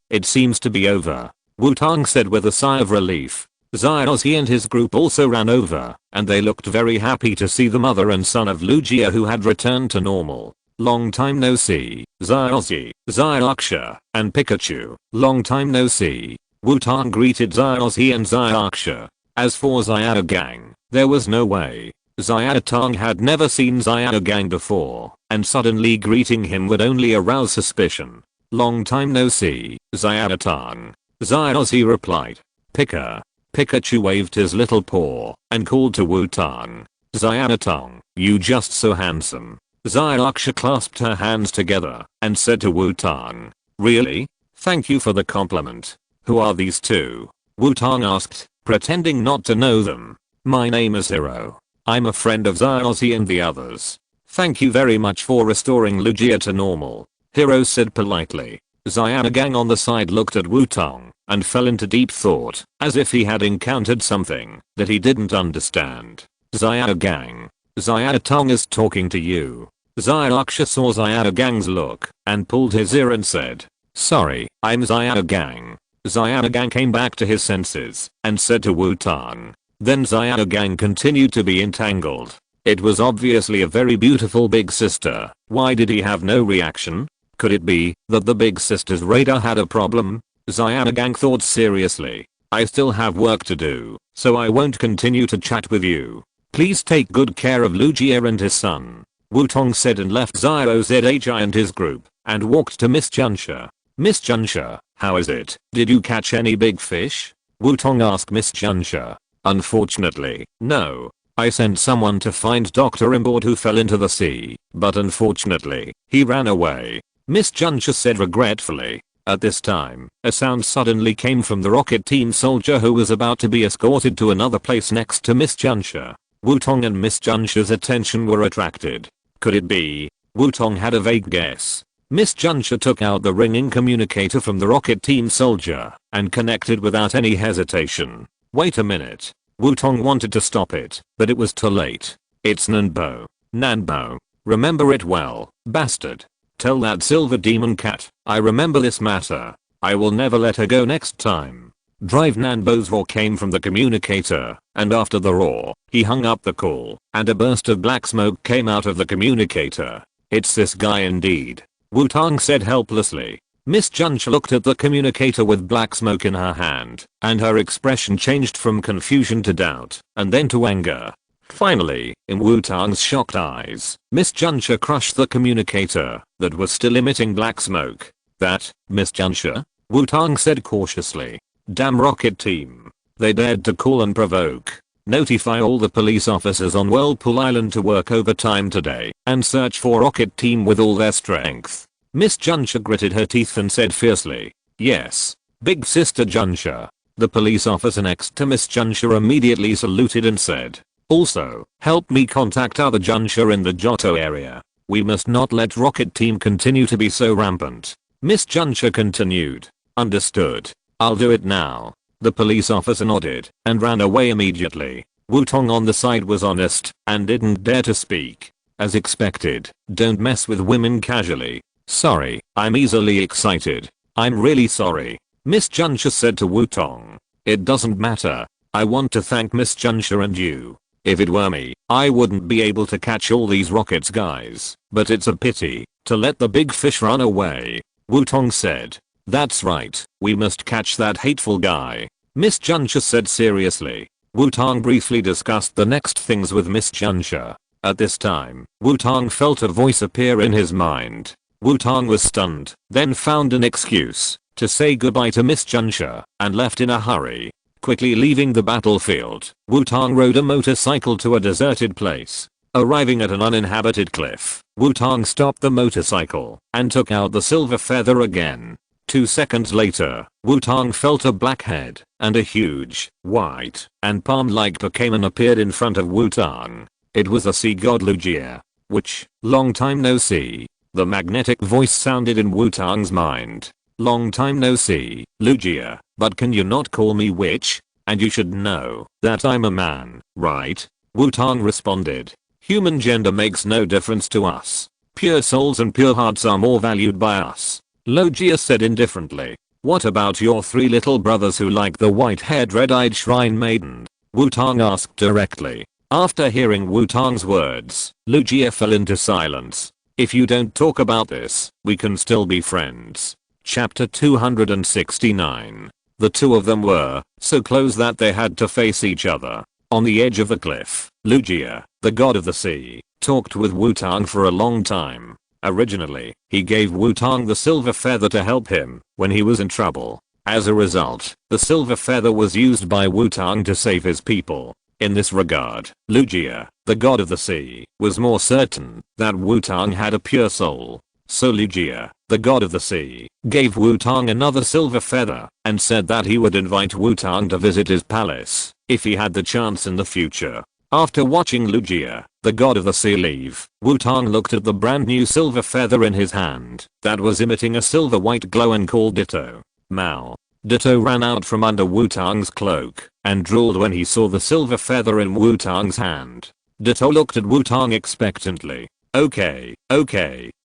It seems to be over, Wutong said with a sigh of relief. Xiaoxi and his group also ran over, and they looked very happy to see the mother and son of Lugia who had returned to normal. Long time no see, Xiaozhi, Xiaoxia, and Pikachu. Long time no see. Wutong greeted Xiaozhi and Xiaoxia. As for Xiaogang, there was no way. Xiaotong had never seen Xiaogang before, and suddenly greeting him would only arouse suspicion. Long time no see, Xiaotong. Xiaozhi replied. Pikachu waved his little paw and called to Wutong. Xiaotong, you just so handsome. Xiaoxia clasped her hands together and said to Wutong. Really? Thank you for the compliment. Who are these two? Wutong asked, pretending not to know them. My name is Hiro. I'm a friend of Xiaoxi and the others. Thank you very much for restoring Lugia to normal, Hiro said politely. Xiaogang on the side looked at Wutong and fell into deep thought, as if he had encountered something that he didn't understand. Xiaogang. Xiaotong is talking to you. Xiaoxia saw Xiaogang's look and pulled his ear and said, sorry, I'm Xiaogang. Xiaogang came back to his senses and said to Wutong. Then Xiaogang continued to be entangled. It was obviously a very beautiful big sister. Why did he have no reaction? Could it be that the big sister's radar had a problem? Xiaogang thought seriously. I still have work to do, so I won't continue to chat with you. Please take good care of Lugia and his son, Wutong said and left Xiaozhi and his group and walked to Miss Junsha. Miss Junsha, how is it? Did you catch any big fish? Wutong asked Miss Junsha. Unfortunately, no. I sent someone to find Dr. Imbord who fell into the sea, but unfortunately, he ran away, Miss Junsha said regretfully. At this time, a sound suddenly came from the rocket team soldier who was about to be escorted to another place next to Miss Junsha. Wutong and Miss Junsha's attention were attracted. Could it be? Wutong had a vague guess. Miss Junsha took out the ringing communicator from the rocket team soldier and connected without any hesitation. Wait a minute. Wutong wanted to stop it, but it was too late. It's Nanbo. Nanbo. Remember it well, bastard. Tell that silver demon cat, I remember this matter. I will never let her go next time. Drive. Nanbo's roar came from the communicator, and after the roar, he hung up the call, and a burst of black smoke came out of the communicator. It's this guy indeed, Wutong said helplessly. Miss Junsha looked at the communicator with black smoke in her hand, and her expression changed from confusion to doubt, and then to anger. Finally, in Wutong's shocked eyes, Miss Junsha crushed the communicator that was still emitting black smoke. That, Miss Junsha? Wutong said cautiously. Damn rocket team. They dared to call and provoke. Notify all the police officers on Whirlpool Island to work overtime today and search for rocket team with all their strength. Miss Junsha gritted her teeth and said fiercely. Yes, big sister Junsha. The police officer next to Miss Junsha immediately saluted and said. Also, help me contact other Junsha in the Johto area. We must not let rocket team continue to be so rampant. Miss Junsha continued. Understood. I'll do it now. The police officer nodded and ran away immediately. Wutong on the side was honest and didn't dare to speak. As expected, don't mess with women casually. Sorry, I'm easily excited. I'm really sorry, Miss Junsha said to Wutong. It doesn't matter. I want to thank Miss Junsha and you. If it were me, I wouldn't be able to catch all these rockets guys, but it's a pity to let the big fish run away. Wutong said. That's right, we must catch that hateful guy. Miss Juncha said seriously. Wutong briefly discussed the next things with Miss Juncha. At this time, Wutong felt a voice appear in his mind. Wutong was stunned, then found an excuse to say goodbye to Miss Juncha and left in a hurry. Quickly leaving the battlefield, Wutong rode a motorcycle to a deserted place. Arriving at an uninhabited cliff, Wutong stopped the motorcycle and took out the silver feather again. 2 seconds later, Wutong felt a black head and a huge, white, and palm-like Pokémon appeared in front of Wutong. It was a sea god Lugia. Which, long time no see. The magnetic voice sounded in Wutong's mind. Long time no see, Lugia, but can you not call me witch? And you should know that I'm a man, right? Wutong responded. Human gender makes no difference to us. Pure souls and pure hearts are more valued by us. Lugia said indifferently. What about your 3 little brothers who like the white-haired red-eyed shrine maiden? Wutong asked directly. After hearing Wutong's words, Lugia fell into silence. If you don't talk about this, we can still be friends. Chapter 269. The two of them were so close that they had to face each other. On the edge of the cliff, Lugia, the god of the sea, talked with Wutong for a long time. Originally, he gave Wutong the silver feather to help him when he was in trouble. As a result, the silver feather was used by Wutong to save his people. In this regard, Lugia, the god of the sea, was more certain that Wutong had a pure soul. So Lugia, the god of the sea, gave Wutong another silver feather and said that he would invite Wutong to visit his palace if he had the chance in the future. After watching Lugia, the god of the sea leave, Wutong looked at the brand new silver feather in his hand that was emitting a silver white glow and called Ditto. Mao. Ditto ran out from under Wutong's cloak and drooled when he saw the silver feather in Wutong's hand. Ditto looked at Wutong expectantly. Okay,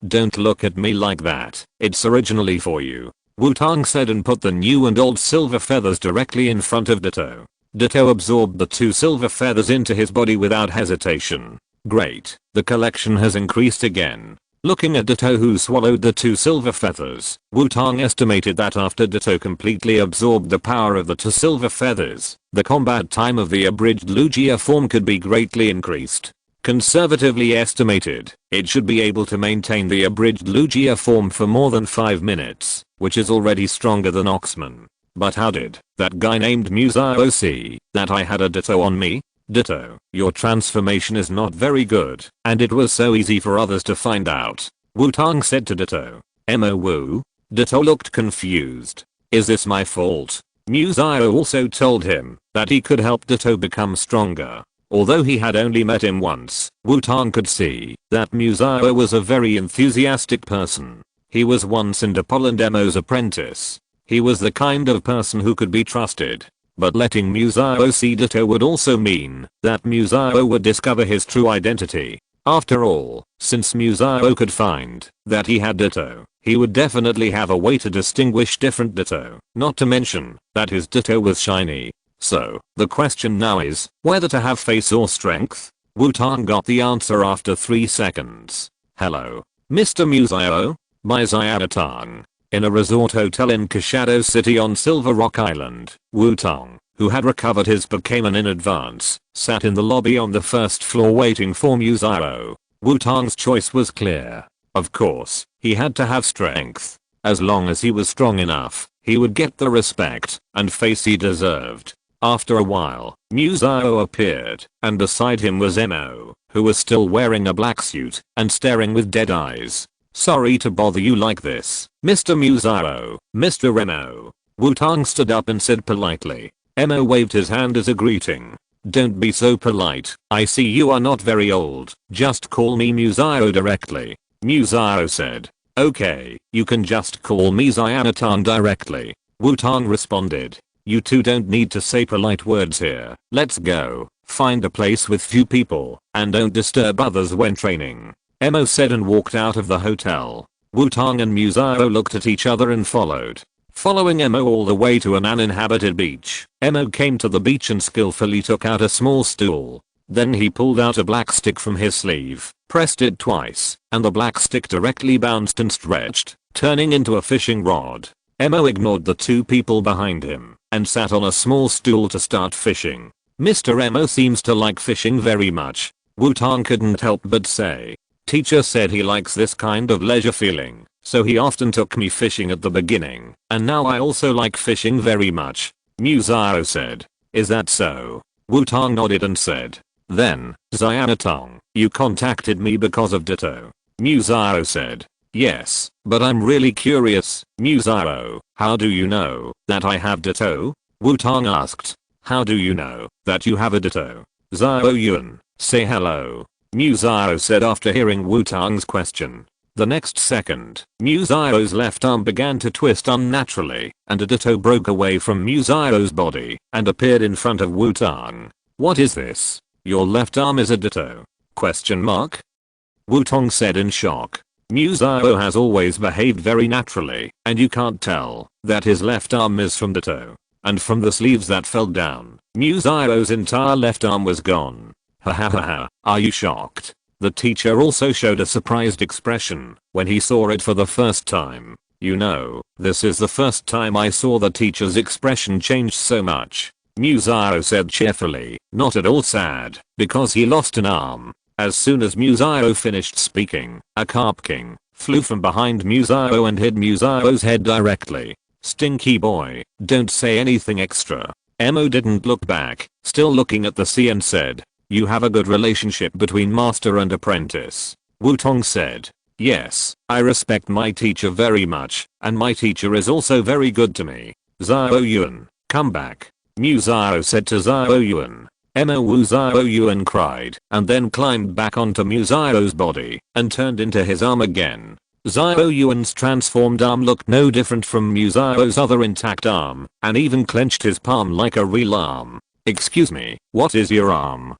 don't look at me like that. It's originally for you. Wutong said and put the new and old silver feathers directly in front of Ditto. Ditto absorbed the 2 silver feathers into his body without hesitation. Great, the collection has increased again. Looking at Ditto who swallowed the 2 silver feathers, Wutong estimated that after Ditto completely absorbed the power of the 2 silver feathers, the combat time of the abridged Lugia form could be greatly increased. Conservatively estimated, it should be able to maintain the abridged Lugia form for more than 5 minutes, which is already stronger than Oxman. But how did that guy named Xiaozhi see that I had a Ditto on me? Ditto, your transformation is not very good, and it was so easy for others to find out. Wutong said to Ditto. Wu? Ditto looked confused. Is this my fault? Xiaozhi also told him that he could help Ditto become stronger. Although he had only met him once, Wutong could see that Xiaozhi was a very enthusiastic person. He was once Interpol and Emo's apprentice. He was the kind of person who could be trusted. But letting Xiaozhi see Ditto would also mean that Xiaozhi would discover his true identity. After all, since Xiaozhi could find that he had Ditto, he would definitely have a way to distinguish different Ditto, not to mention that his Ditto was shiny. So, the question now is, whether to have face or strength? Wutong got the answer after 3 seconds. Hello, Mr. Xiaozhi? My Xiaotong. In a resort hotel in Kashado City on Silver Rock Island, Wutong, who had recovered his Pokémon in advance, sat in the lobby on the first floor waiting for Xiaozhi. Wutong's choice was clear. Of course, he had to have strength. As long as he was strong enough, he would get the respect and face he deserved. After a while, Xiaozhi appeared, and beside him was Emo, who was still wearing a black suit and staring with dead eyes. Sorry to bother you like this, Mr. Xiaozhi, Mr. Emo. Wutong stood up and said politely. Emo waved his hand as a greeting. Don't be so polite, I see you are not very old, just call me Xiaozhi directly. Xiaozhi said. Okay, you can just call me Xiaotan directly. Wutong responded. You two don't need to say polite words here. Let's go. Find a place with few people and don't disturb others when training. Emo said and walked out of the hotel. Wutong and Xiaozhi looked at each other and followed. Following Emo all the way to an uninhabited beach, Emo came to the beach and skillfully took out a small stool. Then he pulled out a black stick from his sleeve, pressed it twice, and the black stick directly bounced and stretched, turning into a fishing rod. Emo ignored the two people behind him and sat on a small stool to start fishing. Mr. Emo seems to like fishing very much. Wutong couldn't help but say. Teacher said he likes this kind of leisure feeling, so he often took me fishing at the beginning, and now I also like fishing very much. Xiaozhi said. Is that so? Wutong nodded and said. Then, Xiaotong, you contacted me because of Ditto. Xiaozhi said. Yes, but I'm really curious. Xiaozhi, how do you know that I have Ditto? Wutong asked. How do you know that you have a Ditto? Xiaoyuan, say hello. Xiaozhi said after hearing Wutong's question. The next second, Xiaoxi's left arm began to twist unnaturally, and a Ditto broke away from Xiaoxi's body and appeared in front of Wutong. What is this? Your left arm is a Ditto? Question mark? Wutong said in shock. Xiaoxi has always behaved very naturally, and you can't tell that his left arm is from Ditto. And from the sleeves that fell down, Xiaoxi's entire left arm was gone. Ha ha ha ha, are you shocked? The teacher also showed a surprised expression when he saw it for the first time. You know, this is the first time I saw the teacher's expression change so much. Xiaoxi said cheerfully, not at all sad, because he lost an arm. As soon as Xiaoxi finished speaking, a Carp King flew from behind Xiaoxi and hit Xiaoxi's head directly. Stinky boy, don't say anything extra. Emo didn't look back, still looking at the sea and said, you have a good relationship between master and apprentice. Wutong said. Yes, I respect my teacher very much, and my teacher is also very good to me. Xiaoyuan, come back. Xiaozhi said to Xiaoyuan. Xiaoyuan cried, and then climbed back onto Xiaoxi's body, and turned into his arm again. Xiaoyuan's transformed arm looked no different from Xiaoxi's other intact arm, and even clenched his palm like a real arm. Excuse me, what is your arm?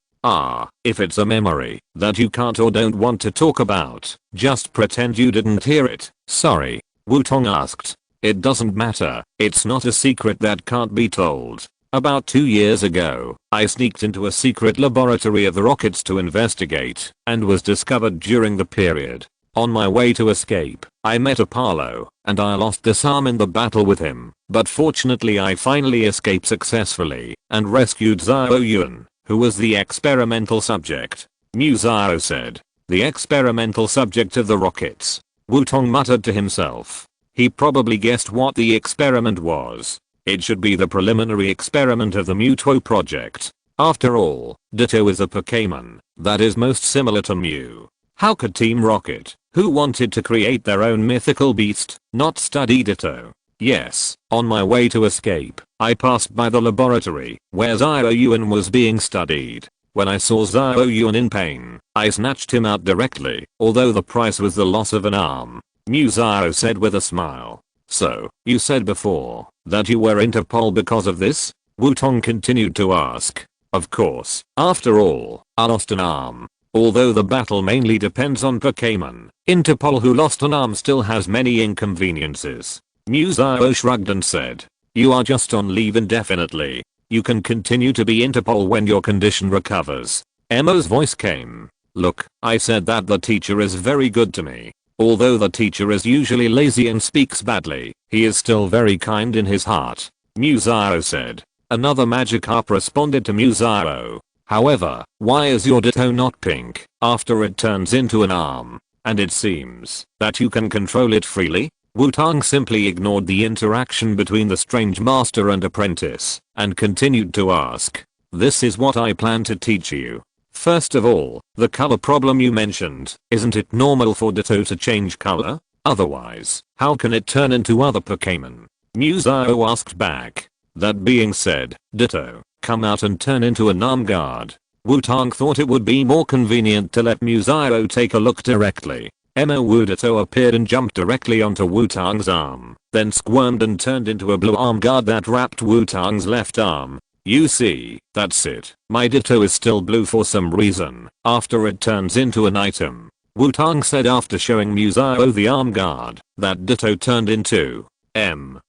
If it's a memory that you can't or don't want to talk about, just pretend you didn't hear it. Sorry. Wutong asked. It doesn't matter, it's not a secret that can't be told. About 2 years ago, I sneaked into a secret laboratory of the rockets to investigate, and was discovered during the period. On my way to escape, I met Apollo, and I lost this arm in the battle with him, but fortunately I finally escaped successfully, and rescued Xiaoyuan, who was the experimental subject. Xiaozhi said. The experimental subject of the rockets. Wutong muttered to himself. He probably guessed what the experiment was. It should be the preliminary experiment of the Mewtwo project. After all, Ditto is a Pokémon that is most similar to Mew. How could Team Rocket, who wanted to create their own mythical beast, not study Ditto? Yes, on my way to escape, I passed by the laboratory where Xiaoyuan was being studied. When I saw Xiaoyuan in pain, I snatched him out directly, although the price was the loss of an arm. Xiaozhi said with a smile. So, you said before that you were Interpol because of this? Wutong continued to ask. Of course, after all, I lost an arm. Although the battle mainly depends on Pokémon, Interpol who lost an arm still has many inconveniences. Xiaozhi shrugged and said. You are just on leave indefinitely. You can continue to be Interpol when your condition recovers. Emo's voice came. Look, I said that the teacher is very good to me. Although the teacher is usually lazy and speaks badly, he is still very kind in his heart. Xiaozhi said. Another Magikarp responded to Xiaozhi. However, why is your Ditto not pink after it turns into an arm? And it seems that you can control it freely? Wutong simply ignored the interaction between the strange master and apprentice, and continued to ask. This is what I plan to teach you. First of all, the color problem you mentioned, isn't it normal for Ditto to change color? Otherwise, how can it turn into other Pokémon? Xiaozhi asked back. That being said, Ditto, come out and turn into an arm guard. Wutong thought it would be more convenient to let Xiaozhi take a look directly. Ditto appeared and jumped directly onto Wutong's arm, then squirmed and turned into a blue arm guard that wrapped Wutong's left arm. You see, that's it. My Ditto is still blue for some reason after it turns into an item. Wutong said after showing Xiaozhi the arm guard that Ditto turned into.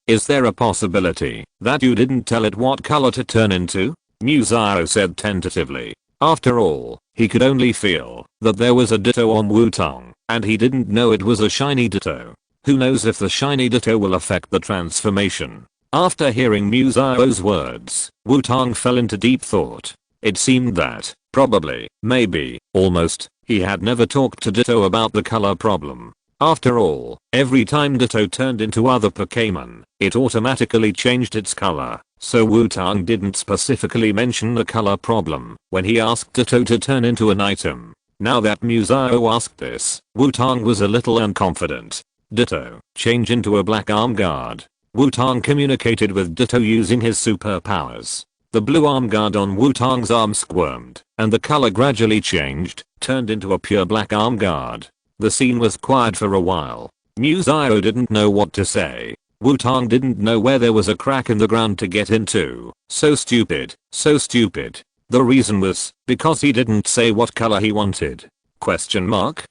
Is there a possibility that you didn't tell it what color to turn into? Xiaozhi said tentatively. After all, he could only feel that there was a Ditto on Wutong, and he didn't know it was a shiny Ditto. Who knows if the shiny Ditto will affect the transformation? After hearing Xiaoxi's words, Wutong fell into deep thought. It seemed that, probably, maybe, almost, he had never talked to Ditto about the color problem. After all, every time Ditto turned into other Pokémon, it automatically changed its color, so Wutong didn't specifically mention the color problem when he asked Ditto to turn into an item. Now that Xiao asked this, Wutong was a little unconfident. Ditto, change into a black arm guard. Wutong communicated with Ditto using his superpowers. The blue arm guard on Wutong's arm squirmed, and the color gradually changed, turned into a pure black arm guard. The scene was quiet for a while. Xiao didn't know what to say. Wutong didn't know where there was a crack in the ground to get into. So stupid, so stupid. The reason was, because he didn't say what color he wanted. Question mark?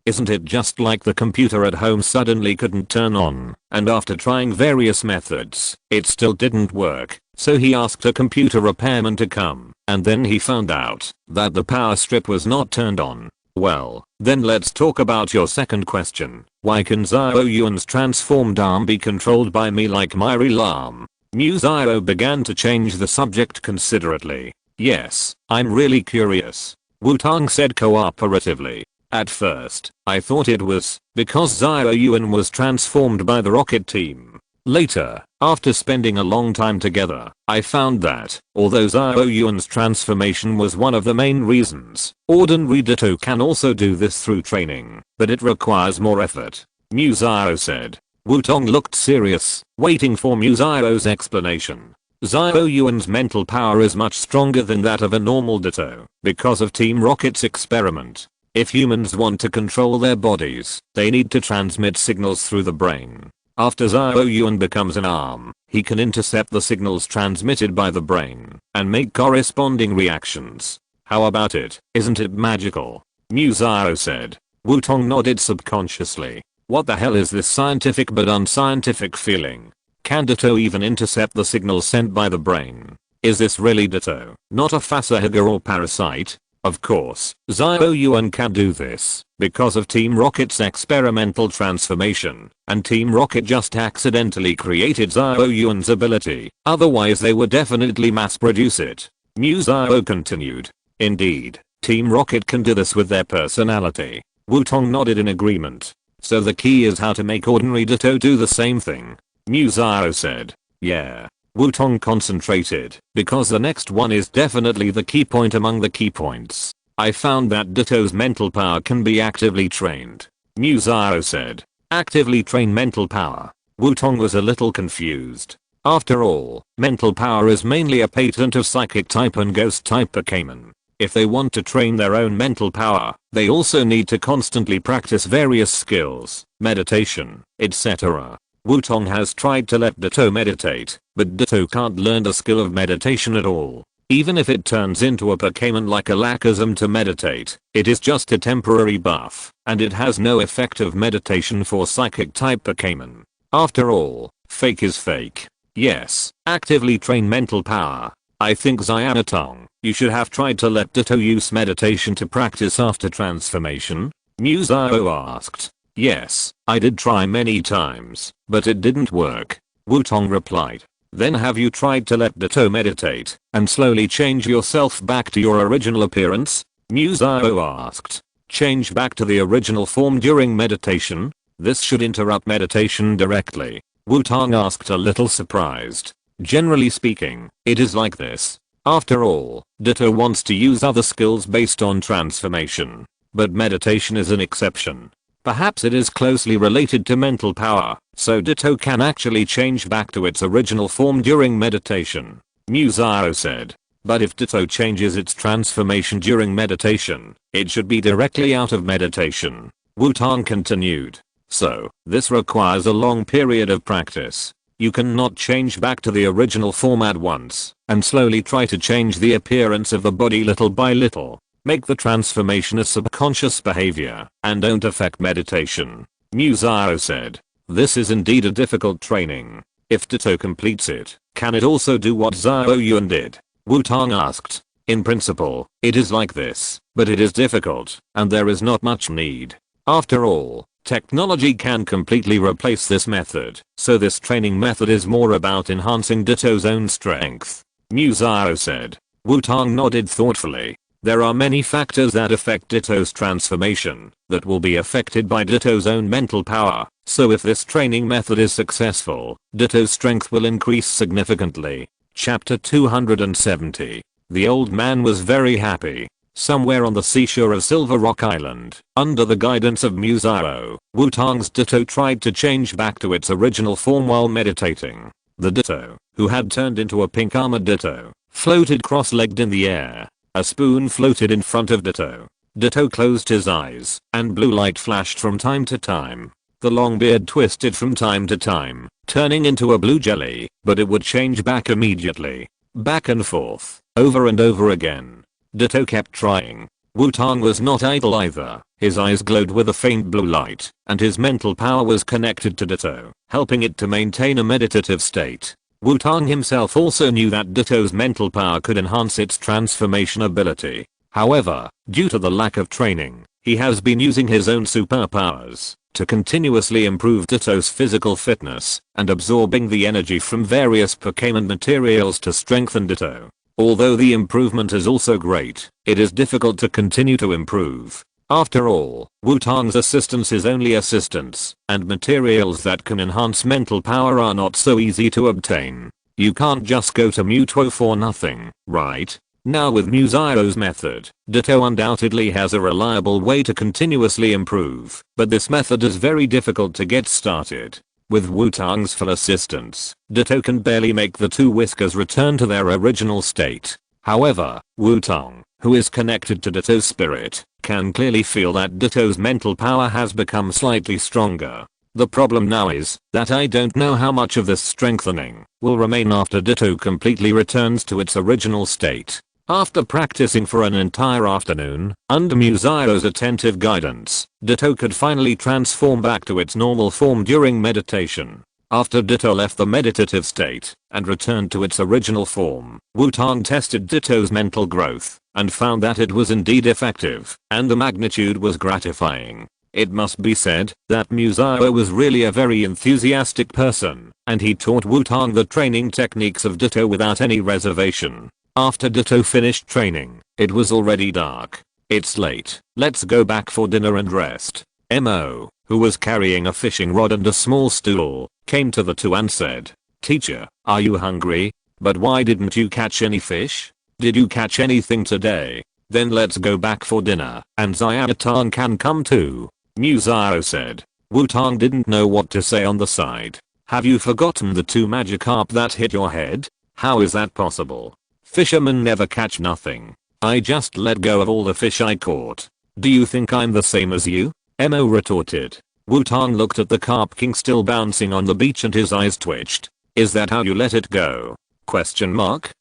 Isn't it just like the computer at home suddenly couldn't turn on, and after trying various methods, it still didn't work, so he asked a computer repairman to come, and then he found out that the power strip was not turned on. Well, then let's talk about your second question. Why can Xiaoyuan's transformed arm be controlled by me like my real arm? Xiao began to change the subject considerately. Yes, I'm really curious. Wutong said cooperatively. At first, I thought it was because Xiaoyuan was transformed by the rocket team. Later, after spending a long time together, I found that, although Xiaoyuan's transformation was one of the main reasons, ordinary Ditto can also do this through training, but it requires more effort. Xiao said. Wutong looked serious, waiting for Xiao's explanation. Xiaoyuan's mental power is much stronger than that of a normal Ditto, because of Team Rocket's experiment. If humans want to control their bodies, they need to transmit signals through the brain. After Xiaoyuan becomes an arm, he can intercept the signals transmitted by the brain and make corresponding reactions. How about it? Isn't it magical? Xiao said. Wutong nodded subconsciously. What the hell is this scientific but unscientific feeling? Can Ditto even intercept the signals sent by the brain? Is this really Ditto, not a facehugger or parasite? Of course, Xiaoyuan can do this because of Team Rocket's experimental transformation, and Team Rocket just accidentally created Xiaoyuan's ability, otherwise they would definitely mass produce it. Xiao continued. Indeed, Team Rocket can do this with their personality. Wutong nodded in agreement. So the key is how to make ordinary Ditto do the same thing. Xiao said. Yeah. Wutong concentrated, because the next one is definitely the key point among the key points. I found that Ditto's mental power can be actively trained. Xiao said. Actively train mental power. Wutong was a little confused. After all, mental power is mainly a patent of psychic type and ghost type Pokémon. If they want to train their own mental power, they also need to constantly practice various skills, meditation, etc. Wutong has tried to let Ditto meditate, but Ditto can't learn the skill of meditation at all. Even if it turns into a Pokémon like Alakazam to meditate, it is just a temporary buff, and it has no effective meditation for psychic type Pokémon. After all, fake is fake. Yes, actively train mental power. I think Xianatong, you should have tried to let Ditto use meditation to practice after transformation? Xiao asked. Yes, I did try many times, but it didn't work. Wutong replied. Then have you tried to let Ditto meditate and slowly change yourself back to your original appearance? Xiao asked. Change back to the original form during meditation? This should interrupt meditation directly. Wutong asked, a little surprised. Generally speaking, it is like this. After all, Ditto wants to use other skills based on transformation. But meditation is an exception. Perhaps it is closely related to mental power, so Ditto can actually change back to its original form during meditation. Xiao said. But if Ditto changes its transformation during meditation, it should be directly out of meditation. Wutong continued. So, this requires a long period of practice. You cannot change back to the original form at once, and slowly try to change the appearance of the body little by little. Make the transformation a subconscious behavior, and don't affect meditation. Xiao said. This is indeed a difficult training. If Ditto completes it, can it also do what Xiaoyuan did? Wutong asked. In principle, it is like this, but it is difficult, and there is not much need. After all, technology can completely replace this method, so this training method is more about enhancing Ditto's own strength. Xiaozhi said. Wutong nodded thoughtfully. There are many factors that affect Ditto's transformation that will be affected by Ditto's own mental power, so if this training method is successful, Ditto's strength will increase significantly. Chapter 270. The old man was very happy. Somewhere on the seashore of Silver Rock Island, under the guidance of Xiaozhi, Wutong's Ditto tried to change back to its original form while meditating. The Ditto, who had turned into a pink armored Ditto, floated cross-legged in the air. A spoon floated in front of Ditto. Ditto closed his eyes, and blue light flashed from time to time. The long beard twisted from time to time, turning into a blue jelly, but it would change back immediately. Back and forth, over and over again. Ditto kept trying. Wutong was not idle either. His eyes glowed with a faint blue light, and his mental power was connected to Ditto, helping it to maintain a meditative state. Wutong himself also knew that Ditto's mental power could enhance its transformation ability. However, due to the lack of training, he has been using his own superpowers to continuously improve Ditto's physical fitness and absorbing the energy from various Pokémon materials to strengthen Ditto. Although the improvement is also great, it is difficult to continue to improve. After all, Wutong's assistance is only assistance, and materials that can enhance mental power are not so easy to obtain. You can't just go to Muto for nothing, right? Now with Xiaozhi's method, Ditto undoubtedly has a reliable way to continuously improve, but this method is very difficult to get started. With Wutong's full assistance, Ditto can barely make the two whiskers return to their original state. However, Wutong, who is connected to Ditto's spirit, can clearly feel that Ditto's mental power has become slightly stronger. The problem now is that I don't know how much of this strengthening will remain after Ditto completely returns to its original state. After practicing for an entire afternoon, under Xiaozhi's attentive guidance, Ditto could finally transform back to its normal form during meditation. After Ditto left the meditative state and returned to its original form, Wutong tested Ditto's mental growth and found that it was indeed effective, and the magnitude was gratifying. It must be said that Xiaozhi was really a very enthusiastic person, and he taught Wutong the training techniques of Ditto without any reservation. After Ditto finished training, it was already dark. It's late, let's go back for dinner and rest. Mo, who was carrying a fishing rod and a small stool, came to the two and said, "Teacher, are you hungry? But why didn't you catch any fish? Did you catch anything today? Then let's go back for dinner, and Xiaotang can come too." Xiaozhi said. Wutong didn't know what to say on the side. Have you forgotten the 2 Magikarp that hit your head? How is that possible? Fishermen never catch nothing. I just let go of all the fish I caught. Do you think I'm the same as you? Mo retorted. Wutong looked at the Carp King still bouncing on the beach and his eyes twitched. Is that how you let it go? Question mark.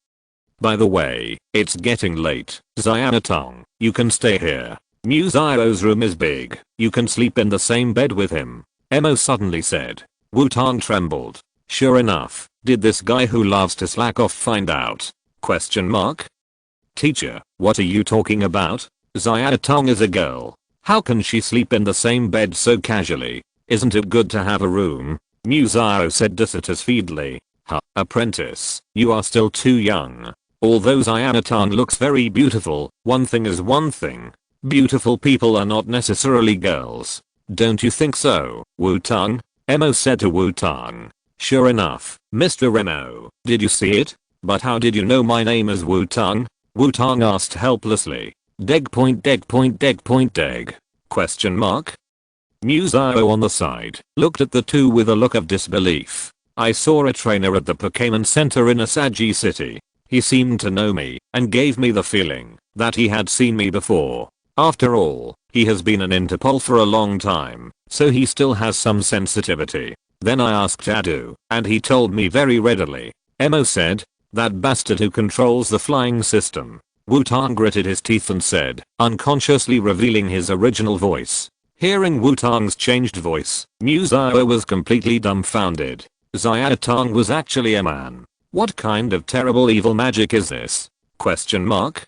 By the way, it's getting late. Xiaotang, you can stay here. Xiaoxi's room is big. You can sleep in the same bed with him. Mo suddenly said. Wutong trembled. Sure enough, did this guy who loves to slack off find out? Question mark. Teacher, what are you talking about? Xiaotang is a girl. How can she sleep in the same bed so casually? Isn't it good to have a room? Xiaozhi said dissatisfiedly. Apprentice, you are still too young. Although Xiaotang looks very beautiful, one thing is one thing. Beautiful people are not necessarily girls. Don't you think so, Wutong? Mo said to Wutong. Sure enough, Mr. Mo, did you see it? But how did you know my name is Wutong? Wutong asked helplessly. Deg. Question mark. Xiaozhi on the side looked at the two with a look of disbelief. I saw a trainer at the Pokémon Center in Xiaozhi City. He seemed to know me and gave me the feeling that he had seen me before. After all, he has been an Interpol for a long time, so he still has some sensitivity. Then I asked Adu, and he told me very readily. Mo said, that bastard who controls the flying system. Wutong gritted his teeth and said, unconsciously revealing his original voice. Hearing Wutong's changed voice, Xiaozhi was completely dumbfounded. Xiaotang was actually a man. What kind of terrible evil magic is this? Question mark.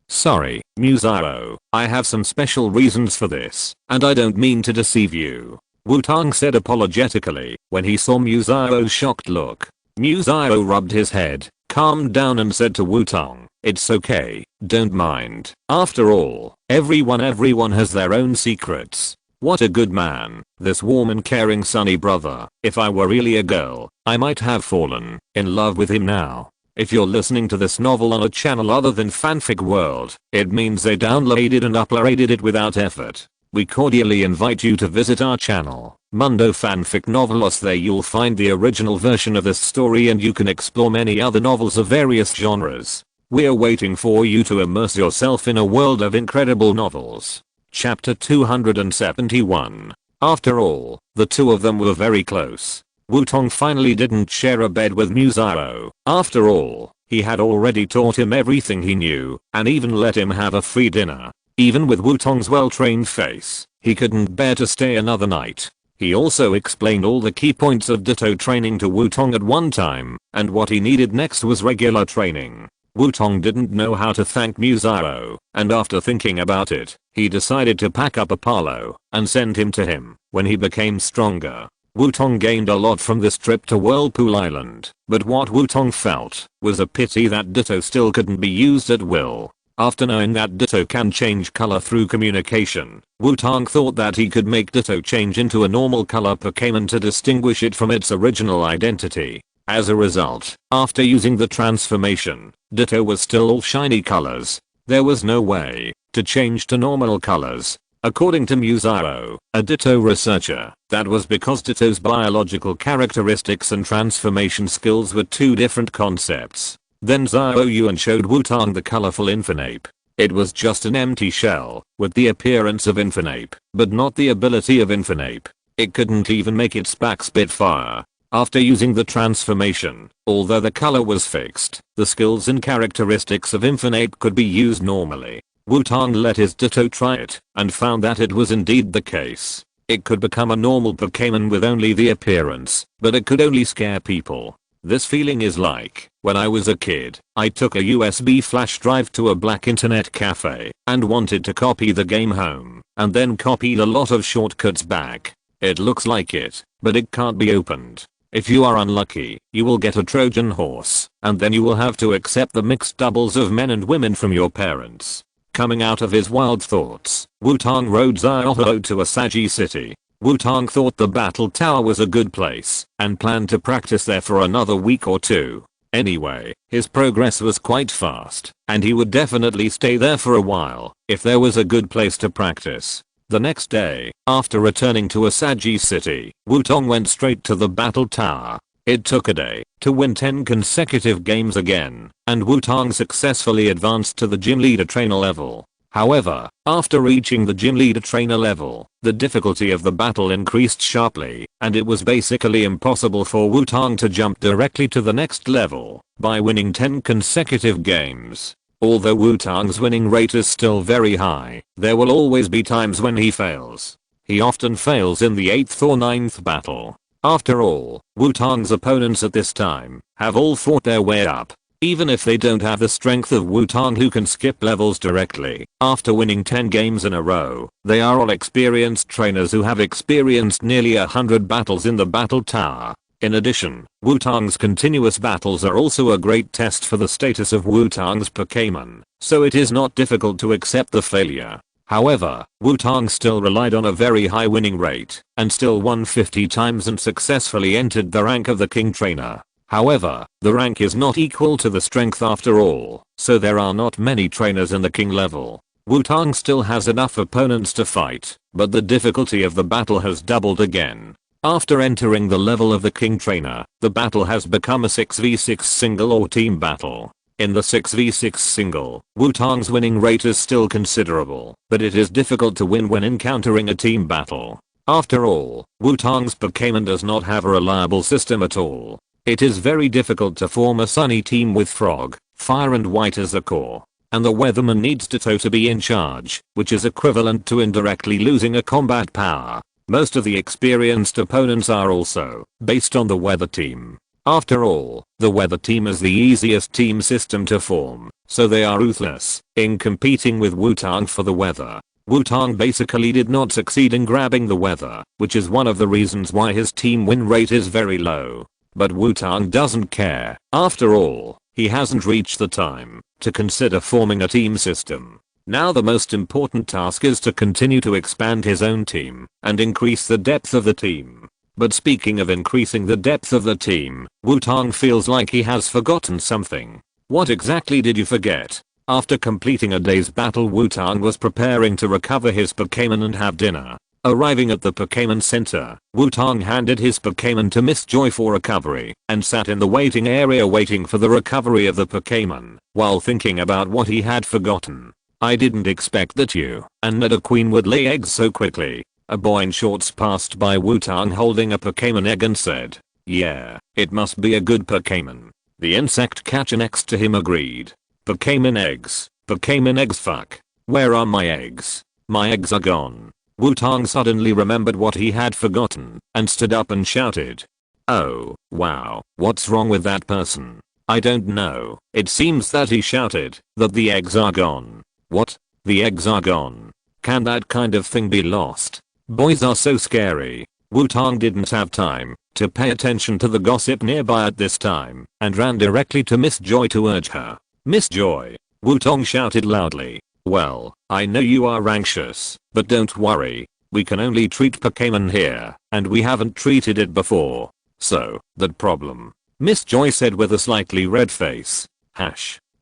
Sorry, Musairo, I have some special reasons for this, and I don't mean to deceive you. Wutong said apologetically when he saw Musairo's shocked look. Musairo rubbed his head, calmed down and said to Wutong, "It's okay, don't mind. After all, everyone has their own secrets." What a good man, this warm and caring sunny brother. If I were really a girl, I might have fallen in love with him now. If you're listening to this novel on a channel other than Fanfic World, it means they downloaded and uploaded it without effort. We cordially invite you to visit our channel, Mundo Fanfic Novelos. There you'll find the original version of this story and you can explore many other novels of various genres. We're waiting for you to immerse yourself in a world of incredible novels. Chapter 271. After all, the two of them were very close. Wutong finally didn't share a bed with Musairo. After all, he had already taught him everything he knew, and even let him have a free dinner. Even with Wutong's well-trained face, he couldn't bear to stay another night. He also explained all the key points of Ditto training to Wutong at one time, and what he needed next was regular training. Wutong didn't know how to thank Musairo, and after thinking about it, he decided to pack up Apollo and send him to him when he became stronger. Wutong gained a lot from this trip to Whirlpool Island, but what Wutong felt was a pity that Ditto still couldn't be used at will. After knowing that Ditto can change color through communication, Wutong thought that he could make Ditto change into a normal color Pokémon to distinguish it from its original identity. As a result, after using the transformation, Ditto was still all shiny colors. There was no way to change to normal colors. According to Musairo, a Ditto researcher, that was because Ditto's biological characteristics and transformation skills were two different concepts. Then Xiao Yuan showed Wutong the colorful Infernape. It was just an empty shell, with the appearance of Infernape, but not the ability of Infernape. It couldn't even make its back spit fire. After using the transformation, although the color was fixed, the skills and characteristics of Infernape could be used normally. Wutong let his Ditto try it, and found that it was indeed the case. It could become a normal Pokémon with only the appearance, but it could only scare people. This feeling is like, when I was a kid, I took a USB flash drive to a black internet cafe, and wanted to copy the game home, and then copied a lot of shortcuts back. It looks like it, but it can't be opened. If you are unlucky, you will get a Trojan horse, and then you will have to accept the mixed doubles of men and women from your parents. Coming out of his wild thoughts, Wutong rode Xiaoxia to Xiaozhi city. Wutong thought the battle tower was a good place, and planned to practice there for another week or two. Anyway, his progress was quite fast, and he would definitely stay there for a while, if there was a good place to practice. The next day, after returning to Xiaozhi city, Wutong went straight to the battle tower. It took a day to win 10 consecutive games again, and Wutong successfully advanced to the gym leader trainer level. However, after reaching the gym leader trainer level, the difficulty of the battle increased sharply, and it was basically impossible for Wutong to jump directly to the next level by winning 10 consecutive games. Although Wutong's winning rate is still very high, there will always be times when he fails. He often fails in the 8th or 9th battle. After all, Wutong's opponents at this time have all fought their way up. Even if they don't have the strength of Wutong who can skip levels directly, after winning 10 games in a row, they are all experienced trainers who have experienced nearly 100 battles in the battle tower. In addition, Wutong's continuous battles are also a great test for the status of Wutong's Pokémon, so it is not difficult to accept the failure. However, Wutong still relied on a very high winning rate, and still won 50 times and successfully entered the rank of the King Trainer. However, the rank is not equal to the strength after all, so there are not many trainers in the King level. Wutong still has enough opponents to fight, but the difficulty of the battle has doubled again. After entering the level of the King Trainer, the battle has become a 6v6 single or team battle. In the 6v6 single, Wutong's winning rate is still considerable, but it is difficult to win when encountering a team battle. After all, Wutong's Pokémon does not have a reliable system at all. It is very difficult to form a sunny team with Frog, Fire and White as the core, and the Weatherman needs Ditto to be in charge, which is equivalent to indirectly losing a combat power. Most of the experienced opponents are also based on the Weather team. After all, the Weather team is the easiest team system to form. so they are ruthless in competing with Wutong for the weather. Wutong basically did not succeed in grabbing the weather, which is one of the reasons why his team win rate is very low. But Wutong doesn't care. After all, he hasn't reached the time to consider forming a team system. Now the most important task is to continue to expand his own team and increase the depth of the team. But speaking of increasing the depth of the team, Wutong feels like he has forgotten something. What exactly did you forget? After completing a day's battle, Wutong was preparing to recover his Pokémon and have dinner. Arriving at the Pokémon Center, Wutong handed his Pokémon to Miss Joy for recovery and sat in the waiting area waiting for the recovery of the Pokémon while thinking about what he had forgotten. I didn't expect that you and Nidoqueen would lay eggs so quickly. A boy in shorts passed by Wutong holding a Pokémon egg and said, "Yeah, it must be a good Pokémon." The insect catcher next to him agreed. Pokémon eggs fuck. Where are my eggs? My eggs are gone. Wutong suddenly remembered what he had forgotten and stood up and shouted. Oh, wow, what's wrong with that person? I don't know. It seems that he shouted that the eggs are gone. What? The eggs are gone? Can that kind of thing be lost? Boys are so scary. Wutong didn't have time to pay attention to the gossip nearby at this time and ran directly to Miss Joy to urge her. Miss Joy, Wutong shouted loudly. Well, I know you are anxious, but don't worry. We can only treat Pokémon here, and we haven't treated it before. So, that problem? Miss Joy said with a slightly red face.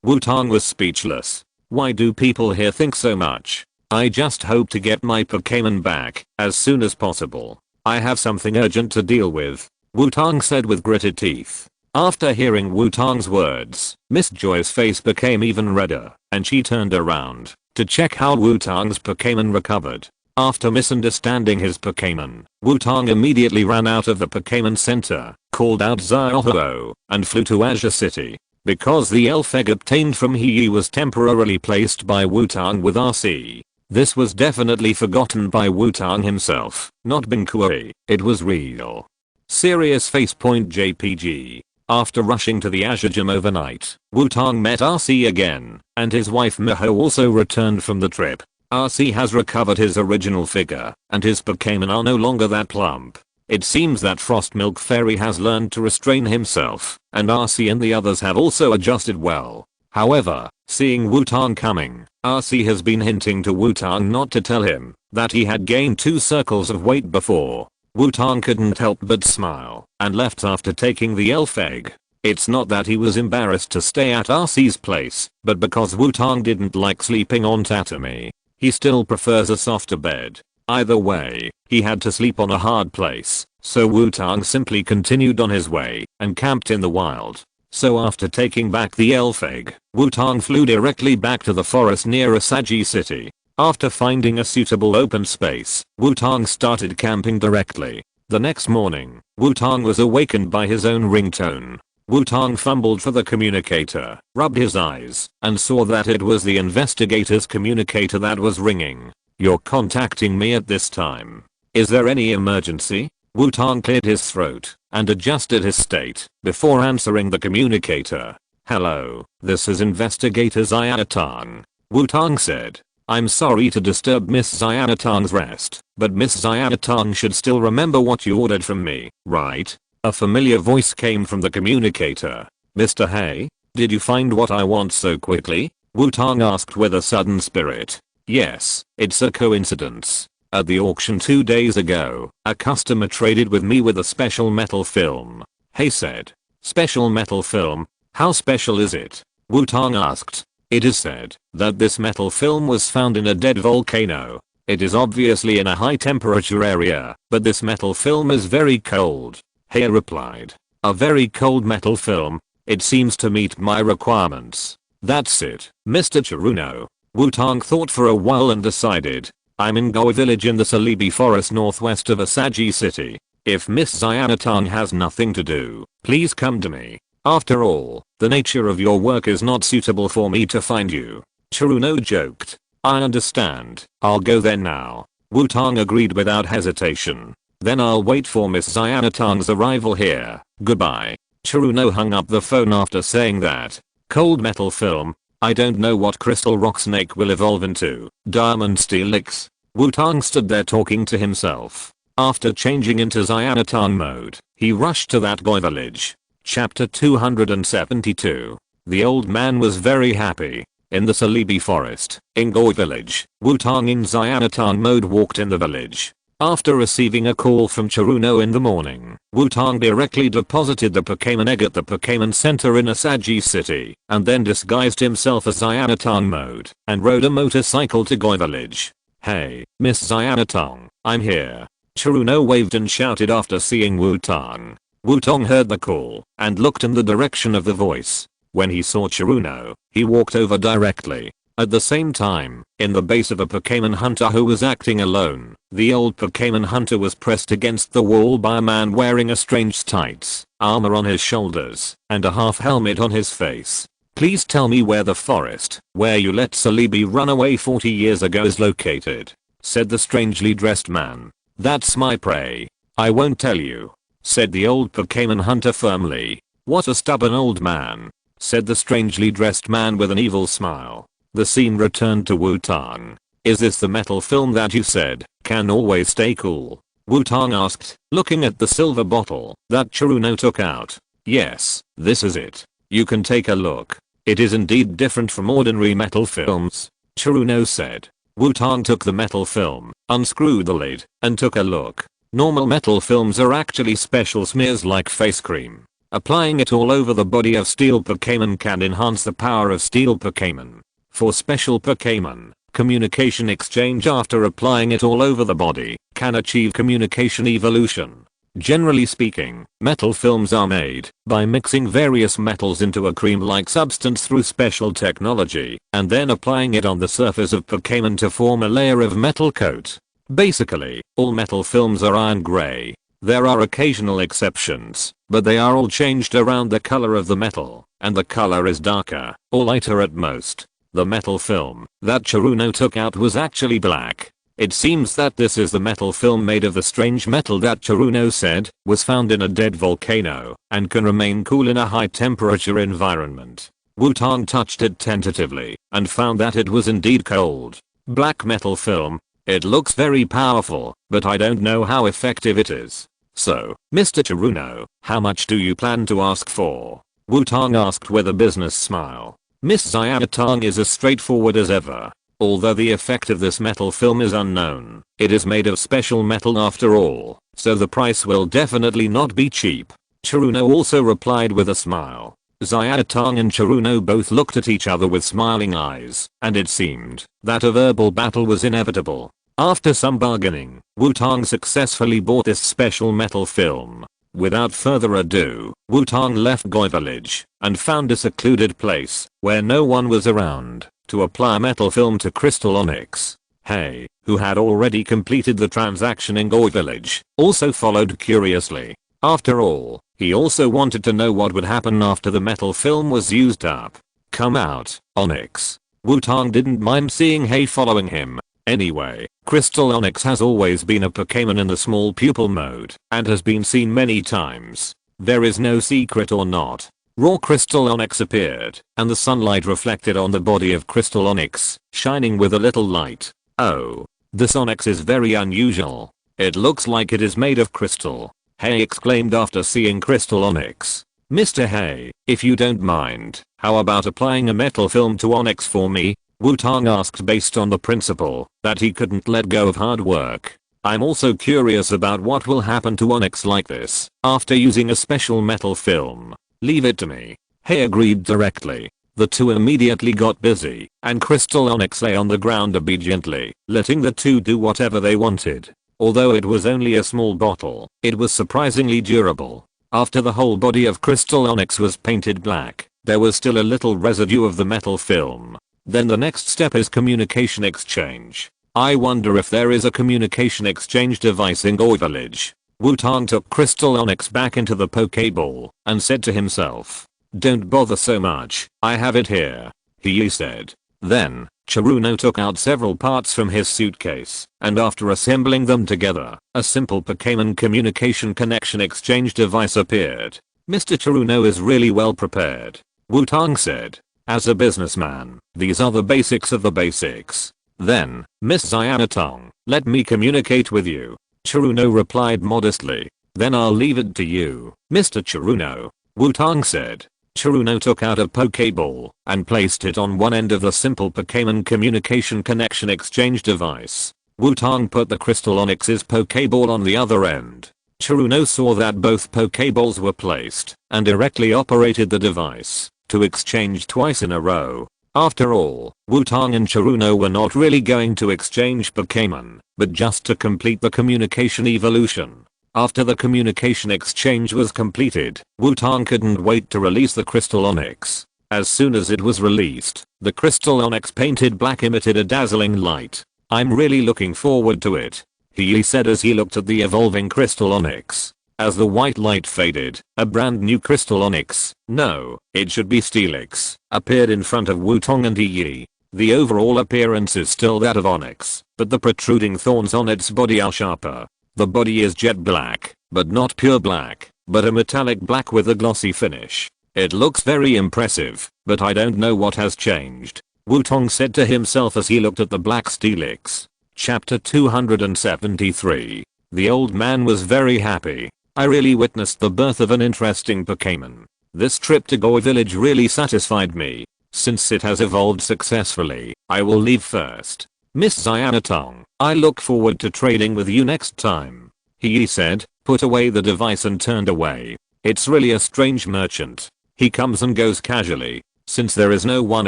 Wutong was speechless. Why do people here think so much? I just hope to get my Pokémon back as soon as possible. I have something urgent to deal with, Wutong said with gritted teeth. After hearing Wutong's words, Miss Joy's face became even redder, and she turned around to check how Wutong's Pokémon recovered. After misunderstanding his Pokémon, Wutong immediately ran out of the Pokémon Center, called out Xiaozhi, and flew to Azure City. Because the elf egg obtained from He was temporarily placed by Wutong with RC. This was definitely forgotten by Wutong himself, not Binqui. It was real. Serious facepoint JPG. After rushing to the Azure Gym overnight, Wutong met RC again, and his wife Miho also returned from the trip. RC has recovered his original figure, and his Pokémon are no longer that plump. It seems that Frost Milk Fairy has learned to restrain himself, and RC and the others have also adjusted well. However, seeing Wutong coming, RC has been hinting to Wutong not to tell him that he had gained 2 circles of weight before. Wutong couldn't help but smile and left after taking the elf egg. It's not that he was embarrassed to stay at RC's place, but because Wutong didn't like sleeping on tatami. He still prefers a softer bed. Either way, he had to sleep on a hard place, so Wutong simply continued on his way and camped in the wild. So after taking back the elf egg, Wutong flew directly back to the forest near Xiaozhi City. After finding a suitable open space, Wutong started camping directly. The next morning, Wutong was awakened by his own ringtone. Wutong fumbled for the communicator, rubbed his eyes, and saw that it was the investigator's communicator that was ringing. You're contacting me at this time. Is there any emergency? Wutong cleared his throat and adjusted his state before answering the communicator. Hello, this is Investigator Xiaotang. Wutong said. I'm sorry to disturb Miss Xiaotang's rest, but Miss Xiaotang should still remember what you ordered from me, right? A familiar voice came from the communicator. Mr. Hay, did you find what I want so quickly? Wutong asked with a sudden spirit. Yes, it's a coincidence. At the auction 2 days ago, a customer traded with me with a special metal film. Hay said. Special metal film? How special is it? Wutong asked. It is said that this metal film was found in a dead volcano. It is obviously in a high temperature area, but this metal film is very cold. Hay replied. A very cold metal film? It seems to meet my requirements. That's it, Mr. Chiruno. Wutong thought for a while and decided. I'm in Goa village in the Celebi forest northwest of Xiaozhi City. If Miss Xiaotang has nothing to do, please come to me. After all, the nature of your work is not suitable for me to find you. Chiruno joked. I understand. I'll go there now. Wutong agreed without hesitation. Then I'll wait for Miss Xiaotang's arrival here. Goodbye. Chiruno hung up the phone after saying that. Cold metal film? I don't know what Crystal Rock Snake will evolve into. Diamond Steelix. Wutong stood there talking to himself. After changing into Xianatan mode, he rushed to that boy village. Chapter 272. The old man was very happy. In the Celebi forest, in Goi village, Wutong in Xianatan mode walked in the village. After receiving a call from Chiruno in the morning, Wutong directly deposited the Pokémon egg at the Pokémon Center in Xiaozhi City, and then disguised himself as Xianatan mode, and rode a motorcycle to Goi village. Hey, Miss Xianatan, I'm here. Chiruno waved and shouted after seeing Wutong. Wutong heard the call, and looked in the direction of the voice. When he saw Chiruno, he walked over directly. At the same time, in the base of a Pokémon hunter who was acting alone, the old Pokémon hunter was pressed against the wall by a man wearing a strange tights, armor on his shoulders, and a half helmet on his face. Please tell me where the forest, where you let Celebi run away 40 years ago is located, said the strangely dressed man. That's my prey. I won't tell you, said the old Pokémon hunter firmly. What a stubborn old man, said the strangely dressed man with an evil smile. The scene returned to Wutong. Is this the metal film that you said can always stay cool? Wutong asked, looking at the silver bottle that Chiruno took out. Yes, this is it. You can take a look. It is indeed different from ordinary metal films, Chiruno said. Wutong took the metal film, unscrewed the lid, and took a look. Normal metal films are actually special smears like face cream. Applying it all over the body of steel Pokémon can enhance the power of steel Pokémon. For special Pokémon, communication exchange after applying it all over the body can achieve communication evolution. Generally speaking, metal films are made by mixing various metals into a cream-like substance through special technology and then applying it on the surface of Pokémon to form a layer of metal coat. Basically, all metal films are iron gray. There are occasional exceptions, but they are all changed around the color of the metal, and the color is darker or lighter at most. The metal film that Chiruno took out was actually black. It seems that this is the metal film made of the strange metal that Chiruno said was found in a dead volcano and can remain cool in a high temperature environment. Wutong touched it tentatively and found that it was indeed cold. Black metal film. It looks very powerful, but I don't know how effective it is. So, Mr. Chiruno, how much do you plan to ask for? Wutong asked with a business smile. Miss Xianatan is as straightforward as ever. Although the effect of this metal film is unknown, it is made of special metal after all, so the price will definitely not be cheap. Chiruno also replied with a smile. Xianatan and Chiruno both looked at each other with smiling eyes, and it seemed that a verbal battle was inevitable. After some bargaining, Wutong successfully bought this special metal film. Without further ado, Wutong left Goi village and found a secluded place where no one was around to apply metal film to Crystal Onyx. Hey, who had already completed the transaction in Goi village, also followed curiously. After all, he also wanted to know what would happen after the metal film was used up. Come out, Onyx. Wutong didn't mind seeing Hey following him. Anyway, Crystal Onyx has always been a Pokémon in the small pupil mode and has been seen many times. There is no secret or not. Raw Crystal Onyx appeared, and the sunlight reflected on the body of Crystal Onyx, shining with a little light. Oh, this Onyx is very unusual. It looks like it is made of crystal. Hey exclaimed after seeing Crystal Onyx. Mr. Hey, if you don't mind, how about applying a metal film to Onyx for me? Wutong asked based on the principle that he couldn't let go of hard work. I'm also curious about what will happen to Onyx like this after using a special metal film. Leave it to me. Hey agreed directly. The two immediately got busy, and Crystal Onyx lay on the ground obediently, letting the two do whatever they wanted. Although it was only a small bottle, it was surprisingly durable. After the whole body of Crystal Onyx was painted black, there was still a little residue of the metal film. Then the next step is communication exchange. I wonder if there is a communication exchange device in Goi village. Wutong took Crystal Onyx back into the Pokeball and said to himself, don't bother so much, I have it here, he said. Then, Chiruno took out several parts from his suitcase, and after assembling them together, a simple Pokémon communication connection exchange device appeared. Mr. Chiruno is really well prepared, Wutong said. As a businessman, these are the basics of the basics. Then, Miss Xianatong, let me communicate with you. Chiruno replied modestly. Then I'll leave it to you, Mr. Chiruno, Wutong said. Chiruno took out a Pokeball and placed it on one end of the simple Pokémon communication connection exchange device. Wutong put the Crystal Onyx's Pokeball on the other end. Chiruno saw that both Pokeballs were placed and directly operated the device to exchange twice in a row. After all, Wutong and Chiruno were not really going to exchange Pokémon, but just to complete the communication evolution. After the communication exchange was completed, Wutong couldn't wait to release the Crystal Onyx. As soon as it was released, the Crystal Onyx painted black emitted a dazzling light. I'm really looking forward to it, he said as he looked at the evolving Crystal Onyx. As the white light faded, a brand new Crystal Onyx, no, it should be Steelix, appeared in front of Wutong and Yi. The overall appearance is still that of Onyx, but the protruding thorns on its body are sharper. The body is jet black, but not pure black, but a metallic black with a glossy finish. It looks very impressive, but I don't know what has changed, Wutong said to himself as he looked at the black Steelix. Chapter 273. The old man was very happy. I really witnessed the birth of an interesting Pokémon. This trip to Goy Village really satisfied me. Since it has evolved successfully, I will leave first. Miss Xianatong, I look forward to trading with you next time, he said, put away the device and turned away. It's really a strange merchant. He comes and goes casually. Since there is no one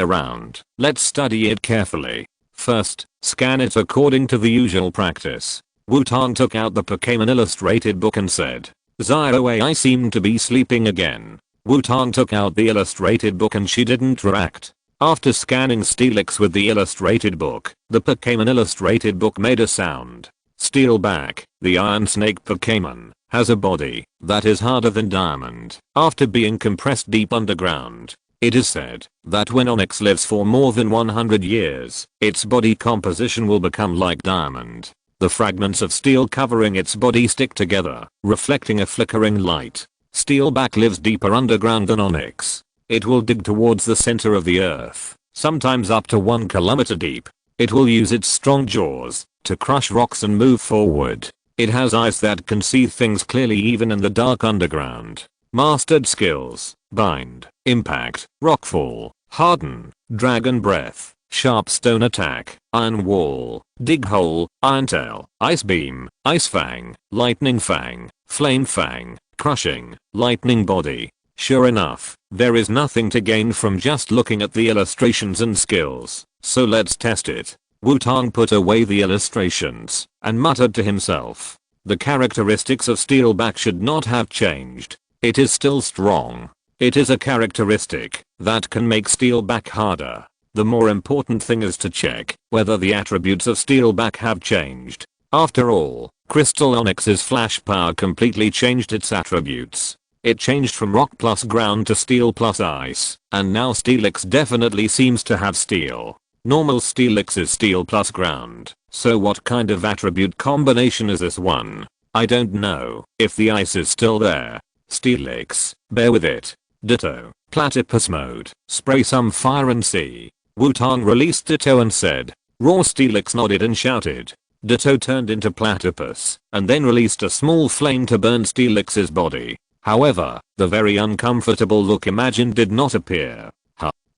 around, let's study it carefully. First, scan it according to the usual practice. Wutong took out the Pokémon illustrated book and said, Xiaoxia seemed to be sleeping again. Wutong took out the illustrated book and she didn't react. After scanning Steelix with the illustrated book, the Pokémon illustrated book made a sound. Steelback, the Iron Snake Pokémon, has a body that is harder than diamond after being compressed deep underground. It is said that when Onyx lives for more than 100 years, its body composition will become like diamond. The fragments of steel covering its body stick together, reflecting a flickering light. Steelback lives deeper underground than Onyx. It will dig towards the center of the earth, sometimes up to 1 kilometer deep. It will use its strong jaws to crush rocks and move forward. It has eyes that can see things clearly even in the dark underground. Mastered skills: Bind, Impact, Rockfall, Harden, Dragon Breath, Sharp Stone Attack, Iron Wall, Dig Hole, Iron Tail, Ice Beam, Ice Fang, Lightning Fang, Flame Fang, Crushing, Lightning Body. Sure enough, there is nothing to gain from just looking at the illustrations and skills, so let's test it. Wutong put away the illustrations and muttered to himself. The characteristics of Steelback should not have changed. It is still strong. It is a characteristic that can make Steelback harder. The more important thing is to check whether the attributes of Steelback have changed. After all, Crystal Onyx's flash power completely changed its attributes. It changed from rock plus ground to steel plus ice, and now Steelix definitely seems to have steel. Normal Steelix is steel plus ground, so what kind of attribute combination is this one? I don't know if the ice is still there. Steelix, bear with it. Ditto, Platypus mode, spray some fire and see. Wutong released Ditto and said. Raw Steelix nodded and shouted. Ditto turned into Platypus, and then released a small flame to burn Steelix's body. However, the very uncomfortable look imagined did not appear.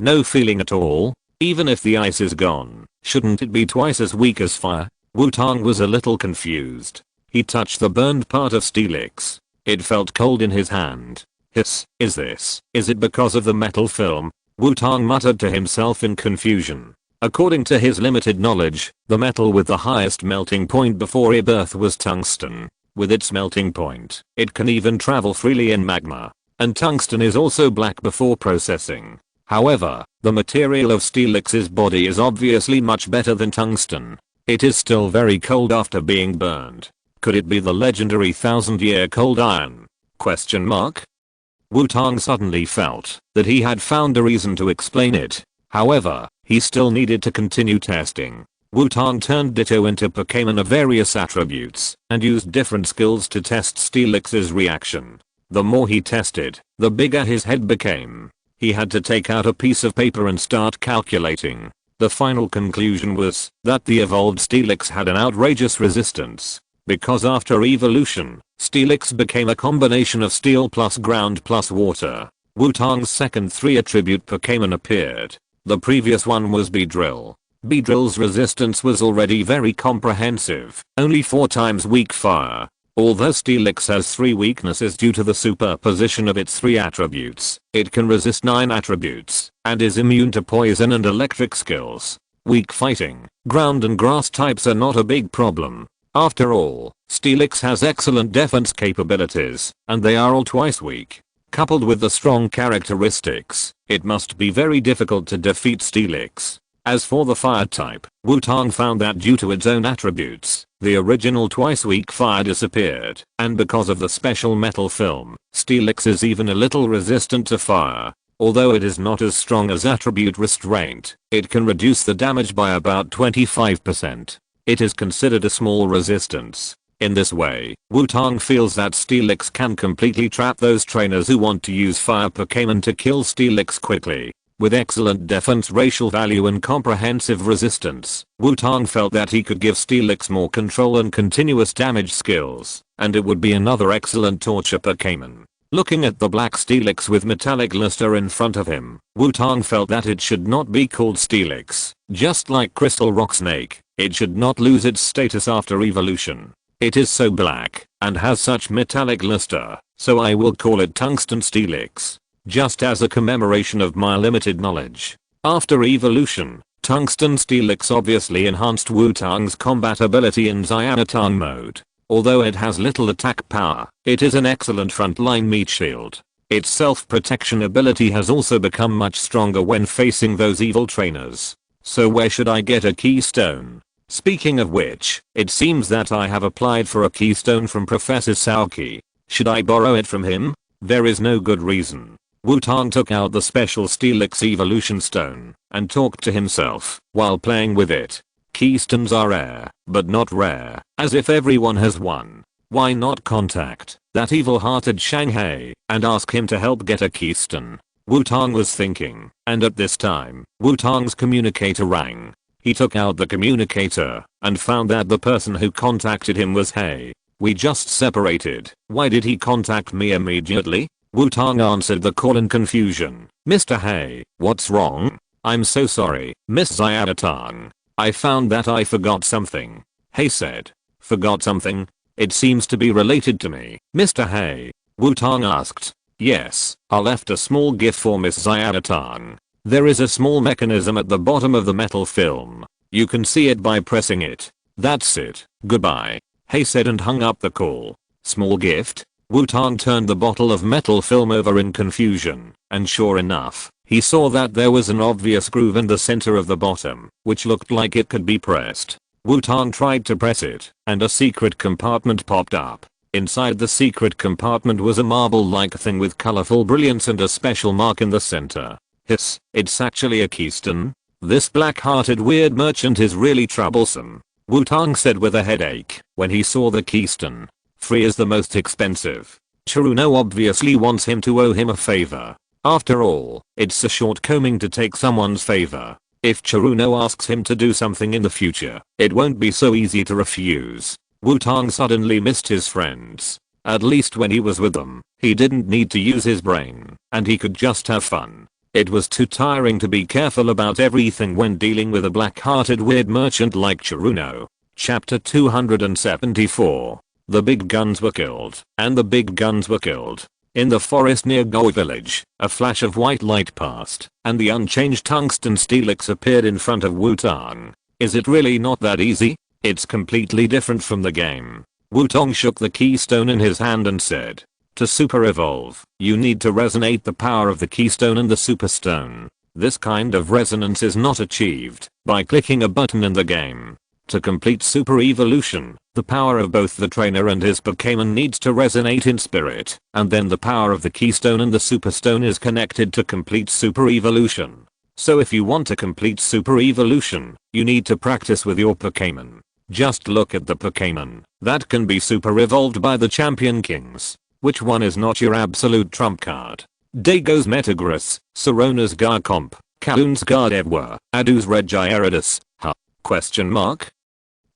No feeling at all? Even if the ice is gone, shouldn't it be twice as weak as fire? Wutong was a little confused. He touched the burned part of Steelix. It felt cold in his hand. Hiss, is it because of the metal film? Wutong muttered to himself in confusion. According to his limited knowledge, the metal with the highest melting point before rebirth was tungsten. With its melting point, it can even travel freely in magma. And tungsten is also black before processing. However, the material of Steelix's body is obviously much better than tungsten. It is still very cold after being burned. Could it be the legendary 1000-year cold iron? Question mark? Wutong suddenly felt that he had found a reason to explain it. However, he still needed to continue testing. Wutong turned Ditto into Pokémon of various attributes and used different skills to test Steelix's reaction. The more he tested, the bigger his head became. He had to take out a piece of paper and start calculating. The final conclusion was that the evolved Steelix had an outrageous resistance. Because after evolution, Steelix became a combination of steel plus ground plus water. Wutong's second 3 attribute Pokémon appeared. The previous one was Beedrill. Beedrill's resistance was already very comprehensive, only 4 times weak fire. Although Steelix has 3 weaknesses due to the superposition of its 3 attributes, it can resist 9 attributes, and is immune to poison and electric skills. Weak fighting, ground and grass types are not a big problem. After all, Steelix has excellent defense capabilities, and they are all twice weak. Coupled with the strong characteristics, it must be very difficult to defeat Steelix. As for the fire type, Wutong found that due to its own attributes, the original twice weak fire disappeared, and because of the special metal film, Steelix is even a little resistant to fire. Although it is not as strong as attribute restraint, it can reduce the damage by about 25%. It is considered a small resistance. In this way, Wutong feels that Steelix can completely trap those trainers who want to use fire Pokémon to kill Steelix quickly. With excellent defense racial value and comprehensive resistance, Wutong felt that he could give Steelix more control and continuous damage skills, and it would be another excellent torture Pokémon. Looking at the black Steelix with metallic luster in front of him, Wutong felt that it should not be called Steelix. Just like Crystal Rock Snake, it should not lose its status after evolution. It is so black, and has such metallic luster, so I will call it Tungsten Steelix. Just as a commemoration of my limited knowledge. After evolution, Tungsten Steelix obviously enhanced Wutong's combat ability in Xianatang mode. Although it has little attack power, it is an excellent frontline meat shield. Its self-protection ability has also become much stronger when facing those evil trainers. So where should I get a keystone? Speaking of which, it seems that I have applied for a keystone from Professor Xiaozhi. Should I borrow it from him? There is no good reason. Wutong took out the special Steelix evolution stone and talked to himself while playing with it. Keystones are rare, but not rare, as if everyone has one. Why not contact that evil-hearted Shanghai and ask him to help get a keystone? Wutong was thinking, and at this time, Wutong's communicator rang. He took out the communicator and found that the person who contacted him was Hey. We just separated. Why did he contact me immediately? Wutong answered the call in confusion. Mr. Hey, what's wrong? I'm so sorry, Miss Xiaotang. I found that I forgot something. Hey said. Forgot something? It seems to be related to me. Mr. Hey? Wutong asked. Yes, I left a small gift for Miss Xiaotang. There is a small mechanism at the bottom of the metal film. You can see it by pressing it. That's it. Goodbye. Hey said and hung up the call. Small gift? Wutong turned the bottle of metal film over in confusion, and sure enough, he saw that there was an obvious groove in the center of the bottom, which looked like it could be pressed. Wutong tried to press it, and a secret compartment popped up. Inside the secret compartment was a marble-like thing with colorful brilliance and a special mark in the center. Hiss, it's actually a keystone? This black-hearted weird merchant is really troublesome. Wutong said with a headache when he saw the keystone. Free is the most expensive. Chiruno obviously wants him to owe him a favor. After all, it's a shortcoming to take someone's favor. If Chiruno asks him to do something in the future, it won't be so easy to refuse. Wutong suddenly missed his friends. At least when he was with them, he didn't need to use his brain, and he could just have fun. It was too tiring to be careful about everything when dealing with a black-hearted weird merchant like Chiruno. Chapter 274. The big guns were killed, and the big guns were killed. In the forest near Go village, a flash of white light passed, and the unchanged Tungsten Steelix appeared in front of Wutong. Is it really not that easy? It's completely different from the game. Wutong shook the keystone in his hand and said, to super evolve, you need to resonate the power of the keystone and the super stone. This kind of resonance is not achieved by clicking a button in the game. To complete super evolution, the power of both the trainer and his Pokémon needs to resonate in spirit, and then the power of the keystone and the super stone is connected to complete super evolution. So if you want to complete super evolution, you need to practice with your Pokémon. Just look at the Pokémon that can be super evolved by the champion kings. Which one is not your absolute trump card? Dago's Metagross, Sorona's Garchomp, Kaun's Gardevoir, Adu's Regiaridus, huh? Question mark?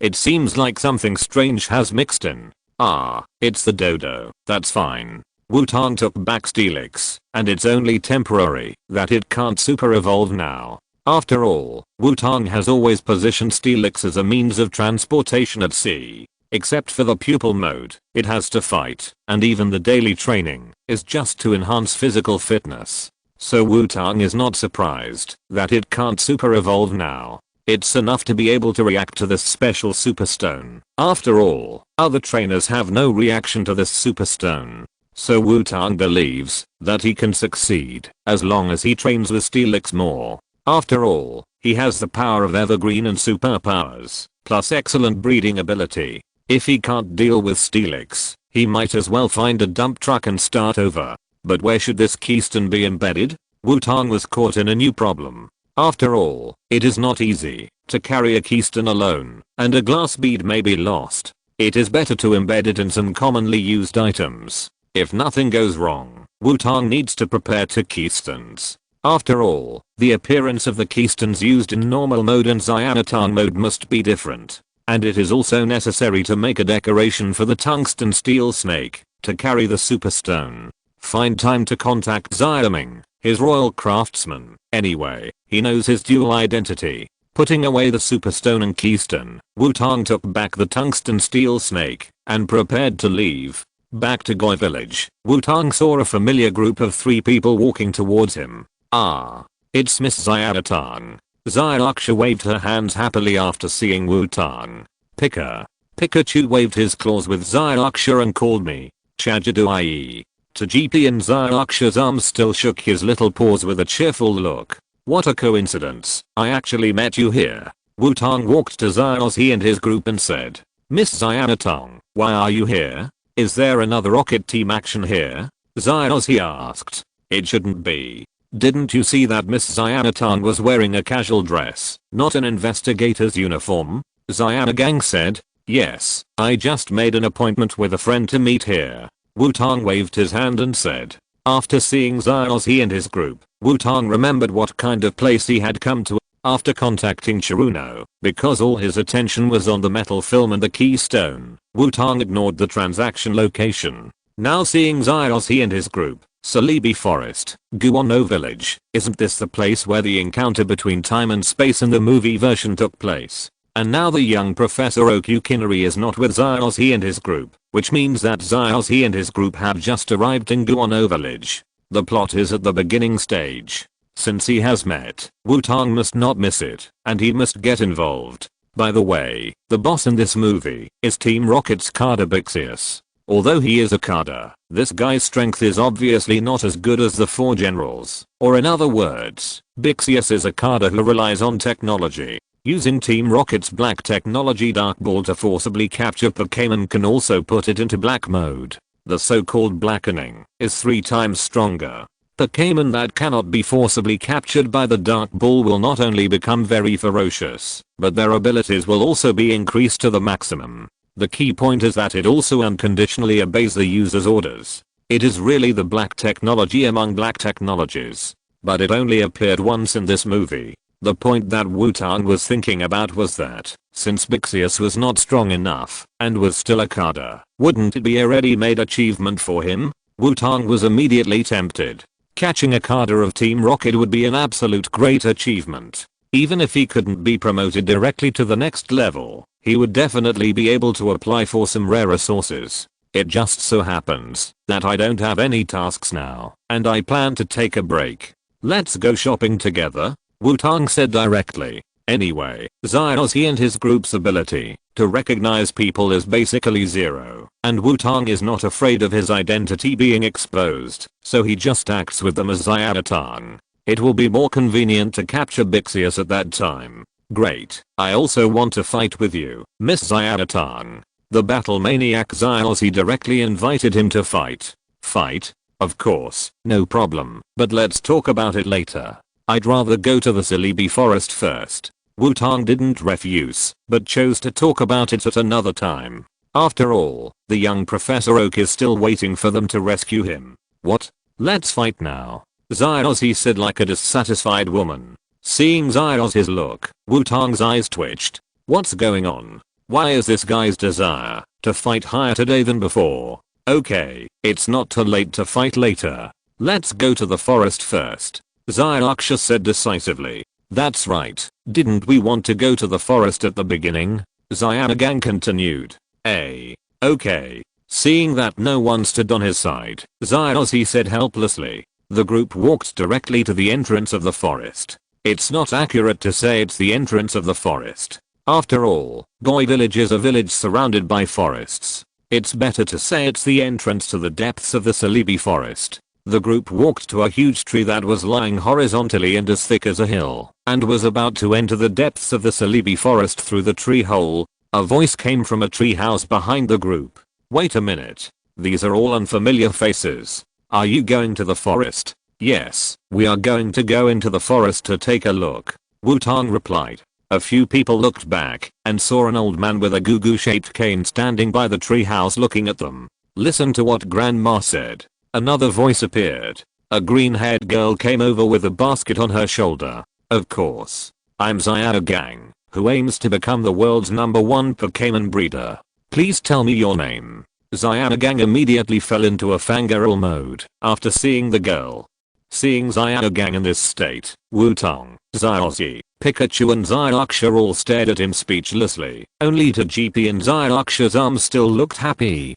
It seems like something strange has mixed in. Ah, it's the dodo, that's fine. Wutong took back Steelix, and it's only temporary that it can't super evolve now. After all, Wutong has always positioned Steelix as a means of transportation at sea. Except for the pupil mode, it has to fight, and even the daily training is just to enhance physical fitness. So Wutong is not surprised that it can't super evolve now. It's enough to be able to react to this special super stone. After all, other trainers have no reaction to this super stone. So Wutong believes that he can succeed as long as he trains with Steelix more. After all, he has the power of evergreen and superpowers, plus excellent breeding ability. If he can't deal with Steelix, he might as well find a dump truck and start over. But where should this keystone be embedded? Wutong was caught in a new problem. After all, it is not easy to carry a keystone alone, and a glass bead may be lost. It is better to embed it in some commonly used items. If nothing goes wrong, Wutong needs to prepare 2 keystones. After all, the appearance of the keystones used in normal mode and Cyanotang mode must be different. And it is also necessary to make a decoration for the tungsten steel snake to carry the super stone. Find time to contact Xiaoming, his royal craftsman. Anyway, he knows his dual identity. Putting away the super stone and keystone, Wutong took back the tungsten steel snake and prepared to leave. Back to Goi village, Wutong saw a familiar group of 3 people walking towards him. Ah, it's Miss Xiaotang. Xiaoxia waved her hands happily after seeing Wutong. Pikachu waved his claws with Xiaoxia and called me Chajaduie. To GP, and Xiaoxia's arms still shook his little paws with a cheerful look. What a coincidence, I actually met you here. Wutong walked to Xiaozhi and his group and said, Miss Xiaotang, why are you here? Is there another Rocket Team action here? Xiaozhi asked. It shouldn't be. Didn't you see that Miss Xiaotang was wearing a casual dress, not an investigator's uniform? Xiaogang said. Yes, I just made an appointment with a friend to meet here. Wutong waved his hand and said. After seeing Xiaozhi and his group, Wutong remembered what kind of place he had come to after contacting Chiruno. Because all his attention was on the metal film and the keystone, Wutong ignored the transaction location. Now seeing Xiaozhi and his group, Celebi Forest, Guano Village, isn't this the place where the encounter between time and space in the movie version took place? And now the young Professor Okukinari is not with Xiaozhi and his group, which means that Xiaozhi and his group have just arrived in Guano Village. The plot is at the beginning stage. Since he has met, Wutong must not miss it, and he must get involved. By the way, the boss in this movie is Team Rocket's Kada Bixius. Although he is a Kada, this guy's strength is obviously not as good as the 4 generals. Or in other words, Bixius is a Kada who relies on technology. Using Team Rocket's black technology Dark Ball to forcibly capture Pokémon can also put it into black mode. The so-called blackening is 3 times stronger. Pokémon that cannot be forcibly captured by the Dark Ball will not only become very ferocious, but their abilities will also be increased to the maximum. The key point is that it also unconditionally obeys the user's orders. It is really the black technology among black technologies. But it only appeared once in this movie. The point that Wutong was thinking about was that, since Bixius was not strong enough, and was still a Kada, wouldn't it be a ready-made achievement for him? Wutong was immediately tempted. Catching a Kada of Team Rocket would be an absolute great achievement. Even if he couldn't be promoted directly to the next level, he would definitely be able to apply for some rare resources. It just so happens that I don't have any tasks now, and I plan to take a break. Let's go shopping together, Wutong said directly. Anyway, Xiaozhi and his group's ability to recognize people is basically 0, and Wutong is not afraid of his identity being exposed, so he just acts with them as Xiaotang. It will be more convenient to capture Bixius at that time. Great, I also want to fight with you, Miss Xiaotang. The battle maniac Xiaozhi directly invited him to fight. Fight? Of course, no problem, but let's talk about it later. I'd rather go to the Celebi Forest first. Wutong didn't refuse, but chose to talk about it at another time. After all, the young Professor Oak is still waiting for them to rescue him. What? Let's fight now, Xiaoxi said like a dissatisfied woman. Seeing Xiaoxi's look, Wutong's eyes twitched. What's going on? Why is this guy's desire to fight higher today than before? Okay, it's not too late to fight later. Let's go to the forest first, Xiaoxia said decisively. That's right, didn't we want to go to the forest at the beginning? Xiaogang continued. Okay. Seeing that no one stood on his side, Xiaoxi said helplessly. The group walked directly to the entrance of the forest. It's not accurate to say it's the entrance of the forest. After all, Goi village is a village surrounded by forests. It's better to say it's the entrance to the depths of the Celebi forest. The group walked to a huge tree that was lying horizontally and as thick as a hill, and was about to enter the depths of the Celebi forest through the tree hole. A voice came from a tree house behind the group. Wait a minute. These are all unfamiliar faces. Are you going to the forest? Yes, we are going to go into the forest to take a look, Wutong replied. A few people looked back and saw an old man with a goo-goo-shaped cane standing by the treehouse looking at them. Listen to what Grandma said. Another voice appeared. A green-haired girl came over with a basket on her shoulder. Of course. I'm Xiaogang, who aims to become the world's #1 Pokémon breeder. Please tell me your name. Xiaogang immediately fell into a fangirl mode after seeing the girl. Seeing Xiaogang in this state, Wutong, Xiaozhi, Pikachu and Xiaoxia all stared at him speechlessly. Only to GP and Xiaoxia's arms still looked happy.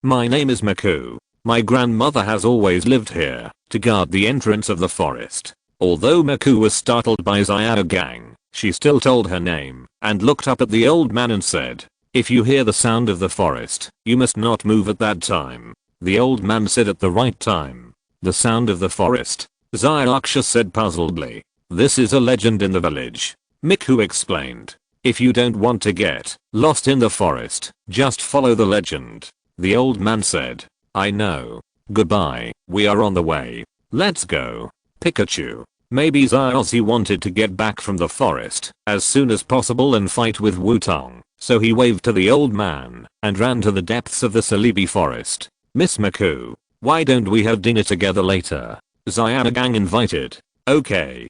My name is Maku. My grandmother has always lived here to guard the entrance of the forest. Although Maku was startled by Xiaogang, she still told her name and looked up at the old man and said, "If you hear the sound of the forest, you must not move at that time." The old man said at the right time. The sound of the forest? Xiaoxia said puzzledly. This is a legend in the village. Miku explained. If you don't want to get lost in the forest, just follow the legend. The old man said. I know. Goodbye, we are on the way. Let's go. Pikachu. Maybe Xiaoxi wanted to get back from the forest as soon as possible and fight with Wutong, so he waved to the old man and ran to the depths of the Celebi forest. Miss Maku, why don't we have dinner together later? Xiaogang invited. Okay,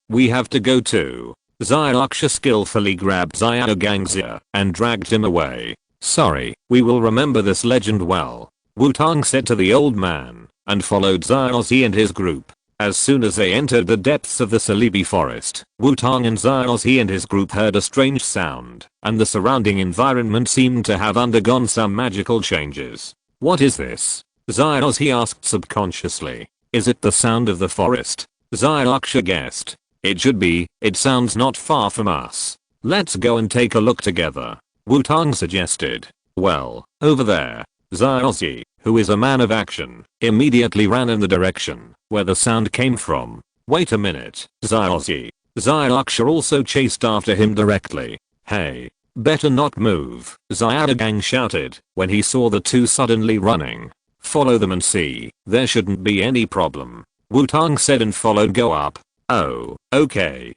we have to go too. Xiaoxia skillfully grabbed Xiaogang's ear and dragged him away. Sorry, we will remember this legend well, Wutong said to the old man, and followed Xiaoxi and his group. As soon as they entered the depths of the Celebi forest, Wutong and Xiaoxi and his group heard a strange sound, and the surrounding environment seemed to have undergone some magical changes. What is this? Xiaoxi asked subconsciously. Is it the sound of the forest? Xiaoxia guessed. It should be, it sounds not far from us. Let's go and take a look together, Wutong suggested. Well, over there. Xiaoxi, who is a man of action, immediately ran in the direction where the sound came from. Wait a minute, Xiaoxi. Xiaoxia also chased after him directly. Hey, better not move, Xiaogang shouted when he saw the two suddenly running. Follow them and see, there shouldn't be any problem, Wutong said and followed go up. Oh, okay.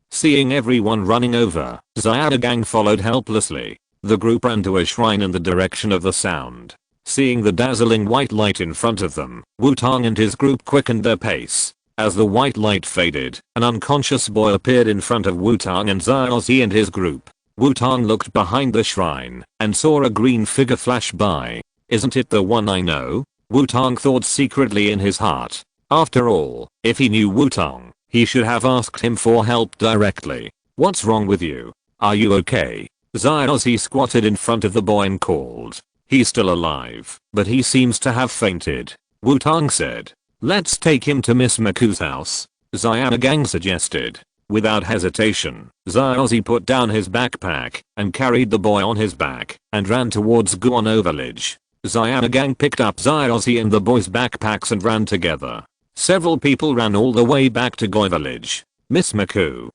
Seeing everyone running over, Xiaogang followed helplessly. The group ran to a shrine in the direction of the sound. Seeing the dazzling white light in front of them, Wutong and his group quickened their pace. As the white light faded, an unconscious boy appeared in front of Wutong and Xiaoxi and his group. Wutong looked behind the shrine and saw a green figure flash by. Isn't it the one I know? Wutong thought secretly in his heart. After all, if he knew Wutong, he should have asked him for help directly. What's wrong with you? Are you okay? Xiaoxi squatted in front of the boy and called. He's still alive, but he seems to have fainted, Wutong said. Let's take him to Miss Maku's house, Xiaogang suggested. Without hesitation, Xiaoxi put down his backpack and carried the boy on his back and ran towards Guano village. Xiaogang picked up Xiaoxi and the boy's backpacks and ran together. Several people ran all the way back to Goi village. Miss Maku,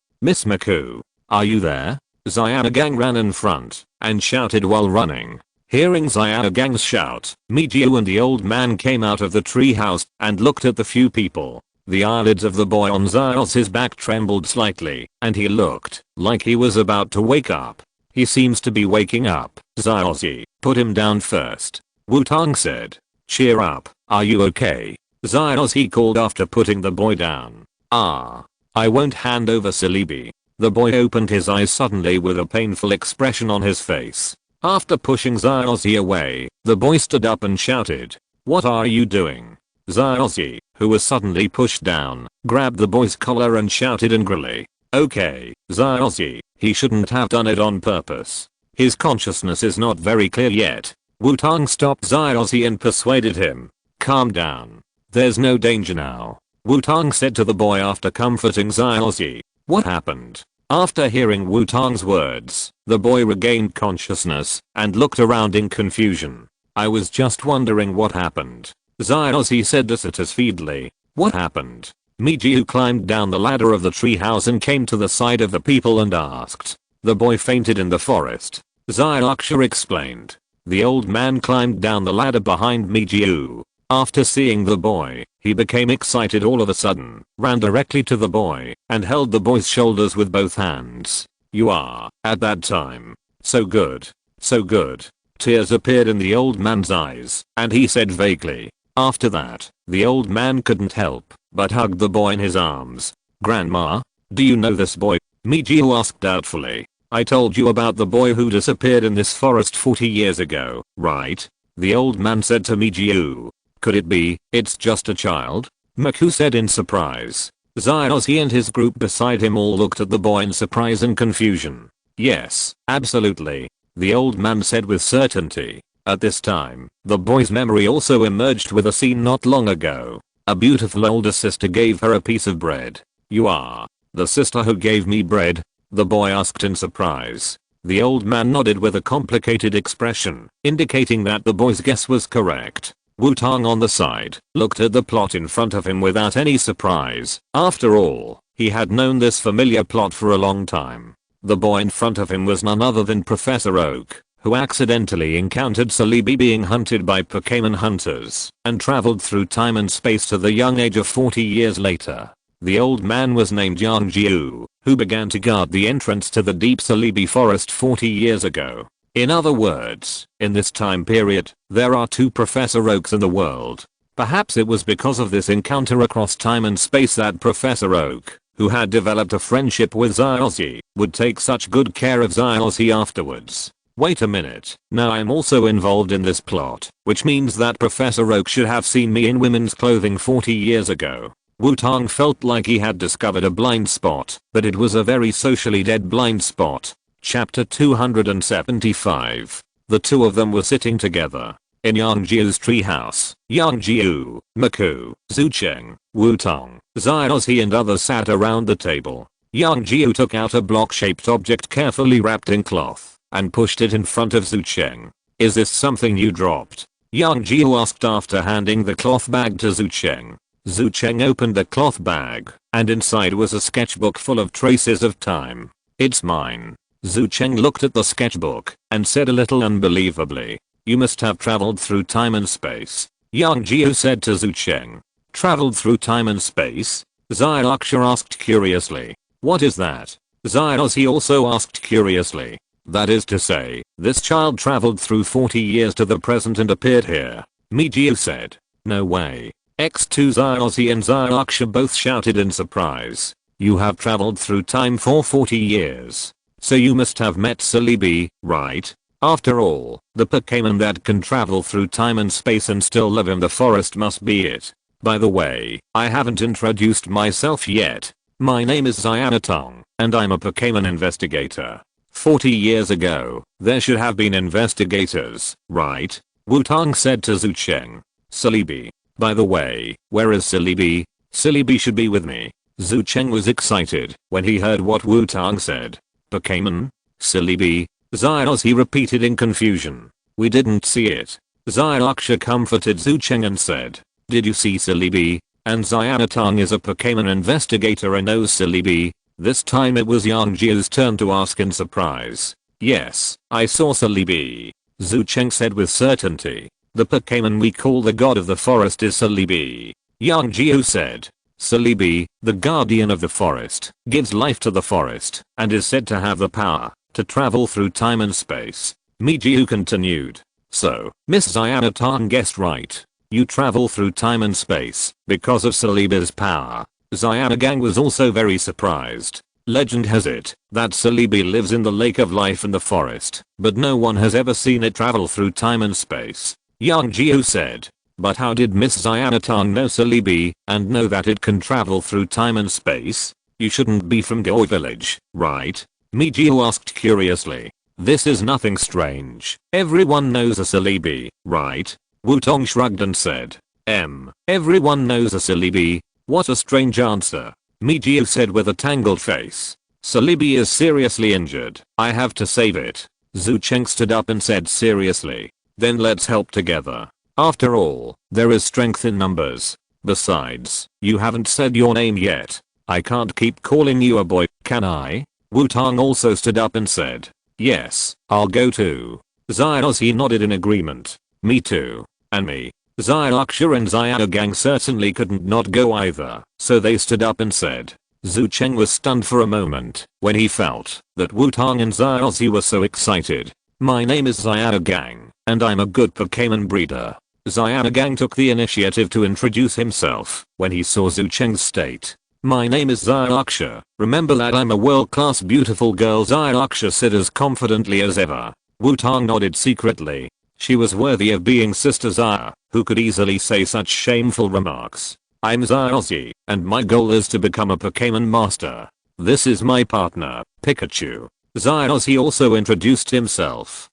are you there? Xiaogang ran in front and shouted while running. Hearing Xiaogang's shout, Mijiu and the old man came out of the treehouse and looked at the few people. The eyelids of the boy on Xiaoxi's back trembled slightly, and he looked like he was about to wake up. He seems to be waking up. Xiaoxi, put him down first, Wutong said. cheer up, are you okay? Xiaoxi called after putting the boy down. I won't hand over Celebi. The boy opened his eyes suddenly with a painful expression on his face. After pushing Xiaoxi away, the boy stood up and shouted, "What are you doing?" Xiaoxi, who was suddenly pushed down, grabbed the boy's collar and shouted angrily, "Okay, Xiaoxi, he shouldn't have done it on purpose. His consciousness is not very clear yet." Wutong stopped Xiaoxi and persuaded him, "Calm down. There's no danger now." Wutong said to the boy after comforting Xiaoxi. "What happened?" After hearing Wutong's words, the boy regained consciousness and looked around in confusion. "I was just wondering what happened." Xiaoxi said dissatisfiedly. "What happened?" Mijiu climbed down the ladder of the treehouse and came to the side of the people and asked. "The boy fainted in the forest," Xiaoxia explained. The old man climbed down the ladder behind Mijiu. After seeing the boy, he became excited all of a sudden, ran directly to the boy, and held the boy's shoulders with both hands. "You are, at that time, so good. So good." Tears appeared in the old man's eyes, and he said vaguely. After that, the old man couldn't help but hugged the boy in his arms. "Grandma, do you know this boy?" Mijiu asked doubtfully. "I told you about the boy who disappeared in this forest 40 years ago, right?" The old man said to Mijiu. "Could it be, it's just a child?" Maku said in surprise. Xiaoxi and his group beside him all looked at the boy in surprise and confusion. "Yes, absolutely," the old man said with certainty. At this time, the boy's memory also emerged with a scene not long ago. A beautiful older sister gave her a piece of bread. "You are the sister who gave me bread?" the boy asked in surprise. The old man nodded with a complicated expression, indicating that the boy's guess was correct. Wutong on the side looked at the plot in front of him without any surprise. After all, he had known this familiar plot for a long time. The boy in front of him was none other than Professor Oak, who accidentally encountered Celebi being hunted by Pokémon hunters and traveled through time and space to the young age of 40 years later. The old man was named Yang Jiu, who began to guard the entrance to the deep Celebi forest 40 years ago. In other words, in this time period, there are 2 Professor Oaks in the world. Perhaps it was because of this encounter across time and space that Professor Oak, who had developed a friendship with Xiaoxi, would take such good care of Xiaoxi afterwards. Wait a minute, now I'm also involved in this plot, which means that Professor Oak should have seen me in women's clothing 40 years ago. Wutong felt like he had discovered a blind spot, but it was a very socially dead blind spot. Chapter 275. The two of them were sitting together in Yang Jiu's treehouse. Yang Jiu, Maku, Zucheng, Wutong, Xiaoxi and others sat around the table. Yang Jiu took out a block-shaped object carefully wrapped in cloth and pushed it in front of Zucheng. "Is this something you dropped?" Yang Jiu asked after handing the cloth bag to Zucheng. Zucheng opened the cloth bag, and inside was a sketchbook full of traces of time. "It's mine." Zucheng looked at the sketchbook and said a little unbelievably, "You must have traveled through time and space." Yang Jiu said to Zucheng. "Traveled through time and space?" Xiaoxia asked curiously. "What is that?" Xiaoxi also asked curiously. "That is to say, this child traveled through 40 years to the present and appeared here," Mijiu said. "No way." X2 Xiaoxi and Xiaoxia both shouted in surprise. "You have traveled through time for 40 years. So you must have met Celebi, right? After all, the Pokémon that can travel through time and space and still live in the forest must be it. By the way, I haven't introduced myself yet. My name is Xiaotong, and I'm a Pokémon investigator. 40 years ago, there should have been investigators, right?" Wutong said to Zucheng. "Celebi. By the way, where is Celebi? Celebi should be with me." Zucheng was excited when he heard what Wutong said. "Pokémon? Celebi?" Xiaoxi repeated in confusion. "We didn't see it." Xiaoxia comforted Zucheng and said, "Did you see Celebi?" And Xiaotong is a Pokémon investigator and knows Celebi. This time it was Yang Jiu's turn to ask in surprise. "Yes, I saw Celebi," Zucheng said with certainty. "The Pokémon we call the god of the forest is Celebi," Yang Jiu said. "Celebi, the guardian of the forest, gives life to the forest and is said to have the power to travel through time and space." Mijiu continued. "So, Miss Xiaotong guessed right. You travel through time and space because of Celebi's power. Xiaogang was also very surprised. Legend has it that Celebi lives in the lake of life in the forest, but no one has ever seen it travel through time and space. Yang Jiu said. But how did Miss Xianatang know Celebi and know that it can travel through time and space? You shouldn't be from Goi village, right? Mi Jiu asked curiously. This is nothing strange. Everyone knows a Celebi, right? Wutong shrugged and said. Everyone knows a Celebi? What a strange answer. Mi Jiu said with a tangled face. Celebi is seriously injured. I have to save it. Zhu Cheng stood up and said seriously. Then let's help together. After all, there is strength in numbers. Besides, you haven't said your name yet. I can't keep calling you a boy, can I? Wutong also stood up and said. Yes, I'll go too. Xiaoxi nodded in agreement. Me too. And me. Xiaoxia and Xiaogang certainly couldn't not go either, so they stood up and said. Zhu Cheng was stunned for a moment when he felt that Wutong and Xiaoxi were so excited. My name is Xiaogang, and I'm a good Pokémon breeder. Xiaogang took the initiative to introduce himself when he saw Zhu Cheng's state. My name is Xiaoxia. Remember that I'm a world-class beautiful girl, Xiaoxia said as confidently as ever. Wutong nodded secretly. She was worthy of being Sister Xia, who could easily say such shameful remarks. I'm Xiaoxi, and my goal is to become a Pokémon master. This is my partner, Pikachu. Xiaoxi also introduced himself.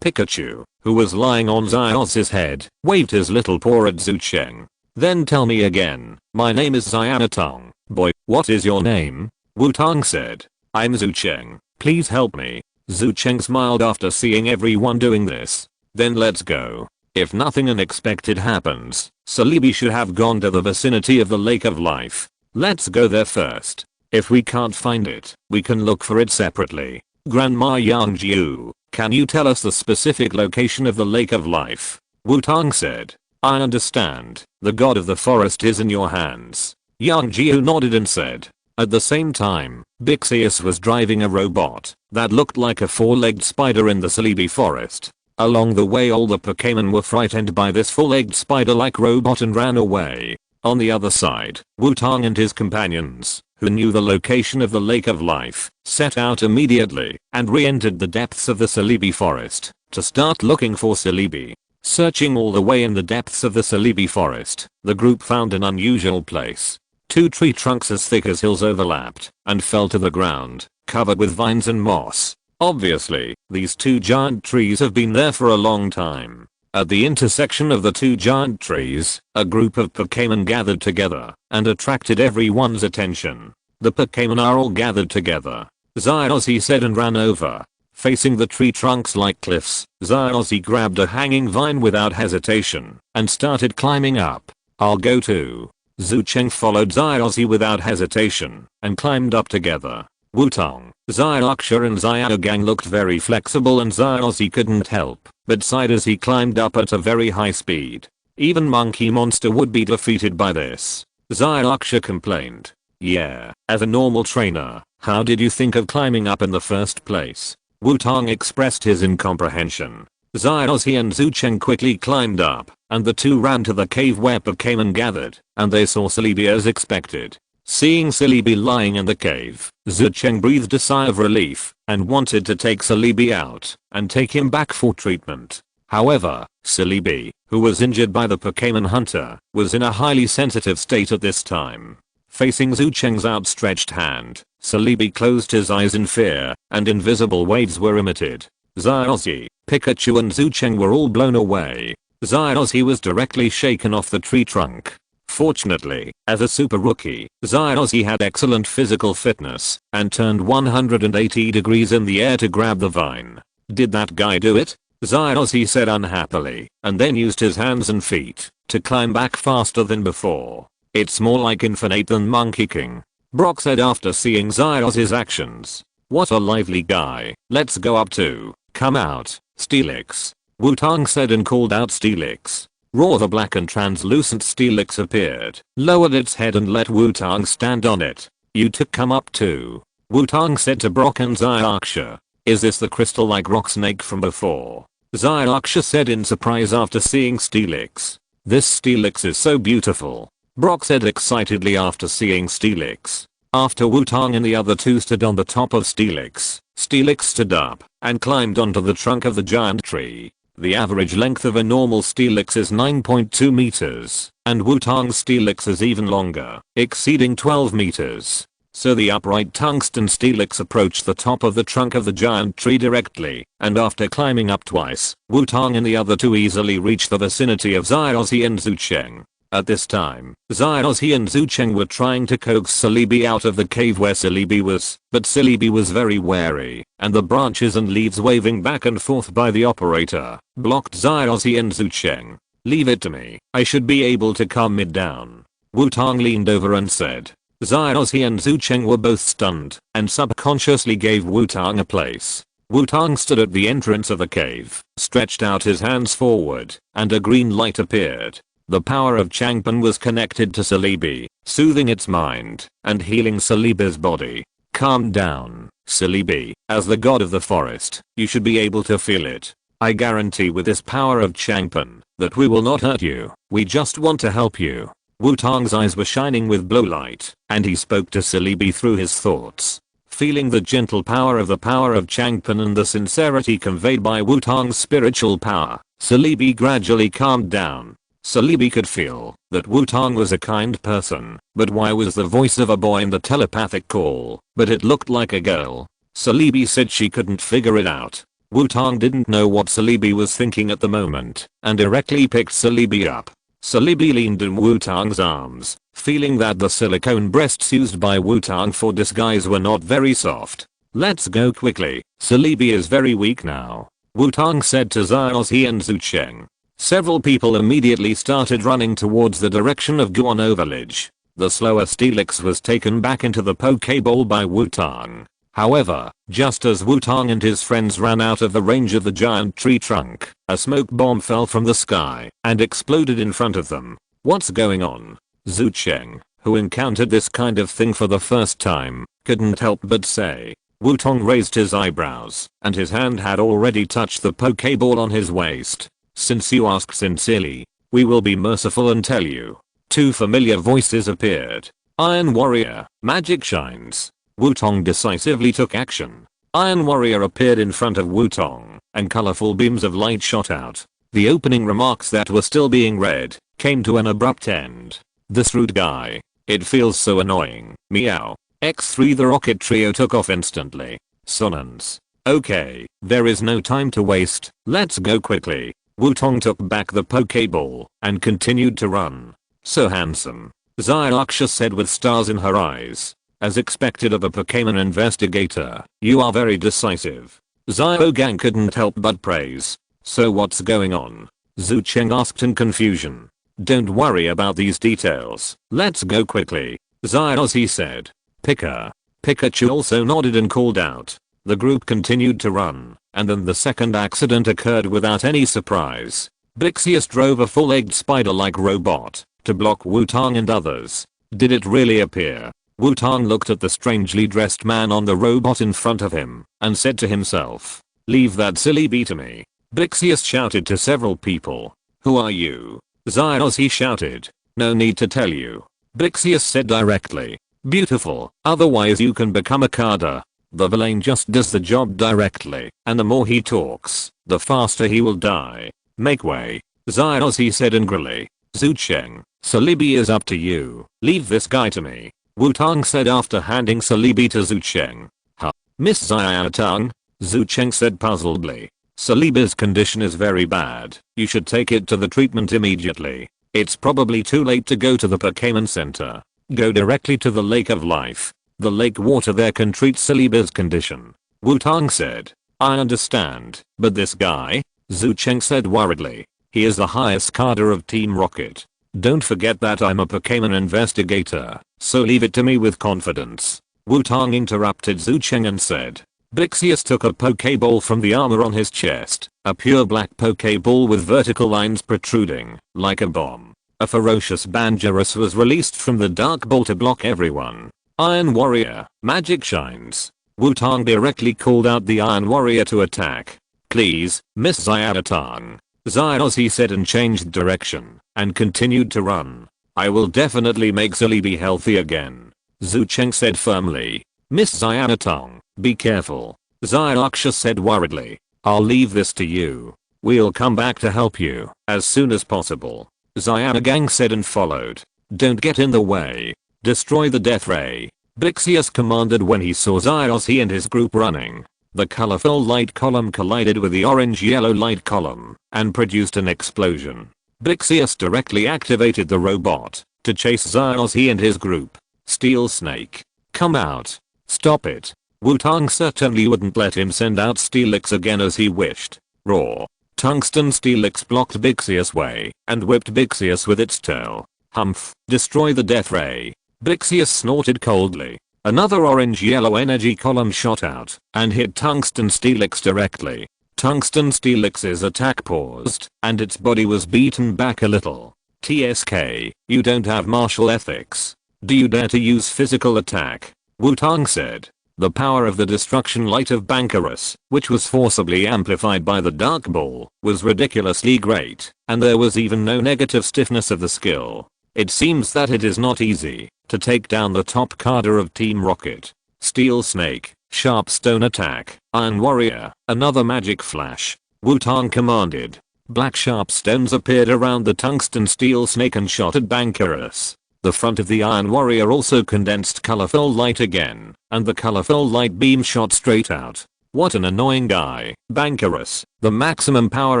Pikachu, who was lying on Xiaoxi's head, waved his little paw at Zhu Cheng. Then tell me again. My name is Xianatong. Boy, what is your name? Wutong said. I'm Zhu Cheng. Please help me. Zhu Cheng smiled after seeing everyone doing this. Then let's go. If nothing unexpected happens, Celebi should have gone to the vicinity of the Lake of Life. Let's go there first. If we can't find it, we can look for it separately. Grandma Yang Jiu, can you tell us the specific location of the Lake of Life? Wutong said. I understand. The god of the forest is in your hands. Yang Jiu nodded and said. At the same time, Bixius was driving a robot that looked like a four-legged spider in the Celebi forest. Along the way all the Pokémon were frightened by this four-legged spider-like robot and ran away. On the other side, Wutong and his companions, who knew the location of the Lake of Life, set out immediately and re-entered the depths of the Celebi forest to start looking for Celebi. Searching all the way in the depths of the Celebi forest, the group found an unusual place. Two tree trunks as thick as hills overlapped and fell to the ground, covered with vines and moss. Obviously, these two giant trees have been there for a long time. At the intersection of the two giant trees, a group of Pokémon gathered together and attracted everyone's attention. The Pokémon are all gathered together. Xiaoxi said and ran over. Facing the tree trunks like cliffs, Xiaoxi grabbed a hanging vine without hesitation and started climbing up. I'll go too. Zhu Cheng followed Xiaoxi without hesitation and climbed up together. Wutong, Xiaoxia and Xiaogang looked very flexible and Xiaoxi couldn't help but sighed as he climbed up at a very high speed. Even Monkey Monster would be defeated by this. Xiaoxia complained. Yeah, as a normal trainer, how did you think of climbing up in the first place? Wutong expressed his incomprehension. Xiaoxi and Zhu Cheng quickly climbed up, and the two ran to the cave where Pokémon gathered, and they saw Celebi as expected. Seeing Celebi lying in the cave, Zhu Cheng breathed a sigh of relief and wanted to take Celebi out and take him back for treatment. However, Celebi, who was injured by the Pokémon hunter, was in a highly sensitive state at this time. Facing Zhu Cheng's outstretched hand, Celebi closed his eyes in fear, and invisible waves were emitted. Xiaoxi, Pikachu and Zhu Cheng were all blown away. Xiaoxi was directly shaken off the tree trunk. Fortunately, as a super rookie, Xiaoxi had excellent physical fitness and turned 180 degrees in the air to grab the vine. Did that guy do it? Xiaoxi said unhappily, and then used his hands and feet to climb back faster than before. It's more like Infinite than Monkey King, Brock said after seeing Xiaoxi's actions. What a lively guy. Let's go up too. Come out, Steelix. Wutong said and called out Steelix. Raw the black and translucent Steelix appeared, lowered its head and let Wutong stand on it. You two come up too. Wutong said to Brock and Xiaoxia. Is this the crystal-like rock snake from before? Xiaoxia said in surprise after seeing Steelix. This Steelix is so beautiful. Brock said excitedly after seeing Steelix. After Wutong and the other two stood on the top of Steelix, Steelix stood up and climbed onto the trunk of the giant tree. The average length of a normal Steelix is 9.2 meters, and Wutong's Steelix is even longer, exceeding 12 meters. So the upright tungsten Steelix approached the top of the trunk of the giant tree directly, and after climbing up twice, Wutong and the other two easily reached the vicinity of Xiaozhi and Zucheng. At this time, Xiaozhi and Zucheng were trying to coax Celebi out of the cave where Celebi was, but Celebi was very wary, and the branches and leaves waving back and forth by the operator blocked Xiaozhi and Zucheng. "Leave it to me, I should be able to calm it down." Wutong leaned over and said. Xiaozhi and Zucheng were both stunned and subconsciously gave Wutong a place. Wutong stood at the entrance of the cave, stretched out his hands forward, and a green light appeared. The power of Changpan was connected to Celebi, soothing its mind and healing Celebi's body. "Calm down, Celebi. As the god of the forest, you should be able to feel it. I guarantee with this power of Changpan that we will not hurt you. We just want to help you." Wutong's eyes were shining with blue light, and he spoke to Celebi through his thoughts. Feeling the gentle power of Changpan and the sincerity conveyed by Wutong's spiritual power, Celebi gradually calmed down. Celebi could feel that Wutong was a kind person, but why was the voice of a boy in the telepathic call, but it looked like a girl? Celebi said she couldn't figure it out. Wutong didn't know what Celebi was thinking at the moment, and directly picked Celebi up. Celebi leaned in Wutong's arms, feeling that the silicone breasts used by Wutong for disguise were not very soft. "Let's go quickly, Celebi is very weak now," Wutong said to Xiaozhi and Zucheng. Several people immediately started running towards the direction of Guano village. The slower Steelix was taken back into the Pokeball by Wutong. However, just as Wutong and his friends ran out of the range of the giant tree trunk, a smoke bomb fell from the sky and exploded in front of them. "What's going on?" Zucheng, who encountered this kind of thing for the first time, couldn't help but say. Wutong raised his eyebrows, and his hand had already touched the Pokeball on his waist. "Since you ask sincerely, we will be merciful and tell you." Two familiar voices appeared. "Iron Warrior, magic shines." Wutong decisively took action. Iron Warrior appeared in front of Wutong, and colorful beams of light shot out. The opening remarks that were still being read came to an abrupt end. "This rude guy. It feels so annoying. Meow." X3 the rocket trio took off instantly. Silence. "Okay, there is no time to waste, let's go quickly." Wutong took back the Pokeball and continued to run. "So handsome," Xiaoxia said with stars in her eyes. "As expected of a Pokémon investigator, you are very decisive." Xiaogang couldn't help but praise. "So what's going on?" Zucheng asked in confusion. "Don't worry about these details, let's go quickly," Xiaozhi said. Pikachu also nodded and called out. The group continued to run, and then the second accident occurred without any surprise. Brixius drove a full-legged spider-like robot to block Wutong and others. Did it really appear? Wutong looked at the strangely dressed man on the robot in front of him and said to himself, "Leave that silly bee to me." Brixius shouted to several people. "Who are you?" Xiaozhi shouted. "No need to tell you," Brixius said directly. "Beautiful, otherwise you can become a Kada." The villain just does the job directly, and the more he talks, the faster he will die. "Make way," Xiaozhi said angrily. "Zucheng, Celebi is up to you. Leave this guy to me," Wutong said after handing Celebi to Zucheng. "Huh? Miss Xiaotong?" Zucheng said puzzledly. "Celebi's condition is very bad. You should take it to the treatment immediately. It's probably too late to go to the Pokémon Center. Go directly to the Lake of Life. The lake water there can treat Celebi's condition," Wutong said. "I understand, but this guy?" Zucheng said worriedly. "He is the highest cadre of Team Rocket. Don't forget that I'm a Pokémon investigator, so leave it to me with confidence." Wutong interrupted Zucheng and said. Brixius took a Pokeball from the armor on his chest, a pure black Pokeball with vertical lines protruding, like a bomb. A ferocious Bangerous was released from the dark ball to block everyone. "Iron Warrior, magic shines." Wutong directly called out the Iron Warrior to attack. Please, Miss Xiaotang. Xiaozhi said and changed direction and continued to run. I will definitely make Zilly be healthy again. Zhu Cheng said firmly. Miss Xiaotang, be careful. Xiaoxia said worriedly. I'll leave this to you. We'll come back to help you as soon as possible. Xiaogang said and followed. Don't get in the way. Destroy the death ray. Bixius commanded when he saw Xiaoxi and his group running. The colorful light column collided with the orange-yellow light column and produced an explosion. Bixius directly activated the robot to chase Xiaoxi and his group. Steel Snake. Come out. Stop it. Wutong certainly wouldn't let him send out Steelix again as he wished. Raw. Tungsten Steelix blocked Bixius' way and whipped Bixius with its tail. Humph. Destroy the death ray. Bixius snorted coldly. Another orange-yellow energy column shot out and hit Tungsten Steelix directly. Tungsten Steelix's attack paused and its body was beaten back a little. TSK, you don't have martial ethics. Do you dare to use physical attack? Wutong said. The power of the destruction light of Bankerus, which was forcibly amplified by the Dark Ball, was ridiculously great, and there was even no negative stiffness of the skill. It seems that it is not easy to take down the top cadre of Team Rocket. Steel Snake, Sharp Stone Attack, Iron Warrior, another magic flash. Wutong commanded. Black sharp stones appeared around the Tungsten Steel Snake and shot at Bankerus. The front of the Iron Warrior also condensed colorful light again, and the colorful light beam shot straight out. What an annoying guy. Bankerus, the maximum power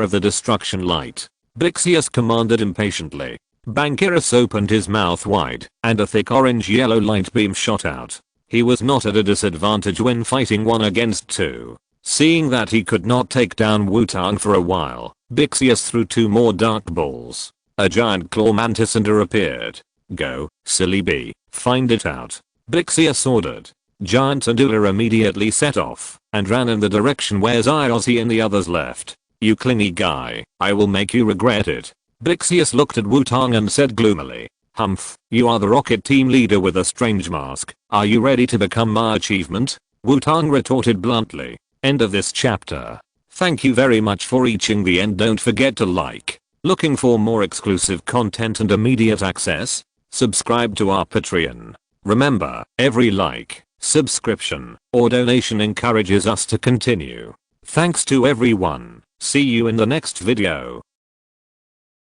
of the destruction light. Bixius commanded impatiently. Bankerus opened his mouth wide, and a thick orange-yellow light beam shot out. He was not at a disadvantage when fighting 1 against 2. Seeing that he could not take down Wutong for a while, Bixius threw 2 more dark balls. A giant claw mantis ender appeared. Go, silly bee, find it out. Bixius ordered. Giant Andula immediately set off and ran in the direction where Xiaoxi and the others left. You clingy guy, I will make you regret it. Bixius looked at Wutong and said gloomily. Humph, you are the rocket team leader with a strange mask. Are you ready to become my achievement? Wutong retorted bluntly. End of this chapter. Thank you very much for reaching the end. Don't forget to like. Looking for more exclusive content and immediate access? Subscribe to our Patreon. Remember, every like, subscription, or donation encourages us to continue. Thanks to everyone. See you in the next video.